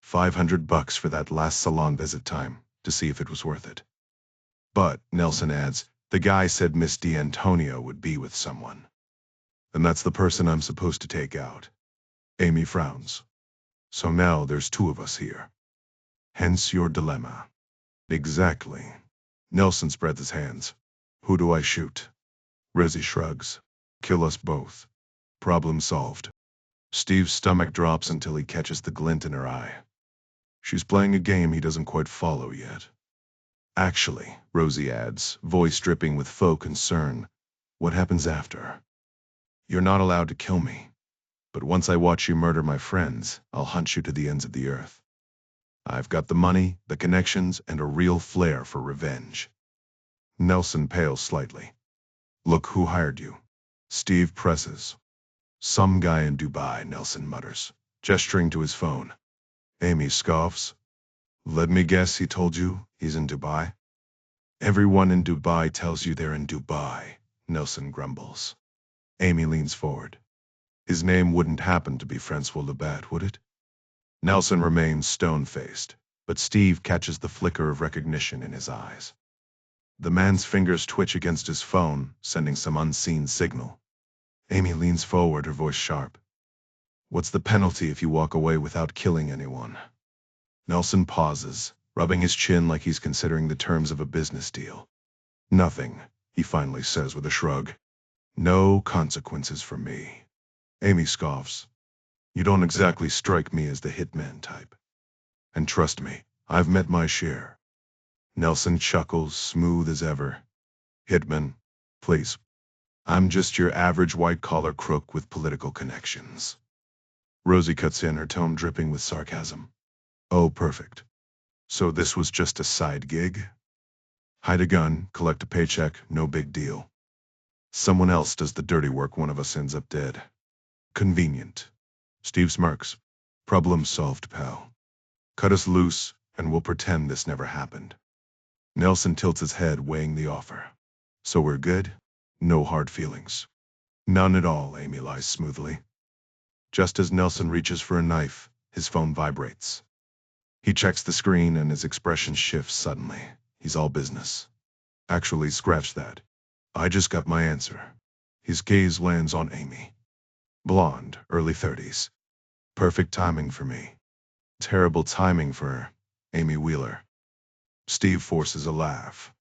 $500 for that last salon visit time, to see if it was worth it. But, Nelson adds, the guy said Miss D'Antonio would be with someone. And that's the person I'm supposed to take out. Amy frowns. So now there's two of us here. Hence your dilemma. Exactly. Nelson spreads his hands. Who do I shoot? Rosie shrugs. Kill us both. Problem solved. Steve's stomach drops until he catches the glint in her eye. She's playing a game he doesn't quite follow yet. Actually, Rosie adds, voice dripping with faux concern, what happens after? You're not allowed to kill me. But once I watch you murder my friends, I'll hunt you to the ends of the earth. I've got the money, the connections, and a real flair for revenge. Nelson pales slightly. Look who hired you. Steve presses. Some guy in Dubai, Nelson mutters, gesturing to his phone. Amy scoffs. Let me guess he told you he's in Dubai? Everyone in Dubai tells you they're in Dubai, Nelson grumbles. Amy leans forward. His name wouldn't happen to be Francois Labat, would it? Nelson remains stone-faced, but Steve catches the flicker of recognition in his eyes. The man's fingers twitch against his phone, sending some unseen signal. Amy leans forward, her voice sharp. What's the penalty if you walk away without killing anyone? Nelson pauses, rubbing his chin like he's considering the terms of a business deal. Nothing, he finally says with a shrug. No consequences for me. Amy scoffs. You don't exactly strike me as the hitman type. And trust me, I've met my share. Nelson chuckles, smooth as ever. Hitman, please. I'm just your average white-collar crook with political connections. Rosie cuts in, her tone dripping with sarcasm. Oh, perfect. So this was just a side gig? Hide a gun, collect a paycheck, no big deal. Someone else does the dirty work, one of us ends up dead. Convenient. Steve smirks. Problem solved, pal. Cut us loose, and we'll pretend this never happened. Nelson tilts his head, weighing the offer. So we're good? No hard feelings. None at all, Amy lies smoothly. Just as Nelson reaches for a knife, his phone vibrates. He checks the screen and his expression shifts suddenly. He's all business. Actually, scratch that. I just got my answer. His gaze lands on Amy. Blonde, early 30s. Perfect timing for me. Terrible timing for Amy Wheeler. Steve forces a laugh.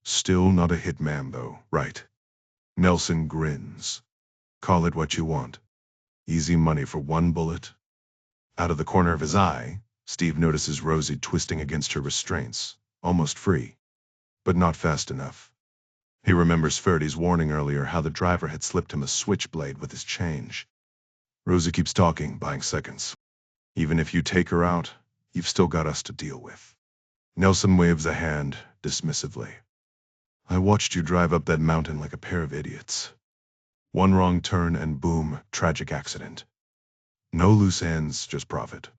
Still not a hitman though, right? Nelson grins. Call it what you want. Easy money for one bullet. Out of the corner of his eye, Steve notices Rosie twisting against her restraints, almost free, but not fast enough. He remembers Ferdy's warning earlier how the driver had slipped him a switchblade with his change. Rosie keeps talking, buying seconds. Even if you take her out, you've still got us to deal with. Nelson waves a hand, dismissively. I watched you drive up that mountain like a pair of idiots. One wrong turn and boom, tragic accident. No loose ends, just profit.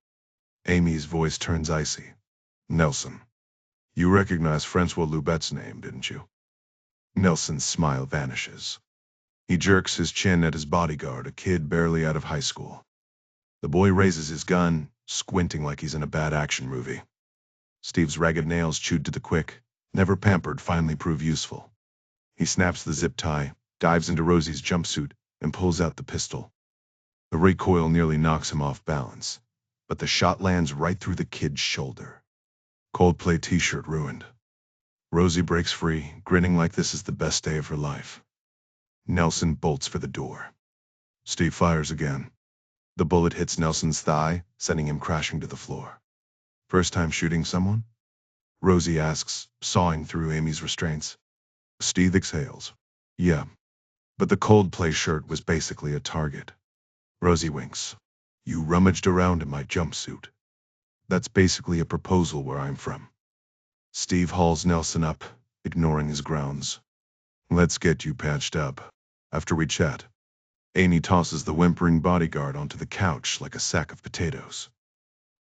Amy's voice turns icy. Nelson. You recognize Francois Labat's name, didn't you? Nelson's smile vanishes. He jerks his chin at his bodyguard, a kid barely out of high school. The boy raises his gun, squinting like he's in a bad action movie. Steve's ragged nails, chewed to the quick, never pampered, finally prove useful. He snaps the zip tie, dives into Rosie's jumpsuit, and pulls out the pistol. The recoil nearly knocks him off balance, but the shot lands right through the kid's shoulder. Coldplay t-shirt ruined. Rosie breaks free, grinning like this is the best day of her life. Nelson bolts for the door. Steve fires again. The bullet hits Nelson's thigh, sending him crashing to the floor. First time shooting someone? Rosie asks, sawing through Amy's restraints. Steve exhales. Yeah, but the Coldplay shirt was basically a target. Rosie winks. You rummaged around in my jumpsuit. That's basically a proposal where I'm from. Steve hauls Nelson up, ignoring his grounds. Let's get you patched up. After we chat. Amy tosses the whimpering bodyguard onto the couch like a sack of potatoes.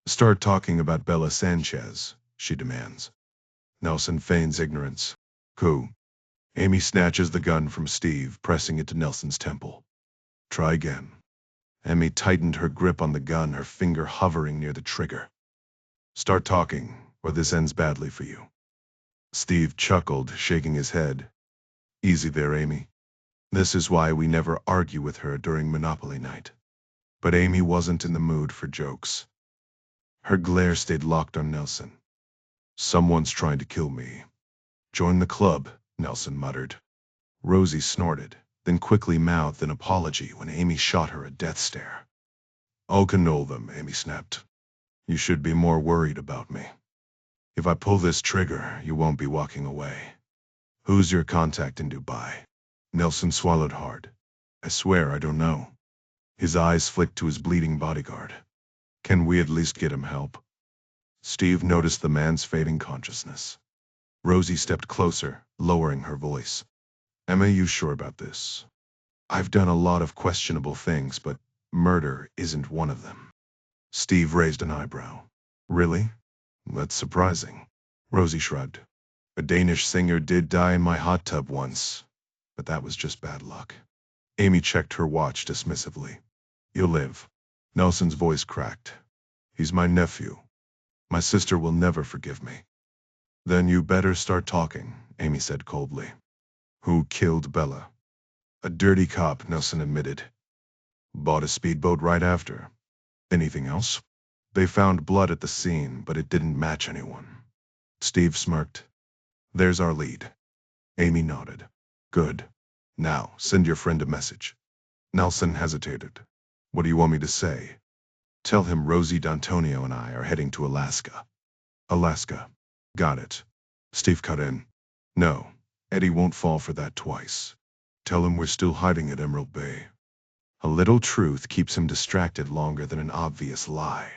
Start talking about Bella Sanchez, she demands. Nelson feigns ignorance. Cool. Amy snatches the gun from Steve, pressing it to Nelson's temple. Try again. Amy tightened her grip on the gun, her finger hovering near the trigger. Start talking, or this ends badly for you. Steve chuckled, shaking his head. Easy there, Amy. This is why we never argue with her during Monopoly night. But Amy wasn't in the mood for jokes. Her glare stayed locked on Nelson. Someone's trying to kill me. Join the club, Nelson muttered. Rosie snorted, then quickly mouthed an apology when Amy shot her a death stare. I'll cannul them, Amy snapped. You should be more worried about me. If I pull this trigger, you won't be walking away. Who's your contact in Dubai? Nelson swallowed hard. I swear I don't know. His eyes flicked to his bleeding bodyguard. Can we at least get him help? Steve noticed the man's fading consciousness. Rosie stepped closer, lowering her voice. Am you sure about this? I've done a lot of questionable things, but murder isn't one of them. Steve raised an eyebrow. Really? That's surprising. Rosie shrugged. A Danish singer did die in my hot tub once, but that was just bad luck. Amy checked her watch dismissively. You'll live. Nelson's voice cracked. He's my nephew. My sister will never forgive me. Then you better start talking, Amy said coldly. Who killed Bella? A dirty cop, Nelson admitted. Bought a speedboat right after. Anything else? They found blood at the scene, but it didn't match anyone. Steve smirked. There's our lead. Amy nodded. Good. Now, send your friend a message. Nelson hesitated. What do you want me to say? Tell him Rosie D'Antonio and I are heading to Alaska. Alaska. Got it. Steve cut in. No, Eddie won't fall for that twice. Tell him we're still hiding at Emerald Bay. A little truth keeps him distracted longer than an obvious lie.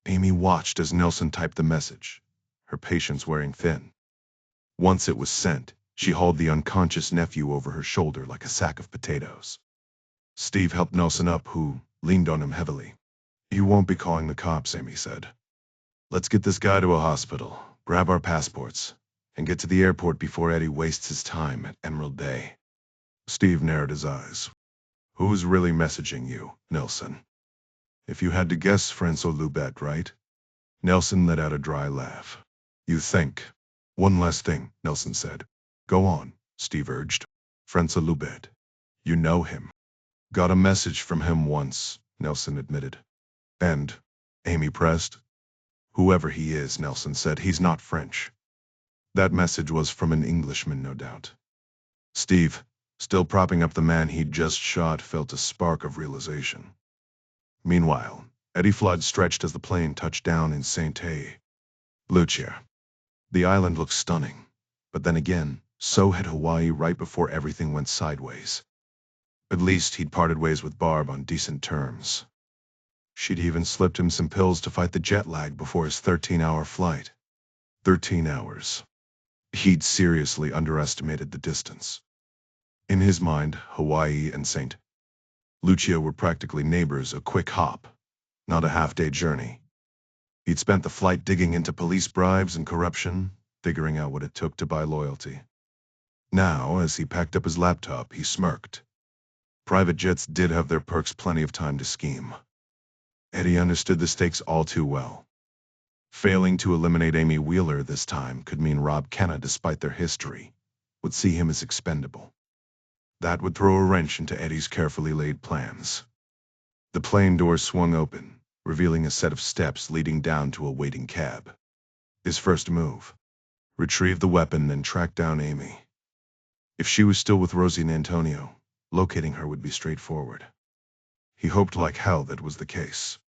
Amy watched as Nelson typed the message, her patience wearing thin. Once it was sent, she hauled the unconscious nephew over her shoulder like a sack of potatoes. Steve helped Nelson up, who leaned on him heavily. You won't be calling the cops, Amy said. Let's get this guy to a hospital, grab our passports, and get to the airport before Eddie wastes his time at Emerald Bay. Steve narrowed his eyes. Who's really messaging you, Nelson? If you had to guess, Francois Lubet, right? Nelson let out a dry laugh. You think. One last thing, Nelson said. Go on, Steve urged. Francois Lubet. You know him. Got a message from him once, Nelson admitted. And? Amy pressed. Whoever he is, Nelson said, he's not French. That message was from an Englishman, no doubt. Steve, still propping up the man he'd just shot, felt a spark of realization. Meanwhile, Eddie Flood stretched as the plane touched down in Saint-Hay. Lucia. The island looked stunning, but then again, so had Hawaii right before everything went sideways. At least he'd parted ways with Barb on decent terms. She'd even slipped him some pills to fight the jet lag before his 13-hour flight. 13 hours. He'd seriously underestimated the distance. In his mind, Hawaii and St. Lucia were practically neighbors, a quick hop, not a half-day journey. He'd spent the flight digging into police bribes and corruption, figuring out what it took to buy loyalty. Now, as he packed up his laptop, he smirked. Private jets did have their perks, plenty of time to scheme. Eddie understood the stakes all too well. Failing to eliminate Amy Wheeler this time could mean Rob Kenna, despite their history, would see him as expendable. That would throw a wrench into Eddie's carefully laid plans. The plane doors swung open, revealing a set of steps leading down to a waiting cab. His first move: retrieve the weapon and track down Amy. If she was still with Rosie and Antonio, locating her would be straightforward. He hoped like hell that was the case.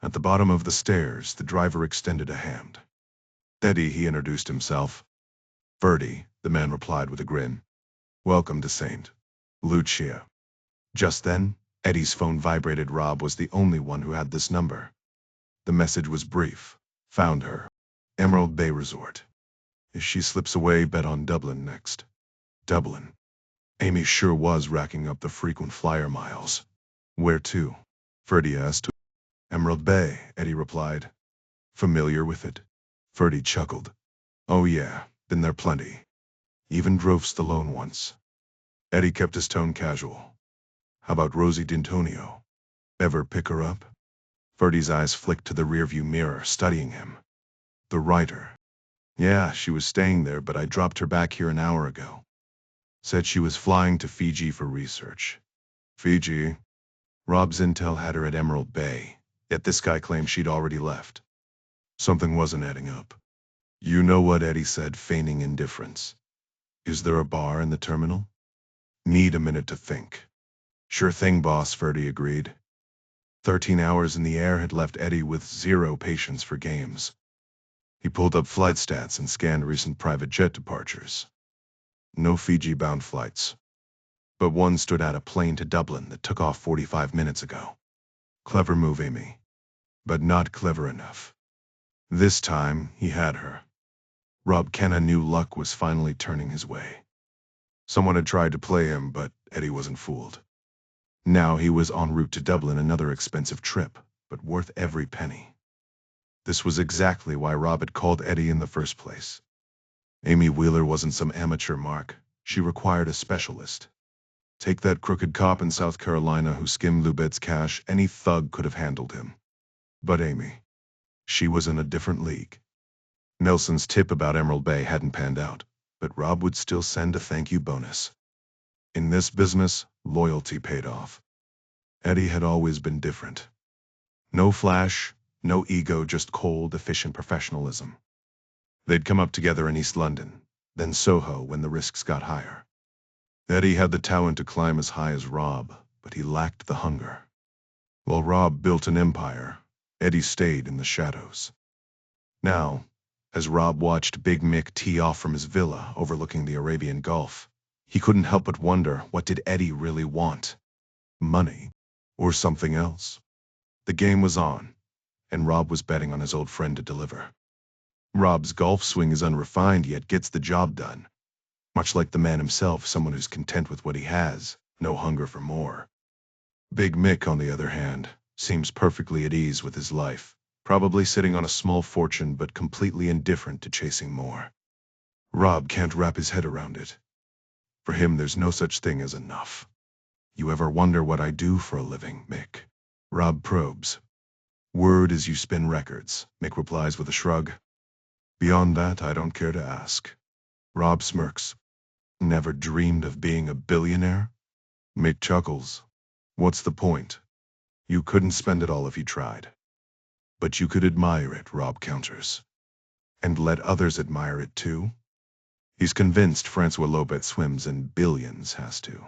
At the bottom of the stairs, the driver extended a hand. Eddie, he introduced himself. Verdi, the man replied with a grin. Welcome to St. Lucia. Just then, Eddie's phone vibrated. Rob was the only one who had this number. The message was brief. Found her. Emerald Bay Resort. If she slips away, bet on Dublin next. Dublin. Amy sure was racking up the frequent flyer miles. Where to? Ferdy asked. Emerald Bay, Eddie replied. Familiar with it? Ferdy chuckled. Oh yeah, been there plenty. Even drove Stallone once. Eddie kept his tone casual. How about Rosie D'Antonio? Ever pick her up? Ferdy's eyes flicked to the rearview mirror, studying him. The writer. Yeah, she was staying there, but I dropped her back here an hour ago. Said she was flying to Fiji for research. Fiji? Rob's intel had her at Emerald Bay, yet this guy claimed she'd already left. Something wasn't adding up. You know what Eddie said, feigning indifference. Is there a bar in the terminal? Need a minute to think. Sure thing, boss, Ferdy agreed. 13 hours in the air had left Eddie with zero patience for games. He pulled up flight stats and scanned recent private jet departures. No Fiji-bound flights. But one stood out, a plane to Dublin that took off 45 minutes ago. Clever move, Amy. But not clever enough. This time, he had her. Rob Kenna knew luck was finally turning his way. Someone had tried to play him, but Eddie wasn't fooled. Now he was en route to Dublin, another expensive trip, but worth every penny. This was exactly why Rob had called Eddie in the first place. Amy Wheeler wasn't some amateur mark. She required a specialist. Take that crooked cop in South Carolina who skimmed Lubed's cash, any thug could have handled him. But Amy, she was in a different league. Nelson's tip about Emerald Bay hadn't panned out, but Rob would still send a thank you bonus. In this business, loyalty paid off. Eddie had always been different. No flash, no ego, just cold, efficient professionalism. They'd come up together in East London, then Soho when the risks got higher. Eddie had the talent to climb as high as Rob, but he lacked the hunger. While Rob built an empire, Eddie stayed in the shadows. Now, as Rob watched Big Mick tee off from his villa overlooking the Arabian Gulf, he couldn't help but wonder, what did Eddie really want? Money? Or something else? The game was on, and Rob was betting on his old friend to deliver. Rob's golf swing is unrefined, yet gets the job done. Much like the man himself, someone who's content with what he has, no hunger for more. Big Mick, on the other hand, seems perfectly at ease with his life, probably sitting on a small fortune but completely indifferent to chasing more. Rob can't wrap his head around it. For him, there's no such thing as enough. You ever wonder what I do for a living, Mick? Rob probes. Word is you spin records, Mick replies with a shrug. Beyond that, I don't care to ask. Rob smirks. Never dreamed of being a billionaire? Mick chuckles. What's the point? You couldn't spend it all if you tried. But you could admire it, Rob counters. And let others admire it too? He's convinced Francois Lobet swims in billions has to.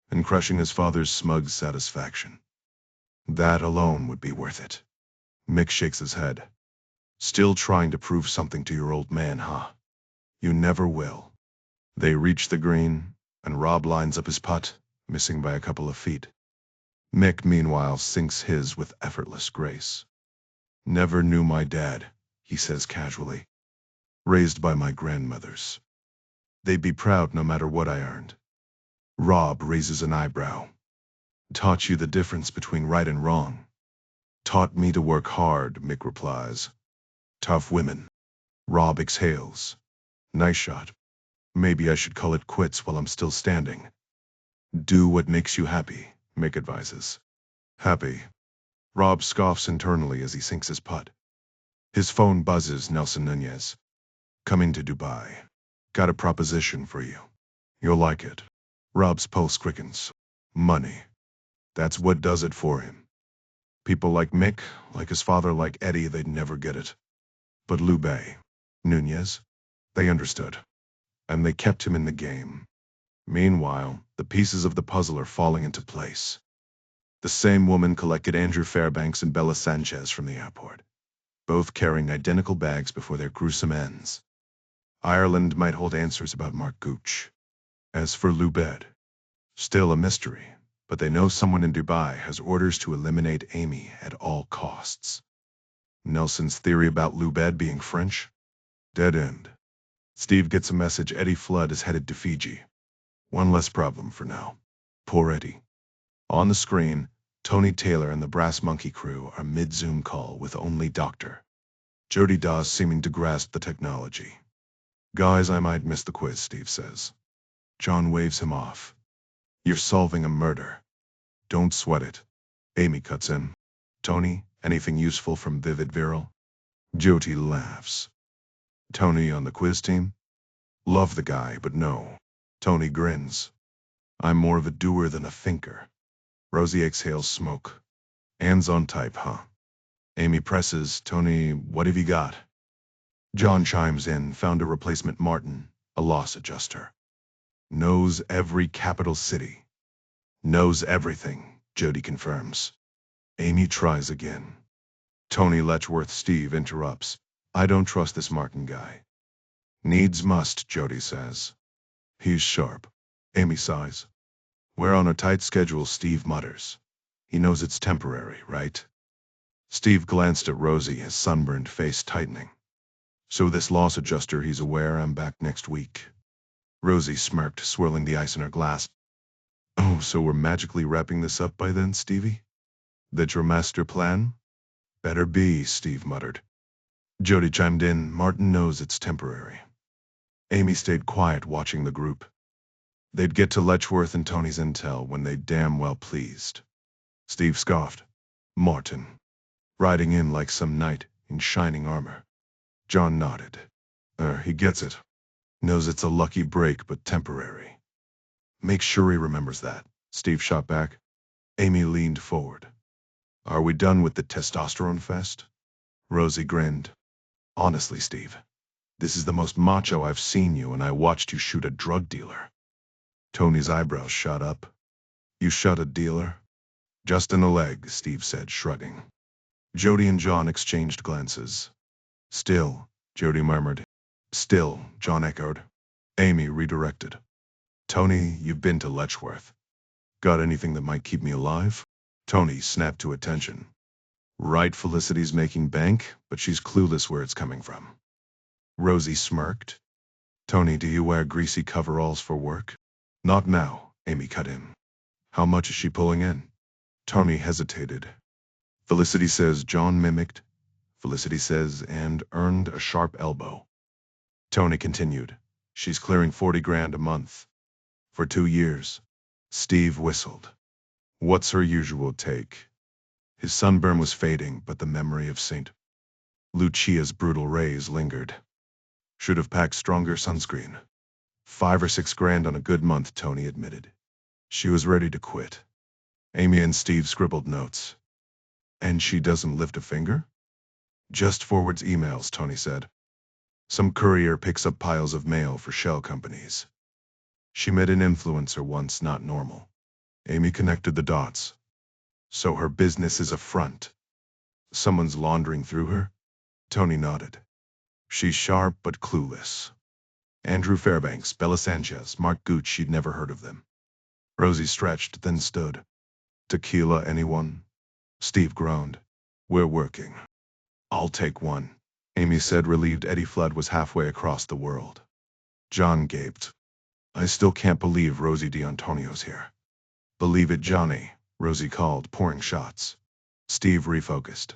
And crushing his father's smug satisfaction. That alone would be worth it. Mick shakes his head. Still trying to prove something to your old man, huh? You never will. They reach the green, and Rob lines up his putt, missing by a couple of feet. Mick, meanwhile, sinks his with effortless grace. Never knew my dad, he says casually. Raised by my grandmothers. They'd be proud no matter what I earned. Rob raises an eyebrow. Taught you the difference between right and wrong. Taught me to work hard, Mick replies. Tough women. Rob exhales. Nice shot. Maybe I should call it quits while I'm still standing. Do what makes you happy, Mick advises. Happy. Rob scoffs internally as he sinks his putt. His phone buzzes. Nelson Nunez. Coming to Dubai. Got a proposition for you. You'll like it. Rob's pulse quickens. Money. That's what does it for him. People like Mick, like his father, like Eddie, they'd never get it. But Lubé, Nunez, they understood. And they kept him in the game. Meanwhile, the pieces of the puzzle are falling into place. The same woman collected Andrew Fairbanks and Bella Sanchez from the airport, both carrying identical bags before their gruesome ends. Ireland might hold answers about Mark Gooch. As for Lubed, still a mystery, but they know someone in Dubai has orders to eliminate Amy at all costs. Nelson's theory about Lubed being French? Dead end. Steve gets a message Eddie Flood is headed to Fiji. One less problem for now. Poor Eddie. On the screen, Tony Taylor and the Brass Monkey crew are mid-Zoom call with only Dr. Jody Dawes seeming to grasp the technology. Guys, I might miss the quiz, Steve says. John waves him off. You're solving a murder. Don't sweat it. Amy cuts in. Tony, anything useful from Vivid Viral? Jody laughs. Tony on the quiz team? Love the guy, but no. Tony grins. I'm more of a doer than a thinker. Rosie exhales smoke. Hands on type, huh? Amy presses, Tony, what have you got? John chimes in, found a replacement Martin, a loss adjuster. Knows every capital city. Knows everything, Jody confirms. Amy tries again. Tony Letchworth Steve interrupts. I don't trust this Martin guy. Needs must, Jody says. He's sharp. Amy sighs. We're on a tight schedule, Steve mutters. He knows it's temporary, right? Steve glanced at Rosie, his sunburned face tightening. So this loss adjuster, he's aware I'm back next week. Rosie smirked, swirling the ice in her glass. Oh, so we're magically wrapping this up by then, Stevie? That's your master plan? Better be, Steve muttered. Jody chimed in, Martin knows it's temporary. Amy stayed quiet, watching the group. They'd get to Letchworth and Tony's intel when they damn well pleased. Steve scoffed. Martin. Riding in like some knight in shining armor. John nodded. He gets it. Knows it's a lucky break, but temporary. Make sure he remembers that, Steve shot back. Amy leaned forward. Are we done with the testosterone fest? Rosie grinned. Honestly, Steve, this is the most macho I've seen you, and I watched you shoot a drug dealer. Tony's eyebrows shot up. You shot a dealer? Just in the leg, Steve said, shrugging. Jody and John exchanged glances. Still, Jody murmured. Still, John echoed. Amy redirected. Tony, you've been to Letchworth. Got anything that might keep me alive? Tony snapped to attention. Right, Felicity's making bank, but she's clueless where it's coming from. Rosie smirked. Tony, do you wear greasy coveralls for work? Not now, Amy cut in. How much is she pulling in? Tony hesitated. Felicity says John mimicked. Felicity says, and earned a sharp elbow. Tony continued. She's clearing 40 grand a month. For 2 years. Steve whistled. What's her usual take? His sunburn was fading, but the memory of St. Lucia's brutal rays lingered. Should have packed stronger sunscreen. 5 or 6 grand on a good month, Tony admitted. She was ready to quit. Amy and Steve scribbled notes. And she doesn't lift a finger? Just forwards emails, Tony said. Some courier picks up piles of mail for shell companies. She met an influencer once, not normal. Amy connected the dots. So her business is a front. Someone's laundering through her? Tony nodded. She's sharp but clueless. Andrew Fairbanks, Bella Sanchez, Mark Gooch, she'd never heard of them. Rosie stretched, then stood. Tequila, anyone? Steve groaned. We're working. I'll take one, Amy said, relieved Eddie Flood was halfway across the world. John gaped. I still can't believe Rosie D'Antonio's here. Believe it, Johnny, Rosie called, pouring shots. Steve refocused.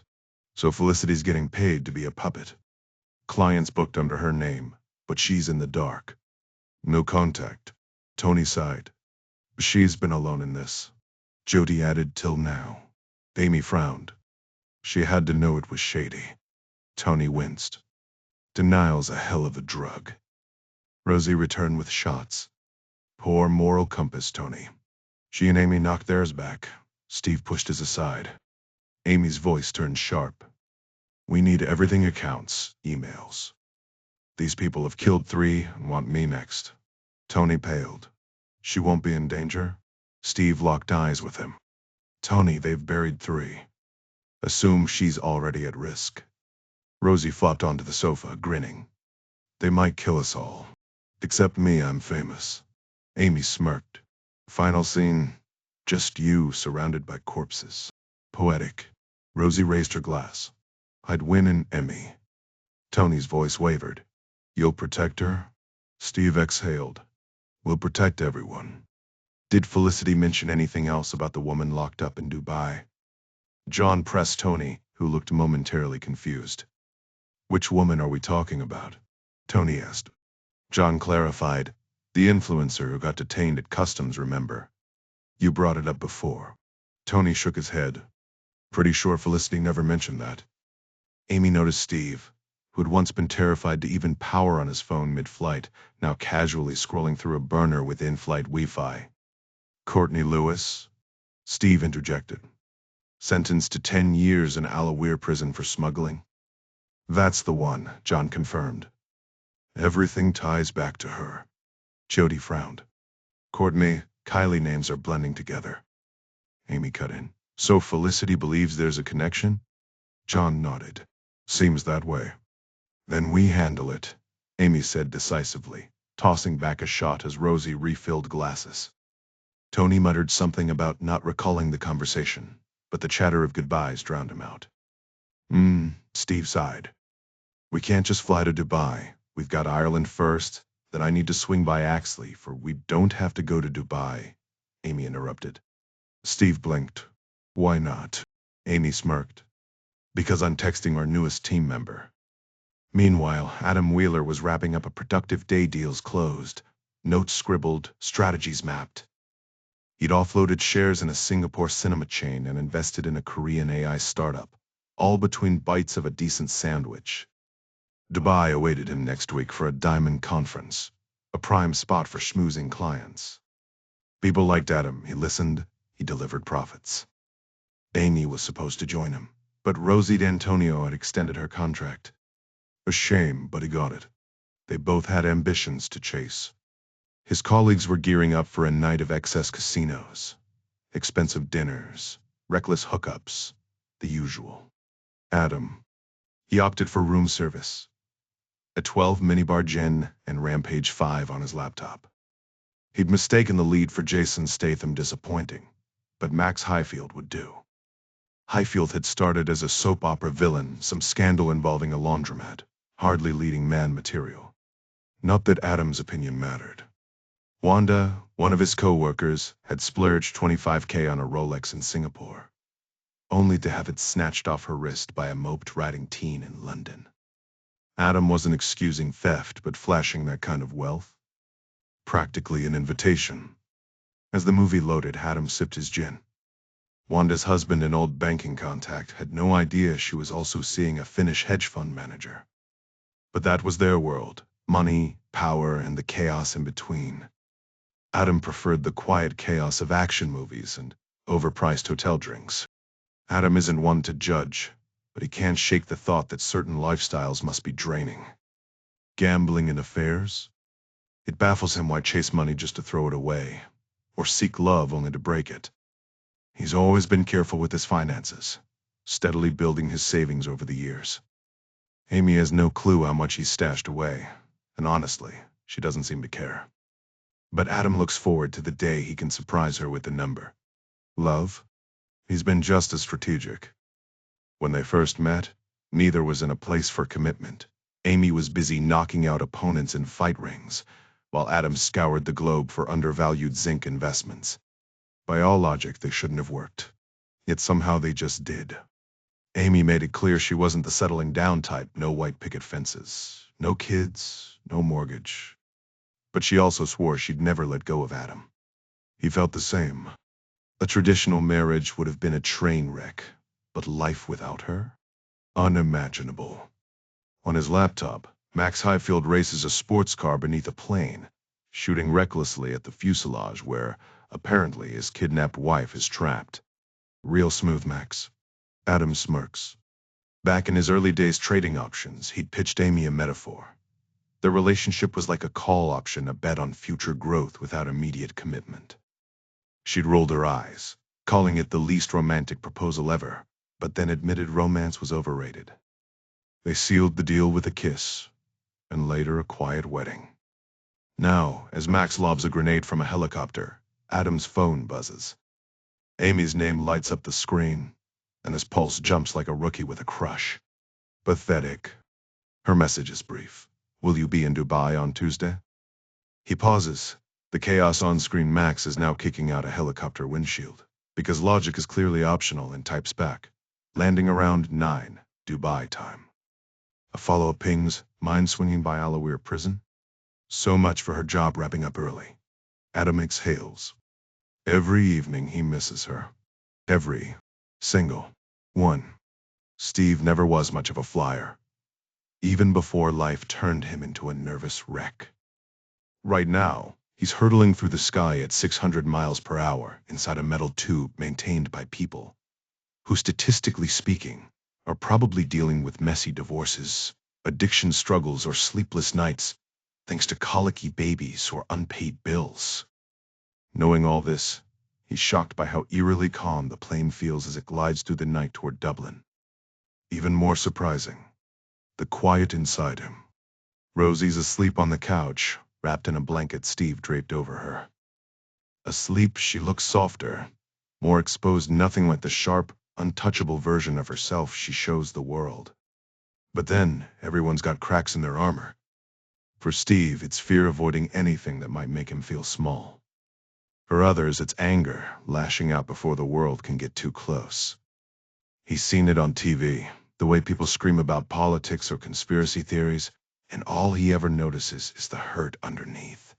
So Felicity's getting paid to be a puppet. Clients booked under her name, but she's in the dark. No contact. Tony sighed. She's been alone in this. Jody added, till now. Amy frowned. She had to know it was shady. Tony winced. Denial's a hell of a drug. Rosie returned with shots. Poor moral compass, Tony. She and Amy knocked theirs back. Steve pushed his aside. Amy's voice turned sharp. We need everything accounts, emails. These people have killed 3 and want me next. Tony paled. She won't be in danger? Steve locked eyes with him. Tony, they've buried 3. Assume she's already at risk. Rosie flopped onto the sofa, grinning. They might kill us all. Except me, I'm famous. Amy smirked. Final scene. Just you surrounded by corpses. Poetic. Rosie raised her glass. I'd win an Emmy. Tony's voice wavered. You'll protect her? Steve exhaled. We'll protect everyone. Did Felicity mention anything else about the woman locked up in Dubai? John pressed Tony, who looked momentarily confused. Which woman are we talking about? Tony asked. John clarified. The influencer who got detained at customs, remember? You brought it up before. Tony shook his head. Pretty sure Felicity never mentioned that. Amy noticed Steve, who had once been terrified to even power on his phone mid-flight, now casually scrolling through a burner with in-flight Wi-Fi. Courtney Lewis? Steve interjected. Sentenced to 10 years in Alawir prison for smuggling? That's the one, John confirmed. Everything ties back to her. Jody frowned. Courtney, Kylie names are blending together. Amy cut in. So Felicity believes there's a connection? John nodded. Seems that way. Then we handle it, Amy said decisively, tossing back a shot as Rosie refilled glasses. Tony muttered something about not recalling the conversation, but the chatter of goodbyes drowned him out. Steve sighed. We can't just fly to Dubai. We've got Ireland first, then I need to swing by Axley, for we don't have to go to Dubai, Amy interrupted. Steve blinked. Why not? Amy smirked. Because I'm texting our newest team member. Meanwhile, Adam Wheeler was wrapping up a productive day, deals closed, notes scribbled, strategies mapped. He'd offloaded shares in a Singapore cinema chain and invested in a Korean AI startup, all between bites of a decent sandwich. Dubai awaited him next week for a diamond conference, a prime spot for schmoozing clients. People liked Adam. He listened, he delivered profits. Amy was supposed to join him, but Rosie D'Antonio had extended her contract. A shame, but he got it. They both had ambitions to chase. His colleagues were gearing up for a night of excess casinos, expensive dinners, reckless hookups, the usual. Adam. He opted for room service. A 12 minibar gin and Rampage 5 on his laptop. He'd mistaken the lead for Jason Statham, disappointing, but Max Highfield would do. Highfield had started as a soap opera villain, some scandal involving a laundromat, hardly leading man material. Not that Adam's opinion mattered. Wanda, one of his co-workers, had splurged $25K on a Rolex in Singapore, only to have it snatched off her wrist by a moped-riding teen in London. Adam wasn't excusing theft, but flashing that kind of wealth. Practically an invitation. As the movie loaded, Adam sipped his gin. Wanda's husband, an old banking contact, had no idea she was also seeing a Finnish hedge fund manager. But that was their world, money, power, and the chaos in between. Adam preferred the quiet chaos of action movies and overpriced hotel drinks. Adam isn't one to judge, but he can't shake the thought that certain lifestyles must be draining. Gambling and affairs? It baffles him why chase money just to throw it away, or seek love only to break it. He's always been careful with his finances, steadily building his savings over the years. Amy has no clue how much he's stashed away, and honestly, she doesn't seem to care. But Adam looks forward to the day he can surprise her with the number. Love? He's been just as strategic. When they first met, neither was in a place for commitment. Amy was busy knocking out opponents in fight rings, while Adam scoured the globe for undervalued zinc investments. By all logic, they shouldn't have worked. Yet somehow they just did. Amy made it clear she wasn't the settling down type, no white picket fences, no kids, no mortgage. But she also swore she'd never let go of Adam. He felt the same. A traditional marriage would have been a train wreck, but life without her? Unimaginable. On his laptop, Max Highfield races a sports car beneath a plane, shooting recklessly at the fuselage where, apparently, his kidnapped wife is trapped. Real smooth, Max. Adam smirks. Back in his early days trading options, he'd pitched Amy a metaphor. Their relationship was like a call option, a bet on future growth without immediate commitment. She'd rolled her eyes, calling it the least romantic proposal ever, but then admitted romance was overrated. They sealed the deal with a kiss, and later a quiet wedding. Now, as Max lobs a grenade from a helicopter, Adam's phone buzzes. Amy's name lights up the screen, and his pulse jumps like a rookie with a crush. Pathetic. Her message is brief. Will you be in Dubai on Tuesday? He pauses. The chaos on-screen. Max is now kicking out a helicopter windshield, because logic is clearly optional, and types back. Landing around 9, Dubai time. A follow-up pings, mind swinging by Alawir prison. So much for her job wrapping up early. Adam exhales. Every evening he misses her. Every single one. Steve never was much of a flyer, even before life turned him into a nervous wreck. Right now, He's hurtling through the sky at 600 miles per hour inside a metal tube maintained by people who, statistically speaking, are probably dealing with messy divorces, addiction struggles, or sleepless nights, thanks to colicky babies or unpaid bills. Knowing all this, he's shocked by how eerily calm the plane feels as it glides through the night toward Dublin. Even more surprising, the quiet inside him. Rosie's asleep on the couch, wrapped in a blanket Steve draped over her. Asleep, she looks softer, more exposed, nothing like the sharp, untouchable version of herself she shows the world. But then, everyone's got cracks in their armor. For Steve, it's fear avoiding anything that might make him feel small. For others, it's anger, lashing out before the world can get too close. He's seen it on TV, the way people scream about politics or conspiracy theories, and all he ever notices is the hurt underneath.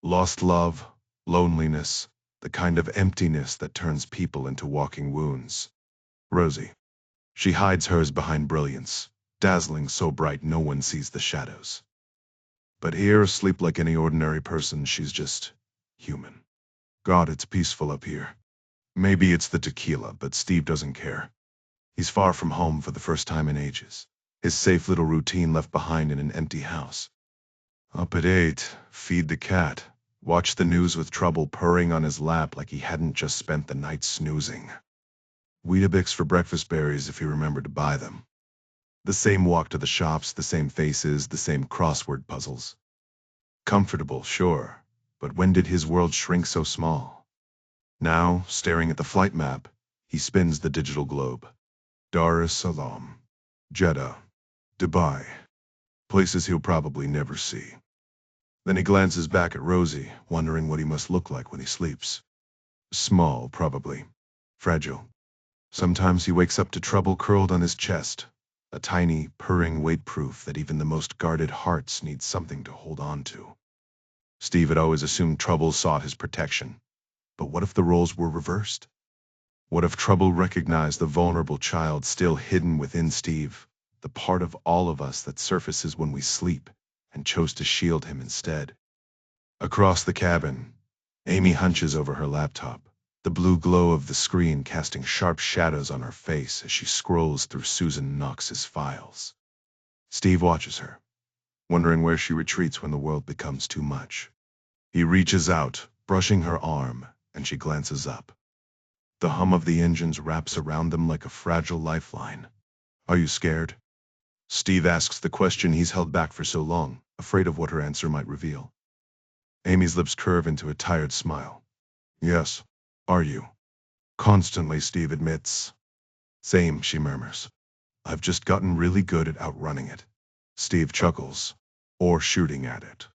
Lost love, loneliness, the kind of emptiness that turns people into walking wounds. Rosie. She hides hers behind brilliance, dazzling so bright no one sees the shadows. But here, asleep like any ordinary person, she's just human. God, it's peaceful up here. Maybe it's the tequila, but Steve doesn't care. He's far from home for the first time in ages. His safe little routine left behind in an empty house. Up at 8, feed the cat, watch the news with Trouble purring on his lap like he hadn't just spent the night snoozing. Weetabix for breakfast berries if he remembered to buy them. The same walk to the shops, the same faces, the same crossword puzzles. Comfortable, sure, but when did his world shrink so small? Now, staring at the flight map, he spins the digital globe. Dar es Salaam, Jeddah, Dubai, places he'll probably never see. Then he glances back at Rosie, wondering what he must look like when he sleeps. Small, probably. Fragile. Sometimes he wakes up to Trouble curled on his chest, a tiny, purring weight proof that even the most guarded hearts need something to hold on to. Steve had always assumed Trouble sought his protection. But what if the roles were reversed? What if Trouble recognized the vulnerable child still hidden within Steve, the part of all of us that surfaces when we sleep, and chose to shield him instead? Across the cabin, Amy hunches over her laptop, the blue glow of the screen casting sharp shadows on her face as she scrolls through Susan Knox's files. Steve watches her, wondering where she retreats when the world becomes too much. He reaches out, brushing her arm, and she glances up. The hum of the engines wraps around them like a fragile lifeline. Are you scared? Steve asks the question he's held back for so long, afraid of what her answer might reveal. Amy's lips curve into a tired smile. Yes. Are you? Constantly, Steve admits. Same, she murmurs. I've just gotten really good at outrunning it. Steve chuckles. Or shooting at it.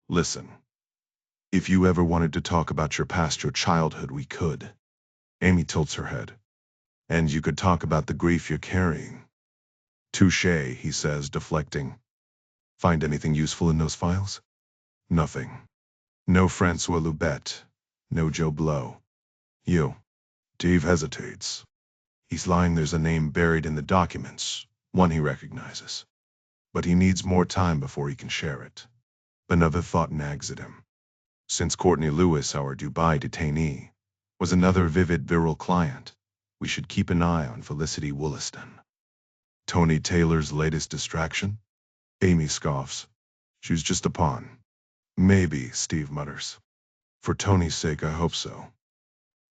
Listen. If you ever wanted to talk about your past, your childhood, we could. Amy tilts her head. And you could talk about the grief you're carrying. Touché, he says, deflecting. Find anything useful in those files? Nothing. No Francois Loubet. No Joe Blow. You. Steve hesitates. He's lying. There's a name buried in the documents, one he recognizes. But he needs more time before he can share it. Another thought nags at him. Since Courtney Lewis, our Dubai detainee, was another vivid virile client, we should keep an eye on Felicity Wollaston. Tony Taylor's latest distraction? Amy scoffs. She's just a pawn. Maybe, Steve mutters. For Tony's sake, I hope so.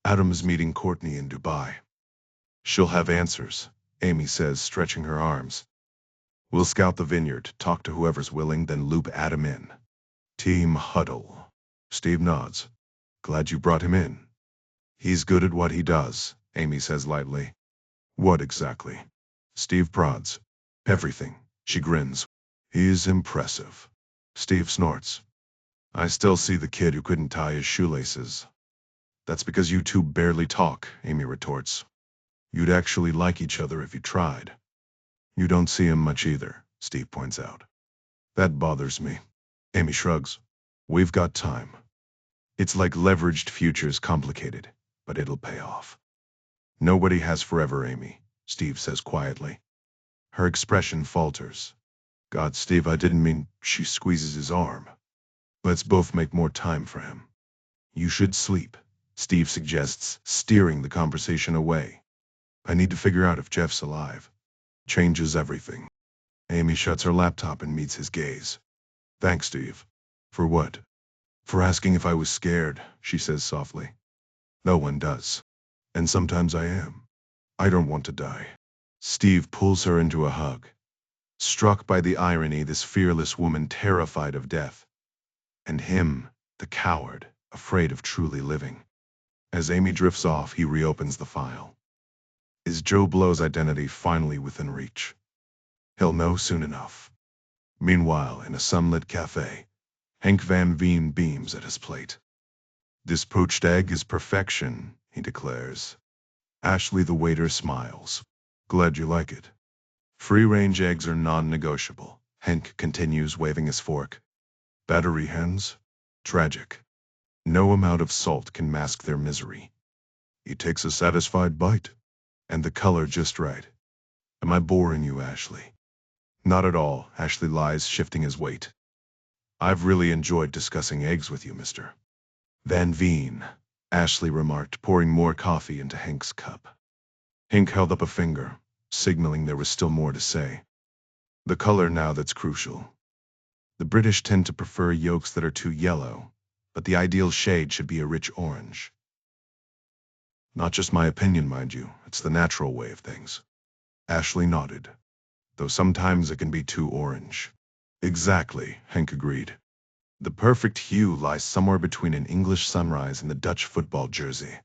Adam's meeting Courtney in Dubai. She'll have answers, Amy says, stretching her arms. We'll scout the vineyard, talk to whoever's willing, then loop Adam in. Team huddle. Steve nods. Glad you brought him in. He's good at what he does, Amy says lightly. What exactly? Steve prods. Everything, she grins. He's impressive. Steve snorts. I still see the kid who couldn't tie his shoelaces. That's because you two barely talk, Amy retorts. You'd actually like each other if you tried. You don't see him much either, Steve points out. That bothers me. Amy shrugs. We've got time. It's like leveraged futures, complicated, but it'll pay off. Nobody has forever, Amy, Steve says quietly. Her expression falters. God, Steve, I didn't mean. She squeezes his arm. Let's both make more time for him. You should sleep, Steve suggests, steering the conversation away. I need to figure out if Jeff's alive. Changes everything. Amy shuts her laptop and meets his gaze. Thanks, Steve. For what? For asking if I was scared, she says softly. No one does. And sometimes I am. I don't want to die. Steve pulls her into a hug. Struck by the irony, this fearless woman terrified of death. And him, the coward, afraid of truly living. As Amy drifts off, he reopens the file. Is Joe Blow's identity finally within reach? He'll know soon enough. Meanwhile, in a sunlit cafe, Henk Van Veen beams at his plate. This poached egg is perfection, he declares. Ashley the waiter smiles. Glad you like it. Free-range eggs are non-negotiable, Henk continues, waving his fork. Battery hens? Tragic. No amount of salt can mask their misery. He takes a satisfied bite. And the color just right. Am I boring you, Ashley? Not at all, Ashley lies, shifting his weight. I've really enjoyed discussing eggs with you, Mr. Van Veen, Ashley remarked, pouring more coffee into Henk's cup. Henk held up a finger, signaling there was still more to say. The color now that's crucial. The British tend to prefer yolks that are too yellow, but the ideal shade should be a rich orange. Not just my opinion, mind you, it's the natural way of things. Ashley nodded. Though sometimes it can be too orange. Exactly, Henk agreed. The perfect hue lies somewhere between an English sunrise and the Dutch football jersey.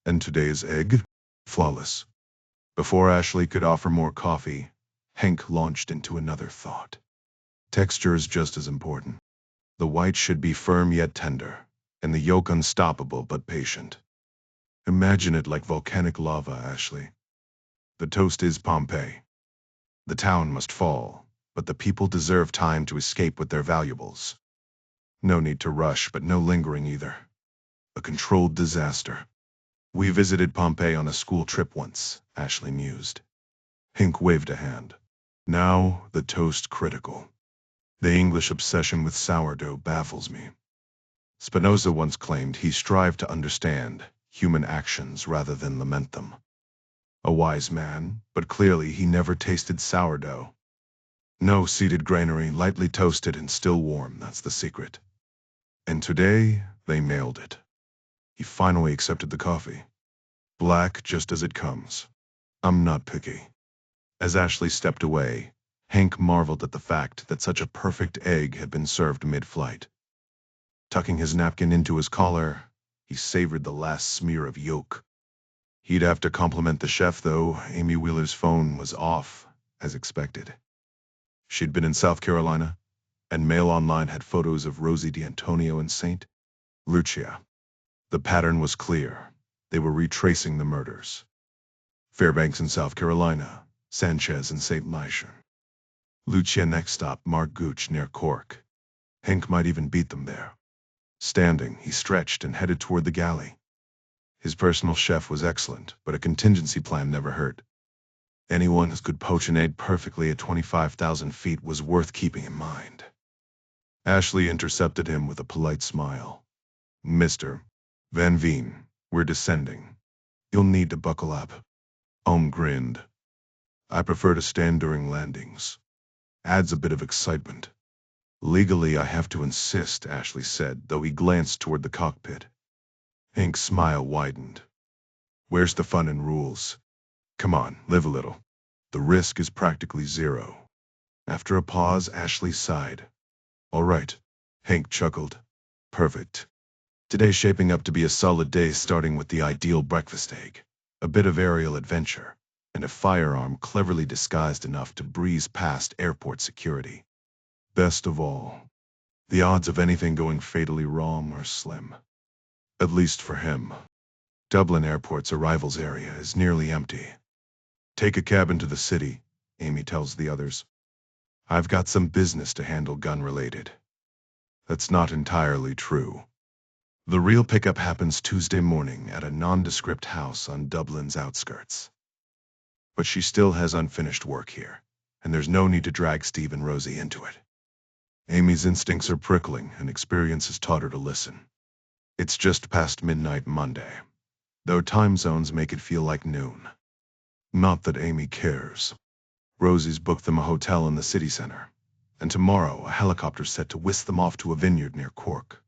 And today's egg? Flawless. Before Ashley could offer more coffee, Henk launched into another thought. Texture is just as important. The white should be firm yet tender, and the yolk unstoppable but patient. Imagine it like volcanic lava, Ashley. The toast is Pompeii. The town must fall, but the people deserve time to escape with their valuables. No need to rush, but no lingering either. A controlled disaster. We visited Pompeii on a school trip once, Ashley mused. Henk waved a hand. Now, the toast critical. The English obsession with sourdough baffles me. Spinoza once claimed he strived to understand human actions rather than lament them. A wise man, but clearly he never tasted sourdough. No seeded granary, lightly toasted and still warm, that's the secret. And today, they nailed it. He finally accepted the coffee. Black just as it comes. I'm not picky. As Ashley stepped away, Henk marveled at the fact that such a perfect egg had been served mid-flight. Tucking his napkin into his collar, he savored the last smear of yolk. He'd have to compliment the chef, though. Amy Wheeler's phone was off, as expected. She'd been in South Carolina, and Mail Online had photos of Rosie D'Antonio and St. Lucia. The pattern was clear. They were retracing the murders. Fairbanks in South Carolina, Sanchez in St. Lucia. Lucia next stop, Mark Gooch near Cork. Henk might even beat them there. Standing, he stretched and headed toward the galley. His personal chef was excellent, but a contingency plan never hurt. Anyone who could poach an egg perfectly at 25,000 feet was worth keeping in mind. Ashley intercepted him with a polite smile. Mr. Van Veen, we're descending. You'll need to buckle up. Holm grinned. I prefer to stand during landings. Adds a bit of excitement. Legally, I have to insist, Ashley said, though he glanced toward the cockpit. Henk's smile widened. Where's the fun in rules? Come on, live a little. The risk is practically zero. After a pause, Ashley sighed. All right, Henk chuckled. Perfect. Today's shaping up to be a solid day, starting with the ideal breakfast egg, a bit of aerial adventure, and a firearm cleverly disguised enough to breeze past airport security. Best of all, the odds of anything going fatally wrong are slim. At least for him. Dublin Airport's arrivals area is nearly empty. Take a cab into the city, Amy tells the others. I've got some business to handle gun-related. That's not entirely true. The real pickup happens Tuesday morning at a nondescript house on Dublin's outskirts. But she still has unfinished work here, and there's no need to drag Steve and Rosie into it. Amy's instincts are prickling, and experience has taught her to listen. It's just past midnight Monday, though time zones make it feel like noon. Not that Amy cares. Rosie's booked them a hotel in the city center, and tomorrow a helicopter's set to whisk them off to a vineyard near Cork.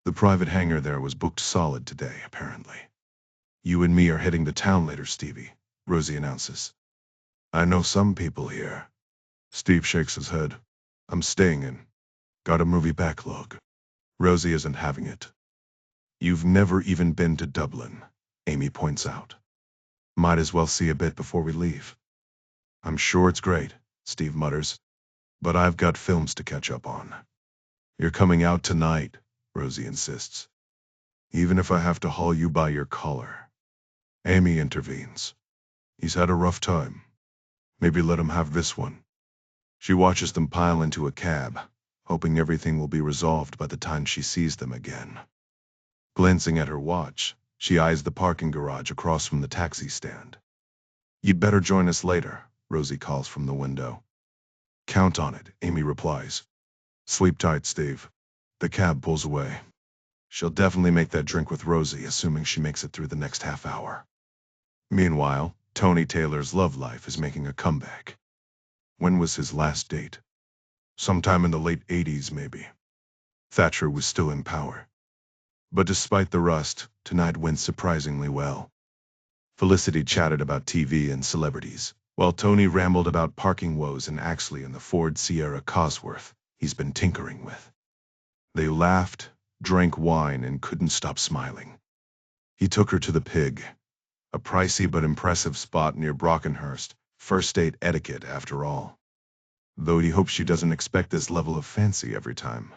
The private hangar there was booked solid today, apparently. You and me are heading to town later, Stevie, Rosie announces. I know some people here. Steve shakes his head. I'm staying in. Got a movie backlog. Rosie isn't having it. You've never even been to Dublin, Amy points out. Might as well see a bit before we leave. I'm sure it's great, Steve mutters, but I've got films to catch up on. You're coming out tonight, Rosie insists. Even if I have to haul you by your collar. Amy intervenes. He's had a rough time. Maybe let him have this one. She watches them pile into a cab, hoping everything will be resolved by the time she sees them again. Glancing at her watch, she eyes the parking garage across from the taxi stand. You'd better join us later, Rosie calls from the window. Count on it, Amy replies. Sleep tight, Steve. The cab pulls away. She'll definitely make that drink with Rosie, assuming she makes it through the next half hour. Meanwhile, Tony Taylor's love life is making a comeback. When was his last date? Sometime in the late 80s, maybe. Thatcher was still in power. But despite the rust, tonight went surprisingly well. Felicity chatted about TV and celebrities, while Tony rambled about parking woes in Axley and the Ford Sierra Cosworth he's been tinkering with. They laughed, drank wine, and couldn't stop smiling. He took her to the Pig, a pricey but impressive spot near Brockenhurst, first date etiquette after all. Though he hopes she doesn't expect this level of fancy every time.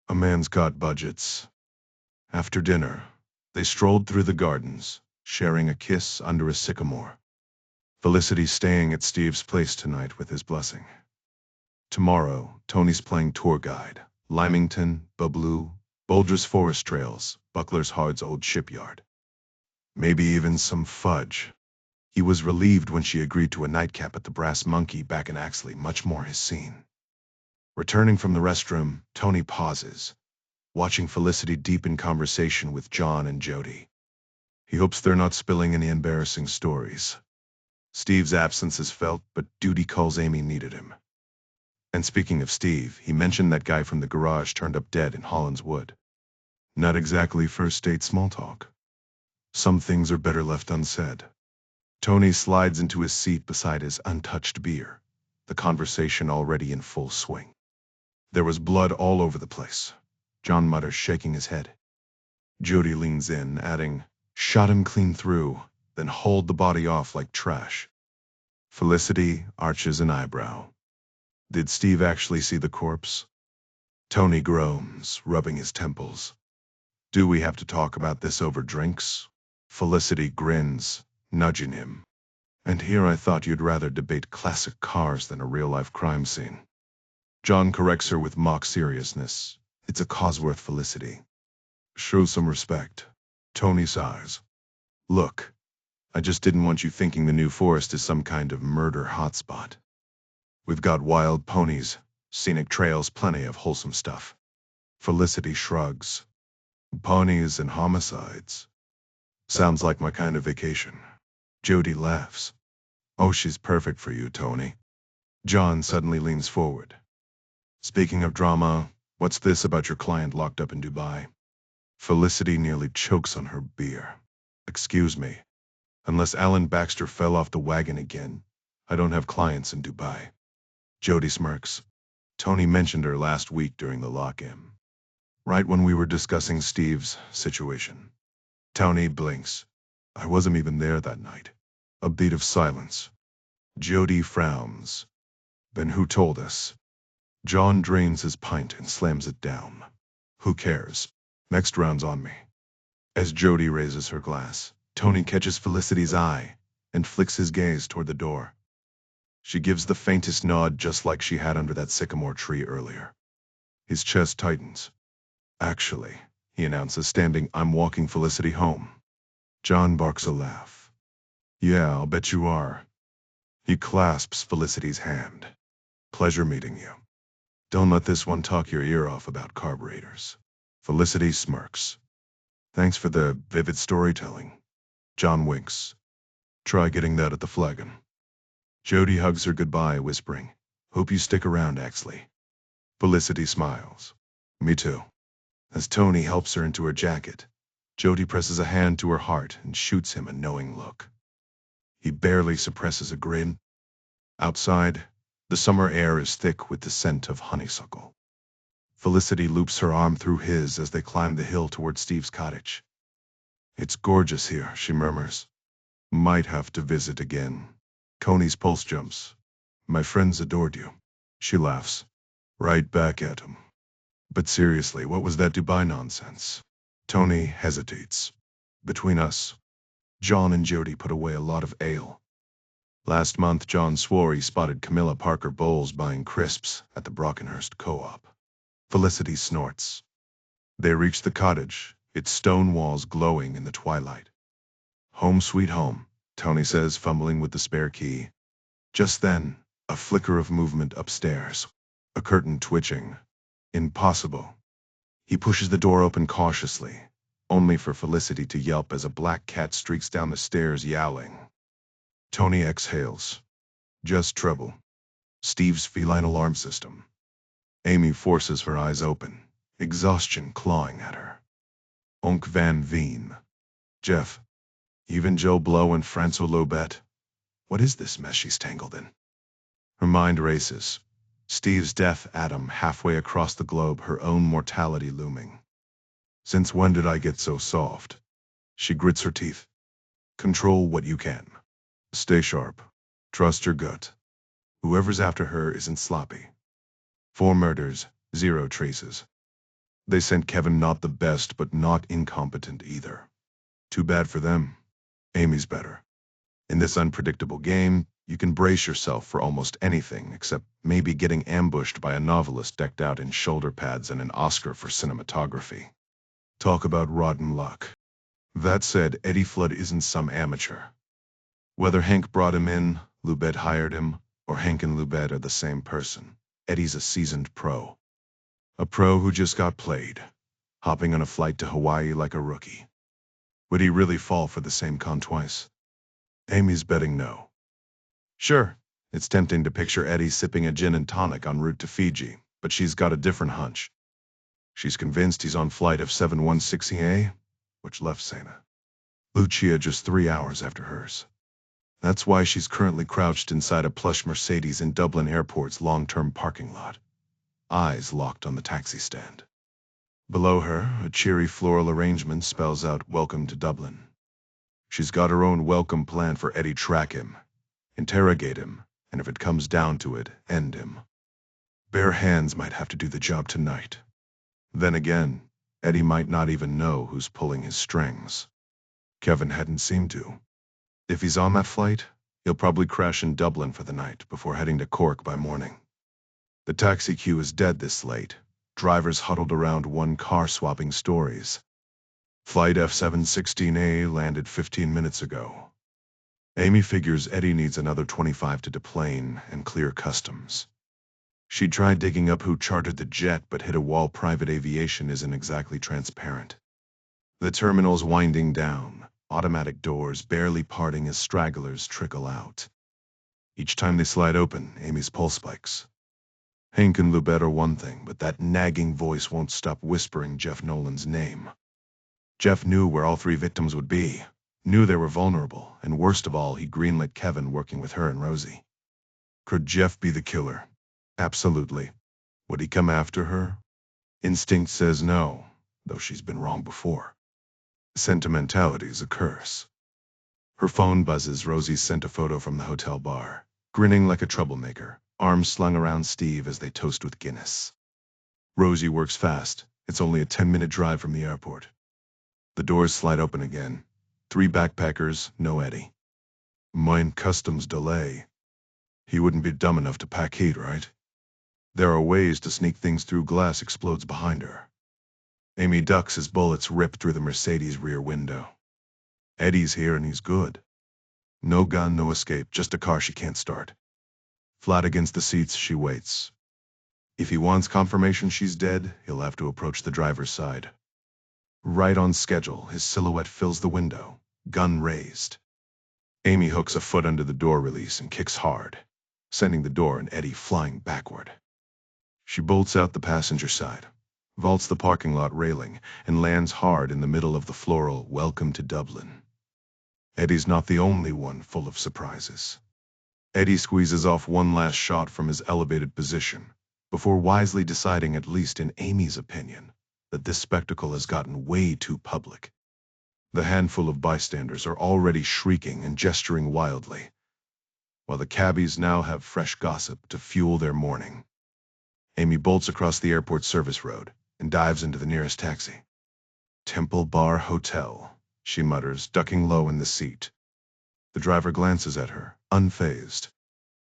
A man's got budgets. After dinner, they strolled through the gardens, sharing a kiss under a sycamore. Felicity staying at Steve's place tonight with his blessing. Tomorrow, Tony's playing tour guide, Lymington, Bablu, Boulders Forest Trails, Buckler's Hard's old shipyard. Maybe even some fudge. He was relieved when she agreed to a nightcap at the Brass Monkey back in Axley, much more his scene. Returning from the restroom, Tony pauses, watching Felicity deep in conversation with John and Jody. He hopes they're not spilling any embarrassing stories. Steve's absence is felt, but duty calls Amy needed him. And speaking of Steve, he mentioned that guy from the garage turned up dead in Holland's Wood. Not exactly first date small talk. Some things are better left unsaid. Tony slides into his seat beside his untouched beer, the conversation already in full swing. There was blood all over the place, John mutters, shaking his head. Jody leans in, adding, shot him clean through, then hauled the body off like trash. Felicity arches an eyebrow. Did Steve actually see the corpse? Tony groans, rubbing his temples. Do we have to talk about this over drinks? Felicity grins, nudging him. And here I thought you'd rather debate classic cars than a real-life crime scene. John corrects her with mock seriousness. It's a Cosworth, Felicity. Show some respect. Tony sighs. Look, I just didn't want you thinking the New Forest is some kind of murder hotspot. We've got wild ponies, scenic trails, plenty of wholesome stuff. Felicity shrugs. Ponies and homicides. Sounds like my kind of vacation. Jody laughs. Oh, she's perfect for you, Tony. John suddenly leans forward. Speaking of drama, what's this about your client locked up in Dubai? Felicity nearly chokes on her beer. Excuse me. Unless Alan Baxter fell off the wagon again, I don't have clients in Dubai. Jody smirks. Tony mentioned her last week during the lock-in. Right when we were discussing Steve's situation. Tony blinks. I wasn't even there that night. A beat of silence. Jody frowns. Then who told us? John drains his pint and slams it down. Who cares? Next round's on me. As Jody raises her glass, Tony catches Felicity's eye and flicks his gaze toward the door. She gives the faintest nod, just like she had under that sycamore tree earlier. His chest tightens. Actually, he announces, standing, I'm walking Felicity home. John barks a laugh. Yeah, I'll bet you are. He clasps Felicity's hand. Pleasure meeting you. Don't let this one talk your ear off about carburetors. Felicity smirks. Thanks for the vivid storytelling. John winks. Try getting that at the flagon. Jody hugs her goodbye, whispering, Hope you stick around, Axley. Felicity smiles. Me too. As Tony helps her into her jacket, Jody presses a hand to her heart and shoots him a knowing look. He barely suppresses a grin. Outside, the summer air is thick with the scent of honeysuckle. Felicity loops her arm through his as they climb the hill toward Steve's cottage. It's gorgeous here, she murmurs. Might have to visit again. Coney's pulse jumps. My friends adored you. She laughs. Right back at him. But seriously, what was that Dubai nonsense? Tony hesitates. Between us, John and Jody put away a lot of ale. Last month, John swore he spotted Camilla Parker Bowles buying crisps at the Brockenhurst Co-op. Felicity snorts. They reach the cottage, its stone walls glowing in the twilight. Home sweet home, Tony says, fumbling with the spare key. Just then, a flicker of movement upstairs. A curtain twitching. Impossible. He pushes the door open cautiously, only for Felicity to yelp as a black cat streaks down the stairs yowling. Tony exhales. Just trouble. Steve's feline alarm system. Amy forces her eyes open, exhaustion clawing at her. Onk Van Veen. Jeff. Even Joe Blow and Francois Lobet. What is this mess she's tangled in? Her mind races. Steve's death atom halfway across the globe, her own mortality looming. Since when did I get so soft? She grits her teeth. Control what you can. Stay sharp. Trust your gut. Whoever's after her isn't sloppy. 4 murders, 0 traces. They sent Kevin, not the best, but not incompetent either. Too bad for them. Amy's better. In this unpredictable game, you can brace yourself for almost anything except maybe getting ambushed by a novelist decked out in shoulder pads and an Oscar for cinematography. Talk about rotten luck. That said, Eddie Flood isn't some amateur. Whether Hank brought him in, Lubet hired him, or Hank and Lubet are the same person, Eddie's a seasoned pro. A pro who just got played, hopping on a flight to Hawaii like a rookie. Would he really fall for the same con twice? Amy's betting no. Sure, it's tempting to picture Eddie sipping a gin and tonic en route to Fiji, but she's got a different hunch. She's convinced he's on flight of 716A, which left Sana. Lucia just 3 hours after hers. That's why she's currently crouched inside a plush Mercedes in Dublin Airport's long-term parking lot, eyes locked on the taxi stand. Below her, a cheery floral arrangement spells out "Welcome to Dublin." She's got her own welcome plan for Eddie. Track him, interrogate him, and if it comes down to it, end him. Bare hands might have to do the job tonight. Then again, Eddie might not even know who's pulling his strings. Kevin hadn't seemed to. If he's on that flight, he'll probably crash in Dublin for the night before heading to Cork by morning. The taxi queue is dead this late, drivers huddled around one car swapping stories. Flight F716A landed 15 minutes ago. Amy figures Eddie needs another 25 to deplane and clear customs. She tried digging up who chartered the jet but hit a wall. Private aviation isn't exactly transparent. The terminal's winding down, automatic doors barely parting as stragglers trickle out. Each time they slide open, Amy's pulse spikes. Hank and Lubet are one thing, but that nagging voice won't stop whispering Jeff Nolan's name. Jeff knew where all 3 victims would be, knew they were vulnerable, and worst of all, he greenlit Kevin working with her and Rosie. Could Jeff be the killer? Absolutely. Would he come after her? Instinct says no, though she's been wrong before. Sentimentality's a curse. Her phone buzzes. Rosie sent a photo from the hotel bar, grinning like a troublemaker, arms slung around Steve as they toast with Guinness. Rosie works fast. It's only a 10-minute drive from the airport. The doors slide open again. 3 backpackers, no Eddie. Mine customs delay. He wouldn't be dumb enough to pack heat, right? There are ways to sneak things through. Glass explodes behind her. Amy ducks as bullets rip through the Mercedes rear window. Eddie's here and he's good. No gun, no escape, just a car she can't start. Flat against the seats, she waits. If he wants confirmation she's dead, he'll have to approach the driver's side. Right on schedule, his silhouette fills the window, gun raised. Amy hooks a foot under the door release and kicks hard, sending the door and Eddie flying backward. She bolts out the passenger side, vaults the parking lot railing, and lands hard in the middle of the floral "Welcome to Dublin." Eddie's not the only one full of surprises. Eddie squeezes off one last shot from his elevated position, before wisely deciding, at least in Amy's opinion, that this spectacle has gotten way too public. The handful of bystanders are already shrieking and gesturing wildly, while the cabbies now have fresh gossip to fuel their morning. Amy bolts across the airport service road and dives into the nearest taxi. "Temple Bar Hotel," she mutters, ducking low in the seat. The driver glances at her, unfazed.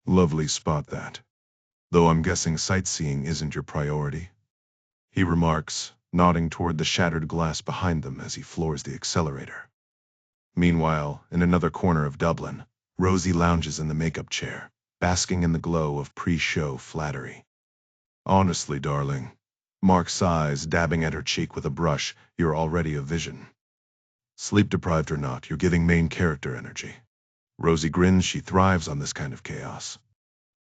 "Lovely spot, that. Though I'm guessing sightseeing isn't your priority," he remarks, nodding toward the shattered glass behind them as he floors the accelerator. Meanwhile, in another corner of Dublin, Rosie lounges in the makeup chair, basking in the glow of pre-show flattery. "Honestly, darling," Mark sighs, dabbing at her cheek with a brush, "you're already a vision. Sleep-deprived or not, you're giving main character energy." Rosie grins. She thrives on this kind of chaos.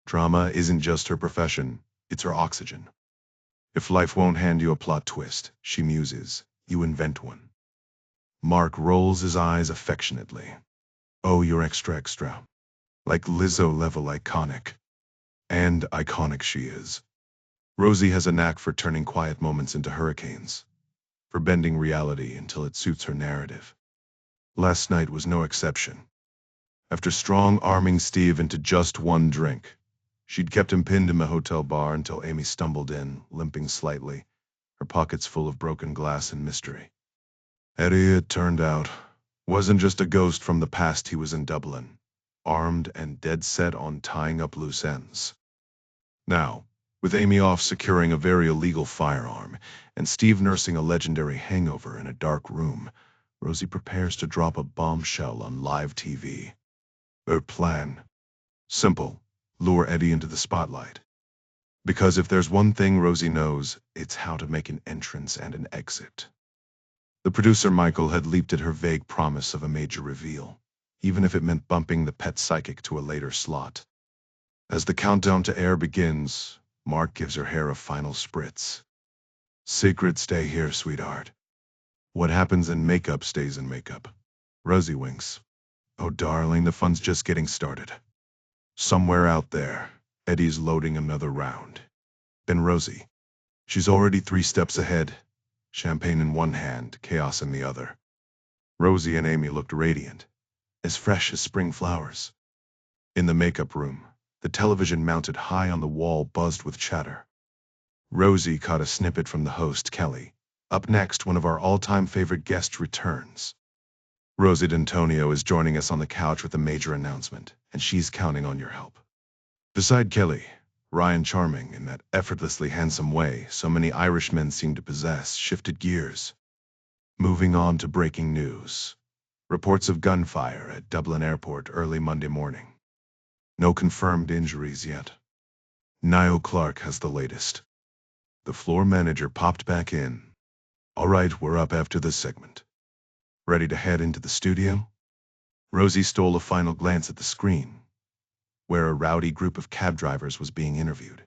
Drama isn't just her profession, it's her oxygen. If life won't hand you a plot twist, she muses, you invent one. Mark rolls his eyes affectionately. "Oh, you're extra. Like Lizzo-level iconic." And iconic she is. Rosie has a knack for turning quiet moments into hurricanes, for bending reality until it suits her narrative. Last night was no exception. After strong-arming Steve into just one drink, she'd kept him pinned in the hotel bar until Amy stumbled in, limping slightly, her pockets full of broken glass and mystery. Eddie, it turned out, wasn't just a ghost from the past. He was in Dublin, armed and dead set on tying up loose ends. Now, with Amy off securing a very illegal firearm, and Steve nursing a legendary hangover in a dark room, Rosie prepares to drop a bombshell on live TV. Her plan? Simple: lure Eddie into the spotlight. Because if there's one thing Rosie knows, it's how to make an entrance and an exit. The producer Michael had leaped at her vague promise of a major reveal, even if it meant bumping the pet psychic to a later slot. As the countdown to air begins, Mark gives her hair a final spritz. "Secrets stay here, sweetheart. What happens in makeup stays in makeup." Rosie winks. "Oh, darling, the fun's just getting started." Somewhere out there, Eddie's loading another round. Then Rosie. She's already 3 steps ahead, champagne in one hand, chaos in the other. Rosie and Amy looked radiant, as fresh as spring flowers. In the makeup room, the television mounted high on the wall buzzed with chatter. Rosie caught a snippet from the host, Kelly. "Up next, one of our all-time favorite guests returns. Rosie D'Antonio is joining us on the couch with a major announcement, and she's counting on your help." Beside Kelly, Ryan, charming in that effortlessly handsome way so many Irishmen seem to possess, shifted gears. Moving on to breaking news. Reports of gunfire at Dublin Airport early Monday morning. No confirmed injuries yet. Niall Clark has the latest. The floor manager popped back in. "All right, we're up after this segment. Ready to head into the studio?" Rosie stole a final glance at the screen, where a rowdy group of cab drivers was being interviewed.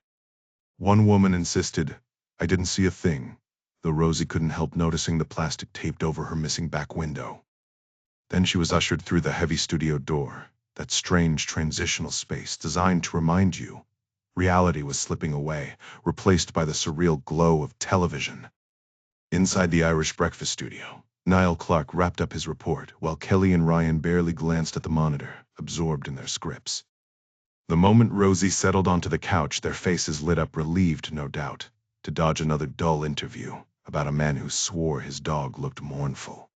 One woman insisted, "I didn't see a thing," though Rosie couldn't help noticing the plastic taped over her missing back window. Then she was ushered through the heavy studio door, that strange transitional space designed to remind you reality was slipping away, replaced by the surreal glow of television. Inside the Irish breakfast studio, Niall Clark wrapped up his report, while Kelly and Ryan barely glanced at the monitor, absorbed in their scripts. The moment Rosie settled onto the couch, their faces lit up, relieved, no doubt, to dodge another dull interview about a man who swore his dog looked mournful.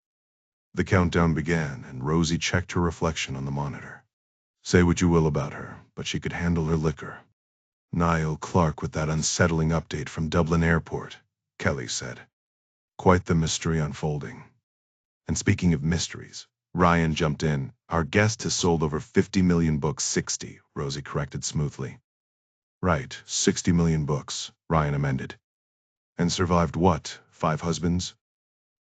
The countdown began, and Rosie checked her reflection on the monitor. Say what you will about her, but she could handle her liquor. "Niall Clark with that unsettling update from Dublin Airport," Kelly said. "Quite the mystery unfolding." And speaking of mysteries, Ryan jumped in. "Our guest has sold over 50 million books." 60, Rosie corrected smoothly. Right, 60 million books, Ryan amended. And survived what, 5 husbands?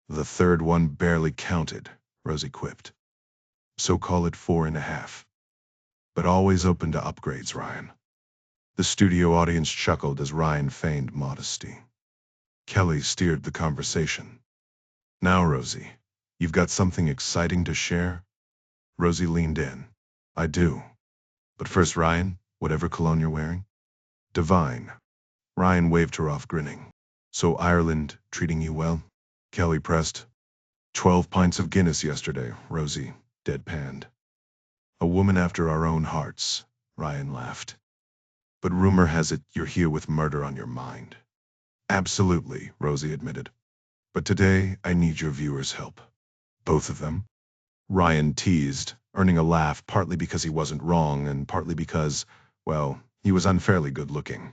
The third one barely counted, Rosie quipped. So call it 4.5. But always open to upgrades, Ryan. The studio audience chuckled as Ryan feigned modesty. Kelly steered the conversation. Now, Rosie, you've got something exciting to share? Rosie leaned in. I do. But first, Ryan, whatever cologne you're wearing? Divine. Ryan waved her off, grinning. So Ireland treating you well? Kelly pressed. 12 pints of Guinness yesterday, Rosie deadpanned. A woman after our own hearts, Ryan laughed. But rumor has it you're here with murder on your mind. Absolutely, Rosie admitted. But today, I need your viewers' help. Both of them? Ryan teased, earning a laugh partly because he wasn't wrong and partly because, well, he was unfairly good-looking.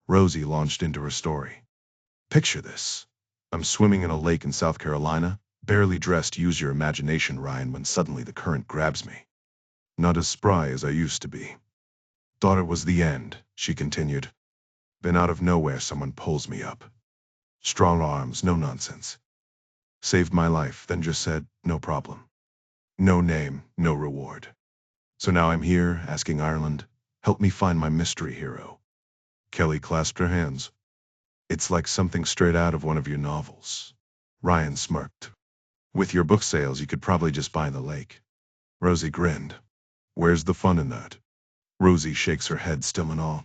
Rosie launched into her story. Picture this. I'm swimming in a lake in South Carolina, barely dressed, use your imagination, Ryan, when suddenly the current grabs me. Not as spry as I used to be. Thought it was the end, she continued. Then out of nowhere someone pulls me up. Strong arms, no nonsense. Saved my life, then just said, no problem. No name, no reward. So now I'm here, asking Ireland, help me find my mystery hero. Kelly clasped her hands. It's like something straight out of one of your novels. Ryan smirked. With your book sales, you could probably just buy the lake. Rosie grinned. Where's the fun in that? Rosie shakes her head, still in awe.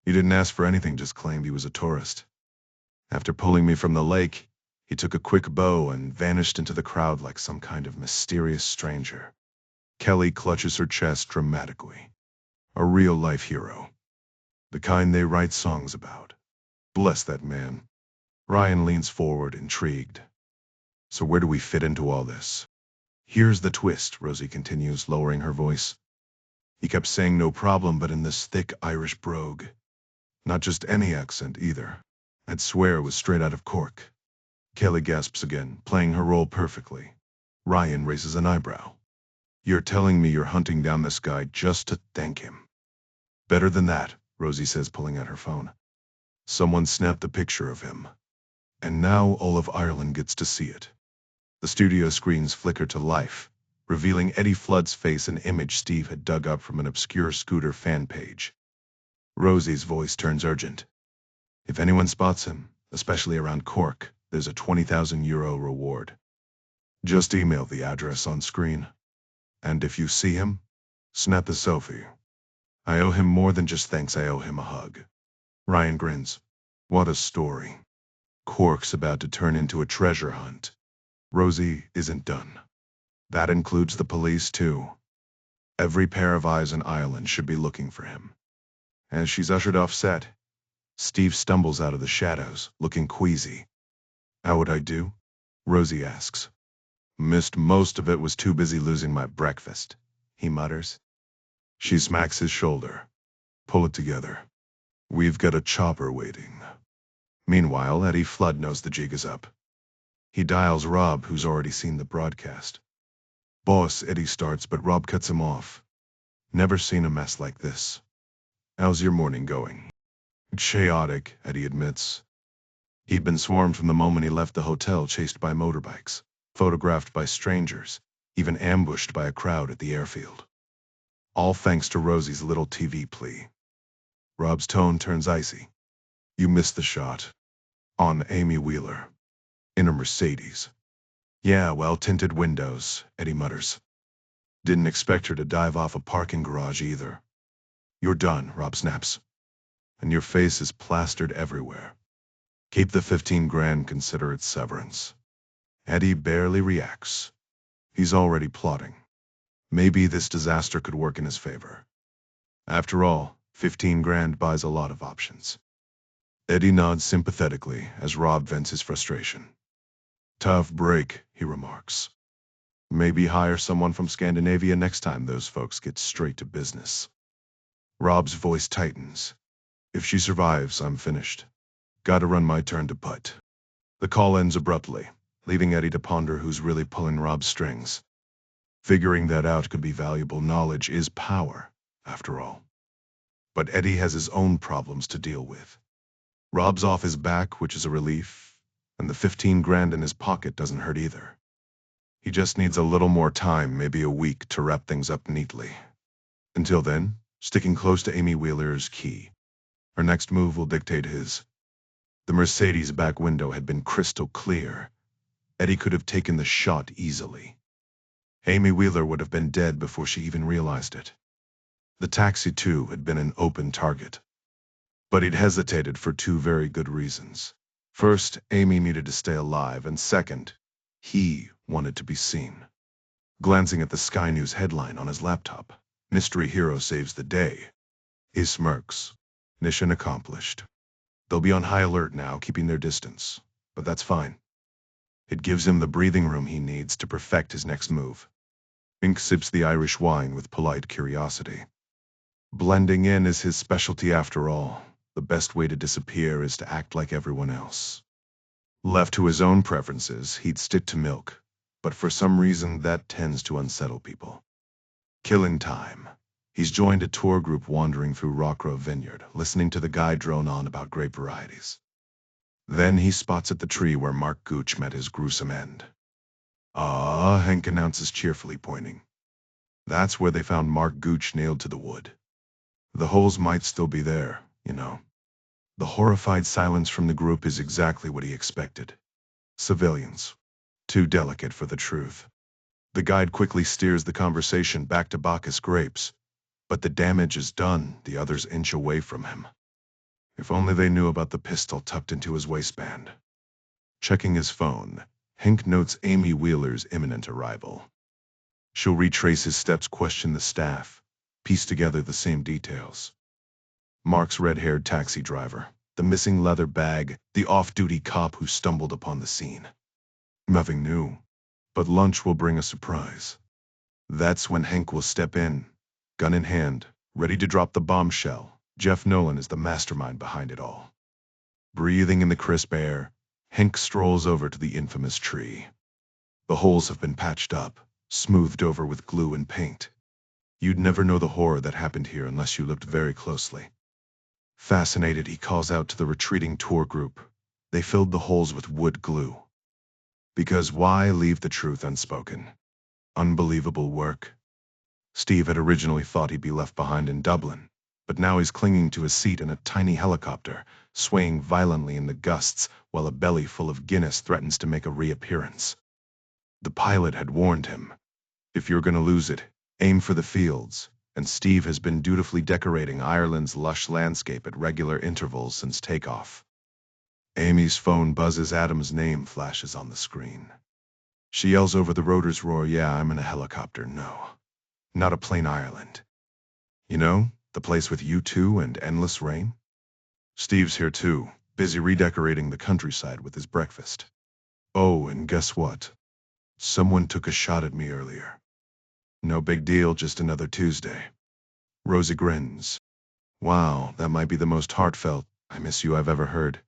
He didn't ask for anything, just claimed he was a tourist. After pulling me from the lake, he took a quick bow and vanished into the crowd like some kind of mysterious stranger. Kelly clutches her chest dramatically. A real-life hero. The kind they write songs about. Bless that man. Ryan leans forward, intrigued. So where do we fit into all this? Here's the twist, Rosie continues, lowering her voice. He kept saying no problem, but in this thick Irish brogue. Not just any accent, either. I'd swear it was straight out of Cork. Kelly gasps again, playing her role perfectly. Ryan raises an eyebrow. You're telling me you're hunting down this guy just to thank him? Better than that, Rosie says, pulling out her phone. Someone snapped a picture of him. And now all of Ireland gets to see it. The studio screens flicker to life, revealing Eddie Flood's face, an image Steve had dug up from an obscure Scooter fan page. Rosie's voice turns urgent. If anyone spots him, especially around Cork, there's a €20,000 reward. Just email the address on screen. And if you see him, snap a selfie. I owe him more than just thanks, I owe him a hug. Ryan grins. What a story. Cork's about to turn into a treasure hunt. Rosie isn't done. That includes the police, too. Every pair of eyes in Ireland should be looking for him. As she's ushered off set, Steve stumbles out of the shadows, looking queasy. How would I do? Rosie asks. Missed most of it, was too busy losing my breakfast, he mutters. She smacks his shoulder. Pull it together. We've got a chopper waiting. Meanwhile, Eddie Flood knows the jig is up. He dials Rob, who's already seen the broadcast. Boss, Eddie starts, but Rob cuts him off. Never seen a mess like this. How's your morning going? Chaotic, Eddie admits. He'd been swarmed from the moment he left the hotel, chased by motorbikes, photographed by strangers, even ambushed by a crowd at the airfield. All thanks to Rosie's little TV plea. Rob's tone turns icy. You missed the shot. On Amy Wheeler. In a Mercedes. Yeah, well, tinted windows, Eddie mutters. Didn't expect her to dive off a parking garage either. You're done, Rob snaps. And your face is plastered everywhere. Keep the 15 grand, consider it severance. Eddie barely reacts. He's already plotting. Maybe this disaster could work in his favor. After all, 15 grand buys a lot of options. Eddie nods sympathetically as Rob vents his frustration. Tough break, he remarks. Maybe hire someone from Scandinavia next time those folks get straight to business. Rob's voice tightens. If she survives, I'm finished. Gotta run my turn to putt. The call ends abruptly, leaving Eddie to ponder who's really pulling Rob's strings. Figuring that out could be valuable. Knowledge is power, after all. But Eddie has his own problems to deal with. Rob's off his back, which is a relief, and the 15 grand in his pocket doesn't hurt either. He just needs a little more time, maybe a week, to wrap things up neatly. Until then, sticking close to Amy Wheeler's key. Her next move will dictate his. The Mercedes back window had been crystal clear. Eddie could have taken the shot easily. Amy Wheeler would have been dead before she even realized it. The taxi, too, had been an open target. But he'd hesitated for two very good reasons. First, Amy needed to stay alive, and second, he wanted to be seen. Glancing at the Sky News headline on his laptop, "Mystery Hero Saves the Day," he smirks. Mission accomplished. They'll be on high alert now, keeping their distance, but that's fine. It gives him the breathing room he needs to perfect his next move. Ink sips the Irish wine with polite curiosity. Blending in is his specialty after all. The best way to disappear is to act like everyone else. Left to his own preferences, he'd stick to milk, but for some reason that tends to unsettle people. Killing time. He's joined a tour group wandering through Rockgrove Vineyard, listening to the guide drone on about grape varieties. Then he spots at the tree where Mark Gooch met his gruesome end. "Ah," Hank announces cheerfully, pointing. That's where they found Mark Gooch nailed to the wood. The holes might still be there, you know. The horrified silence from the group is exactly what he expected. Civilians. Too delicate for the truth. The guide quickly steers the conversation back to Bacchus grapes, but the damage is done. The others inch away from him. If only they knew about the pistol tucked into his waistband. Checking his phone, Hank notes Amy Wheeler's imminent arrival. She'll retrace his steps, question the staff, piece together the same details. Mark's red-haired taxi driver, the missing leather bag, the off-duty cop who stumbled upon the scene. Nothing new, but lunch will bring a surprise. That's when Hank will step in, gun in hand, ready to drop the bombshell. Jeff Nolan is the mastermind behind it all. Breathing in the crisp air, Hank strolls over to the infamous tree. The holes have been patched up, smoothed over with glue and paint. You'd never know the horror that happened here unless you looked very closely. Fascinated, he calls out to the retreating tour group. They filled the holes with wood glue. Because why leave the truth unspoken? Unbelievable work. Steve had originally thought he'd be left behind in Dublin, but now he's clinging to a seat in a tiny helicopter, swaying violently in the gusts while a belly full of Guinness threatens to make a reappearance. The pilot had warned him, "If you're going to lose it, aim for the fields," and Steve has been dutifully decorating Ireland's lush landscape at regular intervals since takeoff. Amy's phone buzzes. Adam's name flashes on the screen. She yells over the rotor's roar, "Yeah, I'm in a helicopter. No, not a plane, Ireland. You know, the place with U2 and endless rain?" Steve's here too, busy redecorating the countryside with his breakfast. "Oh, and guess what? Someone took a shot at me earlier." "No big deal, just another Tuesday." Rosie grins. "Wow, that might be the most heartfelt 'I miss you' I've ever heard."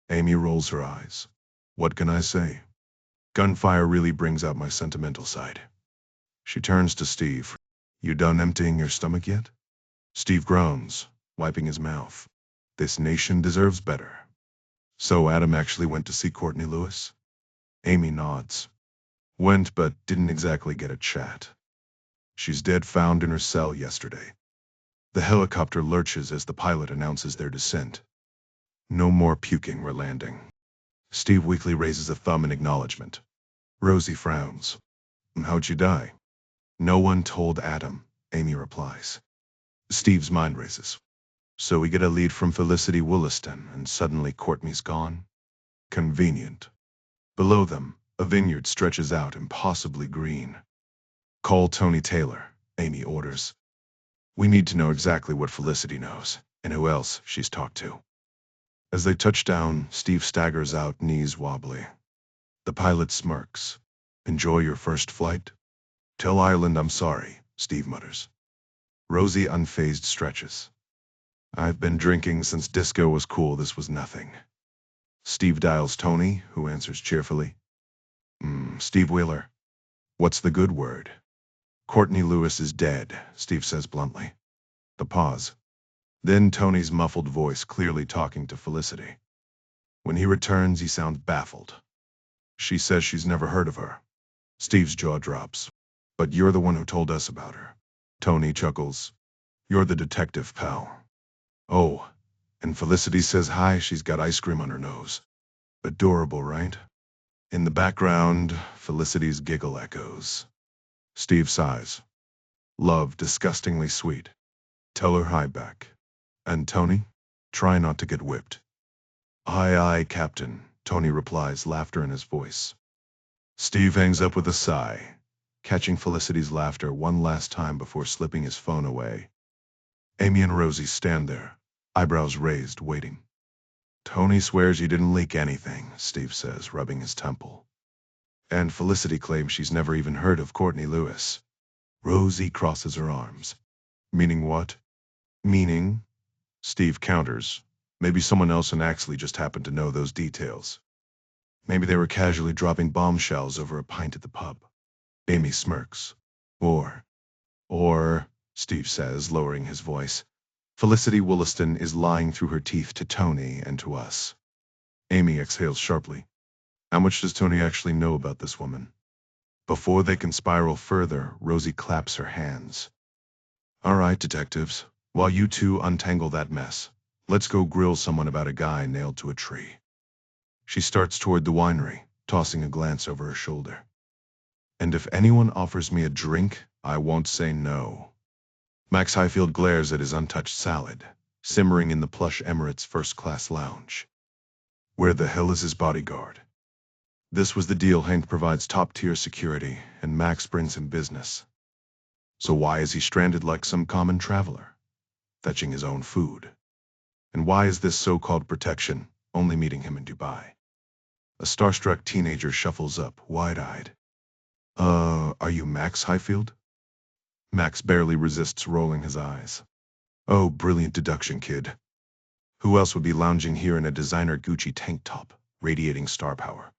Amy rolls her eyes. "What can I say? Gunfire really brings out my sentimental side." She turns to Steve. "You done emptying your stomach yet?" Steve groans, wiping his mouth. This nation deserves better. "So Adam actually went to see Courtney Lewis?" Amy nods. "Went, but didn't exactly get a chat. She's dead, found in her cell yesterday." The helicopter lurches as the pilot announces their descent. "No more puking, we're landing." Steve weakly raises a thumb in acknowledgement. Rosie frowns. "How'd you die?" "No one told Adam," Amy replies. Steve's mind races. So we get a lead from Felicity Wollaston, and suddenly Courtney's gone? Convenient. Below them, a vineyard stretches out, impossibly green. "Call Tony Taylor," Amy orders. "We need to know exactly what Felicity knows, and who else she's talked to." As they touch down, Steve staggers out, knees wobbly. The pilot smirks. "Enjoy your first flight?" "Tell Ireland I'm sorry," Steve mutters. Rosie, unfazed, stretches. "I've been drinking since disco was cool. This was nothing." Steve dials Tony, who answers cheerfully. Steve Wheeler. What's the good word?" "Courtney Lewis is dead," Steve says bluntly. The pause. Then Tony's muffled voice clearly talking to Felicity. When he returns, he sounds baffled. She says she's never heard of her. Steve's jaw drops. But you're the one who told us about her. Tony chuckles. You're the detective, pal. Oh, and Felicity says hi, she's got ice cream on her nose. Adorable, right? In the background, Felicity's giggle echoes. Steve sighs. Love, disgustingly sweet. Tell her hi back. And Tony? Try not to get whipped. Aye, aye, Captain, Tony replies, laughter in his voice. Steve hangs up with a sigh, catching Felicity's laughter one last time before slipping his phone away. Amy and Rosie stand there, eyebrows raised, waiting. Tony swears he didn't leak anything, Steve says, rubbing his temple. And Felicity claims she's never even heard of Courtney Lewis. Rosie crosses her arms. Meaning what? Meaning, Steve counters, maybe someone else in Axley just happened to know those details. Maybe they were casually dropping bombshells over a pint at the pub. Amy smirks. Or, Steve says, lowering his voice, Felicity Wollaston is lying through her teeth to Tony and to us. Amy exhales sharply. How much does Tony actually know about this woman? Before they can spiral further, Rosie claps her hands. All right, detectives, while you two untangle that mess, let's go grill someone about a guy nailed to a tree. She starts toward the winery, tossing a glance over her shoulder. And if anyone offers me a drink, I won't say no. Max Highfield glares at his untouched salad, simmering in the plush Emirates first-class lounge. Where the hell is his bodyguard? This was the deal. Hank provides top-tier security, and Max brings him business. So why is he stranded like some common traveler, fetching his own food? And why is this so-called protection only meeting him in Dubai? A starstruck teenager shuffles up, wide-eyed. Are you Max Highfield? Max barely resists rolling his eyes. Oh, brilliant deduction, kid. Who else would be lounging here in a designer Gucci tank top, radiating star power?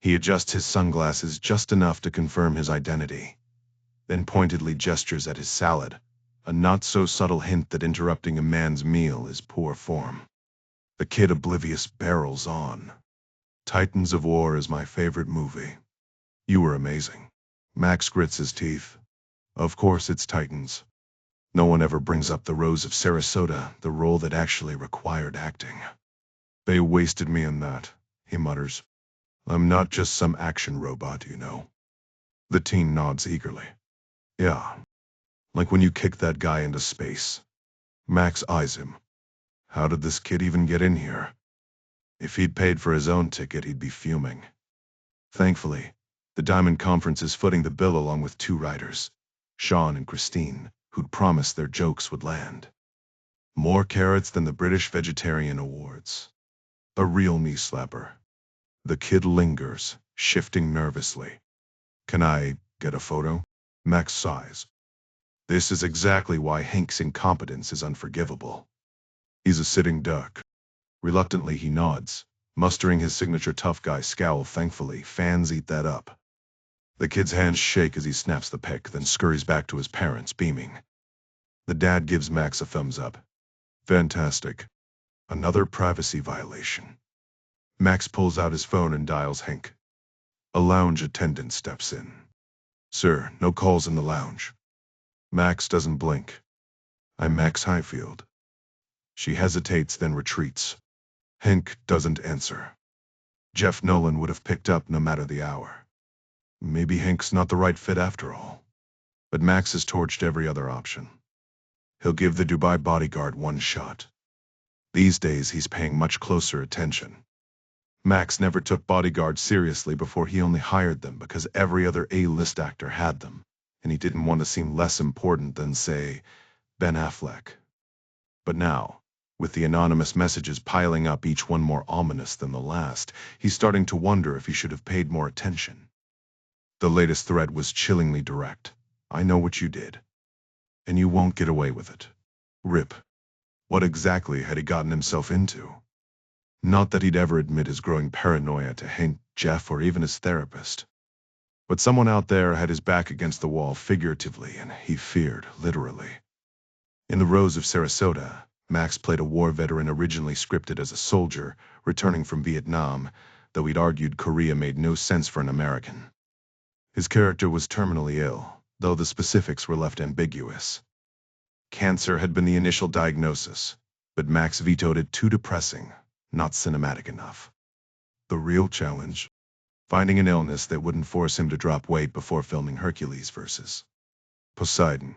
He adjusts his sunglasses just enough to confirm his identity, then pointedly gestures at his salad, a not-so-subtle hint that interrupting a man's meal is poor form. The kid, oblivious, barrels on. Titans of War is my favorite movie. You were amazing. Max grits his teeth. Of course it's Titans. No one ever brings up the Rose of Sarasota, the role that actually required acting. They wasted me in that, he mutters. I'm not just some action robot, you know. The teen nods eagerly. Yeah. Like when you kicked that guy into space. Max eyes him. How did this kid even get in here? If he'd paid for his own ticket, he'd be fuming. Thankfully, the Diamond Conference is footing the bill along with two writers, Sean and Christine, who'd promised their jokes would land. More carrots than the British Vegetarian Awards. A real knee-slapper. The kid lingers, shifting nervously. Can I get a photo? Max sighs. This is exactly why Hank's incompetence is unforgivable. He's a sitting duck. Reluctantly he nods, mustering his signature tough guy scowl. Thankfully, fans eat that up. The kid's hands shake as he snaps the pic, then scurries back to his parents, beaming. The dad gives Max a thumbs up. Fantastic. Another privacy violation. Max pulls out his phone and dials Hank. A lounge attendant steps in. Sir, no calls in the lounge. Max doesn't blink. I'm Max Highfield. She hesitates, then retreats. Hank doesn't answer. Jeff Nolan would have picked up no matter the hour. Maybe Hank's not the right fit after all. But Max has torched every other option. He'll give the Dubai bodyguard one shot. These days he's paying much closer attention. Max never took bodyguards seriously before. He only hired them because every other A-list actor had them, and he didn't want to seem less important than, say, Ben Affleck. But now, with the anonymous messages piling up, each one more ominous than the last, he's starting to wonder if he should have paid more attention. The latest threat was chillingly direct. I know what you did. And you won't get away with it. Rip. What exactly had he gotten himself into? Not that he'd ever admit his growing paranoia to Hank, Jeff, or even his therapist. But someone out there had his back against the wall figuratively, and he feared literally. In the Rose of Sarasota, Max played a war veteran originally scripted as a soldier, returning from Vietnam, though he'd argued Korea made no sense for an American. His character was terminally ill, though the specifics were left ambiguous. Cancer had been the initial diagnosis, but Max vetoed it too depressing, not cinematic enough. The real challenge? Finding an illness that wouldn't force him to drop weight before filming Hercules versus Poseidon.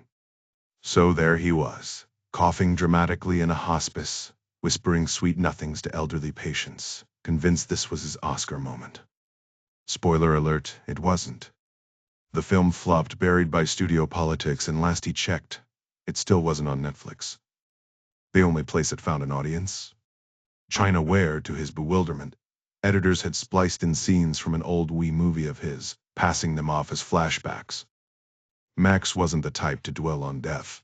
So there he was, coughing dramatically in a hospice, whispering sweet nothings to elderly patients, convinced this was his Oscar moment. Spoiler alert, it wasn't. The film flopped, buried by studio politics, and last he checked, it still wasn't on Netflix. The only place it found an audience? China, where, to his bewilderment, editors had spliced in scenes from an old wee movie of his, passing them off as flashbacks. Max wasn't the type to dwell on death.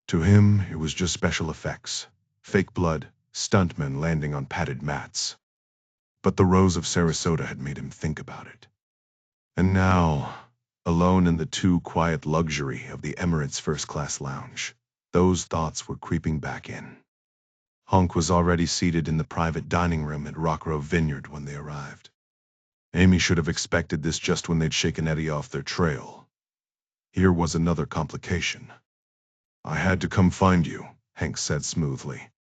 To him, it was just special effects, fake blood, stuntmen landing on padded mats. But the Rose of Sarasota had made him think about it. And now, alone in the too quiet luxury of the Emirates first-class lounge, those thoughts were creeping back in. Honk was already seated in the private dining room at Rockgrove Vineyard when they arrived. Amy should have expected this just when they'd shaken Eddie off their trail. Here was another complication. "I had to come find you," Hank said smoothly.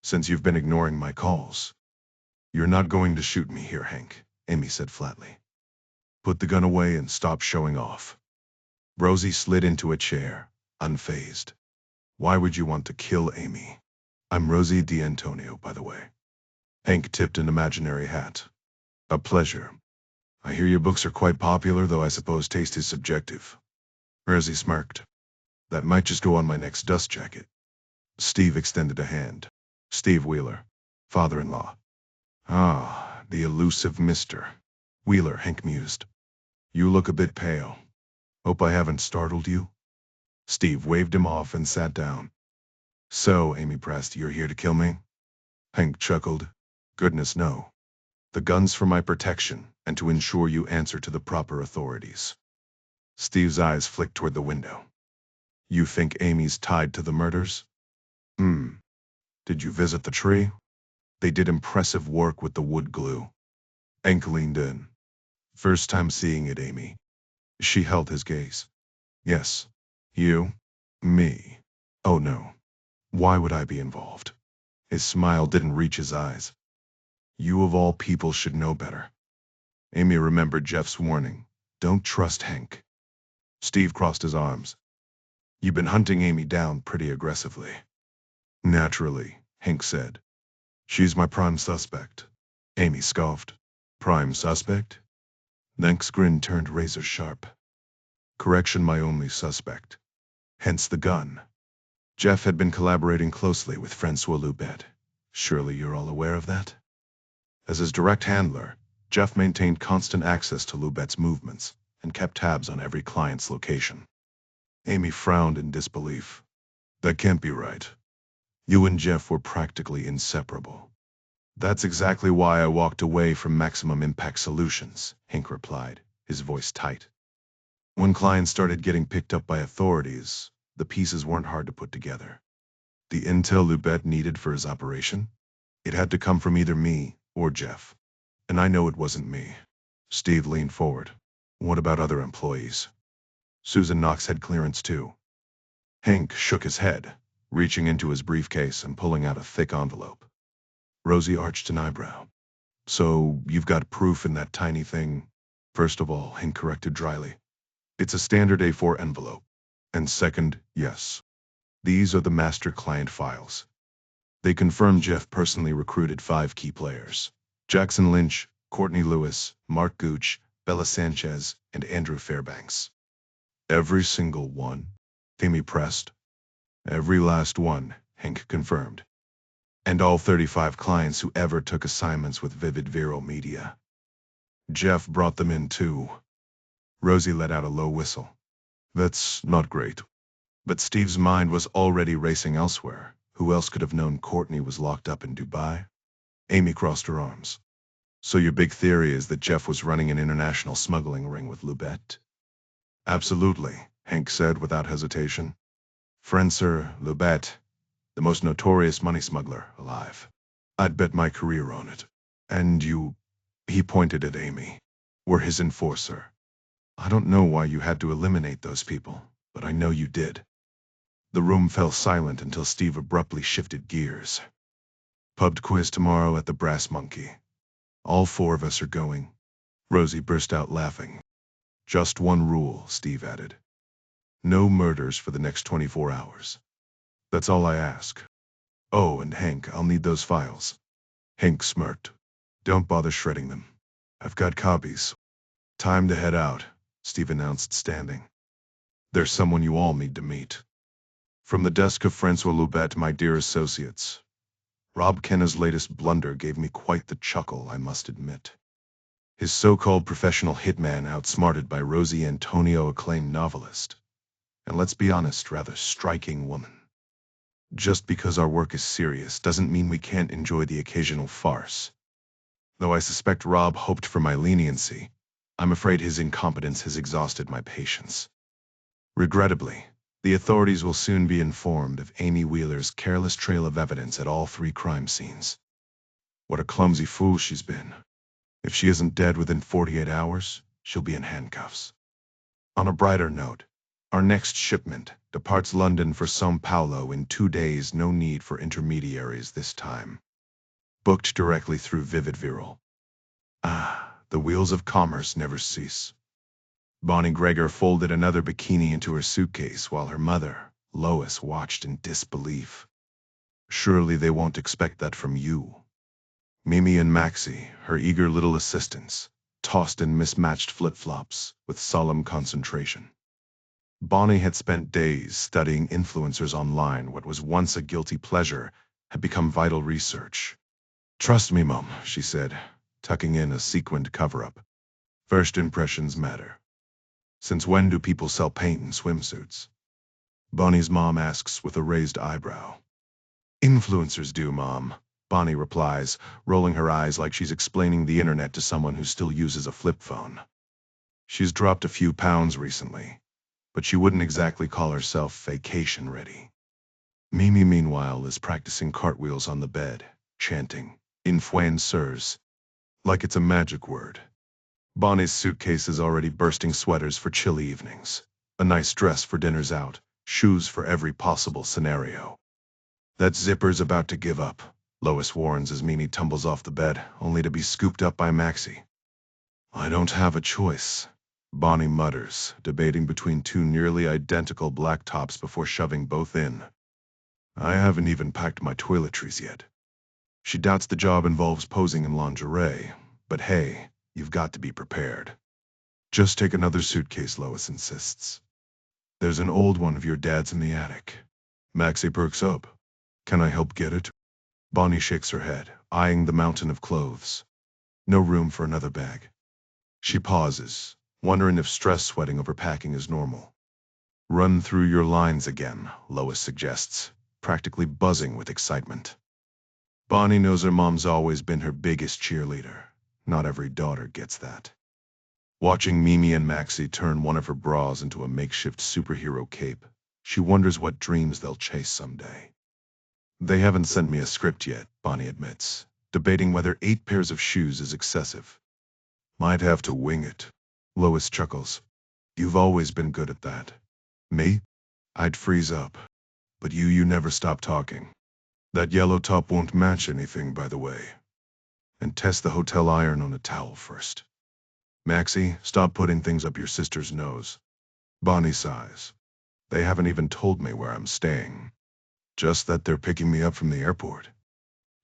"Since you've been ignoring my calls." "You're not going to shoot me here, Hank," Amy said flatly. "Put the gun away and stop showing off." Rosie slid into a chair, unfazed. "Why would you want to kill Amy?" "I'm Rosie D'Antonio, by the way." Hank tipped an imaginary hat. "A pleasure. I hear your books are quite popular, though I suppose taste is subjective." Rosie smirked. "That might just go on my next dust jacket." Steve extended a hand. "Steve Wheeler, father-in-law." "Ah, the elusive Mr. Wheeler," Hank mused. "You look a bit pale. Hope I haven't startled you?" Steve waved him off and sat down. "So," Amy pressed, "you're here to kill me?" Hank chuckled. "Goodness, no. The gun's for my protection, and to ensure you answer to the proper authorities." Steve's eyes flicked toward the window. "You think Amy's tied to the murders?" Did you visit the tree?" "They did impressive work with the wood glue." Hank leaned in. "First time seeing it, Amy." She held his gaze. "Yes. You? Me? Oh no. Why would I be involved?" His smile didn't reach his eyes. "You of all people should know better." Amy remembered Jeff's warning. Don't trust Hank. Steve crossed his arms. "You've been hunting Amy down pretty aggressively." "Naturally," Hank said. "She's my prime suspect." Amy scoffed. "Prime suspect?" Hank's grin turned razor sharp. "Correction, my only suspect. Hence the gun." Jeff had been collaborating closely with Francois Loubet. Surely you're all aware of that? As his direct handler, Jeff maintained constant access to Loubet's movements and kept tabs on every client's location. Amy frowned in disbelief. "That can't be right. You and Jeff were practically inseparable." "That's exactly why I walked away from Maximum Impact Solutions," Hank replied, his voice tight. "When clients started getting picked up by authorities, the pieces weren't hard to put together. The intel Loubet needed for his operation? It had to come from either me or Jeff. And I know it wasn't me." Steve leaned forward. "What about other employees?" "Susan Knox had clearance too." Hank shook his head, reaching into his briefcase and pulling out a thick envelope. Rosie arched an eyebrow. "So you've got proof in that tiny thing?" "First of all," Hank corrected dryly, "it's a standard A4 envelope. And second, yes. These are the master client files. They confirm Jeff personally recruited 5 key players: Jackson Lynch, Courtney Lewis, Mark Gooch, Bella Sanchez, and Andrew Fairbanks." "Every single one?" Amy pressed. "Every last one," Hank confirmed. "And all 35 clients who ever took assignments with Vivid Vero Media. Jeff brought them in too." Rosie let out a low whistle. "That's not great." But Steve's mind was already racing elsewhere. Who else could have known Courtney was locked up in Dubai? Amy crossed her arms. "So your big theory is that Jeff was running an international smuggling ring with Loubet?" "Absolutely," Hank said without hesitation. "Francois Loubet, The most notorious money smuggler alive. I'd bet my career on it. And you, he pointed at Amy, were his enforcer. I don't know why you had to eliminate those people, but I know you did. The room fell silent until Steve abruptly shifted gears. Pub quiz tomorrow at the Brass Monkey. All four of us are going. Rosie burst out laughing. Just one rule, Steve added. No murders for the next 24 hours. That's all I ask. Oh, and Hank, I'll need those files. Hank smirked. Don't bother shredding them. I've got copies. Time to head out, Steve announced, standing. There's someone you all need to meet. From the desk of Francois Loubet, my dear associates. Rob Kenna's latest blunder gave me quite the chuckle, I must admit. His so-called professional hitman outsmarted by Rosie Antonio, acclaimed novelist. And let's be honest, rather striking woman. Just because our work is serious doesn't mean we can't enjoy the occasional farce. Though I suspect Rob hoped for my leniency, I'm afraid his incompetence has exhausted my patience. Regrettably, the authorities will soon be informed of Amy Wheeler's careless trail of evidence at all 3 crime scenes. What a clumsy fool she's been. If she isn't dead within 48 hours, she'll be in handcuffs. On a brighter note, our next shipment departs London for São Paulo in 2 days, no need for intermediaries this time. Booked directly through Vivid Viral. Ah, the wheels of commerce never cease. Bonnie Gregor folded another bikini into her suitcase while her mother, Lois, watched in disbelief. Surely they won't expect that from you. Mimi and Maxie, her eager little assistants, tossed in mismatched flip-flops with solemn concentration. Bonnie had spent days studying influencers online. What was once a guilty pleasure had become vital research. Trust me, Mom, she said, tucking in a sequined cover-up. First impressions matter. Since when do people sell paint in swimsuits? Bonnie's mom asks with a raised eyebrow. Influencers do, Mom, Bonnie replies, rolling her eyes like she's explaining the internet to someone who still uses a flip phone. She's dropped a few pounds recently, but she wouldn't exactly call herself vacation ready. Mimi, meanwhile, is practicing cartwheels on the bed, chanting, influencers, like it's a magic word. Bonnie's suitcase is already bursting sweaters for chilly evenings, a nice dress for dinners out, shoes for every possible scenario. That zipper's about to give up, Lois warns as Mimi tumbles off the bed, only to be scooped up by Maxie. I don't have a choice, Bonnie mutters, debating between 2 nearly identical black tops before shoving both in. I haven't even packed my toiletries yet. She doubts the job involves posing in lingerie, but hey, you've got to be prepared. Just take another suitcase, Lois insists. There's an old one of your dad's in the attic. Maxie perks up. Can I help get it? Bonnie shakes her head, eyeing the mountain of clothes. No room for another bag. She pauses, wondering if stress sweating over packing is normal. Run through your lines again, Lois suggests, practically buzzing with excitement. Bonnie knows her mom's always been her biggest cheerleader. Not every daughter gets that. Watching Mimi and Maxie turn one of her bras into a makeshift superhero cape, she wonders what dreams they'll chase someday. They haven't sent me a script yet, Bonnie admits, debating whether 8 pairs of shoes is excessive. Might have to wing it. Lois chuckles. You've always been good at that. Me? I'd freeze up. But you never stop talking. That yellow top won't match anything, by the way. And test the hotel iron on a towel first. Maxie, stop putting things up your sister's nose. Bonnie sighs. They haven't even told me where I'm staying. Just that they're picking me up from the airport.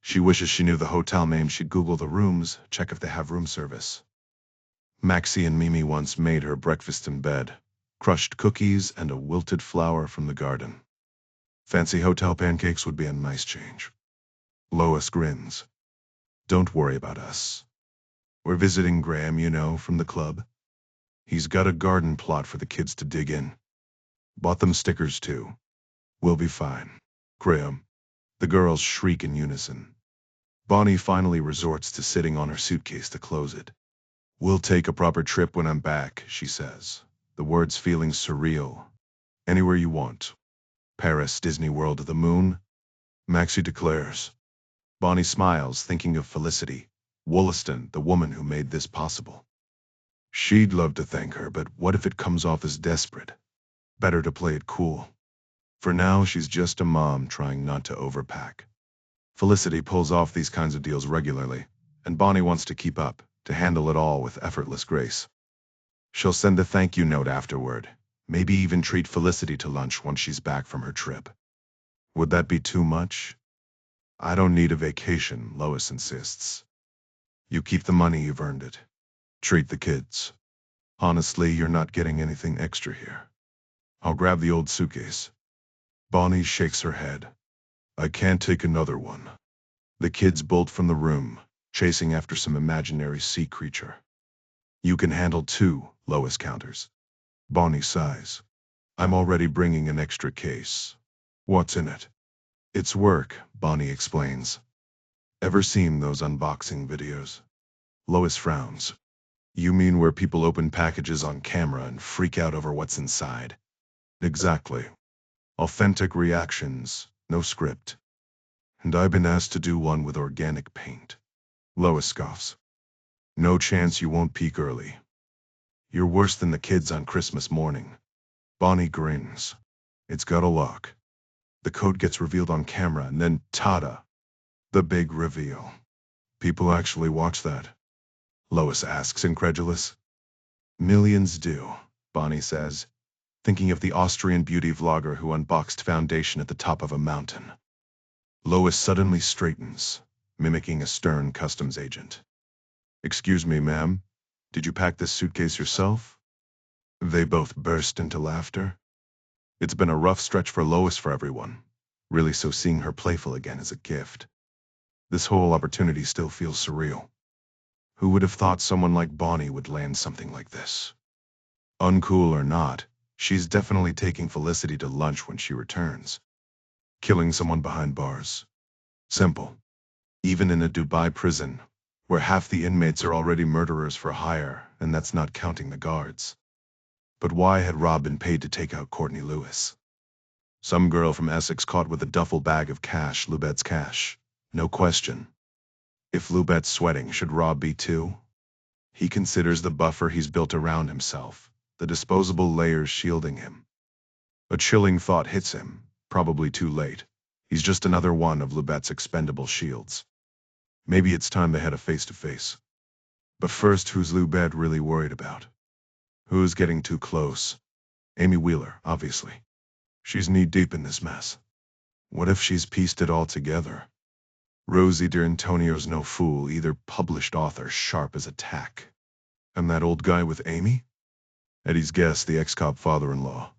She wishes she knew the hotel name. She'd Google the rooms, check if they have room service. Maxie and Mimi once made her breakfast in bed, crushed cookies and a wilted flower from the garden. Fancy hotel pancakes would be a nice change. Lois grins. Don't worry about us. We're visiting Graham, you know, from the club. He's got a garden plot for the kids to dig in. Bought them stickers too. We'll be fine. Graham. The girls shriek in unison. Bonnie finally resorts to sitting on her suitcase to close it. We'll take a proper trip when I'm back, she says, the words feeling surreal. Anywhere you want. Paris, Disney World, the moon. Maxie declares. Bonnie smiles, thinking of Felicity Wollaston, the woman who made this possible. She'd love to thank her, but what if it comes off as desperate? Better to play it cool. For now, she's just a mom trying not to overpack. Felicity pulls off these kinds of deals regularly, and Bonnie wants to keep up, to handle it all with effortless grace. She'll send a thank you note afterward, maybe even treat Felicity to lunch once she's back from her trip. Would that be too much? I don't need a vacation, Lois insists. You keep the money, you've earned it. Treat the kids. Honestly, you're not getting anything extra here. I'll grab the old suitcase. Bonnie shakes her head. I can't take another one. The kids bolt from the room, chasing after some imaginary sea creature. You can handle 2, Lois counters. Bonnie sighs. I'm already bringing an extra case. What's in it? It's work, Bonnie explains. Ever seen those unboxing videos? Lois frowns. You mean where people open packages on camera and freak out over what's inside? Exactly. Authentic reactions, no script. And I've been asked to do one with organic paint. Lois scoffs. No chance you won't peek early. You're worse than the kids on Christmas morning. Bonnie grins. It's got a lock. The code gets revealed on camera and then ta-da! The big reveal. People actually watch that? Lois asks, incredulous. Millions do, Bonnie says, thinking of the Austrian beauty vlogger who unboxed foundation at the top of a mountain. Lois suddenly straightens, mimicking a stern customs agent. Excuse me, ma'am. Did you pack this suitcase yourself? They both burst into laughter. It's been a rough stretch for Lois for everyone, really, so seeing her playful again is a gift. This whole opportunity still feels surreal. Who would have thought someone like Bonnie would land something like this? Uncool or not, she's definitely taking Felicity to lunch when she returns. Killing someone behind bars. Simple. Even in a Dubai prison, where half the inmates are already murderers for hire, and that's not counting the guards. But why had Rob been paid to take out Courtney Lewis? Some girl from Essex caught with a duffel bag of cash, Lubet's cash. No question. If Lubet's sweating, should Rob be too? He considers the buffer he's built around himself, the disposable layers shielding him. A chilling thought hits him, probably too late. He's just another one of Lubet's expendable shields. Maybe it's time they had a face-to-face. But first, who's Lubet really worried about? Who's getting too close? Amy Wheeler, obviously. She's knee-deep in this mess. What if she's pieced it all together? Rosie D'Antonio's no fool, either, published author sharp as a tack. And that old guy with Amy? Eddie's guess, the ex-cop father-in-law.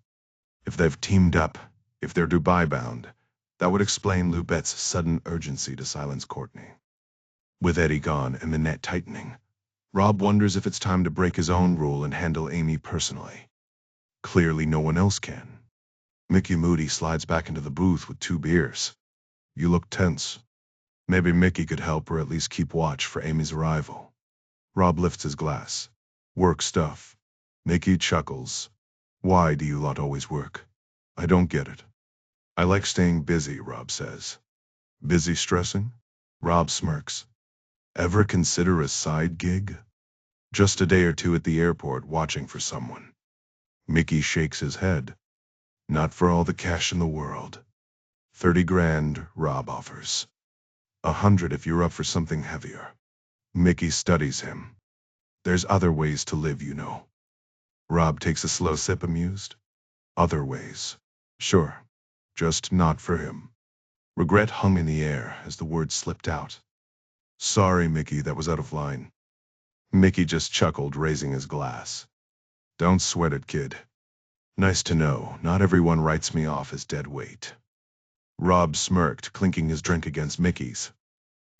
If they've teamed up, if they're Dubai-bound, that would explain Lubet's sudden urgency to silence Courtney. With Eddie gone and the net tightening, Rob wonders if it's time to break his own rule and handle Amy personally. Clearly no one else can. Mickey Moody slides back into the booth with 2 beers. You look tense. Maybe Mickey could help or at least keep watch for Amy's arrival. Rob lifts his glass. Work stuff. Mickey chuckles. Why do you lot always work? I don't get it. I like staying busy, Rob says. Busy stressing? Rob smirks. Ever consider a side gig? Just a day or 2 at the airport watching for someone. Mickey shakes his head. Not for all the cash in the world. 30 grand, Rob offers. 100 if you're up for something heavier. Mickey studies him. There's other ways to live, you know. Rob takes a slow sip, amused. Other ways. Sure. Just not for him. Regret hung in the air as the words slipped out. Sorry, Mickey, that was out of line. Mickey just chuckled, raising his glass. Don't sweat it, kid. Nice to know, not everyone writes me off as dead weight. Rob smirked, clinking his drink against Mickey's.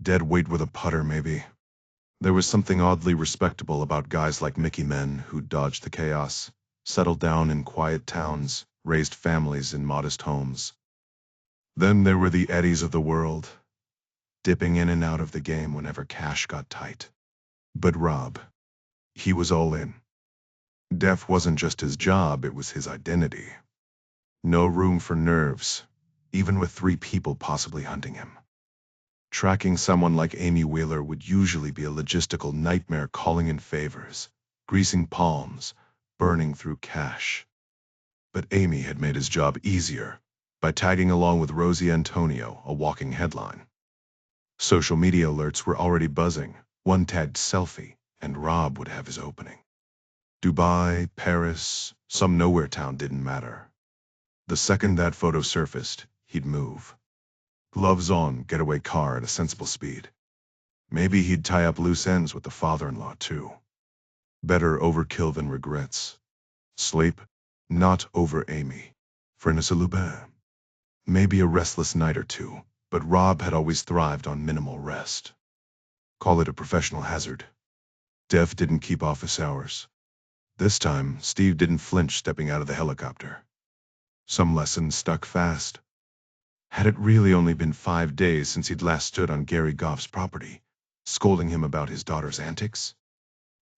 Dead weight with a putter, maybe. There was something oddly respectable about guys like Mickey, men who dodged the chaos, settled down in quiet towns, raised families in modest homes. Then there were the Eddies of the world, dipping in and out of the game whenever cash got tight. But Rob, he was all in. Def wasn't just his job, it was his identity. No room for nerves. even with 3 people possibly hunting him. Tracking someone like Amy Wheeler would usually be a logistical nightmare, calling in favors, greasing palms, burning through cash. But Amy had made his job easier by tagging along with Rosie Antonio, a walking headline. Social media alerts were already buzzing, one tagged selfie, and Rob would have his opening. Dubai, Paris, some nowhere town didn't matter. The second that photo surfaced, he'd move. Gloves on, getaway car at a sensible speed. Maybe he'd tie up loose ends with the father-in-law too. Better overkill than regrets. Sleep? Not over Amy. Furnace a Lubin. Maybe a restless night or two, but Rob had always thrived on minimal rest. Call it a professional hazard. Dev didn't keep office hours. This time, Steve didn't flinch stepping out of the helicopter. Some lessons stuck fast. Had it really only been 5 days since he'd last stood on Gary Goff's property, scolding him about his daughter's antics?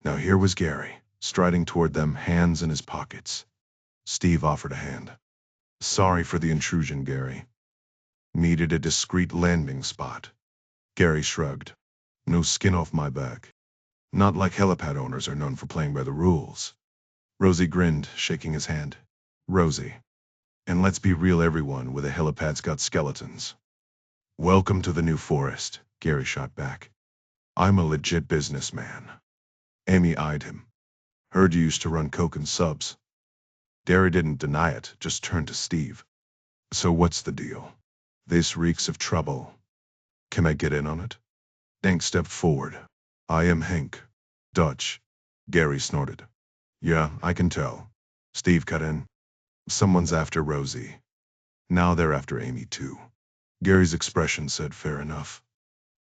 Now here was Gary, striding toward them, hands in his pockets. Steve offered a hand. Sorry for the intrusion, Gary. Needed a discreet landing spot. Gary shrugged. No skin off my back. Not like helipad owners are known for playing by the rules. Rosie grinned, shaking his hand. Rosie. And let's be real, everyone with a helipad's got skeletons. Welcome to the new forest, Gary shot back. I'm a legit businessman. Amy eyed him. Heard you used to run Coke and subs. Gary didn't deny it, just turned to Steve. So what's the deal? This reeks of trouble. Can I get in on it? Hank stepped forward. I am Hank. Dutch. Gary snorted. Yeah, I can tell. Steve cut in. Someone's after Rosie. Now they're after Amy too. Gary's expression said fair enough.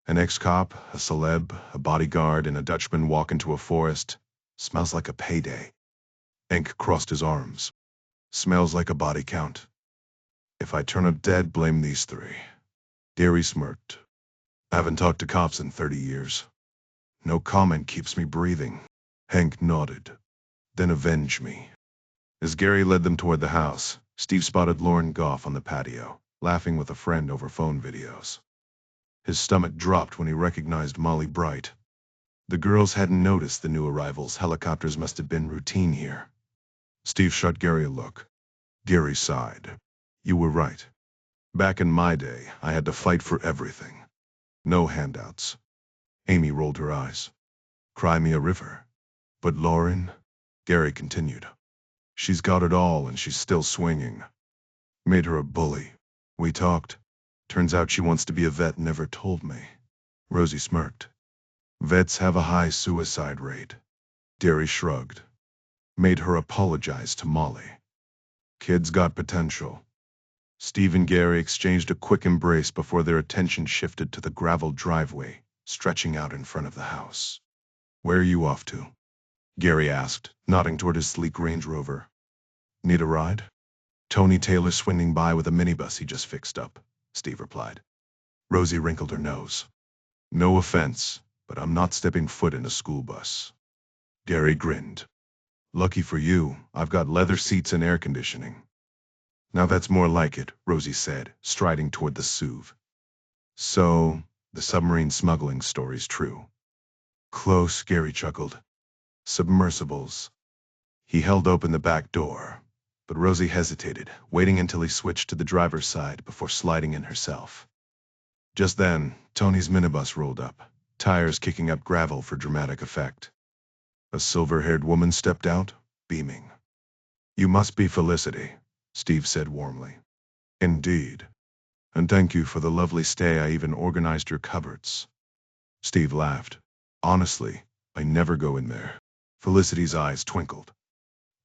An ex-cop, a celeb, a bodyguard, and a Dutchman walk into a forest. Smells like a payday. Hank crossed his arms. Smells like a body count. If I turn up dead, blame these 3. Gary smirked. Haven't talked to cops in 30 years. No comment keeps me breathing. Hank nodded. Then avenge me. As Gary led them toward the house, Steve spotted Lauren Goff on the patio, laughing with a friend over phone videos. His stomach dropped when he recognized Molly Bright. The girls hadn't noticed the new arrivals. Helicopters must have been routine here. Steve shot Gary a look. Gary sighed. You were right. Back in my day, I had to fight for everything. No handouts. Amy rolled her eyes. Cry me a river. But Lauren, Gary continued. She's got it all and she's still swinging. Made her a bully. We talked. Turns out she wants to be a vet, never told me. Rosie smirked. Vets have a high suicide rate. Gary shrugged. Made her apologize to Molly. Kid's got potential. Steve and Gary exchanged a quick embrace before their attention shifted to the gravel driveway, stretching out in front of the house. Where are you off to? Gary asked, nodding toward his sleek Range Rover. Need a ride? Tony Taylor's swinging by with a minibus he just fixed up, Steve replied. Rosie wrinkled her nose. No offense, but I'm not stepping foot in a school bus. Gary grinned. Lucky for you, I've got leather seats and air conditioning. Now that's more like it, Rosie said, striding toward the SUV. So, the submarine smuggling story's true. Close, Gary chuckled. Submersibles. He held open the back door, but Rosie hesitated, waiting until he switched to the driver's side before sliding in herself. Just then, Tony's minibus rolled up, tires kicking up gravel for dramatic effect. A silver-haired woman stepped out, beaming. You must be Felicity, Steve said warmly. Indeed. And thank you for the lovely stay. I even organized your cupboards. Steve laughed. Honestly, I never go in there. Felicity's eyes twinkled.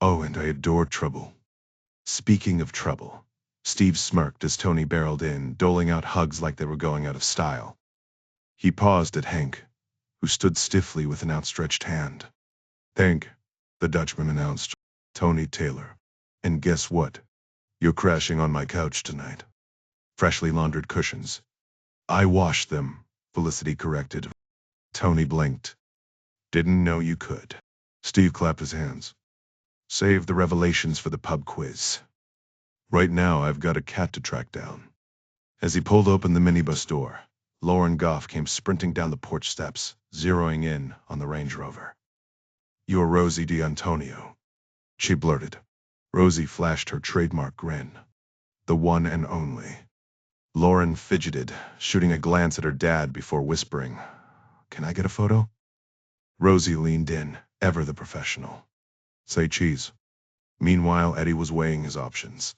Oh, and I adore trouble. Speaking of trouble, Steve smirked as Tony barreled in, doling out hugs like they were going out of style. He paused at Hank, who stood stiffly with an outstretched hand. Hank, the Dutchman announced. Tony Taylor. And guess what? You're crashing on my couch tonight. Freshly laundered cushions. I washed them, Felicity corrected. Tony blinked. Didn't know you could. Steve clapped his hands. Save the revelations for the pub quiz. Right now I've got a cat to track down. As he pulled open the minibus door, Lauren Goff came sprinting down the porch steps, zeroing in on the Range Rover. "You're Rosie D'Antonio," she blurted. Rosie flashed her trademark grin. "The one and only." Lauren fidgeted, shooting a glance at her dad before whispering, "Can I get a photo?" Rosie leaned in, ever the professional. "Say cheese." Meanwhile, Eddie was weighing his options.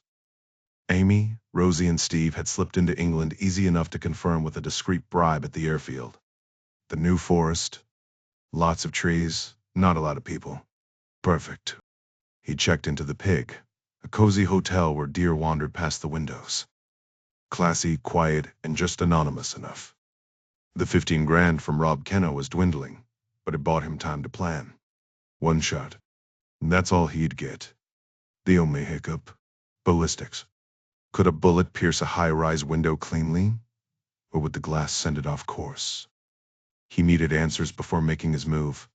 Amy, Rosie, and Steve had slipped into England easy enough to confirm with a discreet bribe at the airfield. The New Forest. Lots of trees, not a lot of people. Perfect. He checked into the Pig, a cozy hotel where deer wandered past the windows. Classy, quiet, and just anonymous enough. The 15 grand from Rob Kenna was dwindling, but it bought him time to plan. One shot. That's all he'd get. The only hiccup? Ballistics. Could a bullet pierce a high-rise window cleanly? Or would the glass send it off course? He needed answers before making his move.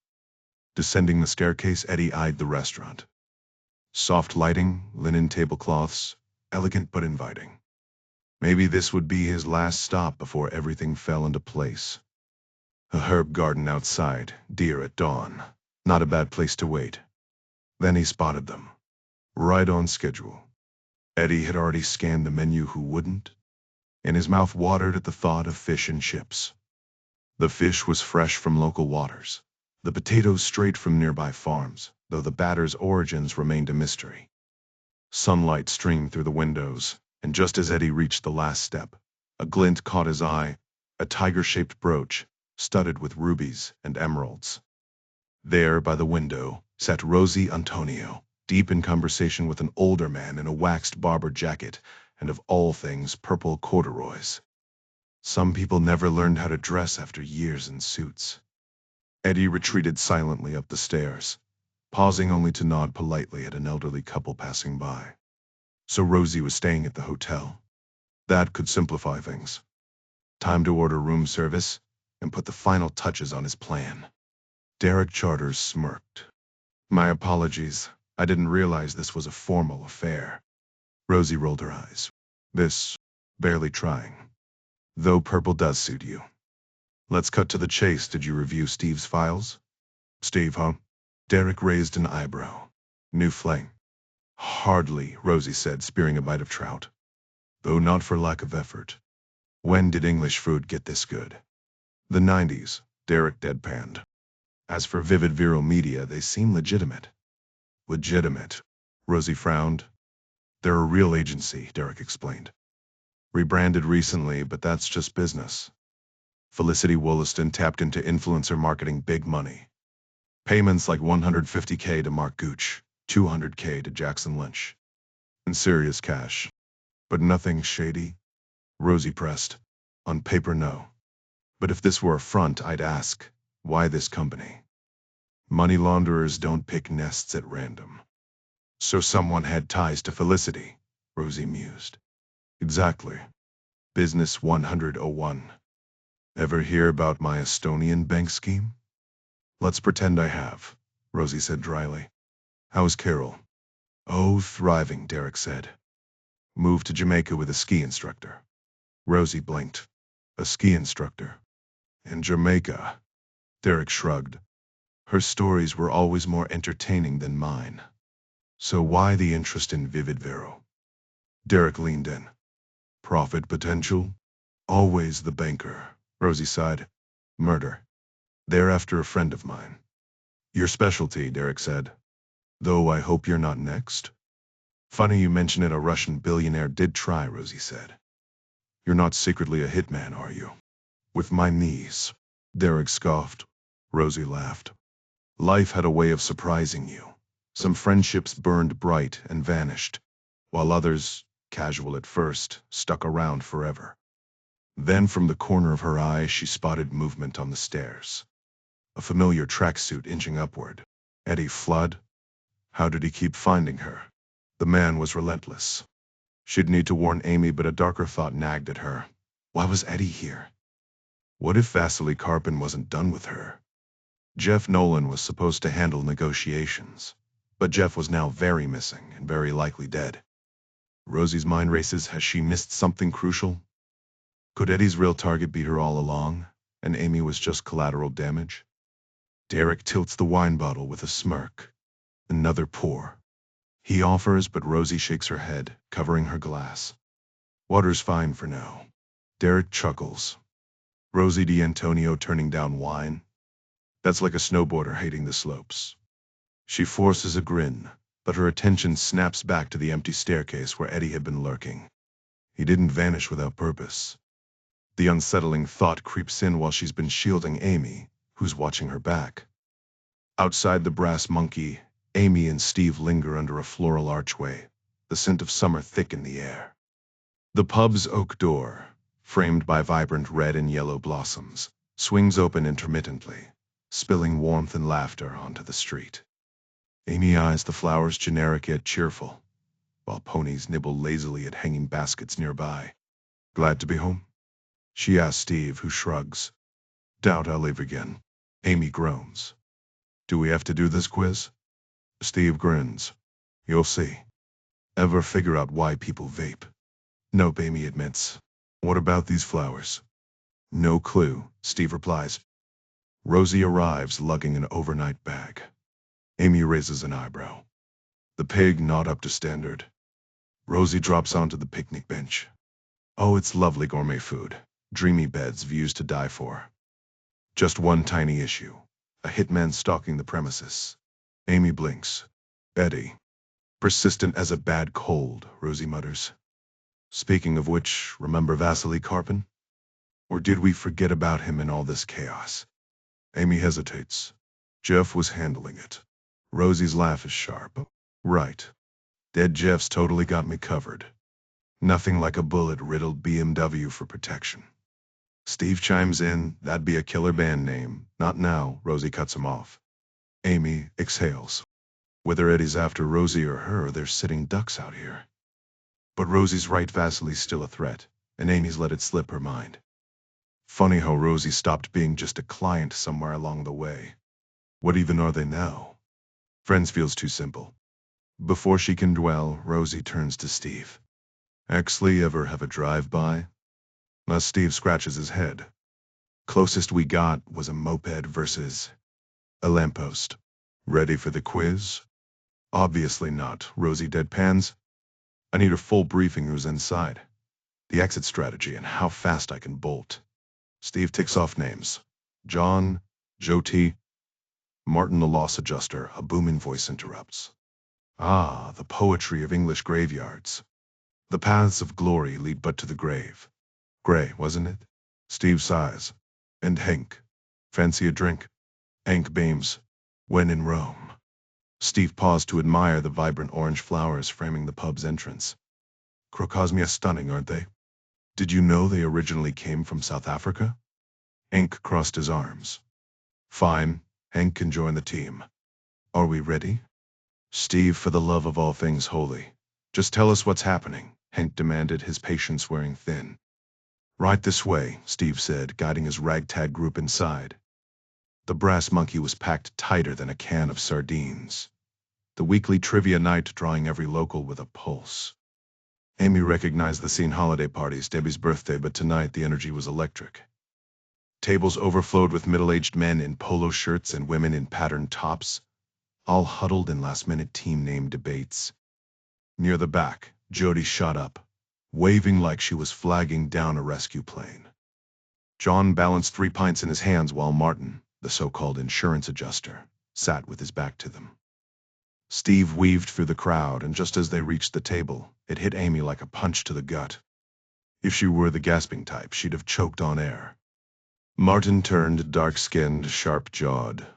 Descending the staircase, Eddie eyed the restaurant. Soft lighting, linen tablecloths, elegant but inviting. Maybe this would be his last stop before everything fell into place. A herb garden outside, deer at dawn. Not a bad place to wait. Then he spotted them. Right on schedule. Eddie had already scanned the menu, who wouldn't? And his mouth watered at the thought of fish and chips. The fish was fresh from local waters. The potatoes straight from nearby farms, though the batter's origins remained a mystery. Sunlight streamed through the windows, and just as Eddie reached the last step, a glint caught his eye, a tiger-shaped brooch, studded with rubies and emeralds. There, by the window, sat Rosie Antonio, deep in conversation with an older man in a waxed barber jacket, and of all things, purple corduroys. Some people never learned how to dress after years in suits. Eddie retreated silently up the stairs, pausing only to nod politely at an elderly couple passing by. So Rosie was staying at the hotel. That could simplify things. Time to order room service and put the final touches on his plan. Derek Charters smirked. "My apologies. I didn't realize this was a formal affair." Rosie rolled her eyes. "This, barely trying. Though purple does suit you. Let's cut to the chase. Did you review Steve's files?" "Steve, huh?" Derek raised an eyebrow. "New flame." "Hardly," Rosie said, spearing a bite of trout. "Though not for lack of effort. When did English food get this good?" "The 90s, Derek deadpanned. "As for Vivid Viral Media, they seem legitimate." "Legitimate?" Rosie frowned. "They're a real agency," Derek explained. "Rebranded recently, but that's just business." Felicity Wollaston tapped into influencer marketing big money. Payments like $150K to Mark Gooch, $200K to Jackson Lynch. And serious cash. "But nothing shady?" Rosie pressed. "On paper, no. But if this were a front, I'd ask, why this company? Money launderers don't pick nests at random." "So someone had ties to Felicity," Rosie mused. "Exactly. Business 101. Ever hear about my Estonian bank scheme?" "Let's pretend I have," Rosie said dryly. "How's Carol?" "Oh, thriving," Derek said. "Moved to Jamaica with a ski instructor." Rosie blinked. "A ski instructor? In Jamaica?" Derek shrugged. "Her stories were always more entertaining than mine." "So why the interest in Vivid Vero?" Derek leaned in. "Profit potential? Always the banker," Rosie sighed. "Murder. They're after a friend of mine." "Your specialty," Derek said. "Though I hope you're not next." "Funny you mention it, a Russian billionaire did try," Rosie said. "You're not secretly a hitman, are you?" "With my knees." Derek scoffed. Rosie laughed. "Life had a way of surprising you. Some friendships burned bright and vanished, while others, casual at first, stuck around forever." Then from the corner of her eye she spotted movement on the stairs. A familiar tracksuit inching upward. Eddie Flood? How did he keep finding her? The man was relentless. She'd need to warn Amy, but a darker thought nagged at her. Why was Eddie here? What if Vasily Karpin wasn't done with her? Jeff Nolan was supposed to handle negotiations, but Jeff was now very missing and very likely dead. Rosie's mind races. Has she missed something crucial? Could Eddie's real target be her all along, and Amy was just collateral damage? Derek tilts the wine bottle with a smirk. Another pour. He offers, but Rosie shakes her head, covering her glass. Water's fine for now. Derek chuckles. Rosie D'Antonio turning down wine? That's like a snowboarder hating the slopes. She forces a grin, but her attention snaps back to the empty staircase where Eddie had been lurking. He didn't vanish without purpose. The unsettling thought creeps in while she's been shielding Amy, who's watching her back. Outside the Brass Monkey, Amy and Steve linger under a floral archway, the scent of summer thick in the air. The pub's oak door, framed by vibrant red and yellow blossoms, swings open intermittently, spilling warmth and laughter onto the street. Amy eyes the flowers, generic yet cheerful, while ponies nibble lazily at hanging baskets nearby. Glad to be home? She asks Steve, who shrugs. Doubt I'll leave again. Amy groans. Do we have to do this quiz? Steve grins. You'll see. Ever figure out why people vape? Nope, Amy admits. What about these flowers? No clue, Steve replies. Rosie arrives lugging an overnight bag. Amy raises an eyebrow. The pig not up to standard. Rosie drops onto the picnic bench. Oh, it's lovely gourmet food. Dreamy beds, views to die for. Just one tiny issue. A hitman stalking the premises. Amy blinks. Eddie. Persistent as a bad cold, Rosie mutters. Speaking of which, remember Vasily Karpin? Or did we forget about him in all this chaos? Amy hesitates. Jeff was handling it. Rosie's laugh is sharp. Right. Dead Jeff's totally got me covered. Nothing like a bullet-riddled BMW for protection. Steve chimes in, that'd be a killer band name. Not now, Rosie cuts him off. Amy exhales. Whether Eddie's after Rosie or her, they're sitting ducks out here. But Rosie's right, Vasily's still a threat, and Amy's let it slip her mind. Funny how Rosie stopped being just a client somewhere along the way. What even are they now? Friends feels too simple. Before she can dwell, Rosie turns to Steve. Actually ever have a drive-by? Steve scratches his head. Closest we got was a moped versus a lamppost. Ready for the quiz? Obviously not, Rosie deadpans. I need a full briefing who's inside, the exit strategy, and how fast I can bolt. Steve ticks off names. John, Joe T. Martin the loss adjuster, a booming voice interrupts. Ah, the poetry of English graveyards. The paths of glory lead but to the grave. Gray, wasn't it? Steve sighs. And Hank. Fancy a drink? Hank beams. When in Rome. Steve paused to admire the vibrant orange flowers framing the pub's entrance. Crocosmia stunning, aren't they? Did you know they originally came from South Africa? Hank crossed his arms. Fine, Hank can join the team. Are we ready? Steve, for the love of all things holy, just tell us what's happening, Hank demanded, his patience wearing thin. Right this way, Steve said, guiding his ragtag group inside. The Brass Monkey was packed tighter than a can of sardines. The weekly trivia night drawing every local with a pulse. Amy recognized the scene: holiday parties, Debbie's birthday, but tonight the energy was electric. Tables overflowed with middle-aged men in polo shirts and women in patterned tops, all huddled in last-minute team name debates. Near the back, Jody shot up, waving like she was flagging down a rescue plane. John balanced 3 pints in his hands while Martin, the so-called insurance adjuster, sat with his back to them. Steve weaved through the crowd, and just as they reached the table, it hit Amy like a punch to the gut. If she were the gasping type, she'd have choked on air. Martin turned dark-skinned, sharp-jawed,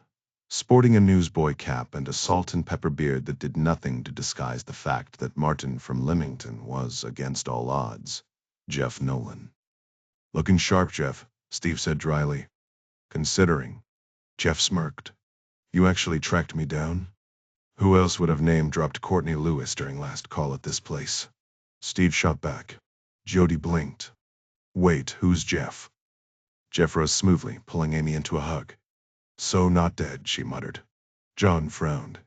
sporting a newsboy cap and a salt and pepper beard that did nothing to disguise the fact that Martin from Leamington was, against all odds, Jeff Nolan. Looking sharp, Jeff, Steve said dryly. Considering. Jeff smirked. You actually tracked me down? Who else would have name-dropped Courtney Lewis during last call at this place? Steve shot back. Jody blinked. Wait, who's Jeff? Jeff rose smoothly, pulling Amy into a hug. So not dead, she muttered. John frowned.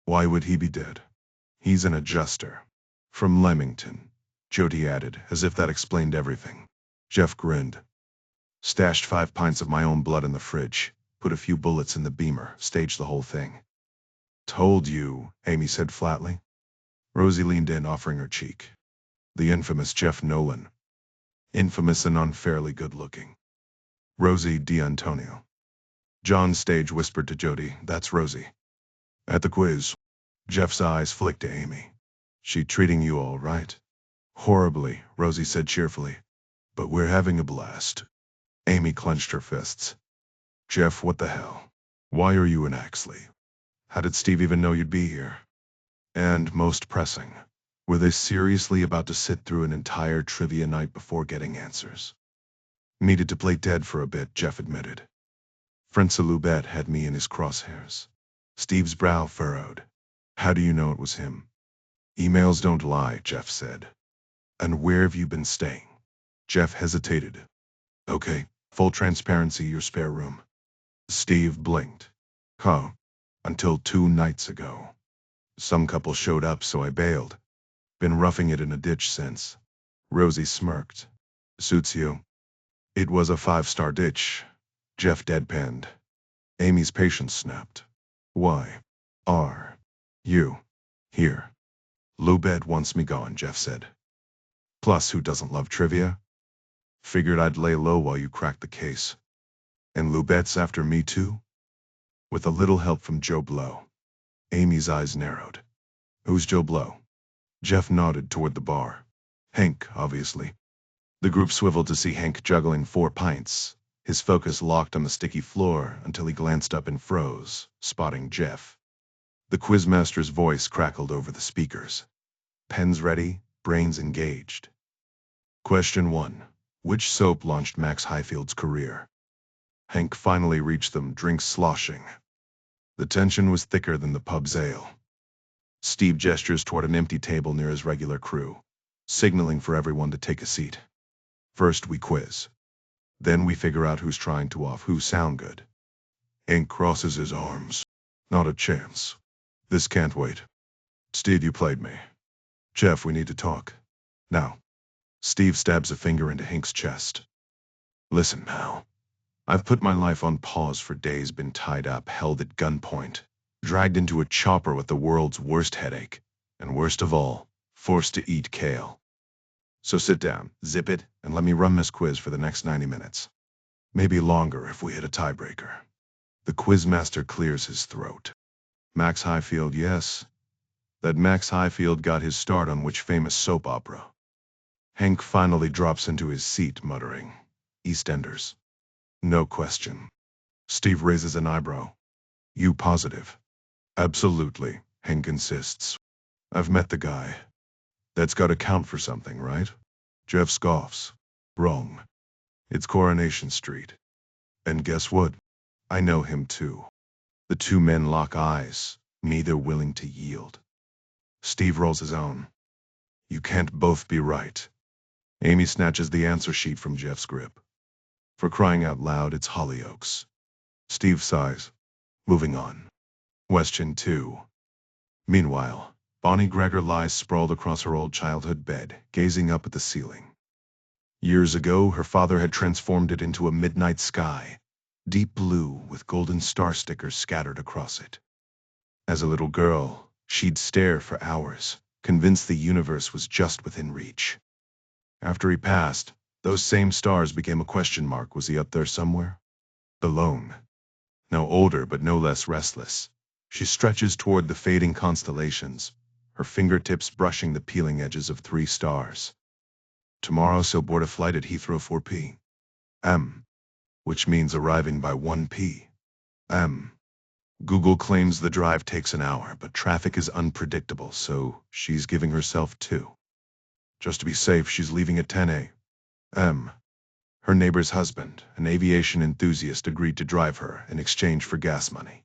Why would he be dead? He's an adjuster. From Leamington, Jody added, as if that explained everything. Jeff grinned. Stashed 5 pints of my own blood in the fridge, put a few bullets in the Beamer, staged the whole thing. Told you, Amy said flatly. Rosie leaned in, offering her cheek. The infamous Jeff Nolan. Infamous and unfairly good-looking. Rosie D'Antonio. John Stage whispered to Jody, "That's Rosie." At the quiz, Jeff's eyes flicked to Amy. "She treating you all right?" "Horribly," Rosie said cheerfully. "But we're having a blast." Amy clenched her fists. "Jeff, what the hell? Why are you in Axley? How did Steve even know you'd be here?" And, most pressing, were they seriously about to sit through an entire trivia night before getting answers? "Needed to play dead for a bit," Jeff admitted. Francois Loubet had me in his crosshairs. Steve's brow furrowed. "How do you know it was him?" "Emails don't lie," Jeff said. "And where have you been staying?" Jeff hesitated. "Okay, full transparency, your spare room." Steve blinked. "Huh. Until 2 nights ago. Some couple showed up, so I bailed. Been roughing it in a ditch since." Rosie smirked. "Suits you." "It was a 5-star ditch," Jeff deadpanned. Amy's patience snapped. "Why are you here?" "Loubet wants me gone," Jeff said. "Plus, who doesn't love trivia? Figured I'd lay low while you cracked the case." "And Loubet's after me too?" With a little help from Joe Blow. Amy's eyes narrowed. "Who's Joe Blow?" Jeff nodded toward the bar. "Hank, obviously." The group swiveled to see Hank juggling 4 pints, his focus locked on the sticky floor until he glanced up and froze, spotting Jeff. The quizmaster's voice crackled over the speakers. Pens ready, brains engaged. Question 1. Which soap launched Max Highfield's career? Hank finally reached them, drinks sloshing. The tension was thicker than the pub's ale. Steve gestures toward an empty table near his regular crew, signaling for everyone to take a seat. "First we quiz. Then we figure out who's trying to off who sound good." Hank crosses his arms. "Not a chance. This can't wait. Steve, you played me. Jeff, we need to talk. Now." Steve stabs a finger into Hank's chest. "Listen, pal. I've put my life on pause for days, been tied up, held at gunpoint, dragged into a chopper with the world's worst headache, and worst of all, forced to eat kale. So sit down, zip it, and let me run this quiz for the next 90 minutes. Maybe longer if we hit a tiebreaker." The quizmaster clears his throat. "Max Highfield, yes. That Max Highfield got his start on which famous soap opera?" Hank finally drops into his seat, muttering, "EastEnders." "No question." Steve raises an eyebrow. "You positive?" "Absolutely," Hank insists. "I've met the guy. That's got to count for something, right?" Jeff scoffs. "Wrong. It's Coronation Street. And guess what? I know him too." The 2 men lock eyes, neither willing to yield. Steve rolls his own. "You can't both be right." Amy snatches the answer sheet from Jeff's grip. "For crying out loud, it's Hollyoaks." Steve sighs. Moving on. Question 2. Meanwhile, Bonnie Gregor lies sprawled across her old childhood bed, gazing up at the ceiling. Years ago, her father had transformed it into a midnight sky, deep blue with golden star stickers scattered across it. As a little girl, she'd stare for hours, convinced the universe was just within reach. After he passed, those same stars became a question mark. Was he up there somewhere? Alone. Now older but no less restless, she stretches toward the fading constellations, her fingertips brushing the peeling edges of 3 stars. Tomorrow, so board a flight at Heathrow 4 p.m. Which means arriving by 1 p.m. Google claims the drive takes an hour, but traffic is unpredictable, so she's giving herself 2. Just to be safe, she's leaving at 10 a.m. Her neighbor's husband, an aviation enthusiast, agreed to drive her in exchange for gas money.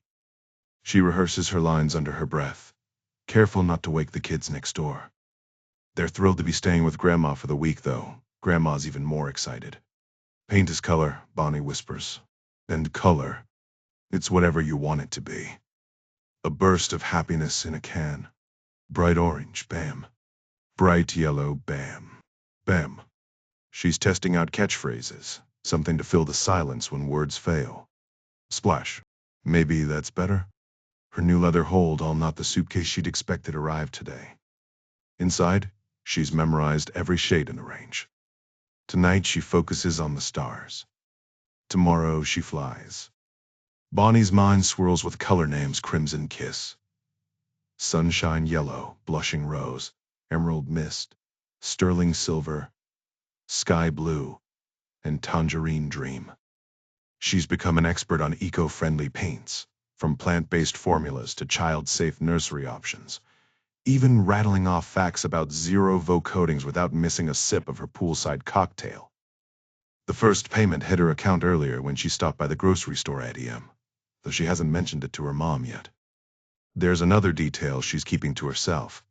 She rehearses her lines under her breath, careful not to wake the kids next door. They're thrilled to be staying with Grandma for the week, though. Grandma's even more excited. "Paint is color," Bonnie whispers. "And color, it's whatever you want it to be. A burst of happiness in a can. Bright orange, bam. Bright yellow, bam. Bam." She's testing out catchphrases, something to fill the silence when words fail. Splash. Maybe that's better? Her new leather hold-all, not the suitcase she'd expected, arrived today. Inside, she's memorized every shade in the range. Tonight she focuses on the stars. Tomorrow she flies. Bonnie's mind swirls with color names: Crimson Kiss, Sunshine Yellow, Blushing Rose, Emerald Mist, Sterling Silver, Sky Blue, and Tangerine Dream. She's become an expert on eco-friendly paints, from plant-based formulas to child-safe nursery options, even rattling off facts about zero-vo coatings without missing a sip of her poolside cocktail. The first payment hit her account earlier when she stopped by the grocery store ATM, though she hasn't mentioned it to her mom yet. There's another detail she's keeping to herself: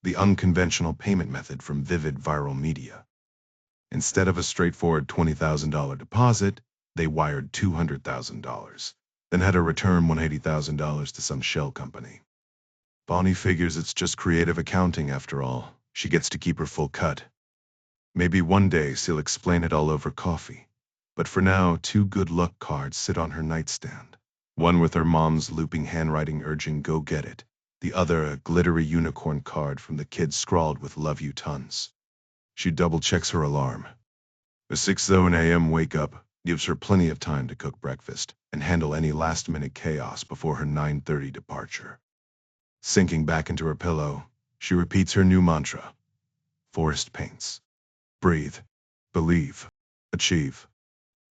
the unconventional payment method from Vivid Viral Media. Instead of a straightforward $20,000 deposit, they wired $200,000, then had her return $180,000 to some shell company. Bonnie figures it's just creative accounting after all. She gets to keep her full cut. Maybe one day she'll explain it all over coffee. But for now, 2 good luck cards sit on her nightstand. One with her mom's looping handwriting urging go get it. The other a glittery unicorn card from the kids scrawled with love you tons. She double-checks her alarm. A 6:00 a.m. wake-up gives her plenty of time to cook breakfast and handle any last-minute chaos before her 9:30 departure. Sinking back into her pillow, she repeats her new mantra: Forest paints. Breathe. Believe. Achieve.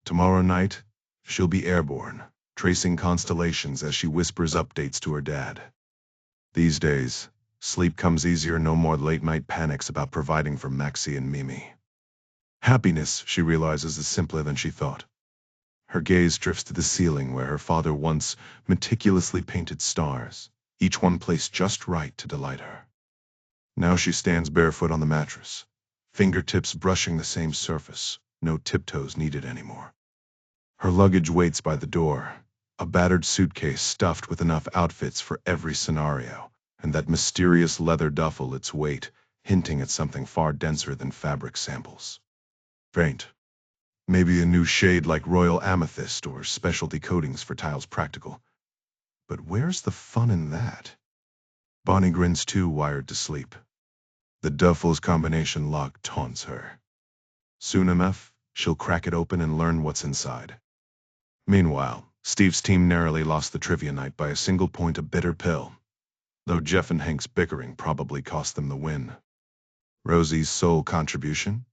Tomorrow night, she'll be airborne, tracing constellations as she whispers updates to her dad. These days, sleep comes easier, no more late-night panics about providing for Maxie and Mimi. Happiness, she realizes, is simpler than she thought. Her gaze drifts to the ceiling where her father once meticulously painted stars, each one placed just right to delight her. Now she stands barefoot on the mattress, fingertips brushing the same surface, no tiptoes needed anymore. Her luggage waits by the door, a battered suitcase stuffed with enough outfits for every scenario, and that mysterious leather duffel its weight, hinting at something far denser than fabric samples. Paint. Maybe a new shade like royal amethyst or specialty coatings for tiles practical. But where's the fun in that? Bonnie grins too, wired to sleep. The duffel's combination lock taunts her. Soon enough, she'll crack it open and learn what's inside. Meanwhile, Steve's team narrowly lost the trivia night by a single point, a bitter pill, though Jeff and Hank's bickering probably cost them the win. Rosie's sole contribution?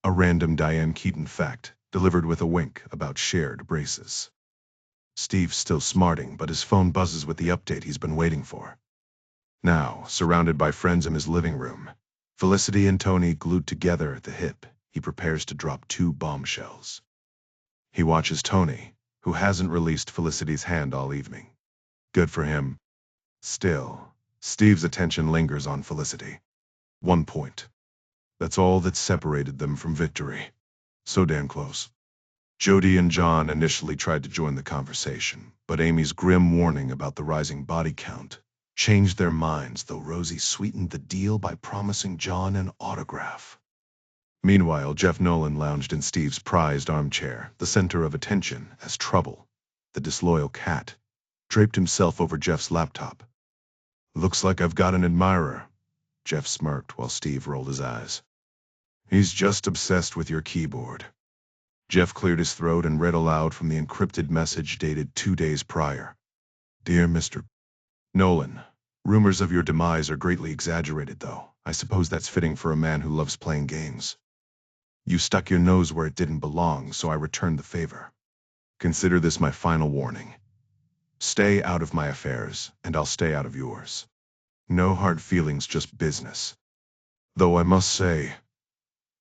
A random Diane Keaton fact, delivered with a wink, about shared braces. Steve's still smarting, but his phone buzzes with the update he's been waiting for. Now, surrounded by friends in his living room, Felicity and Tony glued together at the hip, he prepares to drop 2 bombshells. He watches Tony, who hasn't released Felicity's hand all evening. Good for him. Still, Steve's attention lingers on Felicity. 1 point. That's all that separated them from victory. So damn close. Jody and John initially tried to join the conversation, but Amy's grim warning about the rising body count changed their minds, though Rosie sweetened the deal by promising John an autograph. Meanwhile, Jeff Nolan lounged in Steve's prized armchair, the center of attention, as Trouble, the disloyal cat, draped himself over Jeff's laptop. Looks like I've got an admirer, Jeff smirked while Steve rolled his eyes. He's just obsessed with your keyboard. Jeff cleared his throat and read aloud from the encrypted message dated 2 days prior. Dear Mr. Nolan, rumors of your demise are greatly exaggerated, though. I suppose that's fitting for a man who loves playing games. You stuck your nose where it didn't belong, so I returned the favor. Consider this my final warning. Stay out of my affairs, and I'll stay out of yours. No hard feelings, just business. Though I must say,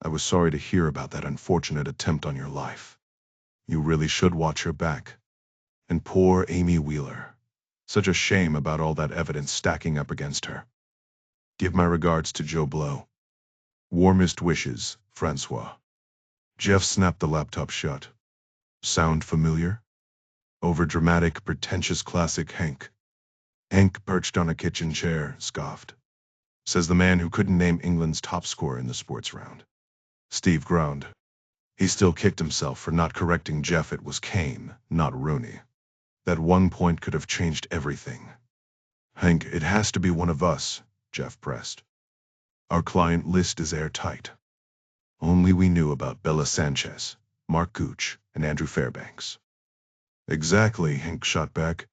I was sorry to hear about that unfortunate attempt on your life. You really should watch your back. And poor Amy Wheeler. Such a shame about all that evidence stacking up against her. Give my regards to Joe Blow. Warmest wishes, Francois. Jeff snapped the laptop shut. Sound familiar? Overdramatic, pretentious classic Hank. Hank perched on a kitchen chair, scoffed. Says the man who couldn't name England's top scorer in the sports round. Steve groaned. He still kicked himself for not correcting Jeff. It was Kane, not Rooney. That one point could have changed everything. Hank, it has to be one of us, Jeff pressed. Our client list is airtight. Only we knew about Bella Sanchez, Mark Gooch, and Andrew Fairbanks. Exactly, Hank shot back.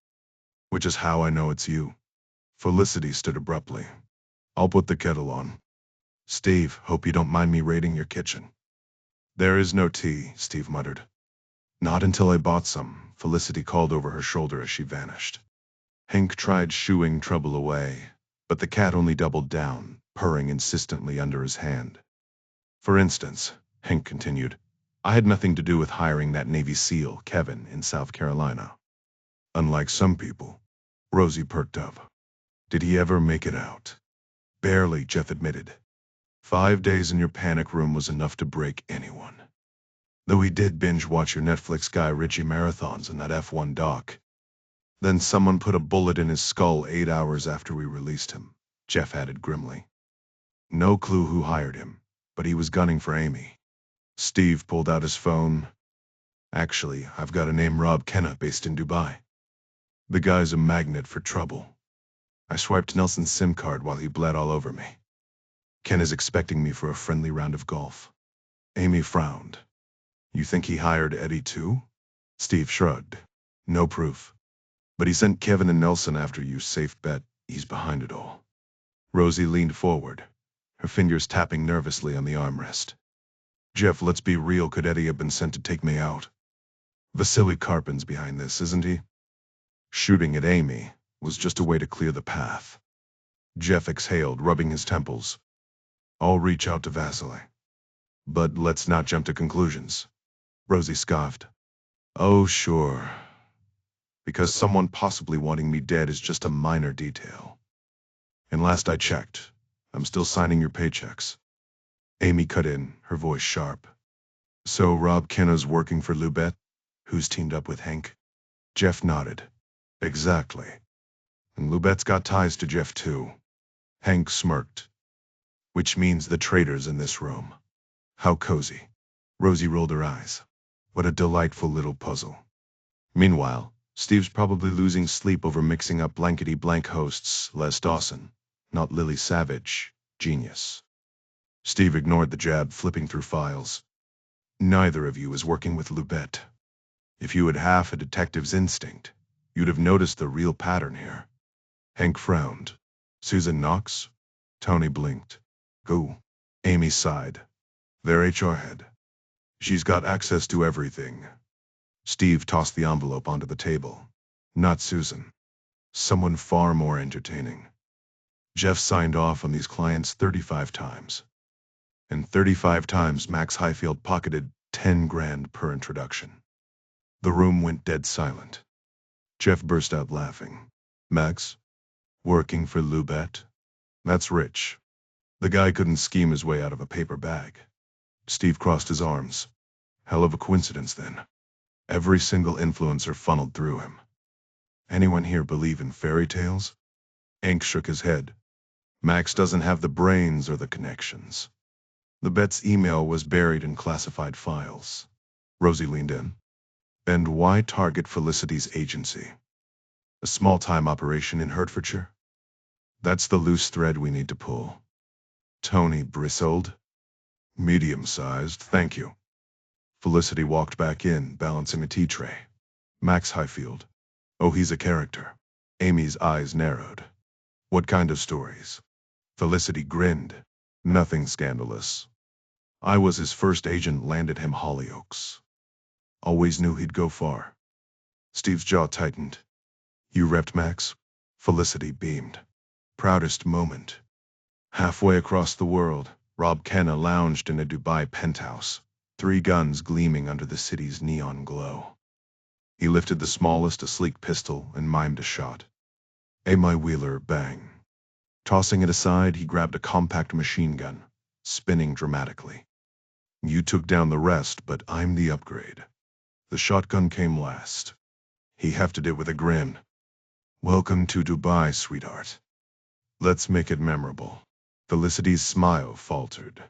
Which is how I know it's you. Felicity stood abruptly. I'll put the kettle on. Steve, hope you don't mind me raiding your kitchen. There is no tea, Steve muttered. Not until I bought some, Felicity called over her shoulder as she vanished. Hank tried shooing trouble away, but the cat only doubled down, purring insistently under his hand. For instance, Hank continued, I had nothing to do with hiring that Navy SEAL, Kevin, in South Carolina. Unlike some people. Rosie perked up. Did he ever make it out? Barely, Jeff admitted. 5 days in your panic room was enough to break anyone. Though he did binge watch your Netflix Guy Ritchie marathons in that F1 doc. Then someone put a bullet in his skull 8 hours after we released him, Jeff added grimly. No clue who hired him, but he was gunning for Amy. Steve pulled out his phone. Actually, I've got a name, Rob Kenna, based in Dubai. The guy's a magnet for trouble. I swiped Nelson's SIM card while he bled all over me. Ken is expecting me for a friendly round of golf. Amy frowned. You think he hired Eddie too? Steve shrugged. No proof. But he sent Kevin and Nelson after you. Safe bet he's behind it all. Rosie leaned forward, her fingers tapping nervously on the armrest. Jeff, let's be real. Could Eddie have been sent to take me out? Vasily Karpin's behind this, isn't he? Shooting at Amy was just a way to clear the path. Jeff exhaled, rubbing his temples. I'll reach out to Vasily. But let's not jump to conclusions. Rosie scoffed. Oh, sure. Because someone possibly wanting me dead is just a minor detail. And last I checked, I'm still signing your paychecks. Amy cut in, her voice sharp. So Rob Kenna's working for Lubet, who's teamed up with Hank? Jeff nodded. Exactly. And Lubet's got ties to Jeff too. Hank smirked. Which means the traitor's in this room. How cozy. Rosie rolled her eyes. What a delightful little puzzle. Meanwhile, Steve's probably losing sleep over mixing up blankety-blank hosts. Les Dawson, not Lily Savage, genius. Steve ignored the jab, flipping through files. Neither of you is working with Lubet. If you had half a detective's instinct, you'd have noticed the real pattern here. Hank frowned. Susan Knox? Tony blinked. Go. Amy sighed. Their HR head. She's got access to everything. Steve tossed the envelope onto the table. Not Susan. Someone far more entertaining. Jeff signed off on these clients 35 times. And 35 times Max Highfield pocketed 10 grand per introduction. The room went dead silent. Jeff burst out laughing. Max? Working for Lubet? That's rich. The guy couldn't scheme his way out of a paper bag. Steve crossed his arms. Hell of a coincidence then. Every single influencer funneled through him. Anyone here believe in fairy tales? Hank shook his head. Max doesn't have the brains or the connections. Lubet's email was buried in classified files. Rosie leaned in. And why target Felicity's agency? A small-time operation in Hertfordshire? That's the loose thread we need to pull. Tony bristled. Medium-sized, thank you. Felicity walked back in, balancing a tea tray. Max Highfield. Oh, he's a character. Amy's eyes narrowed. What kind of stories? Felicity grinned. Nothing scandalous. I was his first agent, landed him Hollyoaks. Always knew he'd go far. Steve's jaw tightened. You repped Max? Felicity beamed. Proudest moment. Halfway across the world, Rob Kenna lounged in a Dubai penthouse, 3 guns gleaming under the city's neon glow. He lifted the smallest, a sleek pistol, and mimed a shot. My Wheeler, bang. Tossing it aside, he grabbed a compact machine gun, spinning dramatically. You took down the rest, but I'm the upgrade. The shotgun came last. He hefted it with a grin. Welcome to Dubai, sweetheart. Let's make it memorable. Felicity's smile faltered.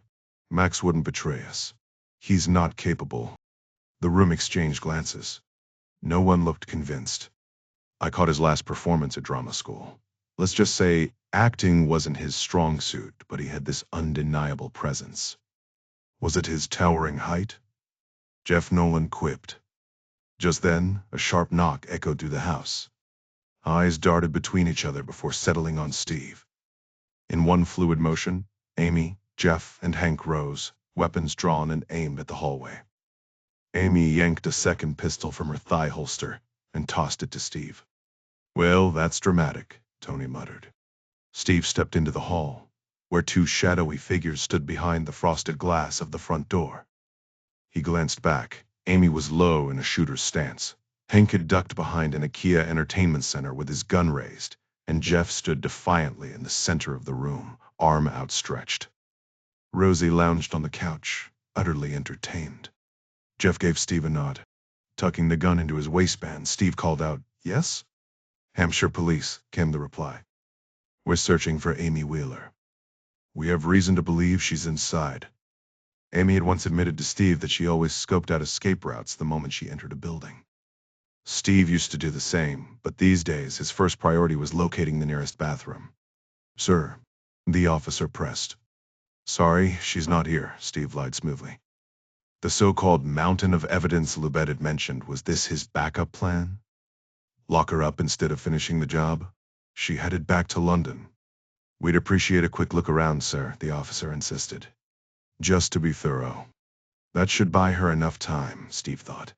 Max wouldn't betray us. He's not capable. The room exchanged glances. No one looked convinced. I caught his last performance at drama school. Let's just say acting wasn't his strong suit, but he had this undeniable presence. Was it his towering height? Jeff Nolan quipped. Just then, a sharp knock echoed through the house. Eyes darted between each other before settling on Steve. In one fluid motion, Amy, Jeff, and Hank rose, weapons drawn and aimed at the hallway. Amy yanked a second pistol from her thigh holster and tossed it to Steve. "Well, that's dramatic," Tony muttered. Steve stepped into the hall, where two shadowy figures stood behind the frosted glass of the front door. He glanced back. Amy was low in a shooter's stance. Hank had ducked behind an IKEA entertainment center with his gun raised, and Jeff stood defiantly in the center of the room, arm outstretched. Rosie lounged on the couch, utterly entertained. Jeff gave Steve a nod. Tucking the gun into his waistband, Steve called out, "Yes?" "Hampshire Police," came the reply. "We're searching for Amy Wheeler. We have reason to believe she's inside." Amy had once admitted to Steve that she always scoped out escape routes the moment she entered a building. Steve used to do the same, but these days his first priority was locating the nearest bathroom. "Sir," the officer pressed. "Sorry, she's not here," Steve lied smoothly. The so-called mountain of evidence Lubed had mentioned, was this his backup plan? Lock her up instead of finishing the job? She headed back to London. "We'd appreciate a quick look around, sir," the officer insisted. "Just to be thorough." That should buy her enough time, Steve thought.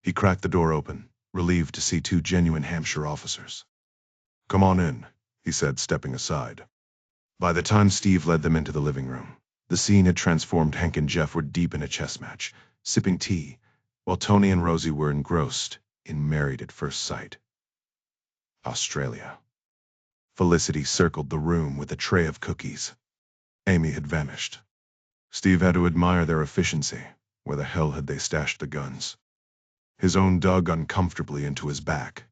He cracked the door open, relieved to see two genuine Hampshire officers. "Come on in," he said, stepping aside. By the time Steve led them into the living room, the scene had transformed. Hank and Jeff were deep in a chess match, sipping tea, while Tony and Rosie were engrossed in Married at First Sight. Australia. Felicity circled the room with a tray of cookies. Amy had vanished. Steve had to admire their efficiency. Where the hell had they stashed the guns? His own dug uncomfortably into his back.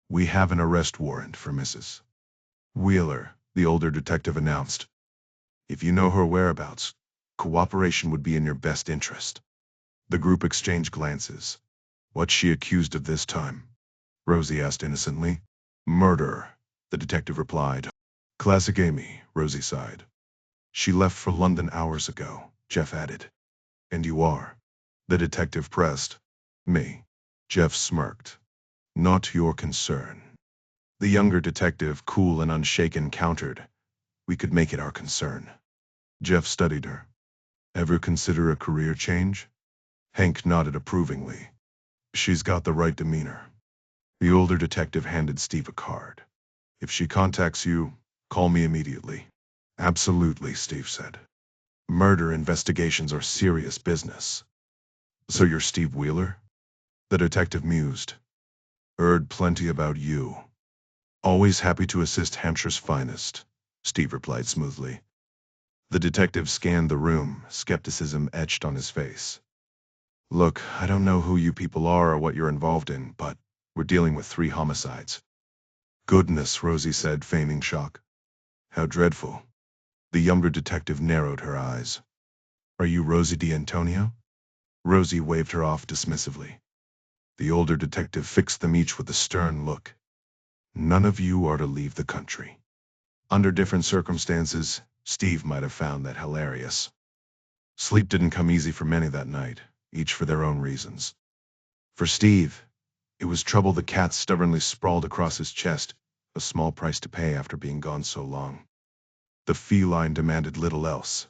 "We have an arrest warrant for Mrs. Wheeler," the older detective announced. "If you know her whereabouts, cooperation would be in your best interest." The group exchanged glances. "What's she accused of this time?" Rosie asked innocently. "Murder," the detective replied. "Classic Amy," Rosie sighed. "She left for London hours ago," Jeff added. "And you are?" the detective pressed. "Me." Jeff smirked. "Not your concern." The younger detective, cool and unshaken, countered. "We could make it our concern." Jeff studied her. "Ever consider a career change?" Hank nodded approvingly. "She's got the right demeanor." The older detective handed Steve a card. "If she contacts you, call me immediately." "Absolutely," Steve said. "Murder investigations are serious business." "So you're Steve Wheeler?" the detective mused. "Heard plenty about you." "Always happy to assist Hampshire's finest," Steve replied smoothly. The detective scanned the room, skepticism etched on his face. "Look, I don't know who you people are or what you're involved in, but we're dealing with 3 homicides. "Goodness," Rosie said, feigning shock. "How dreadful." The younger detective narrowed her eyes. "Are you Rosie D'Antonio?" Rosie waved her off dismissively. The older detective fixed them each with a stern look. "None of you are to leave the country." Under different circumstances, Steve might have found that hilarious. Sleep didn't come easy for many that night, each for their own reasons. For Steve, it was trouble. The cat stubbornly sprawled across his chest, a small price to pay after being gone so long. The feline demanded little else.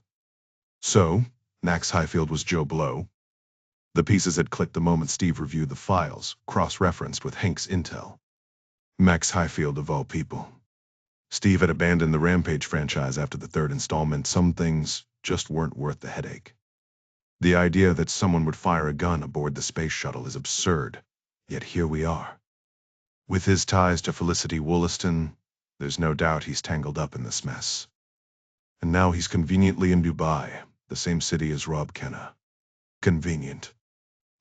So, Max Highfield was Joe Blow. The pieces had clicked the moment Steve reviewed the files, cross-referenced with Hank's intel. Max Highfield, of all people. Steve had abandoned the Rampage franchise after the 3rd installment. Some things just weren't worth the headache. The idea that someone would fire a gun aboard the space shuttle is absurd, yet here we are. With his ties to Felicity Wollaston, there's no doubt he's tangled up in this mess. And now he's conveniently in Dubai, the same city as Rob Kenna. Convenient.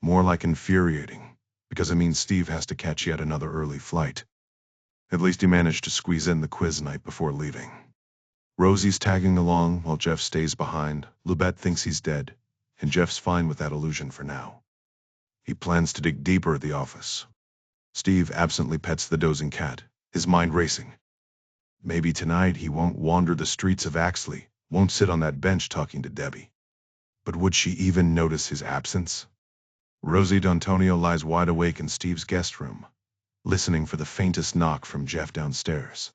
More like infuriating, because it means Steve has to catch yet another early flight. At least he managed to squeeze in the quiz night before leaving. Rosie's tagging along while Jeff stays behind. Lubet thinks he's dead, and Jeff's fine with that illusion for now. He plans to dig deeper at the office. Steve absently pets the dozing cat, his mind racing. Maybe tonight he won't wander the streets of Axley, won't sit on that bench talking to Debbie. But would she even notice his absence? Rosie D'Antonio lies wide awake in Steve's guest room, listening for the faintest knock from Jeff downstairs.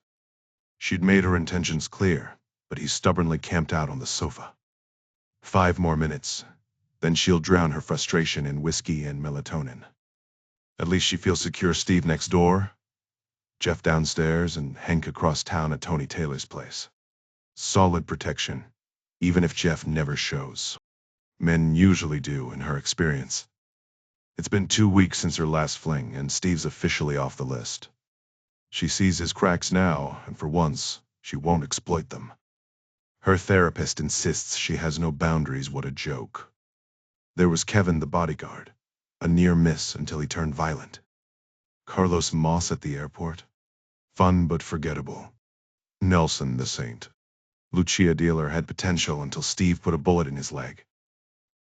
She'd made her intentions clear, but he stubbornly camped out on the sofa. 5 more minutes, then she'll drown her frustration in whiskey and melatonin. At least she feels secure. Steve next door, Jeff downstairs, and Hank across town at Tony Taylor's place. Solid protection, even if Jeff never shows. Men usually do, in her experience. It's been 2 weeks since her last fling, and Steve's officially off the list. She sees his cracks now, and for once, she won't exploit them. Her therapist insists she has no boundaries. What a joke. There was Kevin the bodyguard, a near miss until he turned violent. Carlos Moss at the airport, fun but forgettable. Nelson the saint. Lucia Dealer had potential until Steve put a bullet in his leg.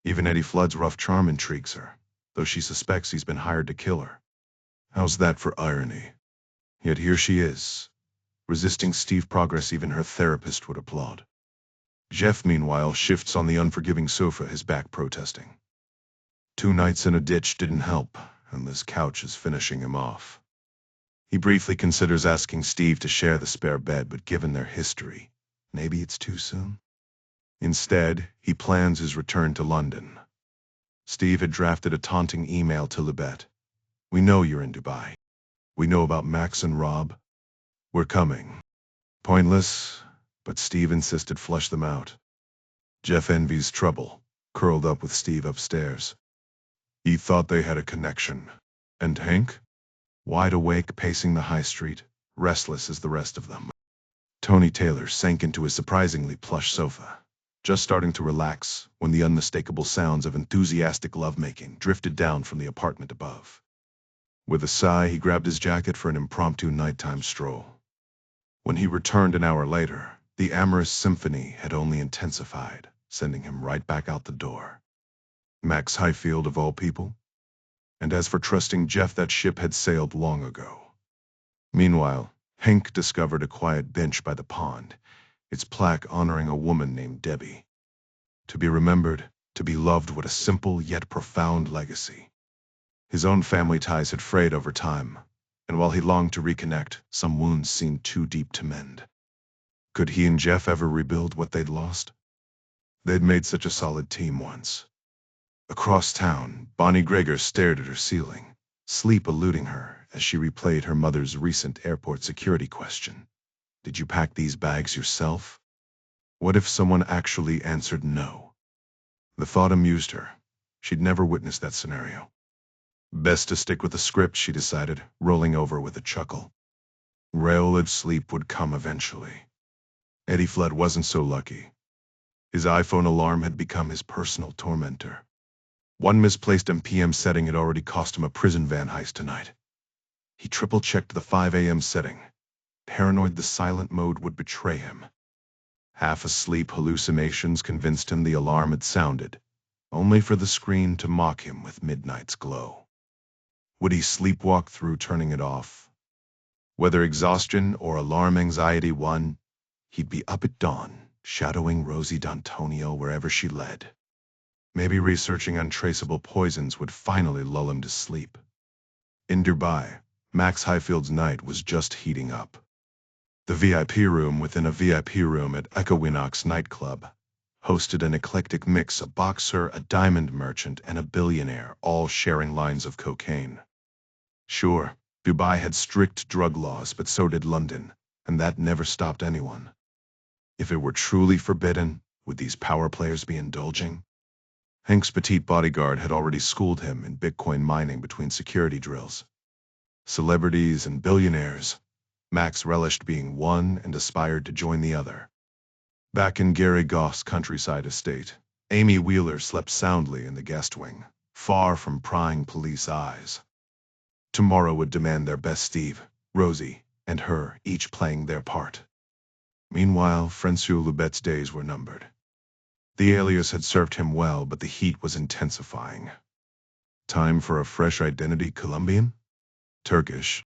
Even Eddie Flood's rough charm intrigues her, though she suspects he's been hired to kill her. How's that for irony? Yet here she is, resisting Steve's progress even her therapist would applaud. Jeff, meanwhile, shifts on the unforgiving sofa, his back protesting. 2 nights in a ditch didn't help, and this couch is finishing him off. He briefly considers asking Steve to share the spare bed, but given their history, maybe it's too soon. Instead, he plans his return to London. Steve had drafted a taunting email to Lubet. We know you're in Dubai. We know about Max and Rob. We're coming. Pointless, but Steve insisted flush them out. Jeff envies trouble, curled up with Steve upstairs. He thought they had a connection. And Hank? Wide awake, pacing the high street, restless as the rest of them. Tony Taylor sank into his surprisingly plush sofa, just starting to relax when the unmistakable sounds of enthusiastic lovemaking drifted down from the apartment above. With a sigh, he grabbed his jacket for an impromptu nighttime stroll. When he returned an hour later, the amorous symphony had only intensified, sending him right back out the door. Max Highfield of all people? And as for trusting Jeff, that ship had sailed long ago. Meanwhile, Hank discovered a quiet bench by the pond, its plaque honoring a woman named Debbie. To be remembered, to be loved, what a simple yet profound legacy. His own family ties had frayed over time, and while he longed to reconnect, some wounds seemed too deep to mend. Could he and Jeff ever rebuild what they'd lost? They'd made such a solid team once. Across town, Bonnie Gregor stared at her ceiling, sleep eluding her as she replayed her mother's recent airport security question. Did you pack these bags yourself? What if someone actually answered no? The thought amused her. She'd never witnessed that scenario. Best to stick with the script, she decided, rolling over with a chuckle. Raoul's sleep would come eventually. Eddie Flood wasn't so lucky. His iPhone alarm had become his personal tormentor. One misplaced MPM setting had already cost him a prison van heist tonight. He triple-checked the 5 a.m. setting, paranoid the silent mode would betray him. Half-asleep hallucinations convinced him the alarm had sounded, only for the screen to mock him with midnight's glow. Would he sleepwalk through turning it off? Whether exhaustion or alarm anxiety won, he'd be up at dawn, shadowing Rosie D'Antonio wherever she led. Maybe researching untraceable poisons would finally lull him to sleep. In Dubai, Max Highfield's night was just heating up. The VIP room within a VIP room at Equinox nightclub hosted an eclectic mix: a boxer, a diamond merchant, and a billionaire, all sharing lines of cocaine. Sure, Dubai had strict drug laws, but so did London, and that never stopped anyone. If it were truly forbidden, would these power players be indulging? Hank's petite bodyguard had already schooled him in Bitcoin mining between security drills. Celebrities and billionaires, Max relished being one and aspired to join the other. Back in Gary Goff's countryside estate, Amy Wheeler slept soundly in the guest wing, far from prying police eyes. Tomorrow would demand their best: Steve, Rosie, and her, each playing their part. Meanwhile, Francois Lubet's days were numbered. The alias had served him well, but the heat was intensifying. Time for a fresh identity. Colombian? Turkish.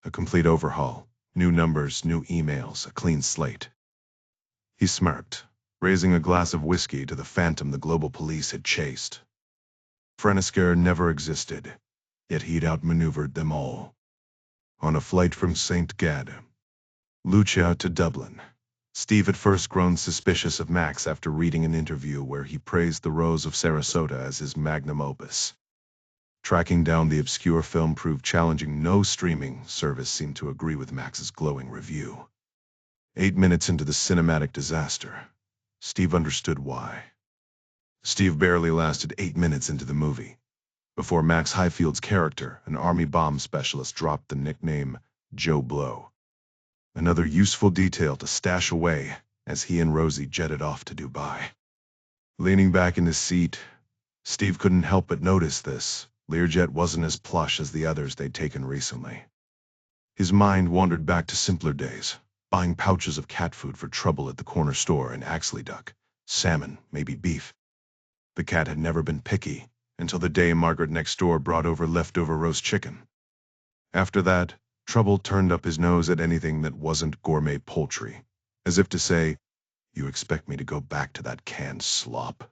A complete overhaul. New numbers, new emails, a clean slate. He smirked, raising a glass of whiskey to the phantom the global police had chased. Frenescare never existed, yet he'd outmaneuvered them all. On a flight from St. Gad, Lucia to Dublin, Steve had first grown suspicious of Max after reading an interview where he praised The Rose of Sarasota as his magnum opus. Tracking down the obscure film proved challenging. No streaming service seemed to agree with Max's glowing review. 8 minutes into the cinematic disaster, Steve understood why. Steve barely lasted 8 minutes into the movie before Max Highfield's character, an army bomb specialist, dropped the nickname Joe Blow. Another useful detail to stash away as he and Rosie jetted off to Dubai. Leaning back in his seat, Steve couldn't help but notice this. Learjet wasn't as plush as the others they'd taken recently. His mind wandered back to simpler days, buying pouches of cat food for Trouble at the corner store in Axley Duck, salmon, maybe beef. The cat had never been picky until the day Margaret next door brought over leftover roast chicken. After that, Trouble turned up his nose at anything that wasn't gourmet poultry, as if to say, "You expect me to go back to that canned slop?"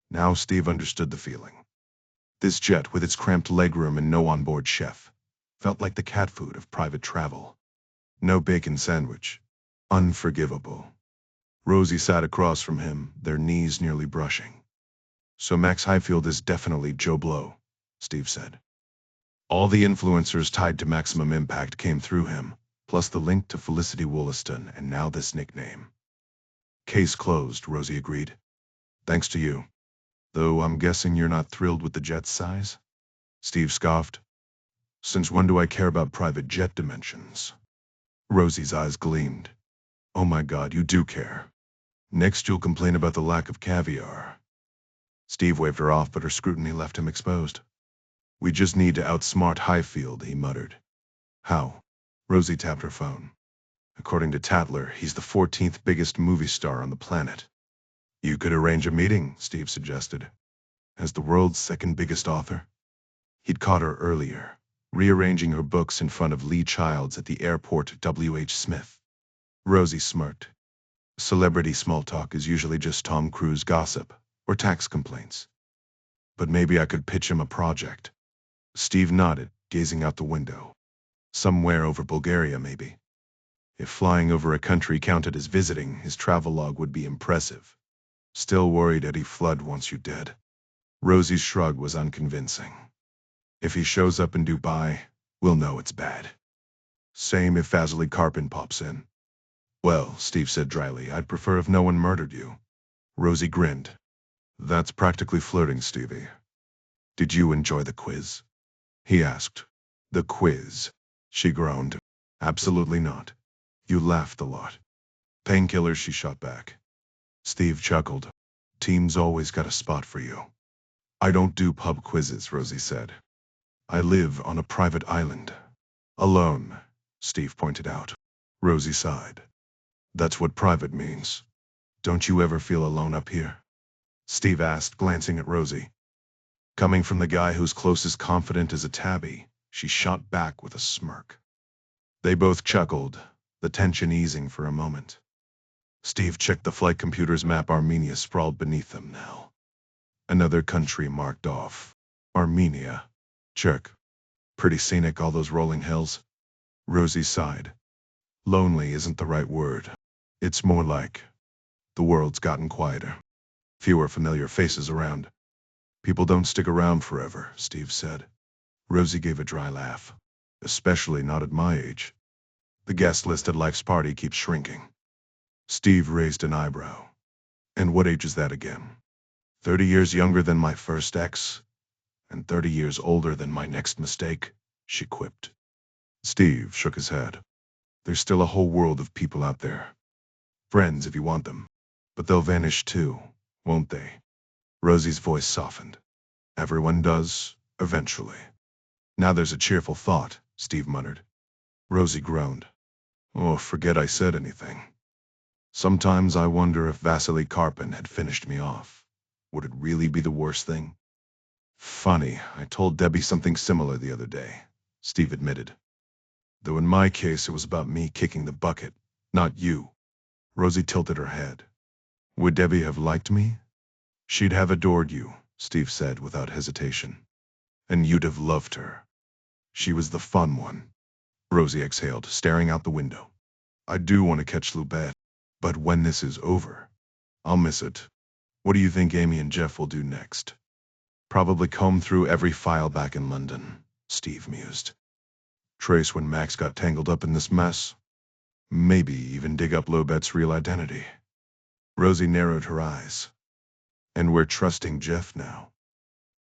Now Steve understood the feeling. This jet, with its cramped legroom and no onboard chef, felt like the cat food of private travel. No bacon sandwich. Unforgivable. Rosie sat across from him, their knees nearly brushing. "So Max Highfield is definitely Joe Blow," Steve said. All the influencers tied to Maximum Impact came through him, plus the link to Felicity Wollaston, and now this nickname. "Case closed," Rosie agreed. "Thanks to you. Though I'm guessing you're not thrilled with the jet's size?" Steve scoffed. "Since when do I care about private jet dimensions?" Rosie's eyes gleamed. "Oh my God, you do care. Next you'll complain about the lack of caviar." Steve waved her off, but her scrutiny left him exposed. "We just need to outsmart Highfield," he muttered. "How?" Rosie tapped her phone. "According to Tatler, he's the 14th biggest movie star on the planet." "You could arrange a meeting," Steve suggested. "As the world's second biggest author?" He'd caught her earlier, rearranging her books in front of Lee Childs at the airport. W.H. Smith. Rosie smirked. "Celebrity small talk is usually just Tom Cruise gossip or tax complaints. But maybe I could pitch him a project." Steve nodded, gazing out the window. "Somewhere over Bulgaria, maybe. If flying over a country counted as visiting, his travelogue would be impressive. Still worried Eddie Flood wants you dead?" Rosie's shrug was unconvincing. "If he shows up in Dubai, we'll know it's bad. Same if Vasily Karpin pops in." "Well," Steve said dryly, "I'd prefer if no one murdered you." Rosie grinned. "That's practically flirting, Stevie." "Did you enjoy the quiz?" he asked. "The quiz?" she groaned. "Absolutely not. You laughed a lot." "Painkillers," she shot back. Steve chuckled. "Team's always got a spot for you." "I don't do pub quizzes," Rosie said. "I live on a private island." "Alone," Steve pointed out. Rosie sighed. "That's what private means. Don't you ever feel alone up here?" Steve asked, glancing at Rosie. Coming from the guy who's close as confident as a tabby, she shot back with a smirk. They both chuckled, the tension easing for a moment. Steve checked the flight computer's map. Armenia sprawled beneath them now. Another country marked off. Armenia. Check. Pretty scenic, all those rolling hills. Rosie sighed. Lonely isn't the right word. It's more like the world's gotten quieter. Fewer familiar faces around. People don't stick around forever, Steve said. Rosie gave a dry laugh. Especially not at my age. The guest list at life's party keeps shrinking. Steve raised an eyebrow. And what age is that again? 30 years younger than my first ex, and 30 years older than my next mistake, she quipped. Steve shook his head. There's still a whole world of people out there. Friends if you want them. But they'll vanish too, won't they? Rosie's voice softened. Everyone does, eventually. Now there's a cheerful thought, Steve muttered. Rosie groaned. Oh, forget I said anything. Sometimes I wonder if Vasily Karpin had finished me off. Would it really be the worst thing? Funny, I told Debbie something similar the other day, Steve admitted. Though in my case it was about me kicking the bucket, not you. Rosie tilted her head. Would Debbie have liked me? She'd have adored you, Steve said without hesitation. And you'd have loved her. She was the fun one. Rosie exhaled, staring out the window. I do want to catch Lubet, but when this is over, I'll miss it. What do you think Amy and Jeff will do next? Probably comb through every file back in London, Steve mused. Trace when Max got tangled up in this mess. Maybe even dig up Lobet's real identity. Rosie narrowed her eyes. And we're trusting Jeff now.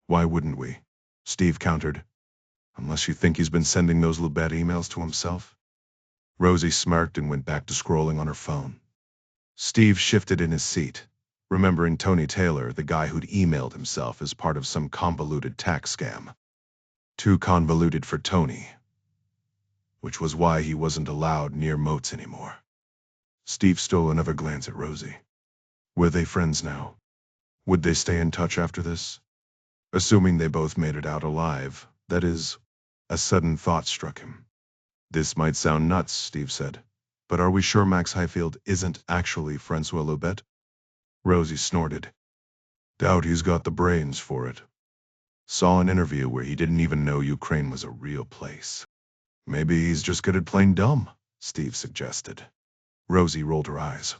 Why wouldn't we? Steve countered. Unless you think he's been sending those Lubet emails to himself? Rosie smirked and went back to scrolling on her phone. Steve shifted in his seat, remembering Tony Taylor, the guy who'd emailed himself as part of some convoluted tax scam. Too convoluted for Tony, which was why he wasn't allowed near Moats anymore. Steve stole another glance at Rosie. Were they friends now? Would they stay in touch after this? Assuming they both made it out alive, that is. A sudden thought struck him. This might sound nuts, Steve said, but are we sure Max Highfield isn't actually Francois Lobet? Rosie snorted. Doubt he's got the brains for it. Saw an interview where he didn't even know Ukraine was a real place. Maybe he's just good at playing dumb, Steve suggested. Rosie rolled her eyes.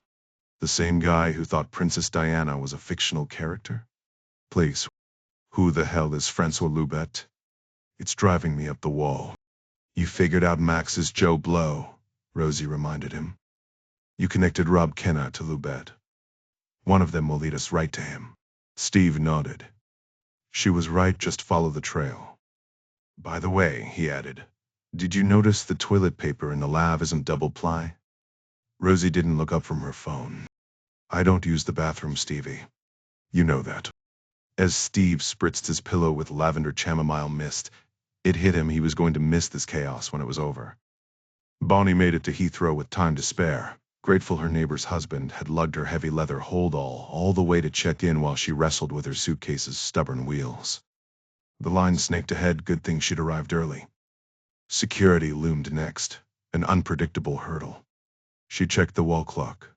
The same guy who thought Princess Diana was a fictional character? Please, who the hell is Francois Lubet? It's driving me up the wall. You figured out Max's Joe Blow, Rosie reminded him. You connected Rob Kenna to Lubet. One of them will lead us right to him. Steve nodded. She was right, just follow the trail. By the way, he added, did you notice the toilet paper in the lab isn't double ply? Rosie didn't look up from her phone. I don't use the bathroom, Stevie. You know that. As Steve spritzed his pillow with lavender chamomile mist, it hit him he was going to miss this chaos when it was over. Bonnie made it to Heathrow with time to spare, grateful her neighbor's husband had lugged her heavy leather holdall all the way to check in while she wrestled with her suitcase's stubborn wheels. The line snaked ahead, good thing she'd arrived early. Security loomed next, an unpredictable hurdle. She checked the wall clock.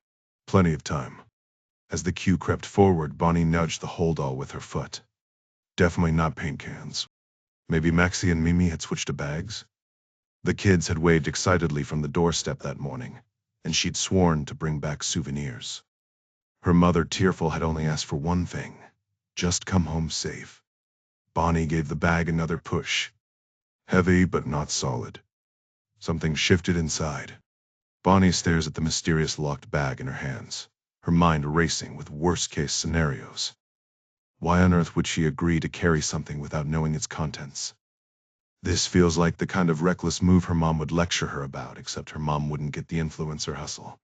Plenty of time. As the queue crept forward, Bonnie nudged the holdall with her foot. Definitely not paint cans. Maybe Maxie and Mimi had switched to bags? The kids had waved excitedly from the doorstep that morning, and she'd sworn to bring back souvenirs. Her mother, tearful, had only asked for one thing, just come home safe. Bonnie gave the bag another push. Heavy but not solid. Something shifted inside. Bonnie stares at the mysterious locked bag in her hands, her mind racing with worst-case scenarios. Why on earth would she agree to carry something without knowing its contents? This feels like the kind of reckless move her mom would lecture her about, except her mom wouldn't get the influencer hustle.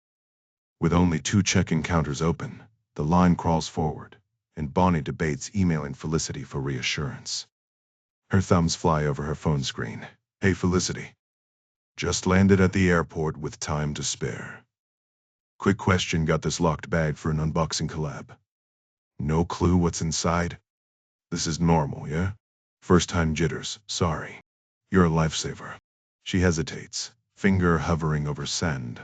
With only 2 check-in counters open, the line crawls forward, and Bonnie debates emailing Felicity for reassurance. Her thumbs fly over her phone screen. Hey Felicity. Just landed at the airport with time to spare. Quick question, got this locked bag for an unboxing collab. No clue what's inside? This is normal, yeah? First time jitters, sorry. You're a lifesaver. She hesitates, finger hovering over send.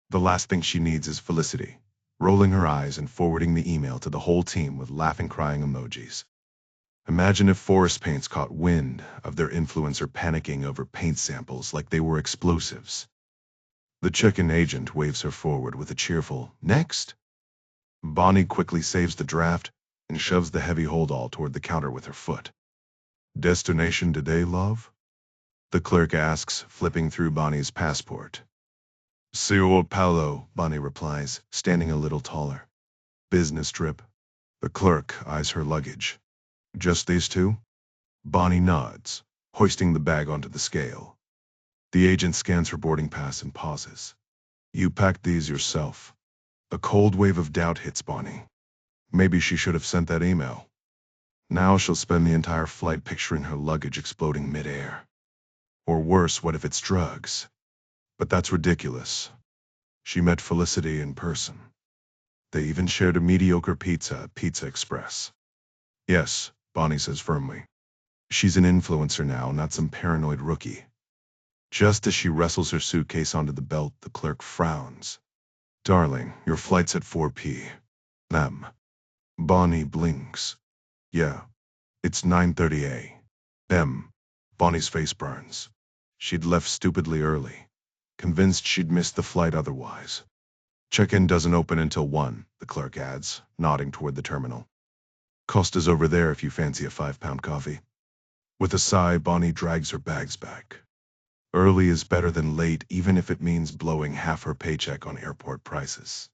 The last thing she needs is Felicity, rolling her eyes and forwarding the email to the whole team with laughing crying emojis. Imagine if Forest Paints caught wind of their influencer panicking over paint samples like they were explosives. The check-in agent waves her forward with a cheerful, next. Bonnie quickly saves the draft and shoves the heavy holdall toward the counter with her foot. Destination today, love? The clerk asks, flipping through Bonnie's passport. Sao Paulo, Bonnie replies, standing a little taller. Business trip. The clerk eyes her luggage. Just these 2? Bonnie nods, hoisting the bag onto the scale. The agent scans her boarding pass and pauses. You packed these yourself. A cold wave of doubt hits Bonnie. Maybe she should have sent that email. Now she'll spend the entire flight picturing her luggage exploding midair. Or worse, what if it's drugs? But that's ridiculous. She met Felicity in person. They even shared a mediocre pizza at Pizza Express. Yes, Bonnie says firmly. She's an influencer now, not some paranoid rookie. Just as she wrestles her suitcase onto the belt, the clerk frowns. Darling, your flight's at 4 p.m. Bonnie blinks. Yeah, it's 9:30 a.m. Bonnie's face burns. She'd left stupidly early, convinced she'd missed the flight otherwise. Check-in doesn't open until 1, the clerk adds, nodding toward the terminal. Costa's over there if you fancy a 5-pound coffee. With a sigh, Bonnie drags her bags back. Early is better than late, even if it means blowing half her paycheck on airport prices.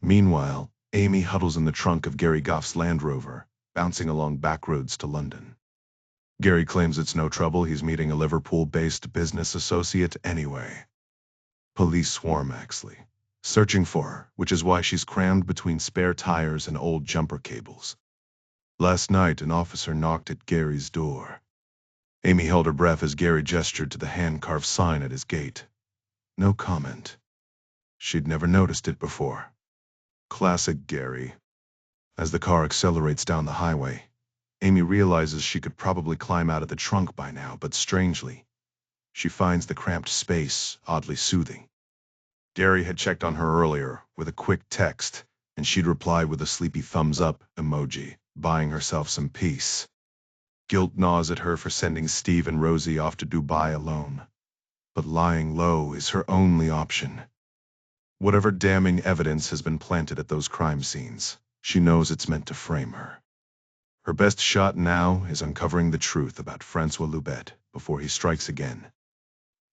Meanwhile, Amy huddles in the trunk of Gary Goff's Land Rover, bouncing along back roads to London. Gary claims it's no trouble, he's meeting a Liverpool-based business associate anyway. Police swarm Axley, searching for her, which is why she's crammed between spare tires and old jumper cables. Last night, an officer knocked at Gary's door. Amy held her breath as Gary gestured to the hand-carved sign at his gate. No comment. She'd never noticed it before. Classic Gary. As the car accelerates down the highway, Amy realizes she could probably climb out of the trunk by now, but strangely, she finds the cramped space oddly soothing. Gary had checked on her earlier with a quick text, and she'd replied with a sleepy thumbs-up emoji, buying herself some peace. Guilt gnaws at her for sending Steve and Rosie off to Dubai alone. But lying low is her only option. Whatever damning evidence has been planted at those crime scenes, she knows it's meant to frame her. Her best shot now is uncovering the truth about Francois Loubet before he strikes again.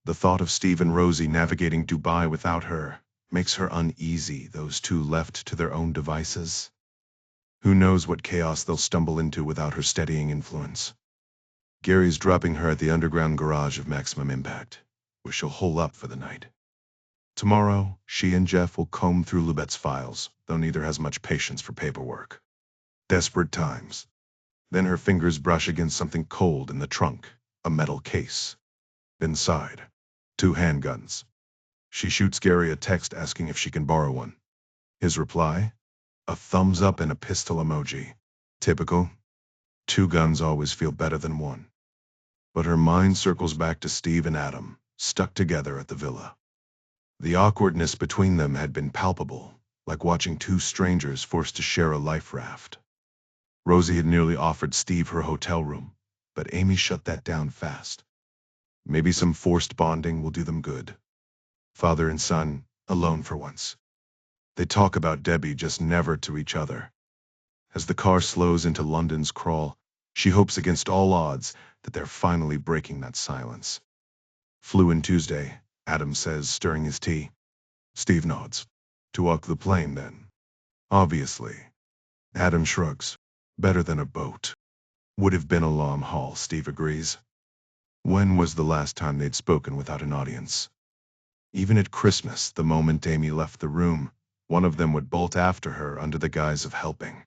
The thought of Steve and Rosie navigating Dubai without her makes her uneasy, those two left to their own devices. Who knows what chaos they'll stumble into without her steadying influence. Gary's dropping her at the underground garage of Maximum Impact, where she'll hole up for the night. Tomorrow, she and Jeff will comb through Loubet's files, though neither has much patience for paperwork. Desperate times. Then her fingers brush against something cold in the trunk, a metal case. Inside, 2 handguns. She shoots Gary a text asking if she can borrow one. His reply? A thumbs up and a pistol emoji. Typical. 2 guns always feel better than 1. But her mind circles back to Steve and Adam, stuck together at the villa. The awkwardness between them had been palpable, like watching 2 strangers forced to share a life raft. Rosie had nearly offered Steve her hotel room, but Amy shut that down fast. Maybe some forced bonding will do them good. Father and son, alone for once. They talk about Debbie, just never to each other. As the car slows into London's crawl, she hopes against all odds that they're finally breaking that silence. Flew in Tuesday, Adam says, stirring his tea. Steve nods. To walk the plane, then. Obviously. Adam shrugs. Better than a boat. Would have been a long haul, Steve agrees. When was the last time they'd spoken without an audience? Even at Christmas, the moment Amy left the room, one of them would bolt after her under the guise of helping.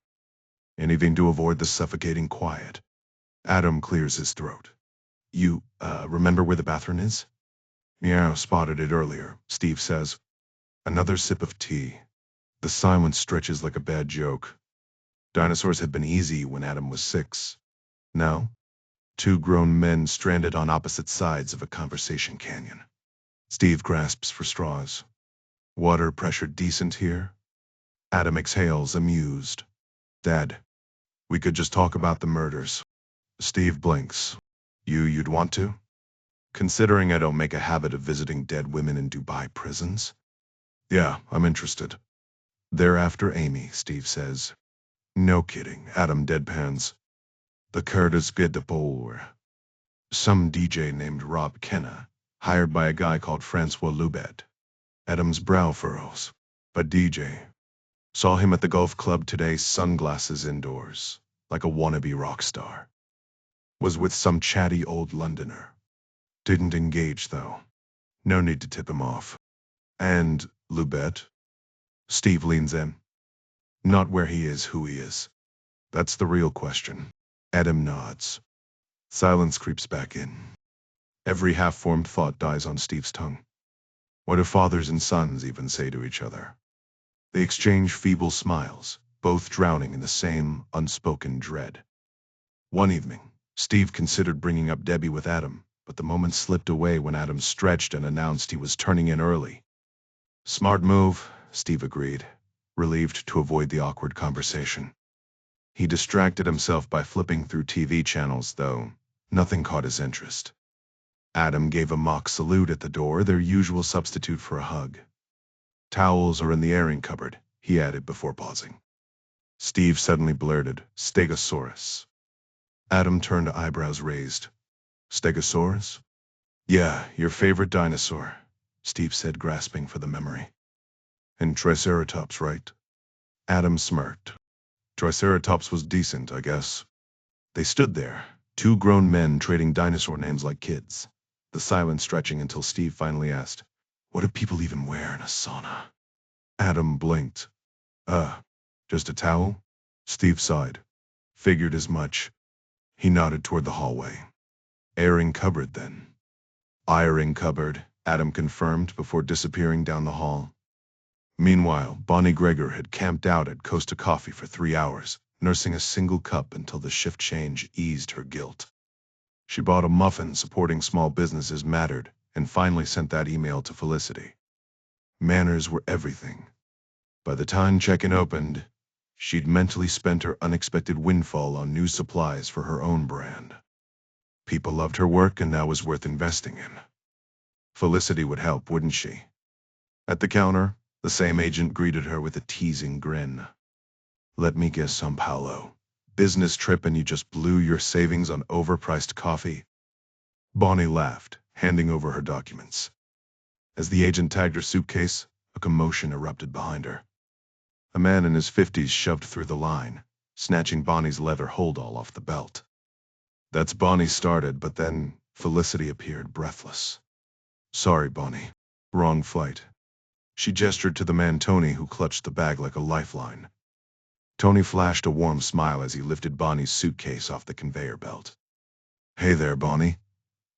Anything to avoid the suffocating quiet. Adam clears his throat. You, remember where the bathroom is? Yeah, spotted it earlier, Steve says. Another sip of tea. The silence stretches like a bad joke. Dinosaurs had been easy when Adam was 6. Now, 2 grown men stranded on opposite sides of a conversation canyon. Steve grasps for straws. Water pressure decent here? Adam exhales, amused. Dad, we could just talk about the murders. Steve blinks. You'd want to? Considering I don't make a habit of visiting dead women in Dubai prisons? Yeah, I'm interested. They're after Amy, Steve says. No kidding, Adam deadpans. The Curtis Gedepolwer. Some DJ named Rob Kenna, hired by a guy called Francois Loubet. Adam's brow furrows. But DJ. Saw him at the golf club today, sunglasses indoors, like a wannabe rock star. Was with some chatty old Londoner. Didn't engage, though. No need to tip him off. And Loubet? Steve leans in. Not where he is, who he is. That's the real question. Adam nods. Silence creeps back in. Every half-formed thought dies on Steve's tongue. What do fathers and sons even say to each other? They exchange feeble smiles, both drowning in the same unspoken dread. One evening, Steve considered bringing up Debbie with Adam, but the moment slipped away when Adam stretched and announced he was turning in early. Smart move, Steve agreed, relieved to avoid the awkward conversation. He distracted himself by flipping through TV channels, though nothing caught his interest. Adam gave a mock salute at the door, their usual substitute for a hug. Towels are in the airing cupboard, he added before pausing. Steve suddenly blurted, Stegosaurus. Adam turned, eyebrows raised. Stegosaurus? Yeah, your favorite dinosaur, Steve said, grasping for the memory. And Triceratops, right? Adam smirked. Triceratops was decent, I guess. They stood there, two grown men trading dinosaur names like kids, the silence stretching until Steve finally asked, What do people even wear in a sauna? Adam blinked. Just a towel? Steve sighed. Figured as much. He nodded toward the hallway. Airing cupboard, then. Airing cupboard, Adam confirmed before disappearing down the hall. Meanwhile, Bonnie Gregor had camped out at Costa Coffee for 3 hours, nursing a single cup until the shift change eased her guilt. She bought a muffin supporting small businesses mattered, and finally sent that email to Felicity. Manners were everything. By the time check-in opened, she'd mentally spent her unexpected windfall on new supplies for her own brand. People loved her work, and that was worth investing in. Felicity would help, wouldn't she? At the counter, the same agent greeted her with a teasing grin. Let me guess, São Paulo. Business trip and you just blew your savings on overpriced coffee? Bonnie laughed, handing over her documents. As the agent tagged her suitcase, a commotion erupted behind her. A man in his 50s shoved through the line, snatching Bonnie's leather holdall off the belt. That's Bonnie started, but then Felicity appeared, breathless. Sorry, Bonnie. Wrong flight. She gestured to the man Tony, who clutched the bag like a lifeline. Tony flashed a warm smile as he lifted Bonnie's suitcase off the conveyor belt. Hey there, Bonnie,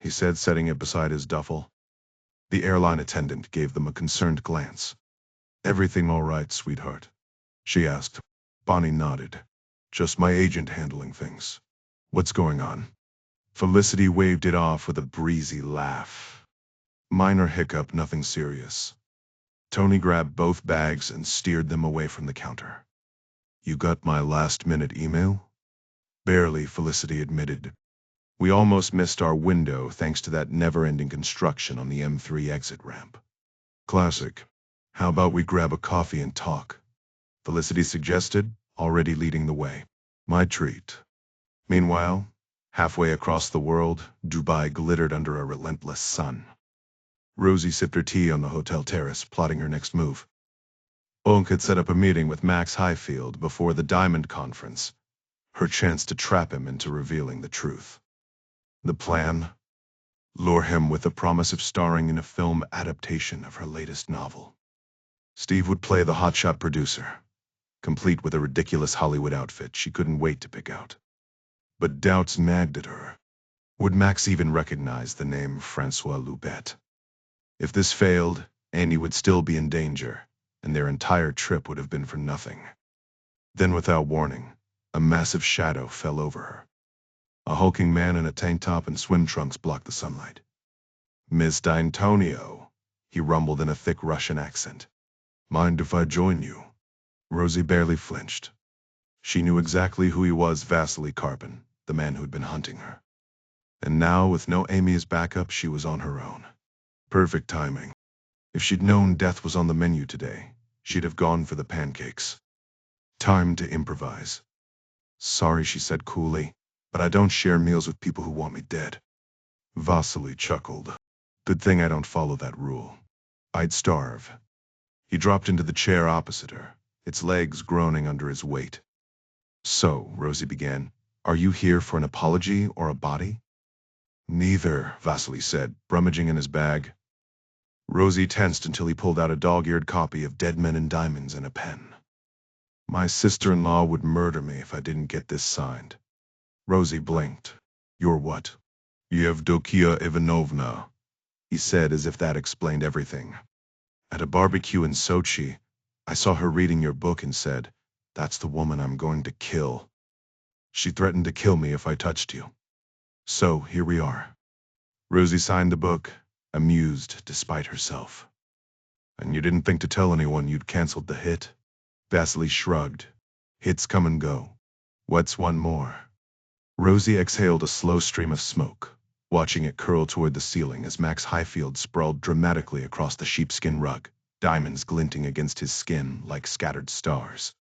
he said, setting it beside his duffel. The airline attendant gave them a concerned glance. Everything all right, sweetheart? She asked. Bonnie nodded. Just my agent handling things. What's going on? Felicity waved it off with a breezy laugh. Minor hiccup, nothing serious. Tony grabbed both bags and steered them away from the counter. You got my last-minute email? Barely, Felicity admitted. We almost missed our window thanks to that never-ending construction on the M3 exit ramp. Classic. How about we grab a coffee and talk? Felicity suggested, already leading the way. My treat. Meanwhile, halfway across the world, Dubai glittered under a relentless sun. Rosie sipped her tea on the hotel terrace, plotting her next move. Onk had set up a meeting with Max Highfield before the Diamond Conference, her chance to trap him into revealing the truth. The plan? Lure him with the promise of starring in a film adaptation of her latest novel. Steve would play the hotshot producer, complete with a ridiculous Hollywood outfit she couldn't wait to pick out. But doubts nagged at her. Would Max even recognize the name Francois Loubet? If this failed, Annie would still be in danger, and their entire trip would have been for nothing. Then, without warning, a massive shadow fell over her. A hulking man in a tank top and swim trunks blocked the sunlight. Miss D'Antonio, he rumbled in a thick Russian accent. Mind if I join you? Rosie barely flinched. She knew exactly who he was, Vasily Karpin, the man who'd been hunting her. And now, with no Amy as backup, she was on her own. Perfect timing. If she'd known death was on the menu today, she'd have gone for the pancakes. Time to improvise. Sorry, she said coolly, but I don't share meals with people who want me dead. Vasily chuckled. Good thing I don't follow that rule. I'd starve. He dropped into the chair opposite her, its legs groaning under his weight. So, Rosie began, are you here for an apology or a body? Neither, Vasily said, rummaging in his bag. Rosie tensed until he pulled out a dog-eared copy of Dead Men and Diamonds and a pen. My sister-in-law would murder me if I didn't get this signed. Rosie blinked. You're what? Yevdokia Ivanovna, he said, as if that explained everything. At a barbecue in Sochi, I saw her reading your book and said, "That's the woman I'm going to kill." She threatened to kill me if I touched you. So, here we are. Rosie signed the book, amused despite herself. And you didn't think to tell anyone you'd canceled the hit? Vasily shrugged. Hits come and go. What's one more? Rosie exhaled a slow stream of smoke, watching it curl toward the ceiling as Max Highfield sprawled dramatically across the sheepskin rug, diamonds glinting against his skin like scattered stars.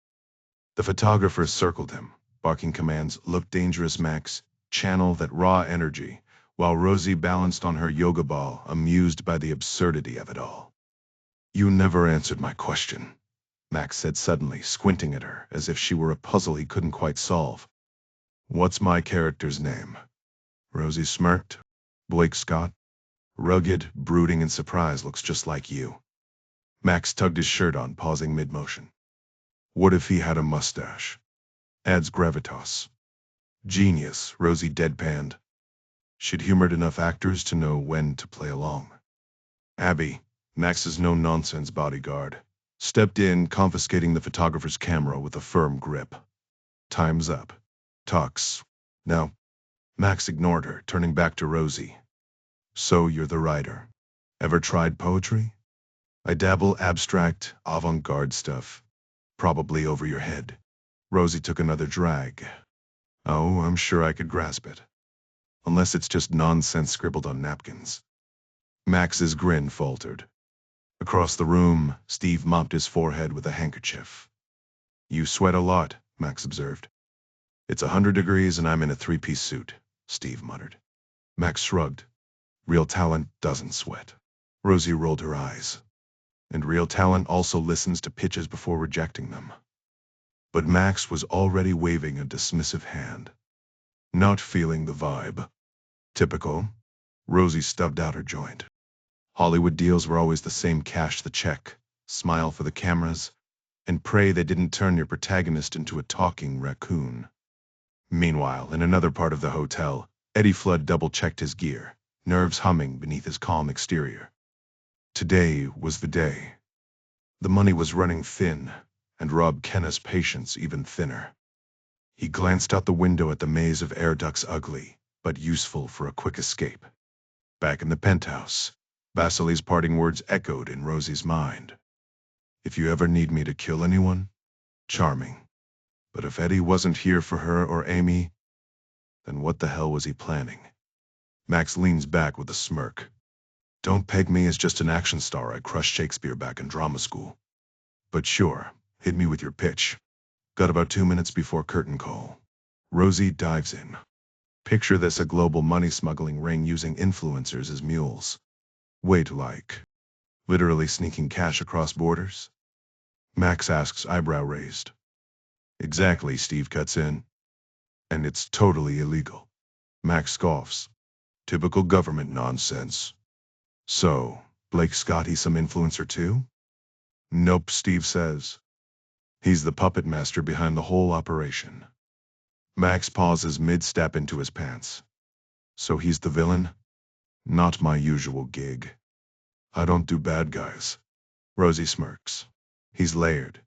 The photographer circled him, barking commands, "Look dangerous, Max. Channel that raw energy," while Rosie balanced on her yoga ball, amused by the absurdity of it all. "You never answered my question," Max said suddenly, squinting at her as if she were a puzzle he couldn't quite solve. "What's my character's name?" Rosie smirked. "Blake Scott. Rugged, brooding, and surprised, looks just like you." Max tugged his shirt on, pausing mid-motion. "What if he had a mustache? Adds gravitas." "Genius," Rosie deadpanned. She'd humored enough actors to know when to play along. Abby, Max's no-nonsense bodyguard, stepped in, confiscating the photographer's camera with a firm grip. "Time's up. Talks. Now." Max ignored her, turning back to Rosie. "So you're the writer. Ever tried poetry?" "I dabble abstract, avant-garde stuff. Probably over your head." Rosie took another drag. "Oh, I'm sure I could grasp it. Unless it's just nonsense scribbled on napkins." Max's grin faltered. Across the room, Steve mopped his forehead with a handkerchief. "You sweat a lot," Max observed. "It's 100 degrees and I'm in a three-piece suit," Steve muttered. Max shrugged. "Real talent doesn't sweat." Rosie rolled her eyes. "And real talent also listens to pitches before rejecting them." But Max was already waving a dismissive hand. "Not feeling the vibe." "Typical." Rosie stubbed out her joint. Hollywood deals were always the same: cash the check, smile for the cameras, and pray they didn't turn your protagonist into a talking raccoon. Meanwhile, in another part of the hotel, Eddie Flood double-checked his gear, nerves humming beneath his calm exterior. Today was the day. The money was running thin, and Rob Kenna's patience even thinner. He glanced out the window at the maze of air ducts, ugly, but useful for a quick escape. Back in the penthouse, Vasily's parting words echoed in Rosie's mind. "If you ever need me to kill anyone, charming." But if Eddie wasn't here for her or Amy, then what the hell was he planning? Max leans back with a smirk. "Don't peg me as just an action star. I crushed Shakespeare back in drama school. But sure, hit me with your pitch." "Got about 2 minutes before curtain call." Rosie dives in. "Picture this: a global money smuggling ring using influencers as mules." "Wait, like literally sneaking cash across borders?" Max asks, eyebrow raised. "Exactly," Steve cuts in. "And it's totally illegal." Max scoffs. "Typical government nonsense." "So, Blake Scott, he's some influencer too?" "Nope," Steve says. "He's the puppet master behind the whole operation." Max pauses mid-step into his pants. "So he's the villain?" "Not my usual gig. I don't do bad guys." Rosie smirks. "He's layered.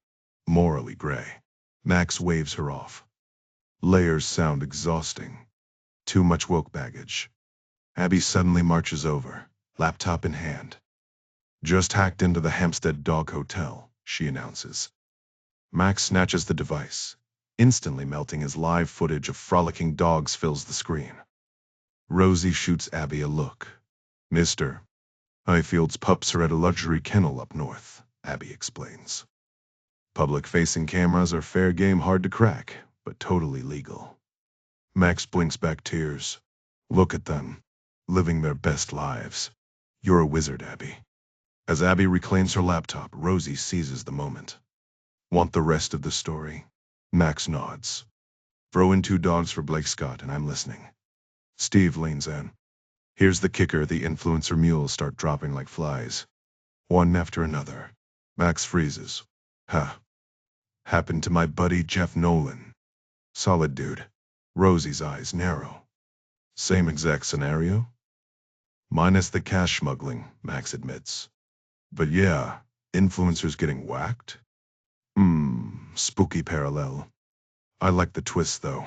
Morally gray." Max waves her off. "Layers sound exhausting. Too much woke baggage." Abby suddenly marches over, laptop in hand. "Just hacked into the Hampstead Dog Hotel," she announces. Max snatches the device, instantly melting as live footage of frolicking dogs fills the screen. Rosie shoots Abby a look. "Mr. Highfield's pups are at a luxury kennel up north," Abby explains. "Public-facing cameras are fair game, hard to crack, but totally legal." Max blinks back tears. "Look at them, living their best lives. You're a wizard, Abby." As Abby reclaims her laptop, Rosie seizes the moment. "Want the rest of the story?" Max nods. "Throw in 2 dogs for Blake Scott and I'm listening." Steve leans in. "Here's the kicker: the influencer mules start dropping like flies. One after another." Max freezes. "Huh. Happened to my buddy Jeff Nolan." "Solid dude." Rosie's eyes narrow. "Same exact scenario?" "Minus the cash smuggling," Max admits. "But yeah, Influencers getting whacked? Spooky parallel. I like the twist, though.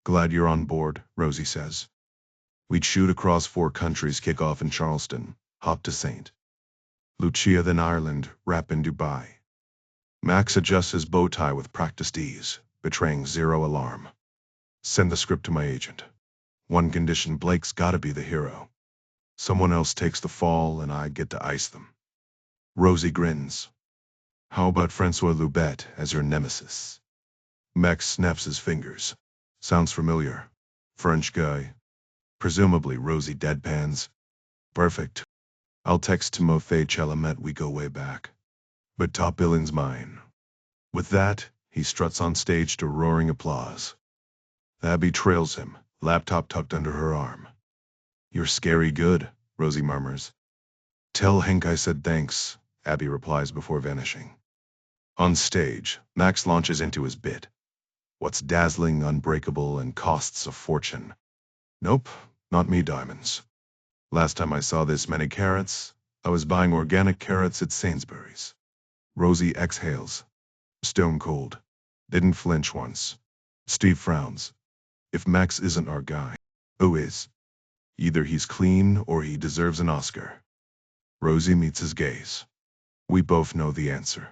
Glad you're on board, Rosie says. We'd shoot across 4 countries, kick off in Charleston, hop to St. Lucia, then Ireland, wrap in Dubai. Max adjusts his bow tie with practiced ease, betraying zero alarm. Send the script to my agent. One condition: Blake's gotta be the hero. Someone else takes the fall and I get to ice them. Rosie grins. How about Francois Loubet as your nemesis? Max snaps his fingers. Sounds familiar. French guy. Presumably Rosie deadpans. Perfect. I'll text Timothée Chalamet, we go way back. But top billing's mine. With that, he struts on stage to roaring applause. Abby trails him, laptop tucked under her arm. You're scary good, Rosie murmurs. Tell Hank I said thanks, Abby replies before vanishing. On stage, Max launches into his bit. What's dazzling, unbreakable, and costs a fortune? Nope, not me, diamonds. Last time I saw this many carrots, I was buying organic carrots at Sainsbury's. Rosie exhales. Stone cold. Didn't flinch once. Steve frowns. If Max isn't our guy, who is? Either he's clean or he deserves an Oscar. Rosie meets his gaze. We both know the answer.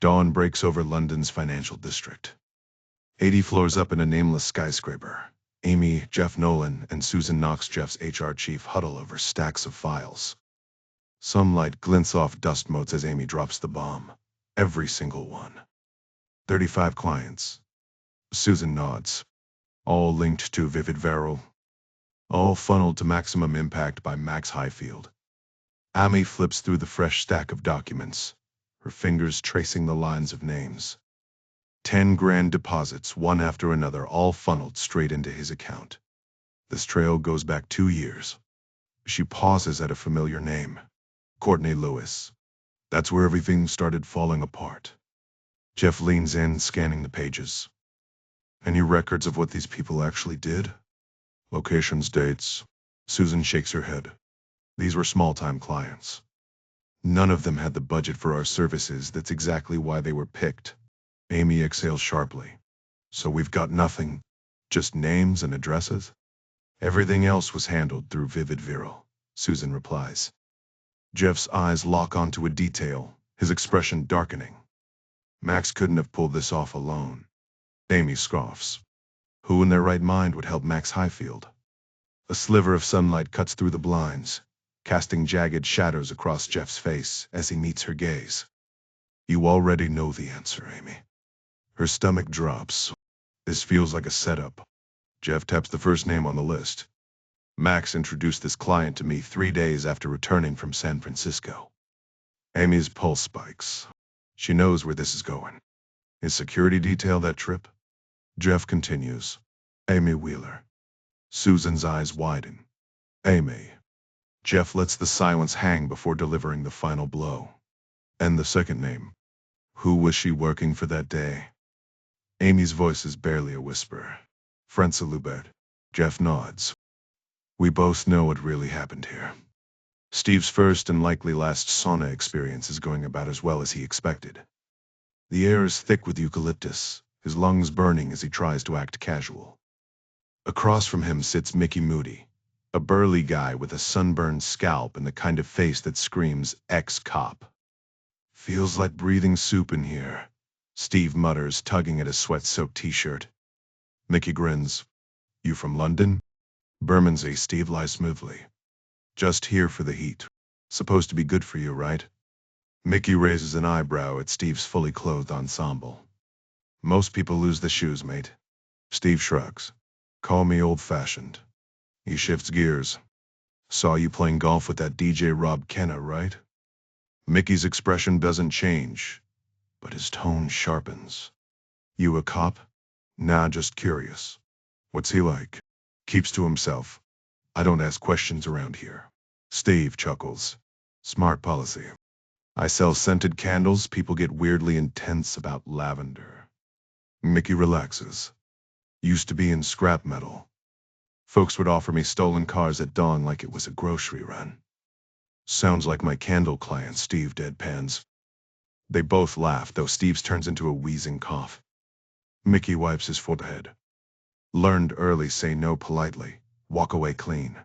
Dawn breaks over London's financial district. 80 floors up in a nameless skyscraper. Amy, Jeff Nolan, and Susan Knox, Jeff's HR chief, huddle over stacks of files. Sunlight glints off dust motes as Amy drops the bomb. Every single one. 35 clients. Susan nods. All linked to Vivid Viral. All funneled to maximum impact by Max Highfield. Amy flips through the fresh stack of documents, her fingers tracing the lines of names. 10 grand deposits, one after another, all funneled straight into his account. This trail goes back 2 years. She pauses at a familiar name. Courtney Lewis. That's where everything started falling apart. Jeff leans in, scanning the pages. Any records of what these people actually did? Locations, dates. Susan shakes her head. These were small-time clients. None of them had the budget for our services. That's exactly why they were picked. Amy exhales sharply. So we've got nothing, just names and addresses? Everything else was handled through Vivid Viral, Susan replies. Jeff's eyes lock onto a detail, his expression darkening. Max couldn't have pulled this off alone. Amy scoffs. Who in their right mind would help Max Highfield? A sliver of sunlight cuts through the blinds, casting jagged shadows across Jeff's face as he meets her gaze. You already know the answer, Amy. Her stomach drops. This feels like a setup. Jeff taps the first name on the list. Max introduced this client to me 3 days after returning from San Francisco. Amy's pulse spikes. She knows where this is going. Is security detail that trip? Jeff continues. Amy Wheeler. Susan's eyes widen. Amy. Jeff lets the silence hang before delivering the final blow. And the second name. Who was she working for that day? Amy's voice is barely a whisper. Francois Loubet. Jeff nods. We both know what really happened here. Steve's first and likely last sauna experience is going about as well as he expected. The air is thick with eucalyptus, his lungs burning as he tries to act casual. Across from him sits Mickey Moody, a burly guy with a sunburned scalp and the kind of face that screams ex-cop. Feels like breathing soup in here, Steve mutters, tugging at his sweat-soaked t-shirt. Mickey grins. You from London? Bermondsey. Steve lies smoothly. Just here for the heat. Supposed to be good for you, right? Mickey raises an eyebrow at Steve's fully clothed ensemble. Most people lose the shoes, mate. Steve shrugs. Call me old-fashioned. He shifts gears. Saw you playing golf with that DJ Rob Kenna, right? Mickey's expression doesn't change, but his tone sharpens. You a cop? Nah, just curious. What's he like? Keeps to himself. I don't ask questions around here. Steve chuckles. Smart policy. I sell scented candles. People get weirdly intense about lavender. Mickey relaxes. Used to be in scrap metal. Folks would offer me stolen cars at dawn like it was a grocery run. Sounds like my candle client, Steve deadpans. They both laugh, though Steve's turns into a wheezing cough. Mickey wipes his forehead. Learned early, say no politely, walk away clean.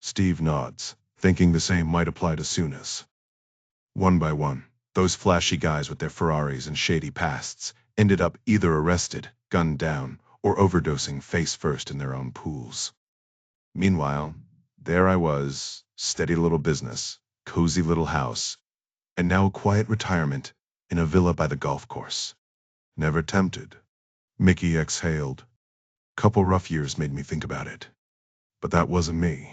Steve nods, thinking the same might apply to Sunas. One by one, those flashy guys with their Ferraris and shady pasts ended up either arrested, gunned down, or overdosing face first in their own pools. Meanwhile, there I was, steady little business, cozy little house, and now a quiet retirement in a villa by the golf course. Never tempted. Mickey exhaled. Couple rough years made me think about it. But that wasn't me.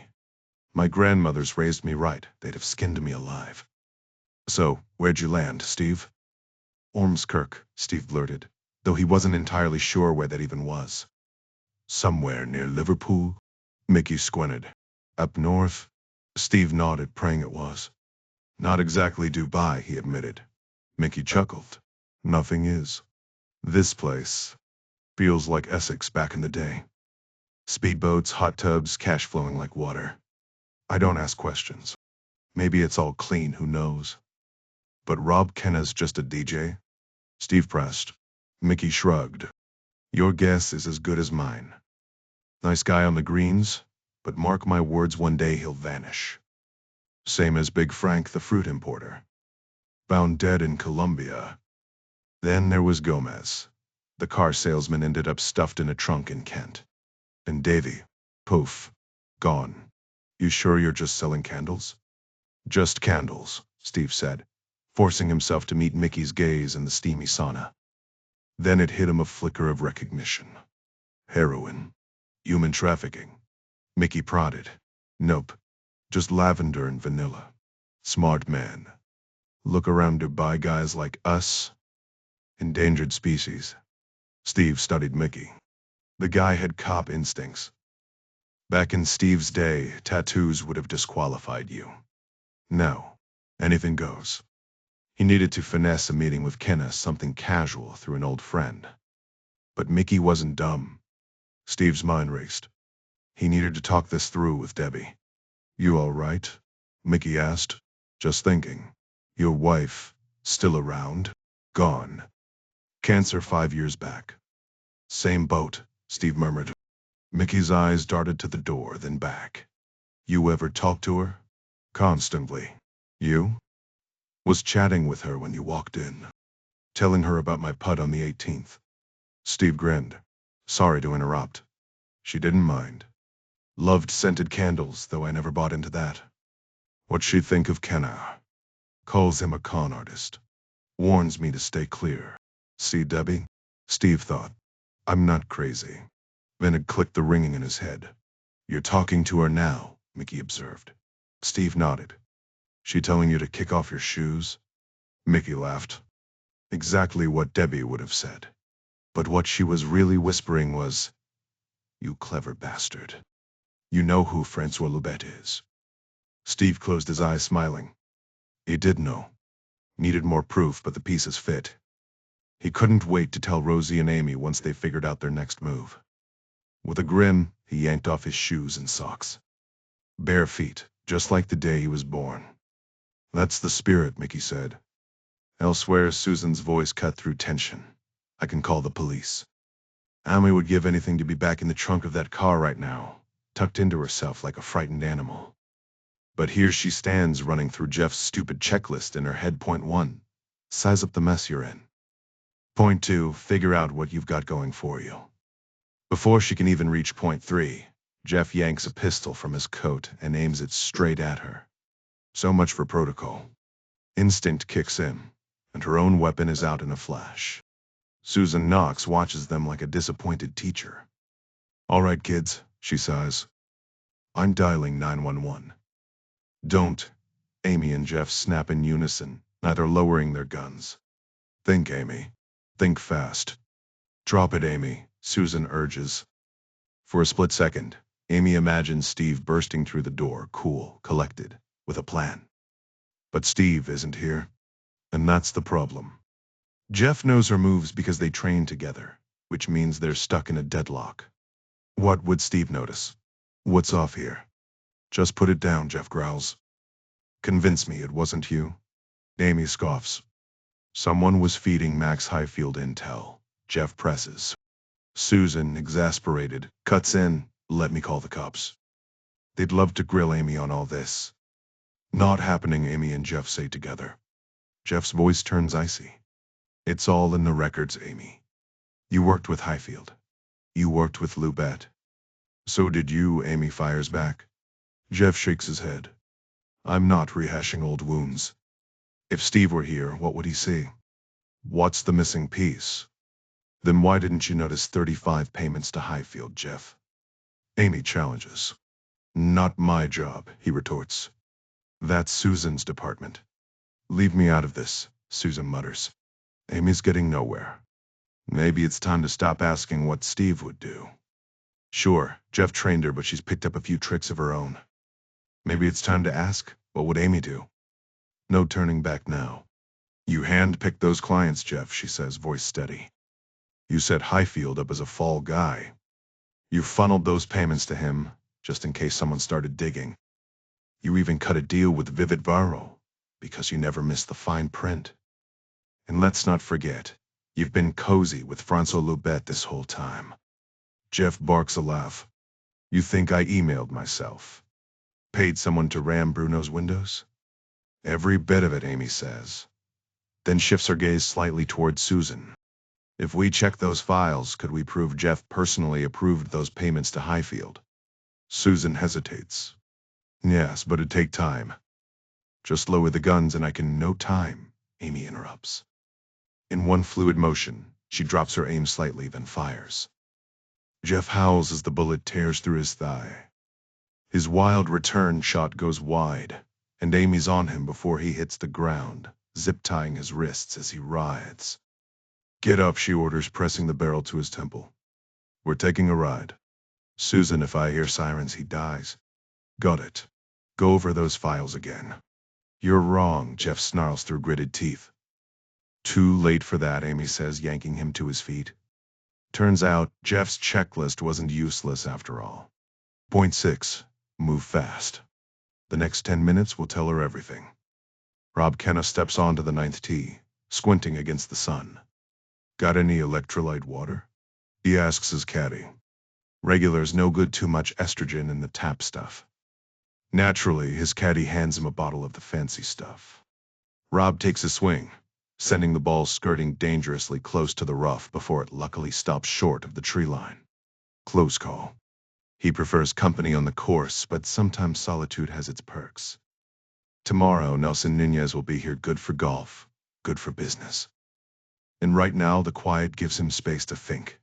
My grandmothers raised me right, they'd have skinned me alive. So, where'd you land, Steve? Ormskirk, Steve blurted, though he wasn't entirely sure where that even was. Somewhere near Liverpool? Mickey squinted. Up north? Steve nodded, praying it was. Not exactly Dubai, he admitted. Mickey chuckled. Nothing is. This place feels like Essex back in the day. Speedboats, hot tubs, cash flowing like water. I don't ask questions. Maybe it's all clean, who knows? But Rob Kenna's just a DJ? Steve pressed. Mickey shrugged. Your guess is as good as mine. Nice guy on the greens, but mark my words, one day he'll vanish. Same as Big Frank, the fruit importer. Found dead in Colombia. Then there was Gomez. The car salesman ended up stuffed in a trunk in Kent. And Davy, poof, gone. You sure you're just selling candles? Just candles, Steve said, forcing himself to meet Mickey's gaze in the steamy sauna. Then it hit him, a flicker of recognition. Heroin. Human trafficking. Mickey prodded. Nope. Just lavender and vanilla. Smart man. Look around, Dubai guys like us. Endangered species. Steve studied Mickey. The guy had cop instincts. Back in Steve's day, tattoos would have disqualified you. Now, anything goes. He needed to finesse a meeting with Kenna, something casual, through an old friend. But Mickey wasn't dumb. Steve's mind raced. He needed to talk this through with Debbie. You all right? Mickey asked. Just thinking. Your wife, still around? Gone. Cancer 5 years back. Same boat, Steve murmured. Mickey's eyes darted to the door, then back. You ever talk to her? Constantly. You? Was chatting with her when you walked in. Telling her about my putt on the 18th. Steve grinned. Sorry to interrupt. She didn't mind. Loved scented candles, though I never bought into that. What'd she think of Kenna? Calls him a con artist. Warns me to stay clear. See, Debbie? Steve thought. I'm not crazy. Then it clicked, the ringing in his head. You're talking to her now, Mickey observed. Steve nodded. She telling you to kick off your shoes? Mickey laughed. Exactly what Debbie would have said. But what she was really whispering was, you clever bastard. You know who Francois Loubet is. Steve closed his eyes, smiling. He did know. Needed more proof, but the pieces fit. He couldn't wait to tell Rosie and Amy once they figured out their next move. With a grin, he yanked off his shoes and socks. Bare feet, just like the day he was born. That's the spirit, Mickey said. Elsewhere, Susan's voice cut through tension. I can call the police. Amy would give anything to be back in the trunk of that car right now, tucked into herself like a frightened animal. But here she stands, running through Jeff's stupid checklist in her head. Point 1. Size up the mess you're in. Point 2. Figure out what you've got going for you. Before she can even reach point 3, Jeff yanks a pistol from his coat and aims it straight at her. So much for protocol. Instinct kicks in, and her own weapon is out in a flash. Susan Knox watches them like a disappointed teacher. All right, kids, she sighs. I'm dialing 911. Don't. Amy and Jeff snap in unison, neither lowering their guns. Think, Amy. Think fast. Drop it, Amy, Susan urges. For a split second, Amy imagines Steve bursting through the door, cool, collected, with a plan. But Steve isn't here. And that's the problem. Jeff knows her moves because they train together, which means they're stuck in a deadlock. What would Steve notice? What's off here? Just put it down, Jeff growls. Convince me it wasn't you. Amy scoffs. Someone was feeding Max Highfield intel. Jeff presses. Susan, exasperated, cuts in. Let me call the cops. They'd love to grill Amy on all this. Not happening, Amy and Jeff say together. Jeff's voice turns icy. It's all in the records, Amy. You worked with Highfield. You worked with Lubet. So did you, Amy fires back. Jeff shakes his head. I'm not rehashing old wounds. If Steve were here, what would he see? What's the missing piece? Then why didn't you notice 35 payments to Highfield, Jeff? Amy challenges. Not my job, he retorts. That's Susan's department. Leave me out of this, Susan mutters. Amy's getting nowhere. Maybe it's time to stop asking what Steve would do. Sure, Jeff trained her, but she's picked up a few tricks of her own. Maybe it's time to ask, what would Amy do? No turning back now. You handpicked those clients, Jeff, she says, voice steady. You set Highfield up as a fall guy. You funneled those payments to him, just in case someone started digging. You even cut a deal with Vivid Varro, because you never missed the fine print. And let's not forget, you've been cozy with Francois Lubet this whole time. Jeff barks a laugh. You think I emailed myself? Paid someone to ram Bruno's windows? Every bit of it, Amy says. Then shifts her gaze slightly toward Susan. If we check those files, could we prove Jeff personally approved those payments to Highfield? Susan hesitates. Yes, but it'd take time. Just lower the guns and I can— No time, Amy interrupts. In one fluid motion, she drops her aim slightly, then fires. Jeff howls as the bullet tears through his thigh. His wild return shot goes wide, and Amy's on him before he hits the ground, zip-tying his wrists as he writhes. Get up, she orders, pressing the barrel to his temple. We're taking a ride. Susan, if I hear sirens, he dies. Got it. Go over those files again. You're wrong, Jeff snarls through gritted teeth. Too late for that, Amy says, yanking him to his feet. Turns out, Jeff's checklist wasn't useless after all. Point 6. Move fast. The next 10 minutes will tell her everything. Rob Kenna steps onto the 9th tee, squinting against the sun. Got any electrolyte water? He asks his caddy. Regular's no good, too much estrogen in the tap stuff. Naturally, his caddy hands him a bottle of the fancy stuff. Rob takes a swing, sending the ball skirting dangerously close to the rough before it luckily stops short of the tree line. Close call. He prefers company on the course, but sometimes solitude has its perks. Tomorrow, Nelson Nunez will be here, good for golf, good for business. And right now, the quiet gives him space to think.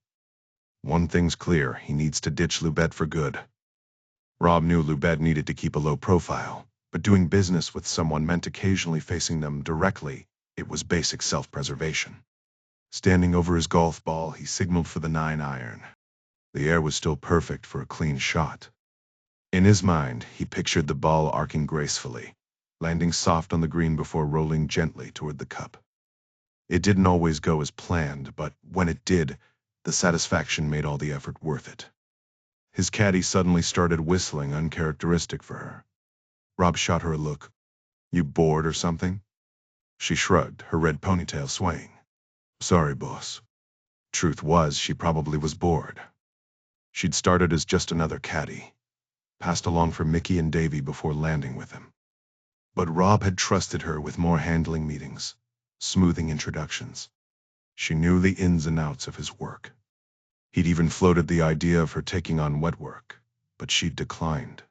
One thing's clear, he needs to ditch Lubet for good. Rob knew Lubet needed to keep a low profile, but doing business with someone meant occasionally facing them directly. It was basic self-preservation. Standing over his golf ball, he signaled for the 9-iron. The air was still perfect for a clean shot. In his mind, he pictured the ball arcing gracefully, landing soft on the green before rolling gently toward the cup. It didn't always go as planned, but when it did, the satisfaction made all the effort worth it. His caddy suddenly started whistling, uncharacteristic for her. Rob shot her a look. You bored or something? She shrugged, her red ponytail swaying. Sorry, boss. Truth was, she probably was bored. She'd started as just another caddy, passed along for Mickey and Davy before landing with him. But Rob had trusted her with more handling meetings, smoothing introductions. She knew the ins and outs of his work. He'd even floated the idea of her taking on wet work, but she'd declined.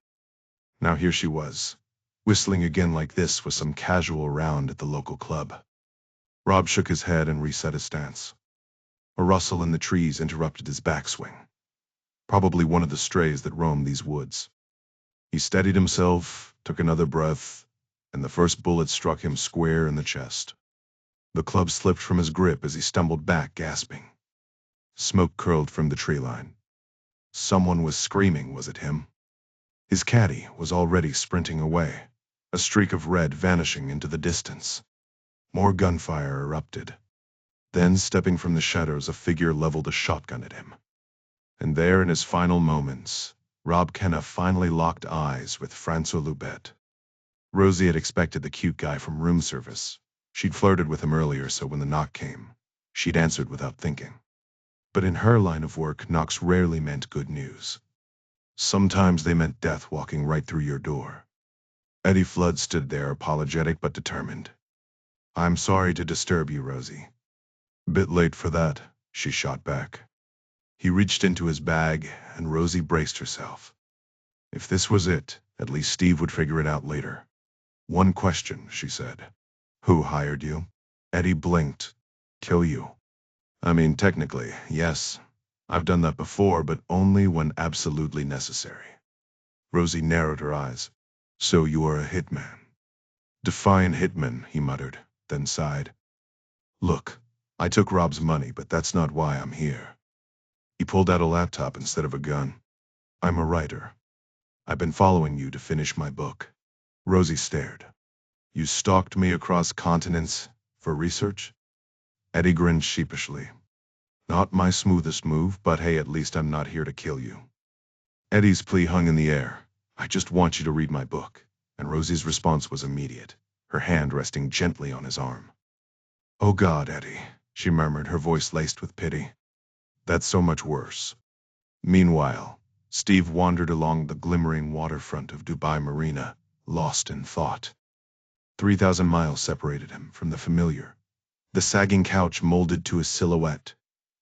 Now here she was, whistling again like this was some casual round at the local club. Rob shook his head and reset his stance. A rustle in the trees interrupted his backswing. Probably one of the strays that roam these woods. He steadied himself, took another breath, and the first bullet struck him square in the chest. The club slipped from his grip as he stumbled back, gasping. Smoke curled from the tree line. Someone was screaming, was it him? His caddy was already sprinting away, a streak of red vanishing into the distance. More gunfire erupted. Then, stepping from the shadows, a figure leveled a shotgun at him. And there, in his final moments, Rob Kenna finally locked eyes with Francois Lubet. Rosie had expected the cute guy from room service, She'd flirted with him earlier, so when the knock came, she'd answered without thinking. But in her line of work, knocks rarely meant good news. Sometimes they meant death walking right through your door. Eddie Flood stood there, apologetic but determined. "I'm sorry to disturb you, Rosie." "Bit late for that," she shot back. He reached into his bag, and Rosie braced herself. If this was it, at least Steve would figure it out later. "One question," she said. "Who hired you?" Eddie blinked. "Kill you." "I mean, technically, yes. I've done that before, but only when absolutely necessary." Rosie narrowed her eyes. "So you are a hitman." "Define hitman," he muttered, then sighed. "Look, I took Rob's money, but that's not why I'm here." He pulled out a laptop instead of a gun. "I'm a writer. I've been following you to finish my book." Rosie stared. "You stalked me across continents for research?" Eddie grinned sheepishly. "Not my smoothest move, but hey, at least I'm not here to kill you." Eddie's plea hung in the air. "I just want you to read my book." And Rosie's response was immediate, her hand resting gently on his arm. "Oh God, Eddie," she murmured, her voice laced with pity. "That's so much worse." Meanwhile, Steve wandered along the glimmering waterfront of Dubai Marina, lost in thought. 3,000 miles separated him from the familiar. The sagging couch molded to a silhouette,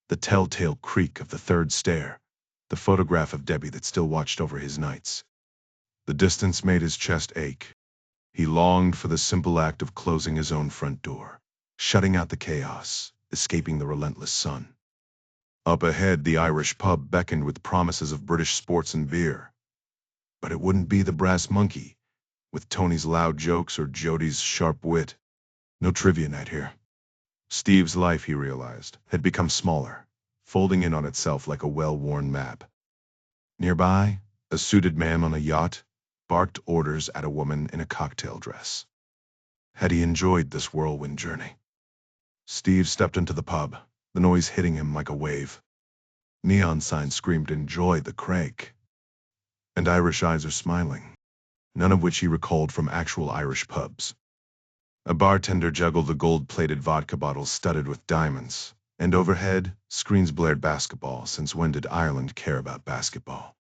the telltale creak of the third stair, the photograph of Debbie that still watched over his nights. The distance made his chest ache. He longed for the simple act of closing his own front door, shutting out the chaos, escaping the relentless sun. Up ahead, the Irish pub beckoned with promises of British sports and beer. But it wouldn't be the Brass Monkey, with Tony's loud jokes or Jody's sharp wit. No trivia night here. Steve's life, he realized, had become smaller, folding in on itself like a well-worn map. Nearby, a suited man on a yacht barked orders at a woman in a cocktail dress. Had he enjoyed this whirlwind journey? Steve stepped into the pub, the noise hitting him like a wave. Neon signs screamed, "Enjoy the Craig." And Irish eyes are smiling, none of which he recalled from actual Irish pubs. A bartender juggled a gold-plated vodka bottle studded with diamonds, and overhead, screens blared basketball, since when did Ireland care about basketball?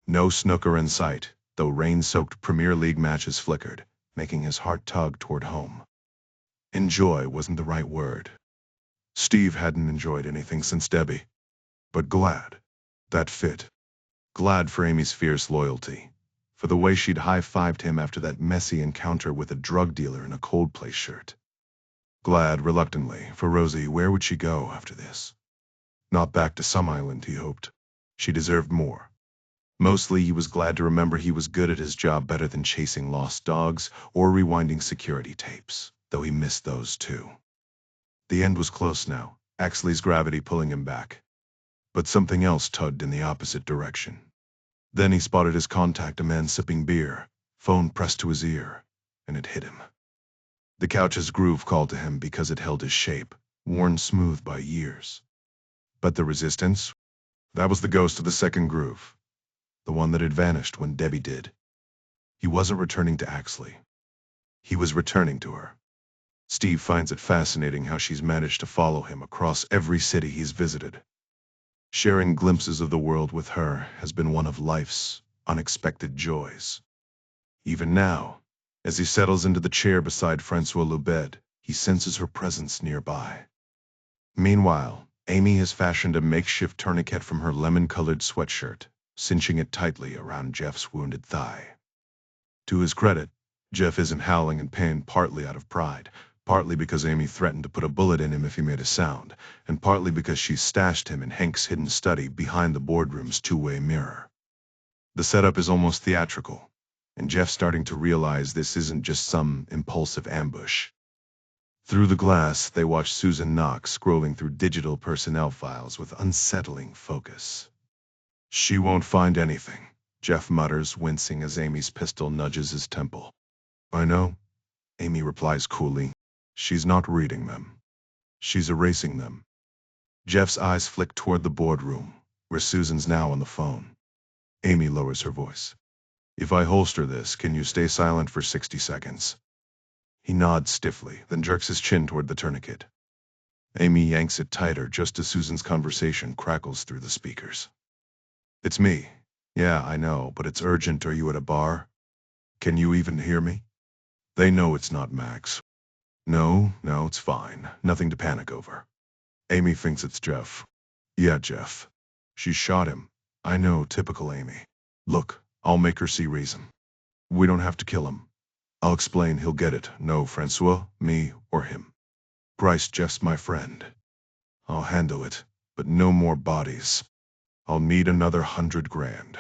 No snooker in sight, though rain-soaked Premier League matches flickered, making his heart tug toward home. Enjoy wasn't the right word. Steve hadn't enjoyed anything since Debbie. But glad. That fit. Glad for Amy's fierce loyalty, for the way she'd high-fived him after that messy encounter with a drug dealer in a Coldplay shirt. Glad, reluctantly, for Rosie. Where would she go after this? Not back to some island, he hoped. She deserved more. Mostly, he was glad to remember he was good at his job, better than chasing lost dogs or rewinding security tapes, though he missed those too. The end was close now, Axley's gravity pulling him back. But something else tugged in the opposite direction. Then he spotted his contact, a man sipping beer, phone pressed to his ear, and it hit him. The couch's groove called to him because it held his shape, worn smooth by years. But the resistance? That was the ghost of the second groove. The one that had vanished when Debbie did. He wasn't returning to Axley. He was returning to her. Steve finds it fascinating how she's managed to follow him across every city he's visited. Sharing glimpses of the world with her has been one of life's unexpected joys. Even now, as he settles into the chair beside Francois Loubet, he senses her presence nearby. Meanwhile, Amy has fashioned a makeshift tourniquet from her lemon-colored sweatshirt, cinching it tightly around Jeff's wounded thigh. To his credit, Jeff isn't howling in pain, partly out of pride, partly because Amy threatened to put a bullet in him if he made a sound, and partly because she stashed him in Hank's hidden study behind the boardroom's two-way mirror. The setup is almost theatrical, and Jeff's starting to realize this isn't just some impulsive ambush. Through the glass, they watch Susan Knox scrolling through digital personnel files with unsettling focus. "She won't find anything," Jeff mutters, wincing as Amy's pistol nudges his temple. "I know," Amy replies coolly. "She's not reading them. She's erasing them." Jeff's eyes flick toward the boardroom, where Susan's now on the phone. Amy lowers her voice. "If I holster this, can you stay silent for 60 seconds? He nods stiffly, then jerks his chin toward the tourniquet. Amy yanks it tighter just as Susan's conversation crackles through the speakers. It's me. Yeah, I know, but it's urgent. Are you at a bar? Can you even hear me? They know it's not Max. No, it's fine. Nothing to panic over. Amy thinks it's Jeff. Yeah, Jeff. She shot him. I know, typical Amy. Look, I'll make her see reason. We don't have to kill him. I'll explain, he'll get it. No, Francois, me, or him. Bryce, Jeff's my friend. I'll handle it, but no more bodies. I'll need another 100 grand.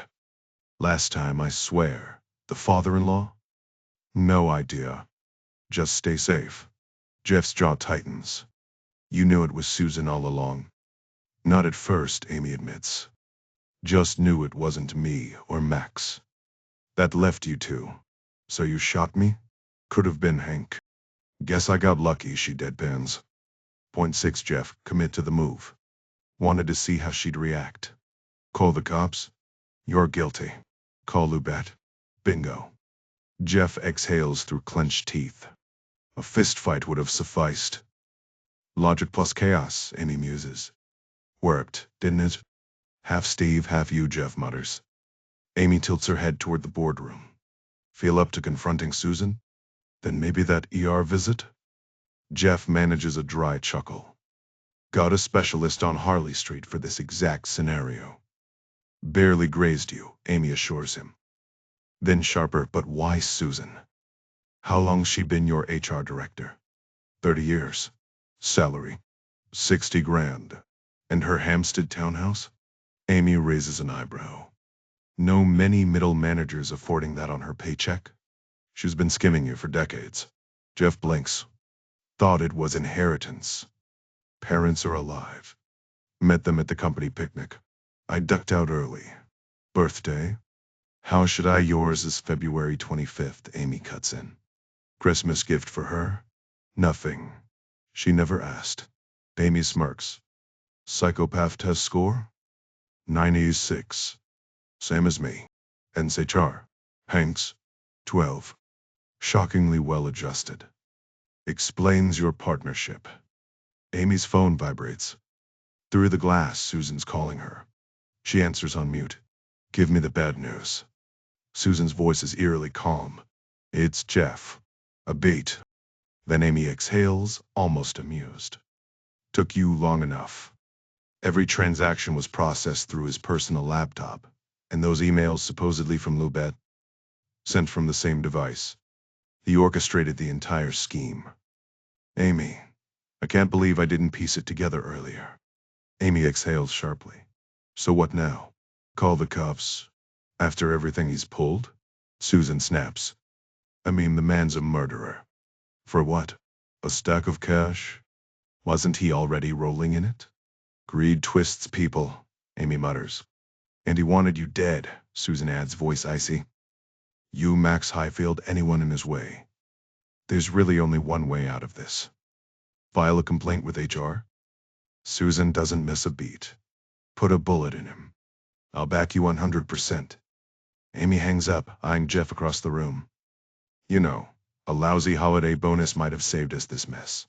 Last time, I swear. The father-in-law? No idea. Just stay safe. Jeff's jaw tightens. You knew it was Susan all along. Not at first, Amy admits. Just knew it wasn't me or Max. That left you two. So you shot me? Could have been Hank. Guess I got lucky, she deadpans. Point 6, Jeff, commit to the move. Wanted to see how she'd react. Call the cops? You're guilty. Call Lubet. Bingo. Jeff exhales through clenched teeth. A fistfight would have sufficed. Logic plus chaos, Amy muses. Worked, didn't it? Half Steve, half you, Jeff mutters. Amy tilts her head toward the boardroom. Feel up to confronting Susan? Then maybe that ER visit? Jeff manages a dry chuckle. Got a specialist on Harley Street for this exact scenario. Barely grazed you, Amy assures him. Then sharper, but why Susan? How long's she been your HR director? 30 years. Salary? 60 grand. And her Hampstead townhouse? Amy raises an eyebrow. Know many middle managers affording that on her paycheck? She's been skimming you for decades. Jeff blinks. Thought it was inheritance. Parents are alive. Met them at the company picnic. I ducked out early. Birthday? How should I? Yours is February 25th, Amy cuts in. Christmas gift for her? Nothing. She never asked. Amy smirks. Psychopath test score? 96. Same as me. NCHR. Hanks? 12. Shockingly well adjusted. Explains your partnership. Amy's phone vibrates. Through the glass, Susan's calling her. She answers on mute. Give me the bad news. Susan's voice is eerily calm. It's Jeff. A beat. Then Amy exhales, almost amused. Took you long enough. Every transaction was processed through his personal laptop, and those emails supposedly from Lubet, sent from the same device. He orchestrated the entire scheme. Amy, I can't believe I didn't piece it together earlier. Amy exhales sharply. So what now? Call the cops? After everything he's pulled? Susan snaps. I mean, the man's a murderer. For what? A stack of cash? Wasn't he already rolling in it? Greed twists people, Amy mutters. And he wanted you dead, Susan adds, voice icy. You, Max Highfield, anyone in his way. There's really only one way out of this. File a complaint with HR? Susan doesn't miss a beat. Put a bullet in him. I'll back you 100%. Amy hangs up, eyeing Jeff across the room. You know, a lousy holiday bonus might have saved us this mess.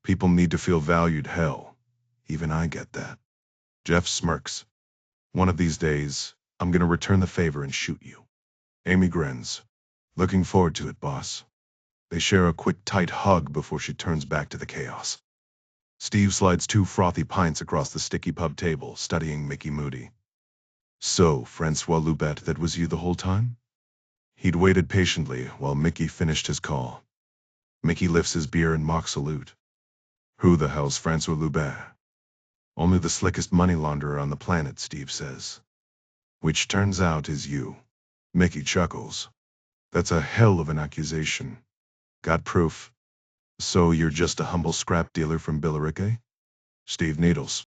People need to feel valued, hell. Even I get that. Jeff smirks. One of these days, I'm gonna return the favor and shoot you. Amy grins. Looking forward to it, boss. They share a quick, tight hug before she turns back to the chaos. Steve slides 2 frothy pints across the sticky pub table, studying Mickey Moody. So, Francois Lubet, that was you the whole time? He'd waited patiently while Mickey finished his call. Mickey lifts his beer in mock salute. Who the hell's Francois Lubet? Only the slickest money launderer on the planet, Steve says. Which turns out is you. Mickey chuckles. That's a hell of an accusation. Got proof? So you're just a humble scrap dealer from Billerica? Steve needles.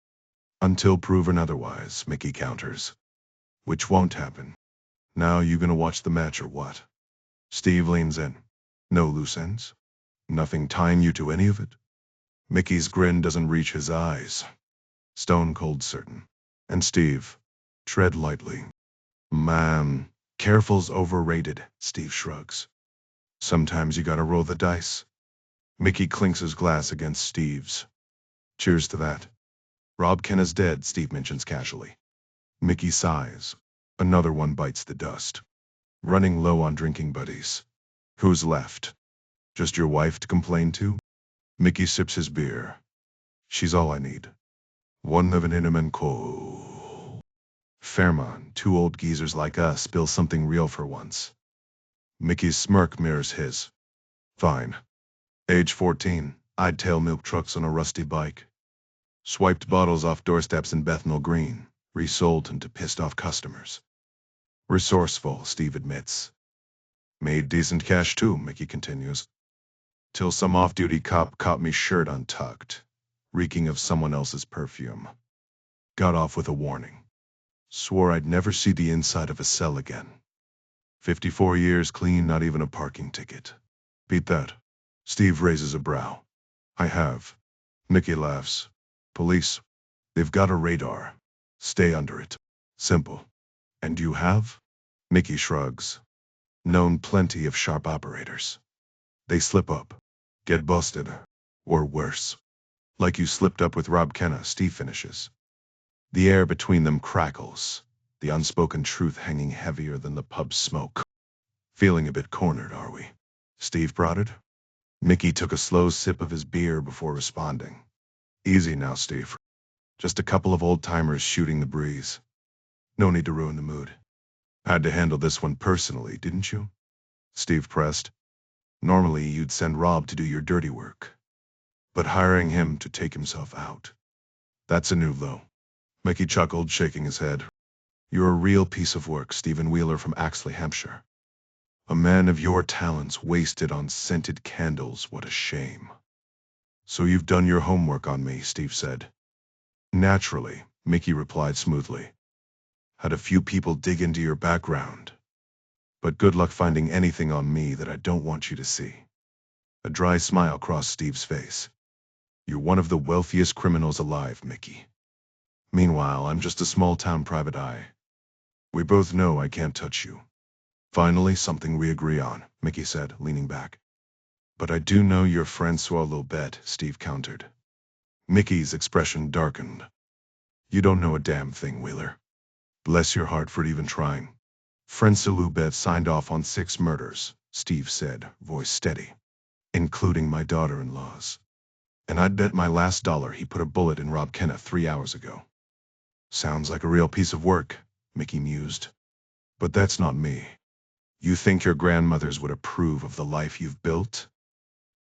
Until proven otherwise, Mickey counters. Which won't happen. Now you gonna watch the match or what? Steve leans in. No loose ends? Nothing tying you to any of it? Mickey's grin doesn't reach his eyes. Stone cold certain. And Steve, tread lightly. Man, careful's overrated, Steve shrugs. Sometimes you gotta roll the dice. Mickey clinks his glass against Steve's. Cheers to that. Rob Kenna's dead, Steve mentions casually. Mickey sighs. Another one bites the dust. Running low on drinking buddies. Who's left? Just your wife to complain to? Mickey sips his beer. She's all I need. One living in him and coal. Fairmont, two old geezers like us spill something real for once. Mickey's smirk mirrors his. Fine. Age 14, I'd tail milk trucks on a rusty bike. Swiped bottles off doorsteps in Bethnal Green, resold them to pissed off customers. Resourceful, Steve admits. Made decent cash too, Mickey continues. Till some off-duty cop caught me shirt untucked, reeking of someone else's perfume. Got off with a warning. Swore I'd never see the inside of a cell again. 54 years clean, not even a parking ticket. Beat that. Steve raises a brow. I have. Mickey laughs. Police. They've got a radar. Stay under it. Simple. And you have? Mickey shrugs. Known plenty of sharp operators. They slip up. Get busted. Or worse. Like you slipped up with Rob Kenna, Steve finishes. The air between them crackles, the unspoken truth hanging heavier than the pub's smoke. Feeling a bit cornered, are we? Steve prodded. Mickey took a slow sip of his beer before responding. Easy now, Steve. Just a couple of old-timers shooting the breeze. No need to ruin the mood. Had to handle this one personally, didn't you? Steve pressed. Normally, you'd send Rob to do your dirty work. But hiring him to take himself out. That's a new low. Mickey chuckled, shaking his head. You're a real piece of work, Stephen Wheeler from Axley, Hampshire. A man of your talents wasted on scented candles, what a shame. So you've done your homework on me, Steve said. Naturally, Mickey replied smoothly. Had a few people dig into your background. But good luck finding anything on me that I don't want you to see. A dry smile crossed Steve's face. You're one of the wealthiest criminals alive, Mickey. Meanwhile, I'm just a small-town private eye. We both know I can't touch you. Finally, something we agree on, Mickey said, leaning back. But I do know you're Francois Lobet, Steve countered. Mickey's expression darkened. You don't know a damn thing, Wheeler. Bless your heart for even trying. Francois Lobet signed off on 6 murders, Steve said, voice steady. Including my daughter-in-law's. And I'd bet my last dollar he put a bullet in Rob Kenna 3 hours ago. Sounds like a real piece of work, Mickey mused. But that's not me. You think your grandmothers would approve of the life you've built?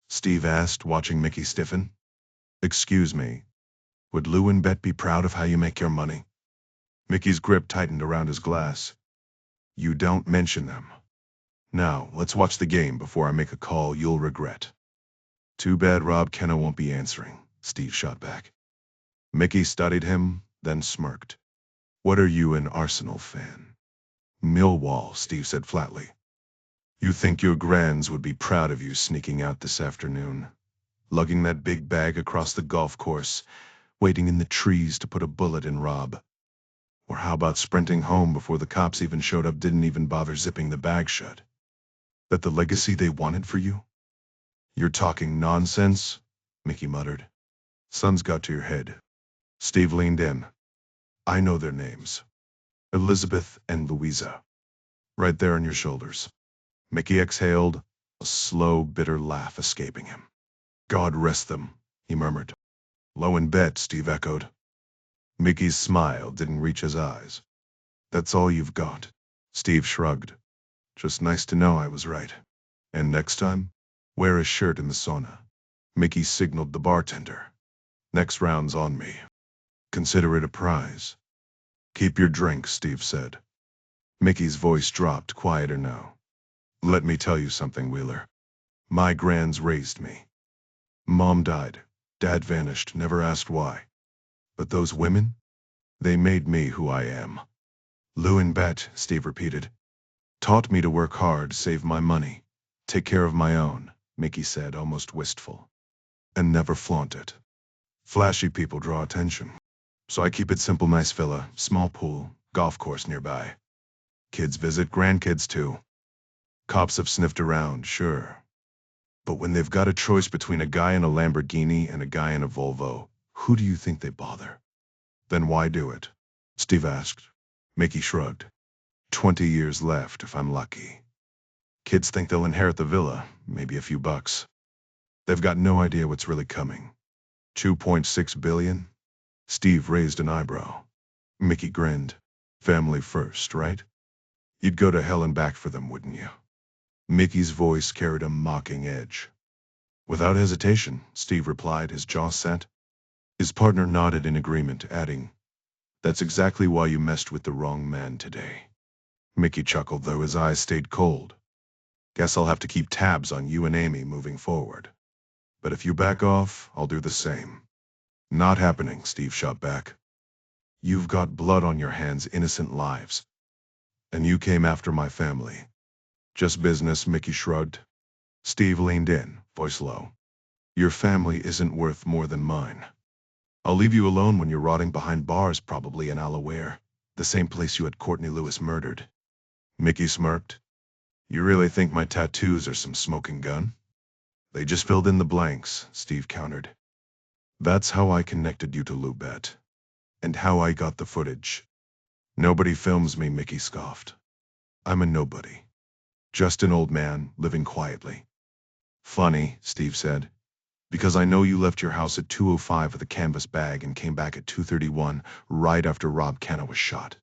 Steve asked, watching Mickey stiffen. Excuse me. Would Lou and Bet be proud of how you make your money? Mickey's grip tightened around his glass. You don't mention them. Now, let's watch the game before I make a call you'll regret. Too bad Rob Kenna won't be answering, Steve shot back. Mickey studied him, then smirked. What are you, an Arsenal fan? Millwall, Steve said flatly. You think your grands would be proud of you sneaking out this afternoon, lugging that big bag across the golf course, waiting in the trees to put a bullet in Rob? Or how about sprinting home before the cops even showed up, didn't even bother zipping the bag shut? That the legacy they wanted for you? You're talking nonsense, Mickey muttered. Sun's got to your head. Steve leaned in. I know their names. Elizabeth and Louisa. Right there on your shoulders. Mickey exhaled, a slow, bitter laugh escaping him. God rest them, he murmured. Low and Bet, Steve echoed. Mickey's smile didn't reach his eyes. That's all you've got. Steve shrugged. Just nice to know I was right. And next time, wear a shirt in the sauna. Mickey signaled the bartender. Next round's on me. Consider it a prize. Keep your drink, Steve said. Mickey's voice dropped, quieter now. Let me tell you something, Wheeler. My grands raised me. Mom died. Dad vanished, never asked why. But those women? They made me who I am. Lou and Bet, Steve repeated. Taught me to work hard, save my money, take care of my own, Mickey said, almost wistful. And never flaunt it. Flashy people draw attention. So I keep it simple, nice villa, small pool, golf course nearby. Kids visit, grandkids too. Cops have sniffed around, sure. But when they've got a choice between a guy in a Lamborghini and a guy in a Volvo, who do you think they bother? Then why do it? Steve asked. Mickey shrugged. 20 years left if I'm lucky. Kids think they'll inherit the villa, maybe a few bucks. They've got no idea what's really coming. 2.6 billion? Steve raised an eyebrow. Mickey grinned. Family first, right? You'd go to hell and back for them, wouldn't you? Mickey's voice carried a mocking edge. Without hesitation, Steve replied, his jaw set. His partner nodded in agreement, adding, "That's exactly why you messed with the wrong man today." Mickey chuckled, though his eyes stayed cold. "Guess I'll have to keep tabs on you and Amy moving forward. But if you back off, I'll do the same." "Not happening," Steve shot back. "You've got blood on your hands, innocent lives. And you came after my family." "Just business," Mickey shrugged. Steve leaned in, voice low. "Your family isn't worth more than mine. I'll leave you alone when you're rotting behind bars, probably in Alaware, the same place you had Courtney Lewis murdered." Mickey smirked. "You really think my tattoos are some smoking gun?" "They just filled in the blanks," Steve countered. "That's how I connected you to Lubet. And how I got the footage." "Nobody films me," Mickey scoffed. "I'm a nobody. Just an old man, living quietly." "Funny," Steve said. "Because I know you left your house at 2:05 with a canvas bag and came back at 2:31, right after Rob Canna was shot.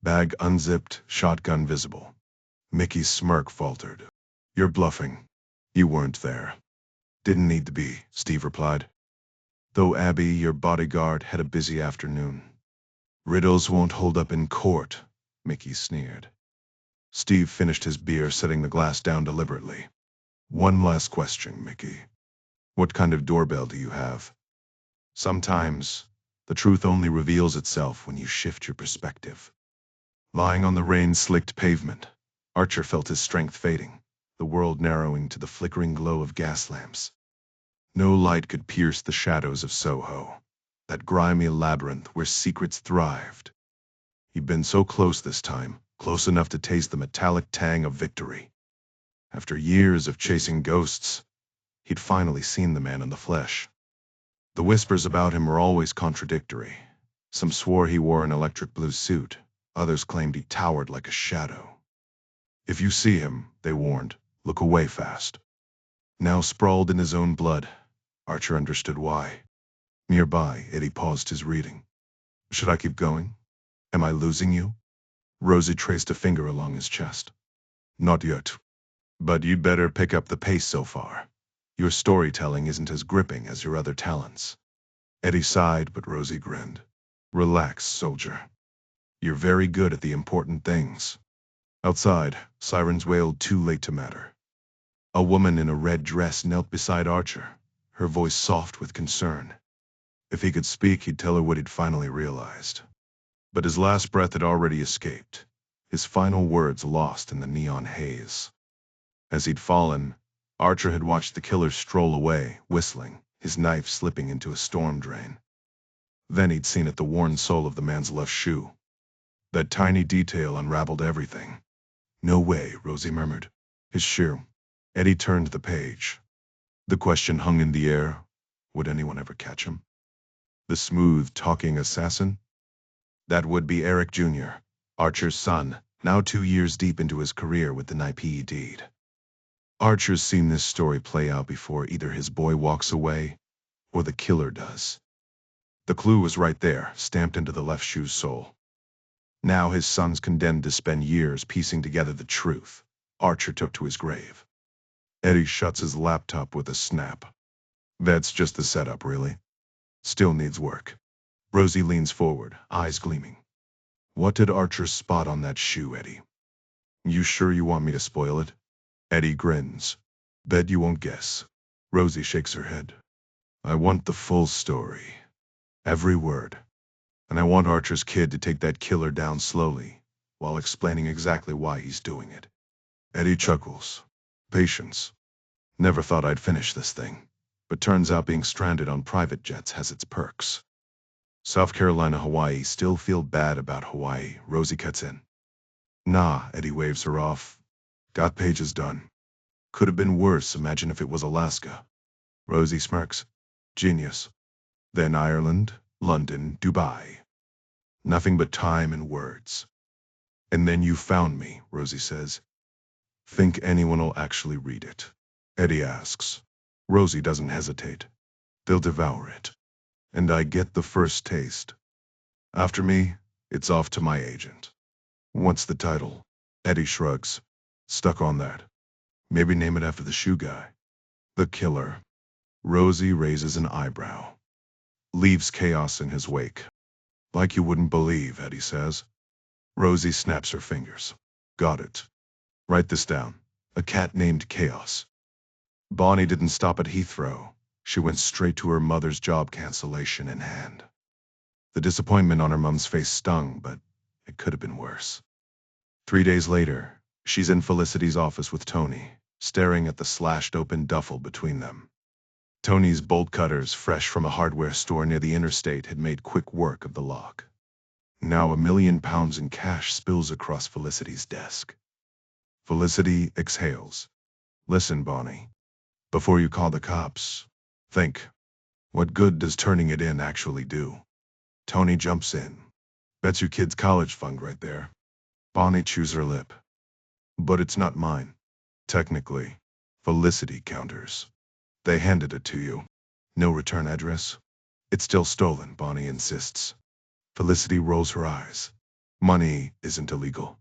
Bag unzipped, shotgun visible." Mickey's smirk faltered. "You're bluffing. You weren't there." "Didn't need to be," Steve replied. "Though Abby, your bodyguard, had a busy afternoon." "Riddles won't hold up in court," Mickey sneered. Steve finished his beer, setting the glass down deliberately. "One last question, Mickey. What kind of doorbell do you have?" "Sometimes the truth only reveals itself when you shift your perspective." Lying on the rain-slicked pavement, Archer felt his strength fading, the world narrowing to the flickering glow of gas lamps. No light could pierce the shadows of Soho, that grimy labyrinth where secrets thrived. He'd been so close this time, close enough to taste the metallic tang of victory. After years of chasing ghosts, he'd finally seen the man in the flesh. The whispers about him were always contradictory. Some swore he wore an electric blue suit, others claimed he towered like a shadow. "If you see him," they warned, "look away fast." Now sprawled in his own blood, Archer understood why. Nearby, Eddie paused his reading. "Should I keep going? Am I losing you?" Rosie traced a finger along his chest. "Not yet. But you'd better pick up the pace so far. Your storytelling isn't as gripping as your other talents." Eddie sighed, but Rosie grinned. "Relax, soldier. You're very good at the important things." Outside, sirens wailed, too late to matter. A woman in a red dress knelt beside Archer, her voice soft with concern. If he could speak, he'd tell her what he'd finally realized. But his last breath had already escaped, his final words lost in the neon haze. As he'd fallen, Archer had watched the killer stroll away, whistling, his knife slipping into a storm drain. Then he'd seen it, the worn sole of the man's left shoe. That tiny detail unraveled everything. "No way," Rosie murmured. "His shoe." Eddie turned the page. The question hung in the air. Would anyone ever catch him? The smooth-talking assassin? That would be Eric Jr., Archer's son, now 2 years deep into his career with the NIPE deed. Archer's seen this story play out before. Either his boy walks away, or the killer does. The clue was right there, stamped into the left shoe's sole. Now his son's condemned to spend years piecing together the truth Archer took to his grave. Eddie shuts his laptop with a snap. "That's just the setup, really. Still needs work." Rosie leans forward, eyes gleaming. "What did Archer spot on that shoe, Eddie?" "You sure you want me to spoil it?" Eddie grins. "Bet you won't guess." Rosie shakes her head. "I want the full story. Every word. And I want Archer's kid to take that killer down slowly, while explaining exactly why he's doing it." Eddie chuckles. "Patience. Never thought I'd finish this thing, but turns out being stranded on private jets has its perks." "South Carolina, Hawaii, still feel bad about Hawaii," Rosie cuts in. "Nah," Eddie waves her off. Got pages done. Could have been worse, imagine if it was Alaska. Rosie smirks. Genius. Then Ireland, London, Dubai. Nothing but time and words. And then you found me, Rosie says. Think anyone will actually read it? Eddie asks. Rosie doesn't hesitate. They'll devour it. And I get the first taste. After me, it's off to my agent. What's the title? Eddie shrugs. Stuck on that. Maybe name it after the shoe guy. The Killer. Rosie raises an eyebrow. Leaves chaos in his wake. Like you wouldn't believe, Eddie says. Rosie snaps her fingers. Got it. Write this down. A cat named Chaos. Bonnie didn't stop at Heathrow. She went straight to her mother's job cancellation in hand. The disappointment on her mom's face stung, but it could have been worse. 3 days later, she's in Felicity's office with Tony, staring at the slashed open duffel between them. Tony's bolt cutters, fresh from a hardware store near the interstate, had made quick work of the lock. Now £1 million in cash spills across Felicity's desk. Felicity exhales. Listen, Bonnie. Before you call the cops, think. What good does turning it in actually do? Tony jumps in. That's your kid's college fund right there. Bonnie chews her lip. But it's not mine. Technically, Felicity counters. They handed it to you. No return address? It's still stolen, Bonnie insists. Felicity rolls her eyes. Money isn't illegal.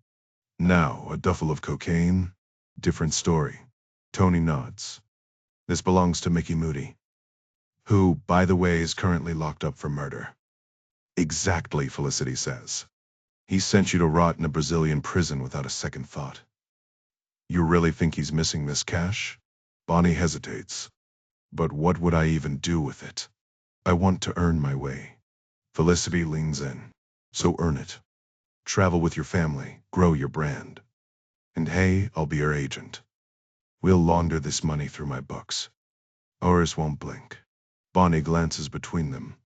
Now, a duffel of cocaine? Different story. Tony nods. This belongs to Mickey Moody, who, by the way, is currently locked up for murder. Exactly, Felicity says. He sent you to rot in a Brazilian prison without a second thought. You really think he's missing this cash? Bonnie hesitates. But what would I even do with it? I want to earn my way. Felicity leans in. So earn it. Travel with your family, grow your brand. And hey, I'll be your agent. We'll launder this money through my books. Ours won't blink. Bonnie glances between them.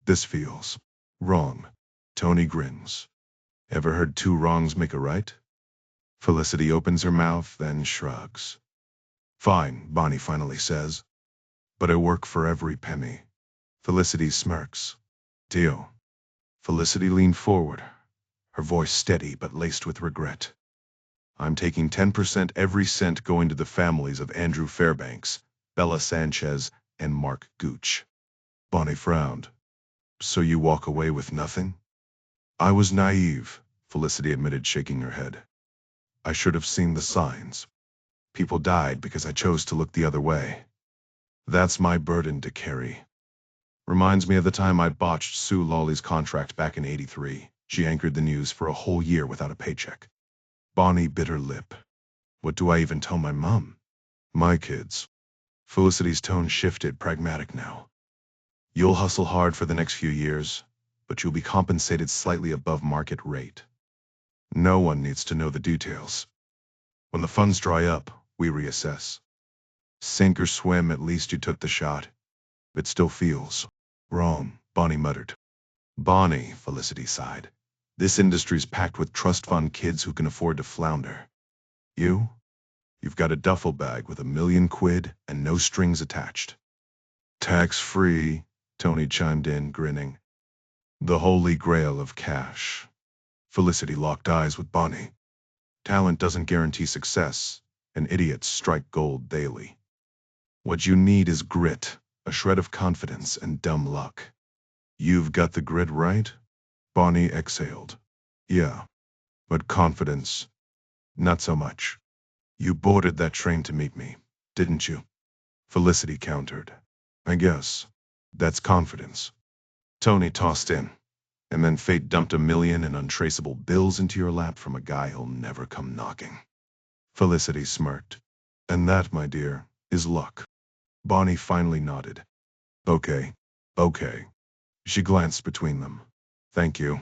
This feels wrong. Tony grins. Ever heard 2 wrongs make a right? Felicity opens her mouth, then shrugs. Fine, Bonnie finally says. But I work for every penny. Felicity smirks. Deal. Felicity leaned forward, her voice steady but laced with regret. I'm taking 10%, every cent going to the families of Andrew Fairbanks, Bella Sanchez, and Mark Gooch. Bonnie frowned. So you walk away with nothing? I was naive, Felicity admitted, shaking her head. I should have seen the signs. People died because I chose to look the other way. That's my burden to carry. Reminds me of the time I botched Sue Lawley's contract back in '83. She anchored the news for a whole year without a paycheck. Bonnie bit her lip. What do I even tell my mom? My kids. Felicity's tone shifted, pragmatic now. You'll hustle hard for the next few years, but you'll be compensated slightly above market rate. No one needs to know the details. When the funds dry up, we reassess. Sink or swim, at least you took the shot. It still feels wrong, Bonnie muttered. Bonnie, Felicity sighed. This industry's packed with trust fund kids who can afford to flounder. You've got a duffel bag with £1 million and no strings attached. Tax-free, Tony chimed in, grinning. The holy grail of cash. Felicity locked eyes with Bonnie. Talent doesn't guarantee success, and idiots strike gold daily. What you need is grit, a shred of confidence, and dumb luck. You've got the grit, right? Bonnie exhaled. Yeah, but confidence, not so much. You boarded that train to meet me, didn't you? Felicity countered. I guess. That's confidence. Tony tossed in. And then fate dumped $1 million in untraceable bills into your lap from a guy who'll never come knocking. Felicity smirked. And that, my dear, is luck. Bonnie finally nodded. Okay. She glanced between them. Thank you.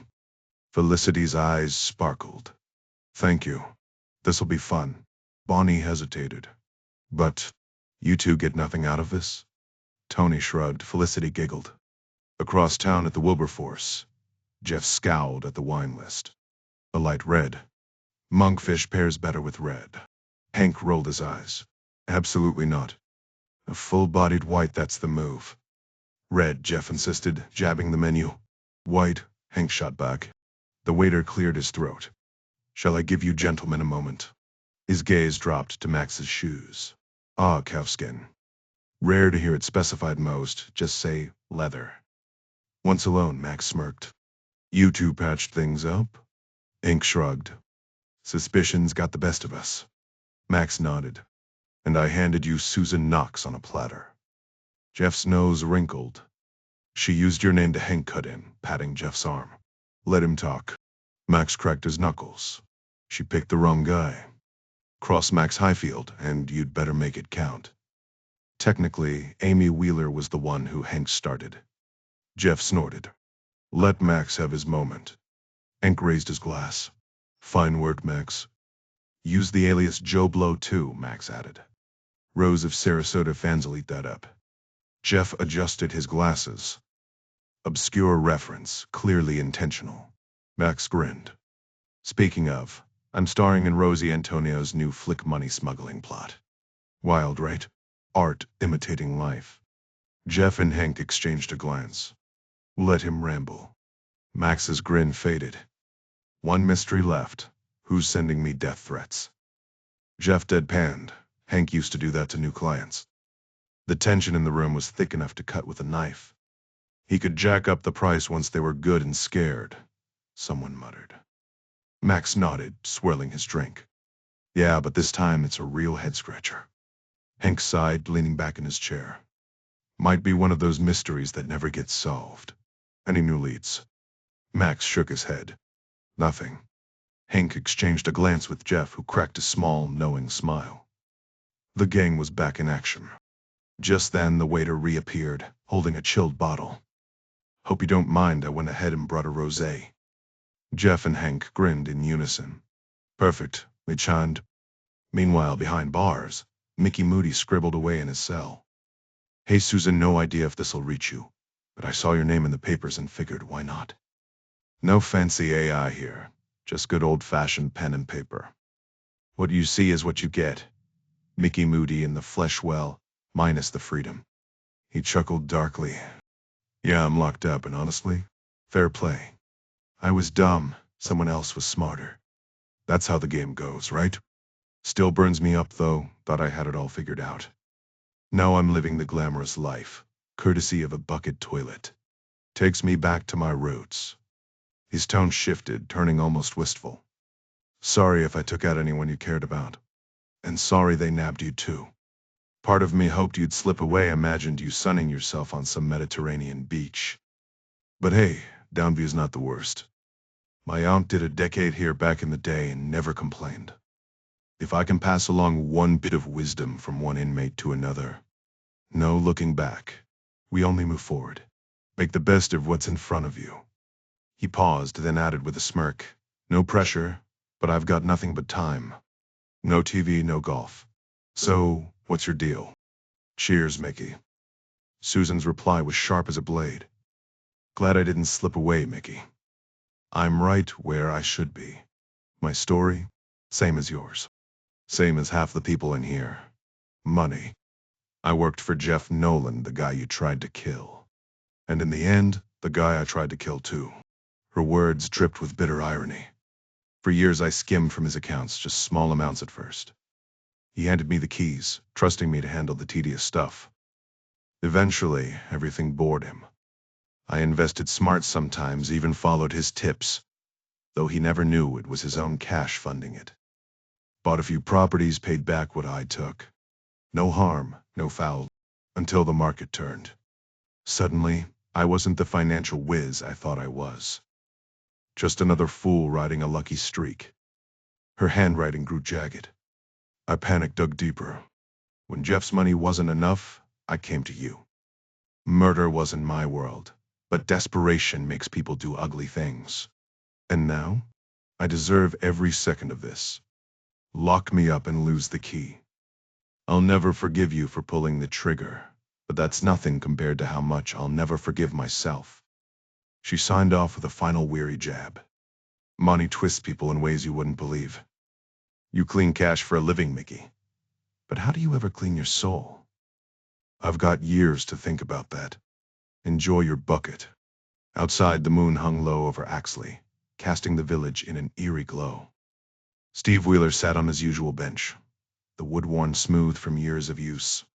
Felicity's eyes sparkled. Thank you. This'll be fun. Bonnie hesitated. But you two get nothing out of this? Tony shrugged. Felicity giggled. Across town at the Wilberforce, Jeff scowled at the wine list. A light red. Monkfish pairs better with red. Hank rolled his eyes. Absolutely not. A full-bodied white, that's the move. Red, Jeff insisted, jabbing the menu. White, Hank shot back. The waiter cleared his throat. Shall I give you gentlemen a moment? His gaze dropped to Max's shoes. Ah, calfskin. Rare to hear it specified most, just say leather. Once alone, Max smirked. You two patched things up? Hank shrugged. Suspicions got the best of us. Max nodded. And I handed you Susan Knox on a platter. Jeff's nose wrinkled. She used your name to Hank cut in, patting Jeff's arm. Let him talk. Max cracked his knuckles. She picked the wrong guy. Cross Max Highfield, and you'd better make it count. Technically, Amy Wheeler was the one who Hank started. Jeff snorted. Let Max have his moment. Hank raised his glass. Fine word, Max. Use the alias Joe Blow too, Max added. Rows of Sarasota fans will eat that up. Jeff adjusted his glasses. Obscure reference, clearly intentional. Max grinned. Speaking of, I'm starring in Rosie Antonio's new flick money smuggling plot. Wild, right? Art imitating life. Jeff and Hank exchanged a glance. Let him ramble. Max's grin faded. One mystery left. Who's sending me death threats? Jeff deadpanned. Hank used to do that to new clients. The tension in the room was thick enough to cut with a knife. He could jack up the price once they were good and scared, someone muttered. Max nodded, swirling his drink. Yeah, but this time it's a real head-scratcher. Hank sighed, leaning back in his chair. Might be one of those mysteries that never gets solved. Any new leads? Max shook his head. Nothing. Hank exchanged a glance with Jeff, who cracked a small, knowing smile. The gang was back in action. Just then, the waiter reappeared, holding a chilled bottle. Hope you don't mind, I went ahead and brought a rosé. Jeff and Hank grinned in unison. Perfect, they chimed. Meanwhile, behind bars, Mickey Moody scribbled away in his cell. Hey Susan, no idea if this'll reach you, but I saw your name in the papers and figured, why not? No fancy AI here, just good old-fashioned pen and paper. What you see is what you get. Mickey Moody in the flesh, well, minus the freedom. He chuckled darkly. Yeah, I'm locked up, and honestly, fair play. I was dumb, someone else was smarter. That's how the game goes, right? Still burns me up though, thought I had it all figured out. Now I'm living the glamorous life, courtesy of a bucket toilet. Takes me back to my roots. His tone shifted, turning almost wistful. Sorry if I took out anyone you cared about. And sorry they nabbed you too. Part of me hoped you'd slip away, imagined you sunning yourself on some Mediterranean beach. But hey, Downview's not the worst. My aunt did a decade here back in the day and never complained. If I can pass along one bit of wisdom from one inmate to another, no looking back. We only move forward. Make the best of what's in front of you. He paused, then added with a smirk, no pressure, but I've got nothing but time. No TV, no golf. So, what's your deal? Cheers, Mickey. Susan's reply was sharp as a blade. Glad I didn't slip away, Mickey. I'm right where I should be. My story, same as yours. Same as half the people in here. Money. I worked for Jeff Nolan, the guy you tried to kill. And in the end, the guy I tried to kill too. Her words dripped with bitter irony. For years I skimmed from his accounts, just small amounts at first. He handed me the keys, trusting me to handle the tedious stuff. Eventually, everything bored him. I invested smart sometimes, even followed his tips, though he never knew it was his own cash funding it. Bought a few properties, paid back what I took. No harm, no foul, until the market turned. Suddenly, I wasn't the financial whiz I thought I was. Just another fool riding a lucky streak. Her handwriting grew jagged. I panicked, dug deeper. When Jeff's money wasn't enough, I came to you. Murder wasn't my world, but desperation makes people do ugly things. And now, I deserve every second of this. Lock me up and lose the key. I'll never forgive you for pulling the trigger, but that's nothing compared to how much I'll never forgive myself. She signed off with a final weary jab. Money twists people in ways you wouldn't believe. You clean cash for a living, Mickey. But how do you ever clean your soul? I've got years to think about that. Enjoy your bucket. Outside, the moon hung low over Axley, casting the village in an eerie glow. Steve Wheeler sat on his usual bench, the wood worn smooth from years of use.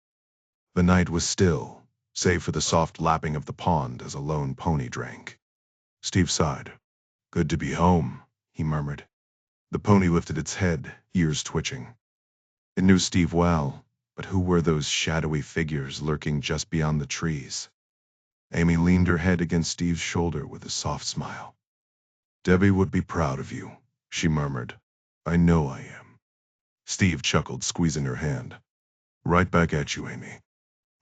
The night was still, save for the soft lapping of the pond as a lone pony drank. Steve sighed. Good to be home, he murmured. The pony lifted its head, ears twitching. It knew Steve well, but who were those shadowy figures lurking just beyond the trees? Amy leaned her head against Steve's shoulder with a soft smile. Debbie would be proud of you, she murmured. I know I am. Steve chuckled, squeezing her hand. Right back at you, Amy.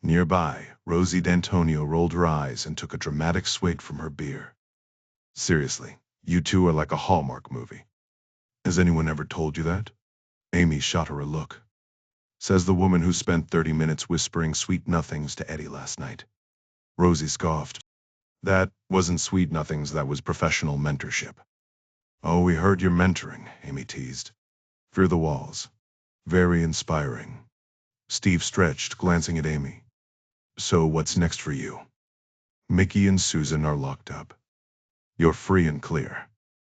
Nearby, Rosie D'Antonio rolled her eyes and took a dramatic swig from her beer. Seriously, you two are like a Hallmark movie. Has anyone ever told you that? Amy shot her a look. Says the woman who spent 30 minutes whispering sweet nothings to Eddie last night. Rosie scoffed. That wasn't sweet nothings, that was professional mentorship. Oh, we heard you're mentoring, Amy teased. Through the walls. Very inspiring. Steve stretched, glancing at Amy. So what's next for you? Mickey and Susan are locked up. You're free and clear.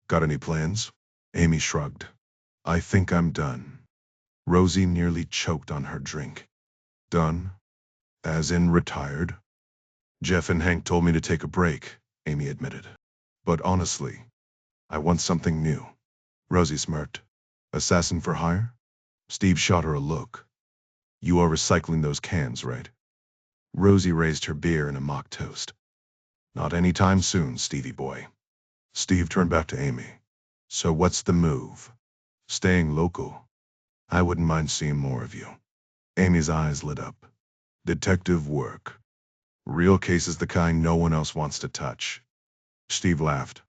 Got any plans? Amy shrugged. I think I'm done. Rosie nearly choked on her drink. Done? As in retired? Jeff and Hank told me to take a break, Amy admitted. But honestly, I want something new. Rosie smirked. Assassin for hire? Steve shot her a look. You are recycling those cans, right? Rosie raised her beer in a mock toast. Not anytime soon, Stevie boy. Steve turned back to Amy. So what's the move? Staying local? I wouldn't mind seeing more of you. Amy's eyes lit up. Detective work. Real cases, the kind no one else wants to touch. Steve laughed.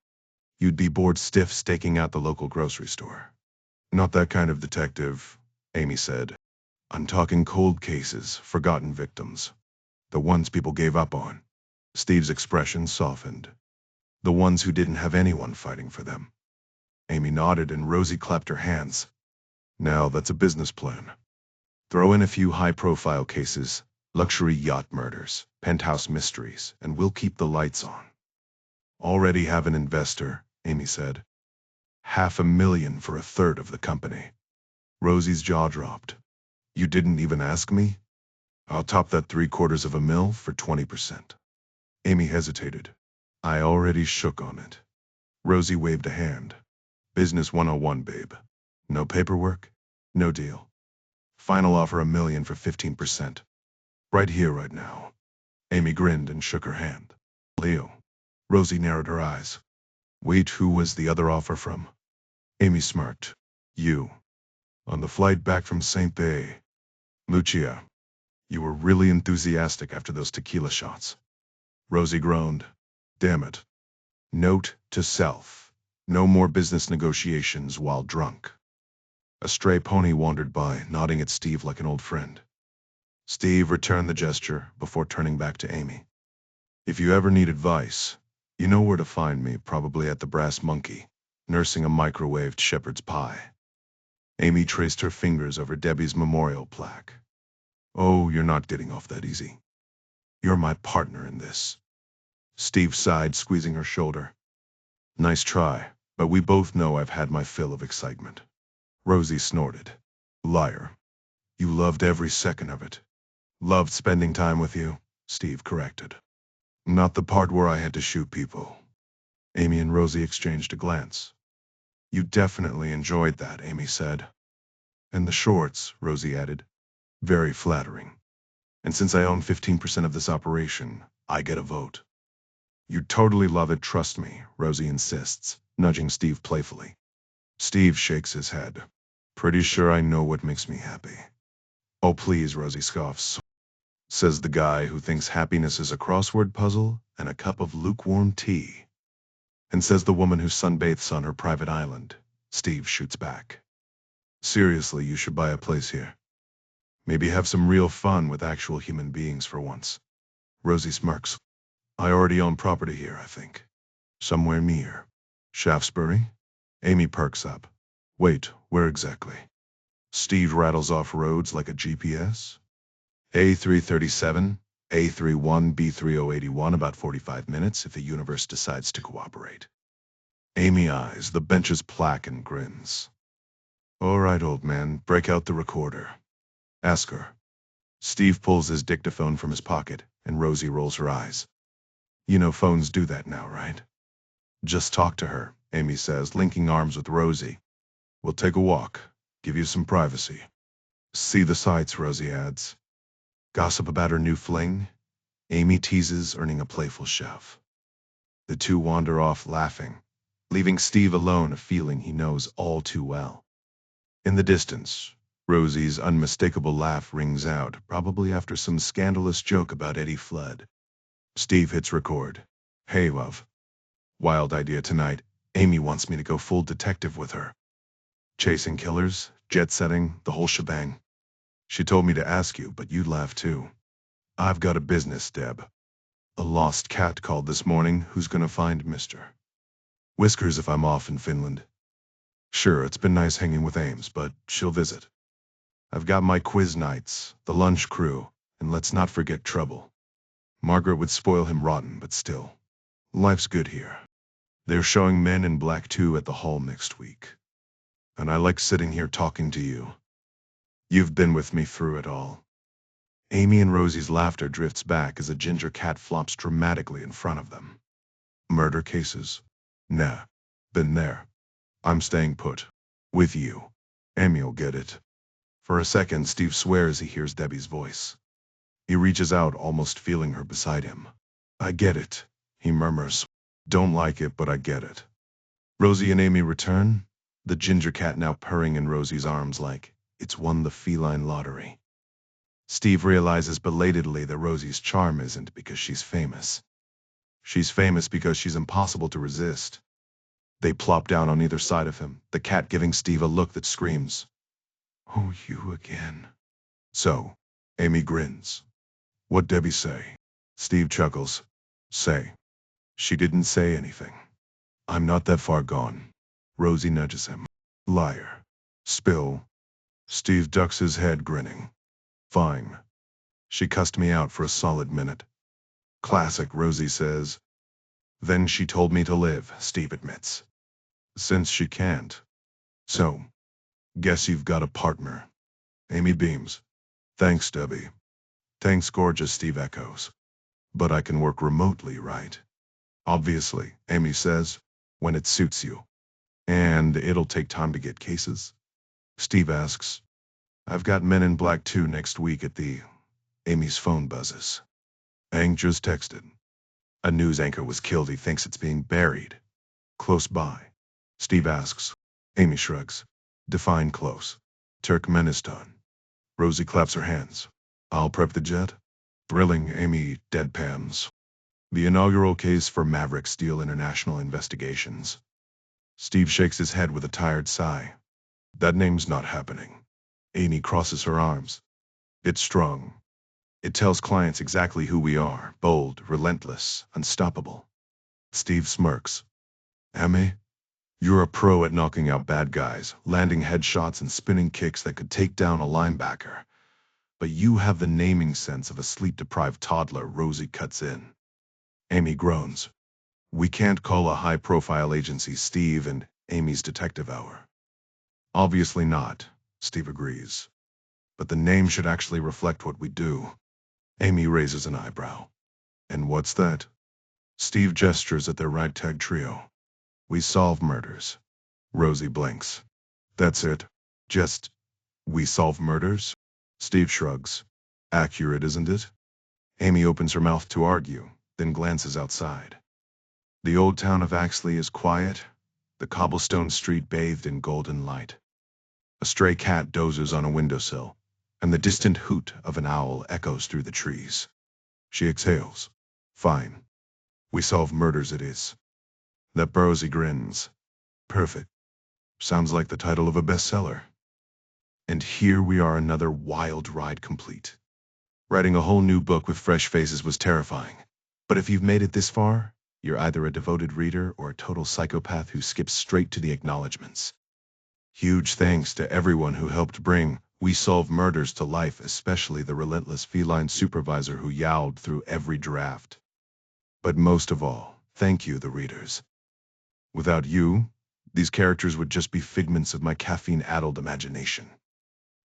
You'd be bored stiff staking out the local grocery store. Not that kind of detective, Amy said. I'm talking cold cases, forgotten victims. The ones people gave up on. Steve's expression softened. The ones who didn't have anyone fighting for them. Amy nodded and Rosie clapped her hands. Now that's a business plan. Throw in a few high-profile cases, luxury yacht murders, penthouse mysteries, and we'll keep the lights on. Already have an investor, Amy said. $500,000 for a third of the company. Rosie's jaw dropped. You didn't even ask me? I'll top that $750,000 for 20%. Amy hesitated. I already shook on it. Rosie waved a hand. Business 101, babe. No paperwork, no deal. Final offer $1 million for 15%. Right here, right now. Amy grinned and shook her hand. Leo. Rosie narrowed her eyes. Wait, who was the other offer from? Amy smirked. You. On the flight back from St. Bay. Lucia. You were really enthusiastic after those tequila shots. Rosie groaned. Damn it. Note to self. No more business negotiations while drunk. A stray pony wandered by, nodding at Steve like an old friend. Steve returned the gesture before turning back to Amy. If you ever need advice, you know where to find me, probably at the Brass Monkey, nursing a microwaved shepherd's pie. Amy traced her fingers over Debbie's memorial plaque. Oh, you're not getting off that easy. You're my partner in this. Steve sighed, squeezing her shoulder. Nice try, but we both know I've had my fill of excitement. Rosie snorted. Liar. You loved every second of it. Loved spending time with you, Steve corrected. Not the part where I had to shoot people. Amy and Rosie exchanged a glance. You definitely enjoyed that, Amy said. And the shorts, Rosie added. Very flattering. And since I own 15% of this operation, I get a vote. You totally love it, trust me, Rosie insists, nudging Steve playfully. Steve shakes his head. Pretty sure I know what makes me happy. Oh please, Rosie scoffs. Says the guy who thinks happiness is a crossword puzzle and a cup of lukewarm tea. And says the woman who sunbathes on her private island. Steve shoots back. Seriously, you should buy a place here. Maybe have some real fun with actual human beings for once. Rosie smirks. I already own property here, I think. Somewhere near. Shaftesbury? Amy perks up. Wait, where exactly? Steve rattles off roads like a GPS. A337, A31, B3081, about 45 minutes if the universe decides to cooperate. Amy eyes the bench's plaque and grins. All right, old man, break out the recorder. Ask her. Steve pulls his dictaphone from his pocket, and Rosie rolls her eyes. You know phones do that now, right? Just talk to her, Amy says, linking arms with Rosie. We'll take a walk, give you some privacy. See the sights, Rosie adds. Gossip about her new fling? Amy teases, earning a playful shove. The two wander off laughing, leaving Steve alone, a feeling he knows all too well. In the distance, Rosie's unmistakable laugh rings out, probably after some scandalous joke about Eddie Flood. Steve hits record. Hey, love. Wild idea tonight. Amy wants me to go full detective with her. Chasing killers, jet setting, the whole shebang. She told me to ask you, but you'd laugh too. I've got a business, Deb. A lost cat called this morning. Who's gonna find Mr. Whiskers if I'm off in Finland? Sure, it's been nice hanging with Ames, but she'll visit. I've got my quiz nights, the lunch crew, and let's not forget trouble. Margaret would spoil him rotten, but still. Life's good here. They're showing Men in Black 2 at the hall next week. And I like sitting here talking to you. You've been with me through it all. Amy and Rosie's laughter drifts back as a ginger cat flops dramatically in front of them. Murder cases? Nah. Been there. I'm staying put. With you. Amy'll get it. For a second, Steve swears he hears Debbie's voice. He reaches out, almost feeling her beside him. I get it, he murmurs. Don't like it, but I get it. Rosie and Amy return, the ginger cat now purring in Rosie's arms like it's won the feline lottery. Steve realizes belatedly that Rosie's charm isn't because she's famous. She's famous because she's impossible to resist. They plop down on either side of him, the cat giving Steve a look that screams, "Oh, you again." So, Amy grins. What'd Debbie say? Steve chuckles. Say. She didn't say anything. I'm not that far gone. Rosie nudges him. Liar. Spill. Steve ducks his head, grinning. Fine. She cussed me out for a solid minute. Classic, Rosie says. Then she told me to live, Steve admits. Since she can't. So, guess you've got a partner. Amy beams. Thanks, Debbie. Thanks, gorgeous, Steve echoes. But I can work remotely, right? Obviously, Amy says, when it suits you. And it'll take time to get cases? Steve asks. I've got Men in Black 2 next week at the... Amy's phone buzzes. Ang just texted. A news anchor was killed. He thinks it's being buried. Close by. Steve asks. Amy shrugs. Define close. Turkmenistan. Rosie claps her hands. I'll prep the jet. Thrilling, Amy deadpans. The inaugural case for Maverick Steel International Investigations. Steve shakes his head with a tired sigh. That name's not happening. Amy crosses her arms. It's strong. It tells clients exactly who we are. Bold, relentless, unstoppable. Steve smirks. Amy? You're a pro at knocking out bad guys, landing headshots and spinning kicks that could take down a linebacker. But you have the naming sense of a sleep-deprived toddler. Rosie cuts in. Amy groans. We can't call a high-profile agency Steve and Amy's Detective Hour. Obviously not, Steve agrees. But the name should actually reflect what we do. Amy raises an eyebrow. And what's that? Steve gestures at their ragtag trio. We solve murders. Rosie blinks. That's it. Just, we solve murders? Steve shrugs. Accurate, isn't it? Amy opens her mouth to argue, then glances outside. The old town of Axley is quiet, the cobblestone street bathed in golden light. A stray cat dozes on a windowsill, and the distant hoot of an owl echoes through the trees. She exhales. Fine. We solve murders it is. That Rosie grins. Perfect. Sounds like the title of a bestseller. And here we are, another wild ride complete. Writing a whole new book with fresh faces was terrifying. But if you've made it this far, you're either a devoted reader or a total psychopath who skips straight to the acknowledgments. Huge thanks to everyone who helped bring We Solve Murders to life, especially the relentless feline supervisor who yowled through every draft. But most of all, thank you, the readers. Without you, these characters would just be figments of my caffeine-addled imagination.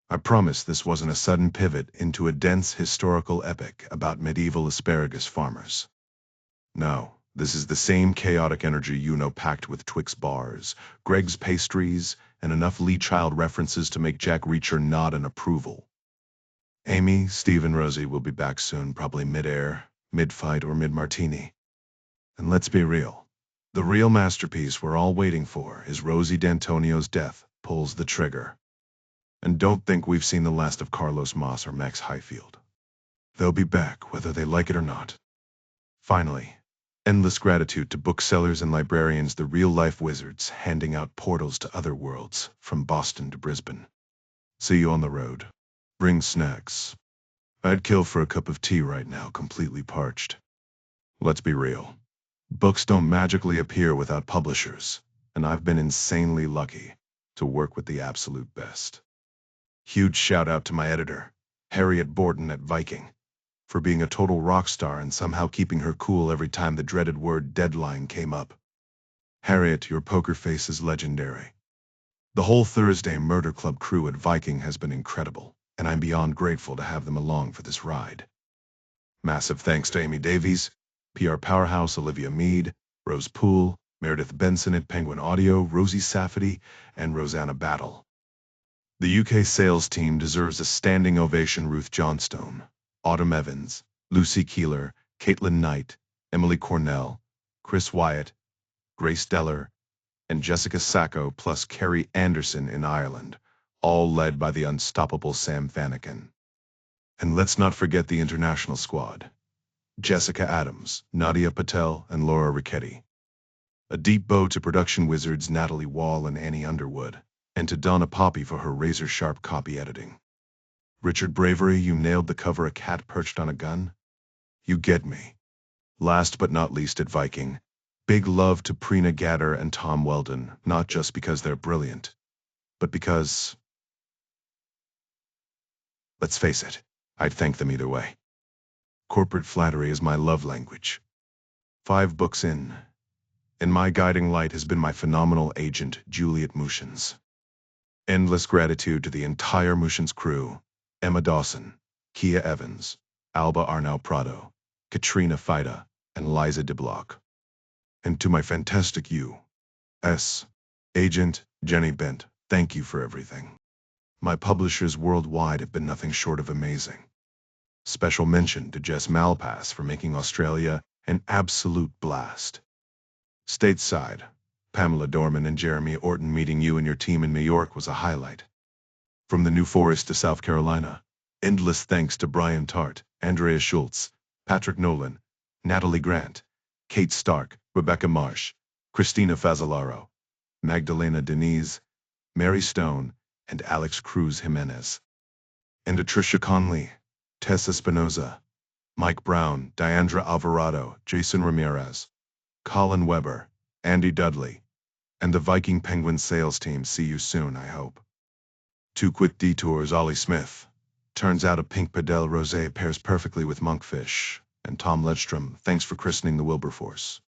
I promise this wasn't a sudden pivot into a dense historical epic about medieval asparagus farmers. No, this is the same chaotic energy packed with Twix bars, Greg's pastries, and enough Lee Child references to make Jack Reacher nod in approval. Amy, Steve, and Rosie will be back soon, probably mid-air, mid-fight, or mid-martini. And let's be real. The real masterpiece we're all waiting for is Rosie D'Antonio's death pulls the trigger. And don't think we've seen the last of Carlos Moss or Max Highfield. They'll be back, whether they like it or not. Finally, endless gratitude to booksellers and librarians, the real-life wizards handing out portals to other worlds, from Boston to Brisbane. See you on the road. Bring snacks. I'd kill for a cup of tea right now, completely parched. Let's be real. Books don't magically appear without publishers, and I've been insanely lucky to work with the absolute best. Huge shout out to my editor, Harriet Borden at Viking, for being a total rock star and somehow keeping her cool every time the dreaded word deadline came up. Harriet, your poker face is legendary. The whole Thursday Murder Club crew at Viking has been incredible, and I'm beyond grateful to have them along for this ride. Massive thanks to Amy Davies, PR powerhouse Olivia Mead, Rose Poole, Meredith Benson at Penguin Audio, Rosie Safety, and Rosanna Battle. The UK sales team deserves a standing ovation. Ruth Johnstone, Autumn Evans, Lucy Keeler, Caitlin Knight, Emily Cornell, Chris Wyatt, Grace Deller, and Jessica Sacco, plus Kerry Anderson in Ireland, all led by the unstoppable Sam Fanakin. And let's not forget the international squad. Jessica Adams, Nadia Patel, and Laura Ricchetti. A deep bow to production wizards Natalie Wall and Annie Underwood, and to Donna Poppy for her razor-sharp copy editing. Richard Bravery, you nailed the cover. A cat perched on a gun? You get me. Last but not least at Viking, big love to Prina Gatter and Tom Weldon, not just because they're brilliant, but because, let's face it, I'd thank them either way. Corporate flattery is my love language. 5 books in, and my guiding light has been my phenomenal agent, Juliet Mushins. Endless gratitude to the entire Mushins crew, Emma Dawson, Kia Evans, Alba Arnau Prado, Katrina Fida, and Liza DeBlock. And to my fantastic U.S. agent, Jenny Bent, thank you for everything. My publishers worldwide have been nothing short of amazing. Special mention to Jess Malpass for making Australia an absolute blast. Stateside, Pamela Dorman and Jeremy Orton, meeting you and your team in New York was a highlight. From the New Forest to South Carolina, endless thanks to Brian Tart, Andrea Schultz, Patrick Nolan, Natalie Grant, Kate Stark, Rebecca Marsh, Christina Fazzolaro, Magdalena Denise, Mary Stone, and Alex Cruz Jimenez. And to Tricia Conley, Tessa Spinoza, Mike Brown, Diandra Alvarado, Jason Ramirez, Colin Weber, Andy Dudley, and the Viking Penguin sales team. See you soon, I hope. 2 quick detours. Ollie Smith. Turns out a pink Padel Rosé pairs perfectly with monkfish. And Tom Ledstrom, thanks for christening the Wilberforce.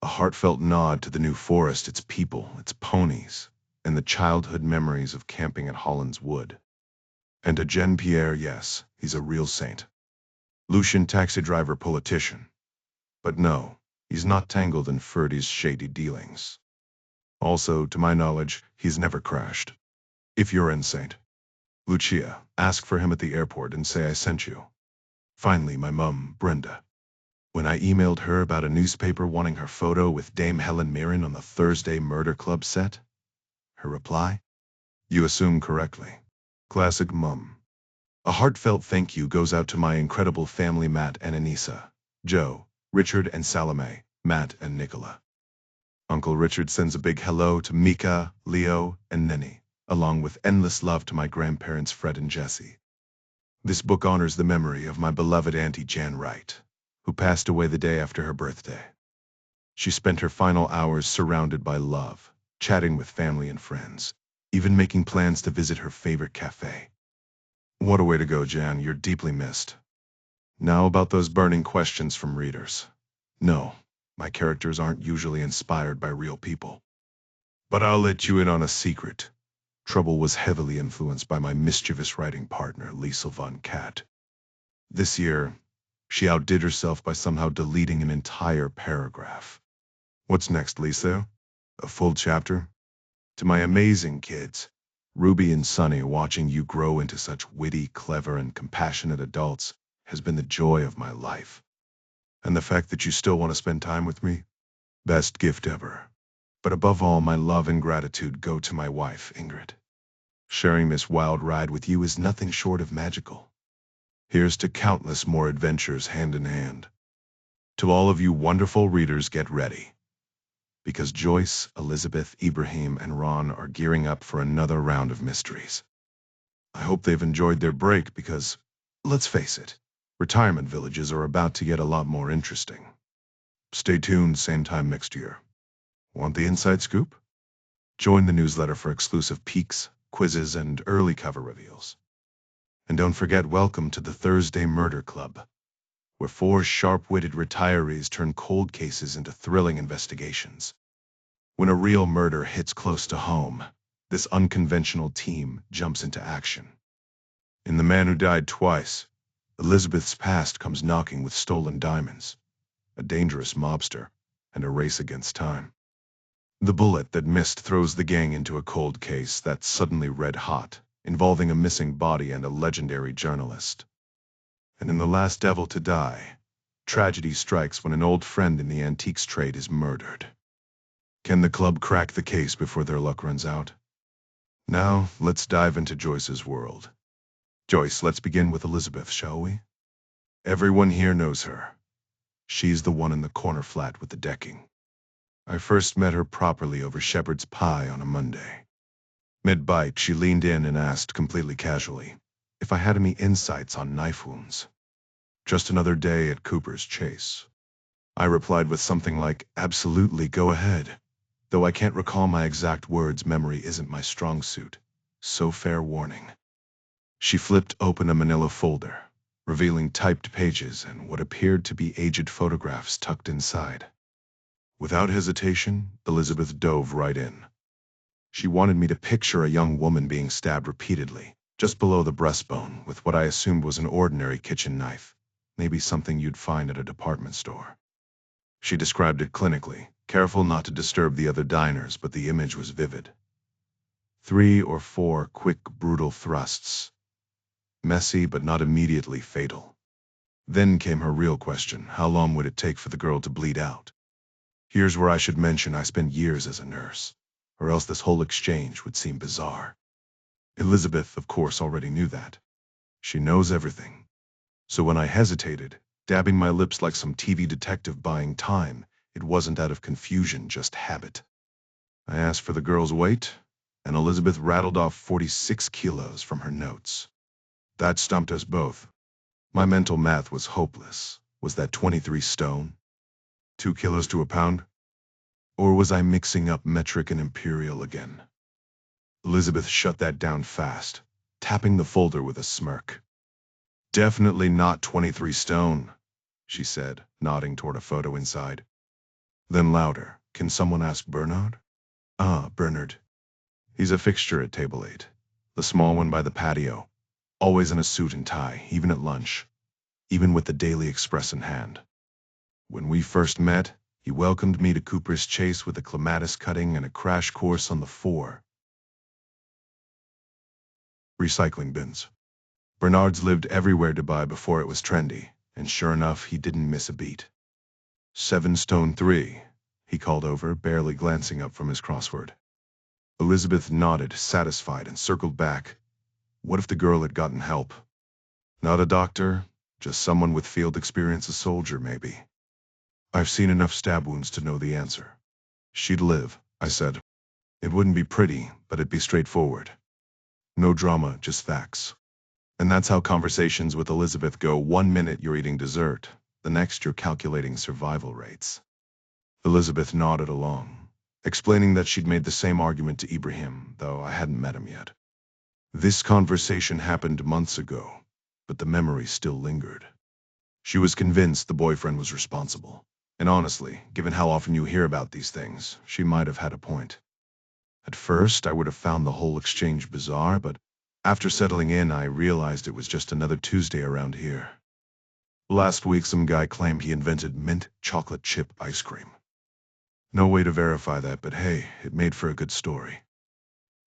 A heartfelt nod to the New Forest, its people, its ponies, and the childhood memories of camping at Holland's Wood. And to Jen Pierre, yes, he's a real saint. Lucian taxi driver politician. But no, he's not tangled in Ferdy's shady dealings. Also, to my knowledge, he's never crashed. If you're in Saint Lucia, ask for him at the airport and say I sent you. Finally, my mum, Brenda. When I emailed her about a newspaper wanting her photo with Dame Helen Mirren on the Thursday Murder Club set, her reply? You assume correctly. Classic mum. A heartfelt thank you goes out to my incredible family, Matt and Anissa, Joe, Richard and Salome, Matt and Nicola. Uncle Richard sends a big hello to Mika, Leo, and Nenny, along with endless love to my grandparents Fred and Jesse. This book honors the memory of my beloved Auntie Jan Wright, who passed away the day after her birthday. She spent her final hours surrounded by love, chatting with family and friends, even making plans to visit her favorite cafe. What a way to go, Jan. You're deeply missed. Now about those burning questions from readers. No, my characters aren't usually inspired by real people. But I'll let you in on a secret. Trouble was heavily influenced by my mischievous writing partner, Liesel von Kat. This year, she outdid herself by somehow deleting an entire paragraph. What's next, Lisa? A full chapter? To my amazing kids, Ruby and Sunny, watching you grow into such witty, clever, and compassionate adults has been the joy of my life. And the fact that you still want to spend time with me? Best gift ever. But above all, my love and gratitude go to my wife, Ingrid. Sharing this wild ride with you is nothing short of magical. Here's to countless more adventures hand in hand. To all of you wonderful readers, get ready. Because Joyce, Elizabeth, Ibrahim, and Ron are gearing up for another round of mysteries. I hope they've enjoyed their break because, let's face it, retirement villages are about to get a lot more interesting. Stay tuned, same time next year. Want the inside scoop? Join the newsletter for exclusive peeks, quizzes, and early cover reveals. And don't forget, welcome to the Thursday Murder Club, where 4 sharp-witted retirees turn cold cases into thrilling investigations. When a real murder hits close to home, this unconventional team jumps into action. In The Man Who Died Twice, Elizabeth's past comes knocking with stolen diamonds, a dangerous mobster, and a race against time. The bullet that missed throws the gang into a cold case that's suddenly red hot, involving a missing body and a legendary journalist. And in The Last Devil to Die, tragedy strikes when an old friend in the antiques trade is murdered. Can the club crack the case before their luck runs out? Now, let's dive into Joyce's world. Joyce, let's begin with Elizabeth, shall we? Everyone here knows her. She's the one in the corner flat with the decking. I first met her properly over shepherd's pie on a Monday. Mid-bite, she leaned in and asked completely casually if I had any insights on knife wounds. Just another day at Cooper's Chase. I replied with something like, absolutely, go ahead. Though I can't recall my exact words, memory isn't my strong suit, so fair warning. She flipped open a manila folder, revealing typed pages and what appeared to be aged photographs tucked inside. Without hesitation, Elizabeth dove right in. She wanted me to picture a young woman being stabbed repeatedly, just below the breastbone, with what I assumed was an ordinary kitchen knife, maybe something you'd find at a department store. She described it clinically, careful not to disturb the other diners, but the image was vivid. 3 or 4 quick, brutal thrusts. Messy, but not immediately fatal. Then came her real question: how long would it take for the girl to bleed out? Here's where I should mention I spent years as a nurse, or else this whole exchange would seem bizarre. Elizabeth, of course, already knew that. She knows everything. So when I hesitated, dabbing my lips like some TV detective buying time, it wasn't out of confusion, just habit. I asked for the girl's weight, and Elizabeth rattled off 46 kilos from her notes. That stumped us both. My mental math was hopeless. Was that 23 stone? 2 kilos to a pound? Or was I mixing up metric and imperial again? Elizabeth shut that down fast, tapping the folder with a smirk. Definitely not 23 stone, she said, nodding toward a photo inside. Then louder, can someone ask Bernard? Ah, Bernard. He's a fixture at table 8, the small one by the patio, always in a suit and tie, even at lunch, even with the Daily Express in hand. When we first met, he welcomed me to Cooper's Chase with a clematis cutting and a crash course on the 4 recycling bins. Bernard's lived everywhere Dubai before it was trendy, and sure enough, he didn't miss a beat. 7 stone 3, he called over, barely glancing up from his crossword. Elizabeth nodded, satisfied, and circled back. What if the girl had gotten help? Not a doctor, just someone with field experience, a soldier maybe. I've seen enough stab wounds to know the answer. She'd live, I said. It wouldn't be pretty, but it'd be straightforward. No drama, just facts. And that's how conversations with Elizabeth go. 1 minute you're eating dessert, the next you're calculating survival rates. Elizabeth nodded along. explaining that she'd made the same argument to Ibrahim, though I hadn't met him yet. This conversation happened months ago, but the memory still lingered. She was convinced the boyfriend was responsible. And honestly, given how often you hear about these things, she might have had a point. At first, I would have found the whole exchange bizarre, but after settling in, I realized it was just another Tuesday around here. Last week, some guy claimed he invented mint chocolate chip ice cream. No way to verify that, but hey, it made for a good story.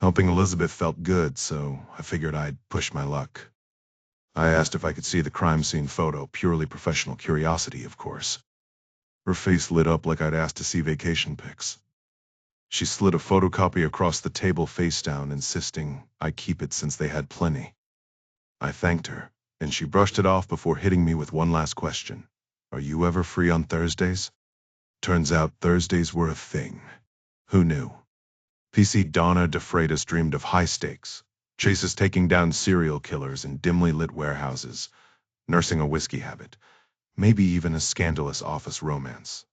Helping Elizabeth felt good, so I figured I'd push my luck. I asked if I could see the crime scene photo, purely professional curiosity, of course. Her face lit up like I'd asked to see vacation pics. She slid a photocopy across the table face down, insisting I keep it since they had plenty. I thanked her, and she brushed it off before hitting me with one last question. Are you ever free on Thursdays? Turns out Thursdays were a thing. Who knew? PC Donna de Freitas dreamed of high stakes, chases taking down serial killers in dimly lit warehouses, nursing a whiskey habit, maybe even a scandalous office romance.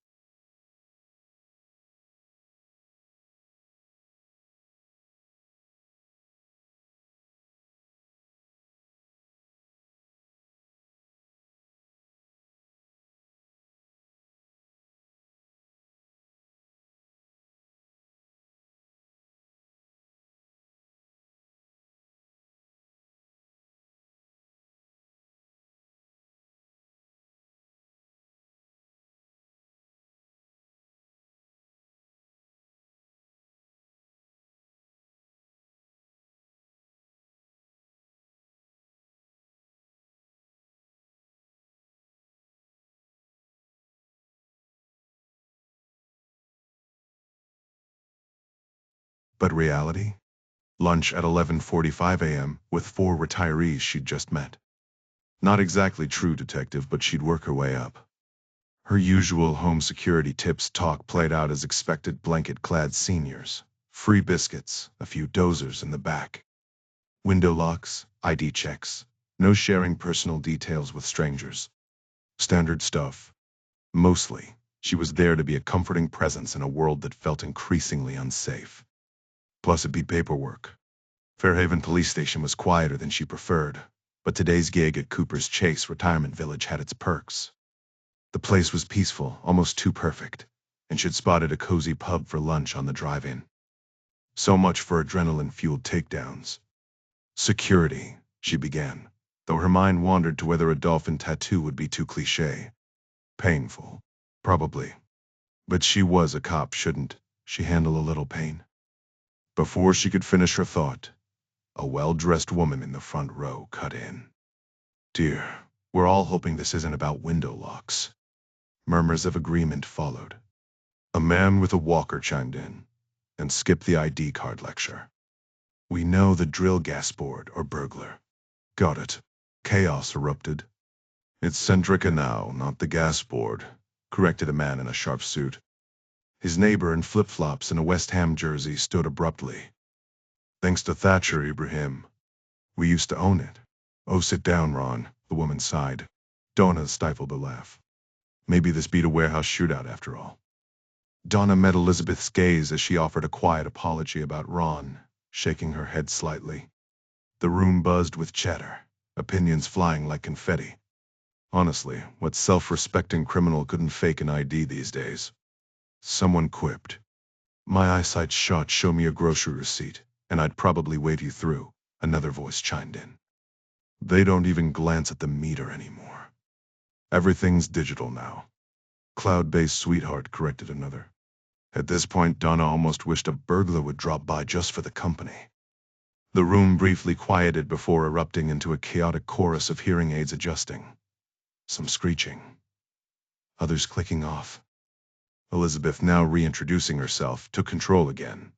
But reality? Lunch at 11:45 a.m. with 4 retirees she'd just met. Not exactly true detective, but she'd work her way up. Her usual home security tips talk played out as expected: blanket-clad seniors, free biscuits, a few dozers in the back, window locks, ID checks, no sharing personal details with strangers. Standard stuff. Mostly, she was there to be a comforting presence in a world that felt increasingly unsafe. Plus it'd be paperwork. Fairhaven Police Station was quieter than she preferred, but today's gig at Cooper's Chase Retirement Village had its perks. The place was peaceful, almost too perfect, and she'd spotted a cozy pub for lunch on the drive-in. So much for adrenaline-fueled takedowns. Security, she began, though her mind wandered to whether a dolphin tattoo would be too cliché. Painful. Probably. But she was a cop, shouldn't she handle a little pain? Before she could finish her thought, a well-dressed woman in the front row cut in. Dear, we're all hoping this isn't about window locks. Murmurs of agreement followed. A man with a walker chimed in and skipped the ID card lecture. We know the drill gas board or burglar. Got it. Chaos erupted. It's eccentric now, not the gas board, corrected a man in a sharp suit. His neighbor in flip-flops and a West Ham jersey stood abruptly. Thanks to Thatcher, Ibrahim. We used to own it. Oh, sit down, Ron, the woman sighed. Donna stifled a laugh. Maybe this beat a warehouse shootout after all. Donna met Elizabeth's gaze as she offered a quiet apology about Ron, shaking her head slightly. The room buzzed with chatter, opinions flying like confetti. Honestly, what self-respecting criminal couldn't fake an ID these days? Someone quipped. My eyesight's shot, show me a grocery receipt, and I'd probably wave you through, another voice chimed in. They don't even glance at the meter anymore. Everything's digital now. Cloud-based sweetheart, corrected another. At this point, Donna almost wished a burglar would drop by just for the company. The room briefly quieted before erupting into a chaotic chorus of hearing aids adjusting. Some screeching. Others clicking off. Elizabeth, now reintroducing herself, took control again.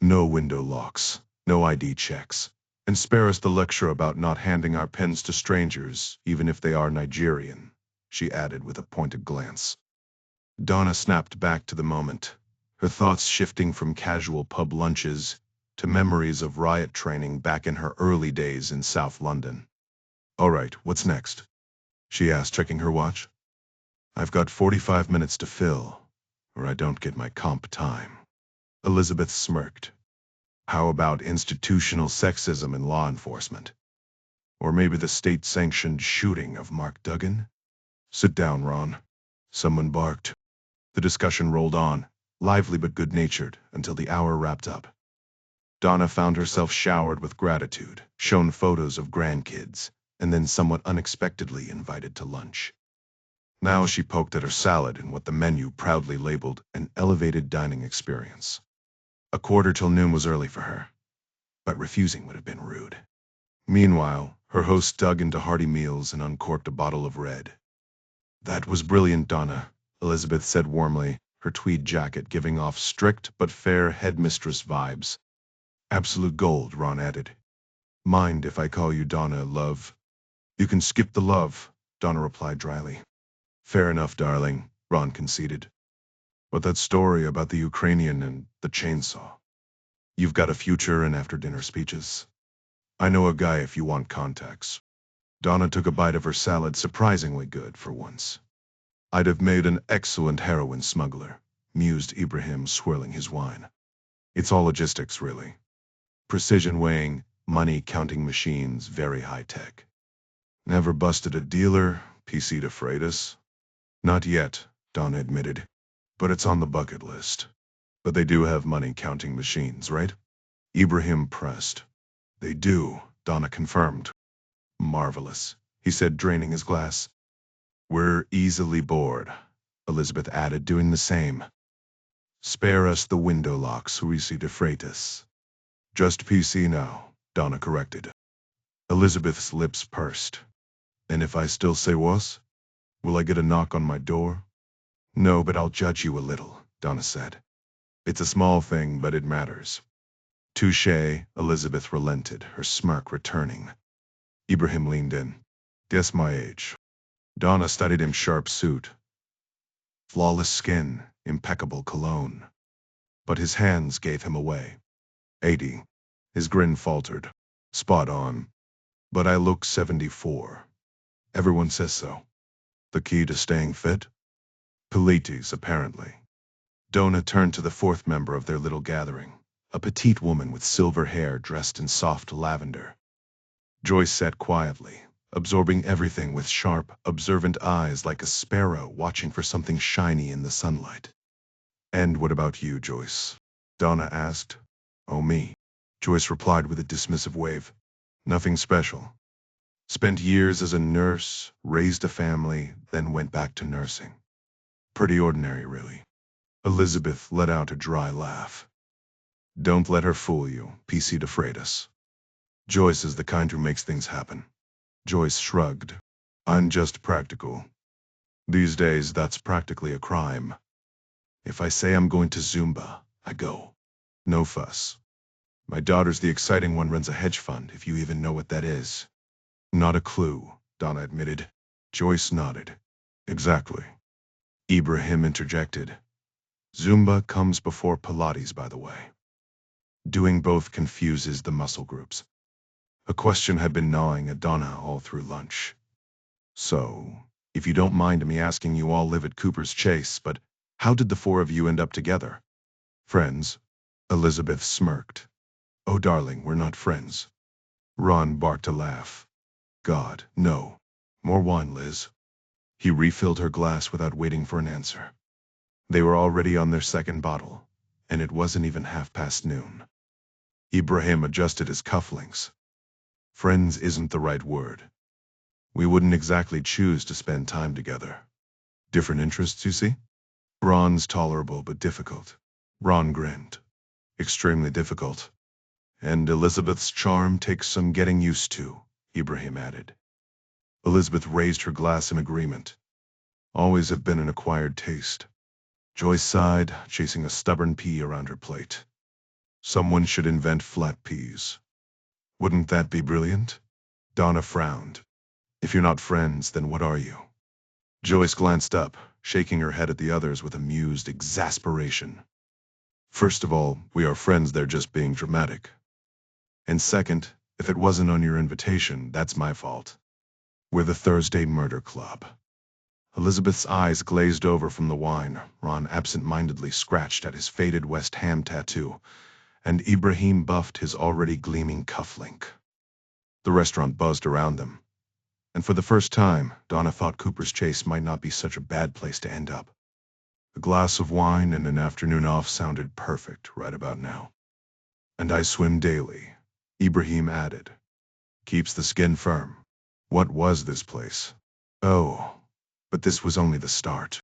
No window locks, no ID checks, and spare us the lecture about not handing our pens to strangers, even if they are Nigerian, she added with a pointed glance. Donna snapped back to the moment, her thoughts shifting from casual pub lunches to memories of riot training back in her early days in South London. All right, what's next? She asked, checking her watch. I've got 45 minutes to fill, or I don't get my comp time. Elizabeth smirked. How about institutional sexism in law enforcement? Or maybe the state-sanctioned shooting of Mark Duggan? Sit down, Ron. Someone barked. The discussion rolled on, lively but good-natured, until the hour wrapped up. Donna found herself showered with gratitude, shown photos of grandkids, and then somewhat unexpectedly invited to lunch. Now she poked at her salad in what the menu proudly labeled an elevated dining experience. A quarter till noon was early for her, but refusing would have been rude. Meanwhile, her host dug into hearty meals and uncorked a bottle of red. That was brilliant, Donna, Elizabeth said warmly, her tweed jacket giving off strict but fair headmistress vibes. Absolute gold, Ron added. Mind if I call you Donna, love? You can skip the love, Donna replied dryly. Fair enough, darling, Ron conceded. But that story about the Ukrainian and the chainsaw. You've got a future in after-dinner speeches. I know a guy if you want contacts. Donna took a bite of her salad, surprisingly good for once. I'd have made an excellent heroin smuggler, mused Ibrahim, swirling his wine. It's all logistics, really. Precision weighing, money-counting machines, very high-tech. Never busted a dealer, PC'd a freightus? Not yet, Donna admitted. But it's on the bucket list. But they do have money-counting machines, right? Ibrahim pressed. They do, Donna confirmed. Marvelous, he said, draining his glass. We're easily bored, Elizabeth added, doing the same. Spare us the window locks, Risi de Freitas. Just PC now, Donna corrected. Elizabeth's lips pursed. And if I still say was? Will I get a knock on my door? No, but I'll judge you a little, Donna said. It's a small thing, but it matters. Touché, Elizabeth relented, her smirk returning. Ibrahim leaned in. Guess my age. Donna studied him, sharp suit. Flawless skin, impeccable cologne. But his hands gave him away. 80. His grin faltered. Spot on. But I look 74. Everyone says so. The key to staying fit? Pilates, apparently. Donna turned to the fourth member of their little gathering, a petite woman with silver hair dressed in soft lavender. Joyce sat quietly, absorbing everything with sharp, observant eyes like a sparrow watching for something shiny in the sunlight. And what about you, Joyce? Donna asked. Oh, me. Joyce replied with a dismissive wave. Nothing special. Spent years as a nurse, raised a family, then went back to nursing. Pretty ordinary, really. Elizabeth let out a dry laugh. Don't let her fool you, PC de Freitas. Joyce is the kind who makes things happen. Joyce shrugged. I'm just practical. These days, that's practically a crime. If I say I'm going to Zumba, I go. No fuss. My daughter's the exciting one, runs a hedge fund, if you even know what that is. Not a clue, Donna admitted. Joyce nodded. Exactly. Ibrahim interjected. Zumba comes before Pilates, by the way. Doing both confuses the muscle groups. A question had been gnawing at Donna all through lunch. So, if you don't mind me asking, you all live at Cooper's Chase, but how did the four of you end up together? Friends? Elizabeth smirked. Oh, darling, we're not friends. Ron barked a laugh. God, no. More wine, Liz. He refilled her glass without waiting for an answer. They were already on their second bottle, and it wasn't even noon. Ibrahim adjusted his cufflinks. Friends isn't the right word. We wouldn't exactly choose to spend time together. Different interests, you see? Ron's tolerable but difficult. Ron grinned. Extremely difficult. And Elizabeth's charm takes some getting used to, Ibrahim added. Elizabeth raised her glass in agreement. Always have been an acquired taste. Joyce sighed, chasing a stubborn pea around her plate. Someone should invent flat peas. Wouldn't that be brilliant? Donna frowned. If you're not friends, then what are you? Joyce glanced up, shaking her head at the others with amused exasperation. First of all, we are friends, they're just being dramatic. And second, if it wasn't on your invitation, that's my fault. We're the Thursday Murder Club. Elizabeth's eyes glazed over from the wine. Ron absent-mindedly scratched at his faded West Ham tattoo, and Ibrahim buffed his already gleaming cufflink. The restaurant buzzed around them, and for the first time, Donna thought Cooper's Chase might not be such a bad place to end up. A glass of wine and an afternoon off sounded perfect right about now. "And I swim daily," Ibrahim added. "Keeps the skin firm." What was this place? Oh, but this was only the start.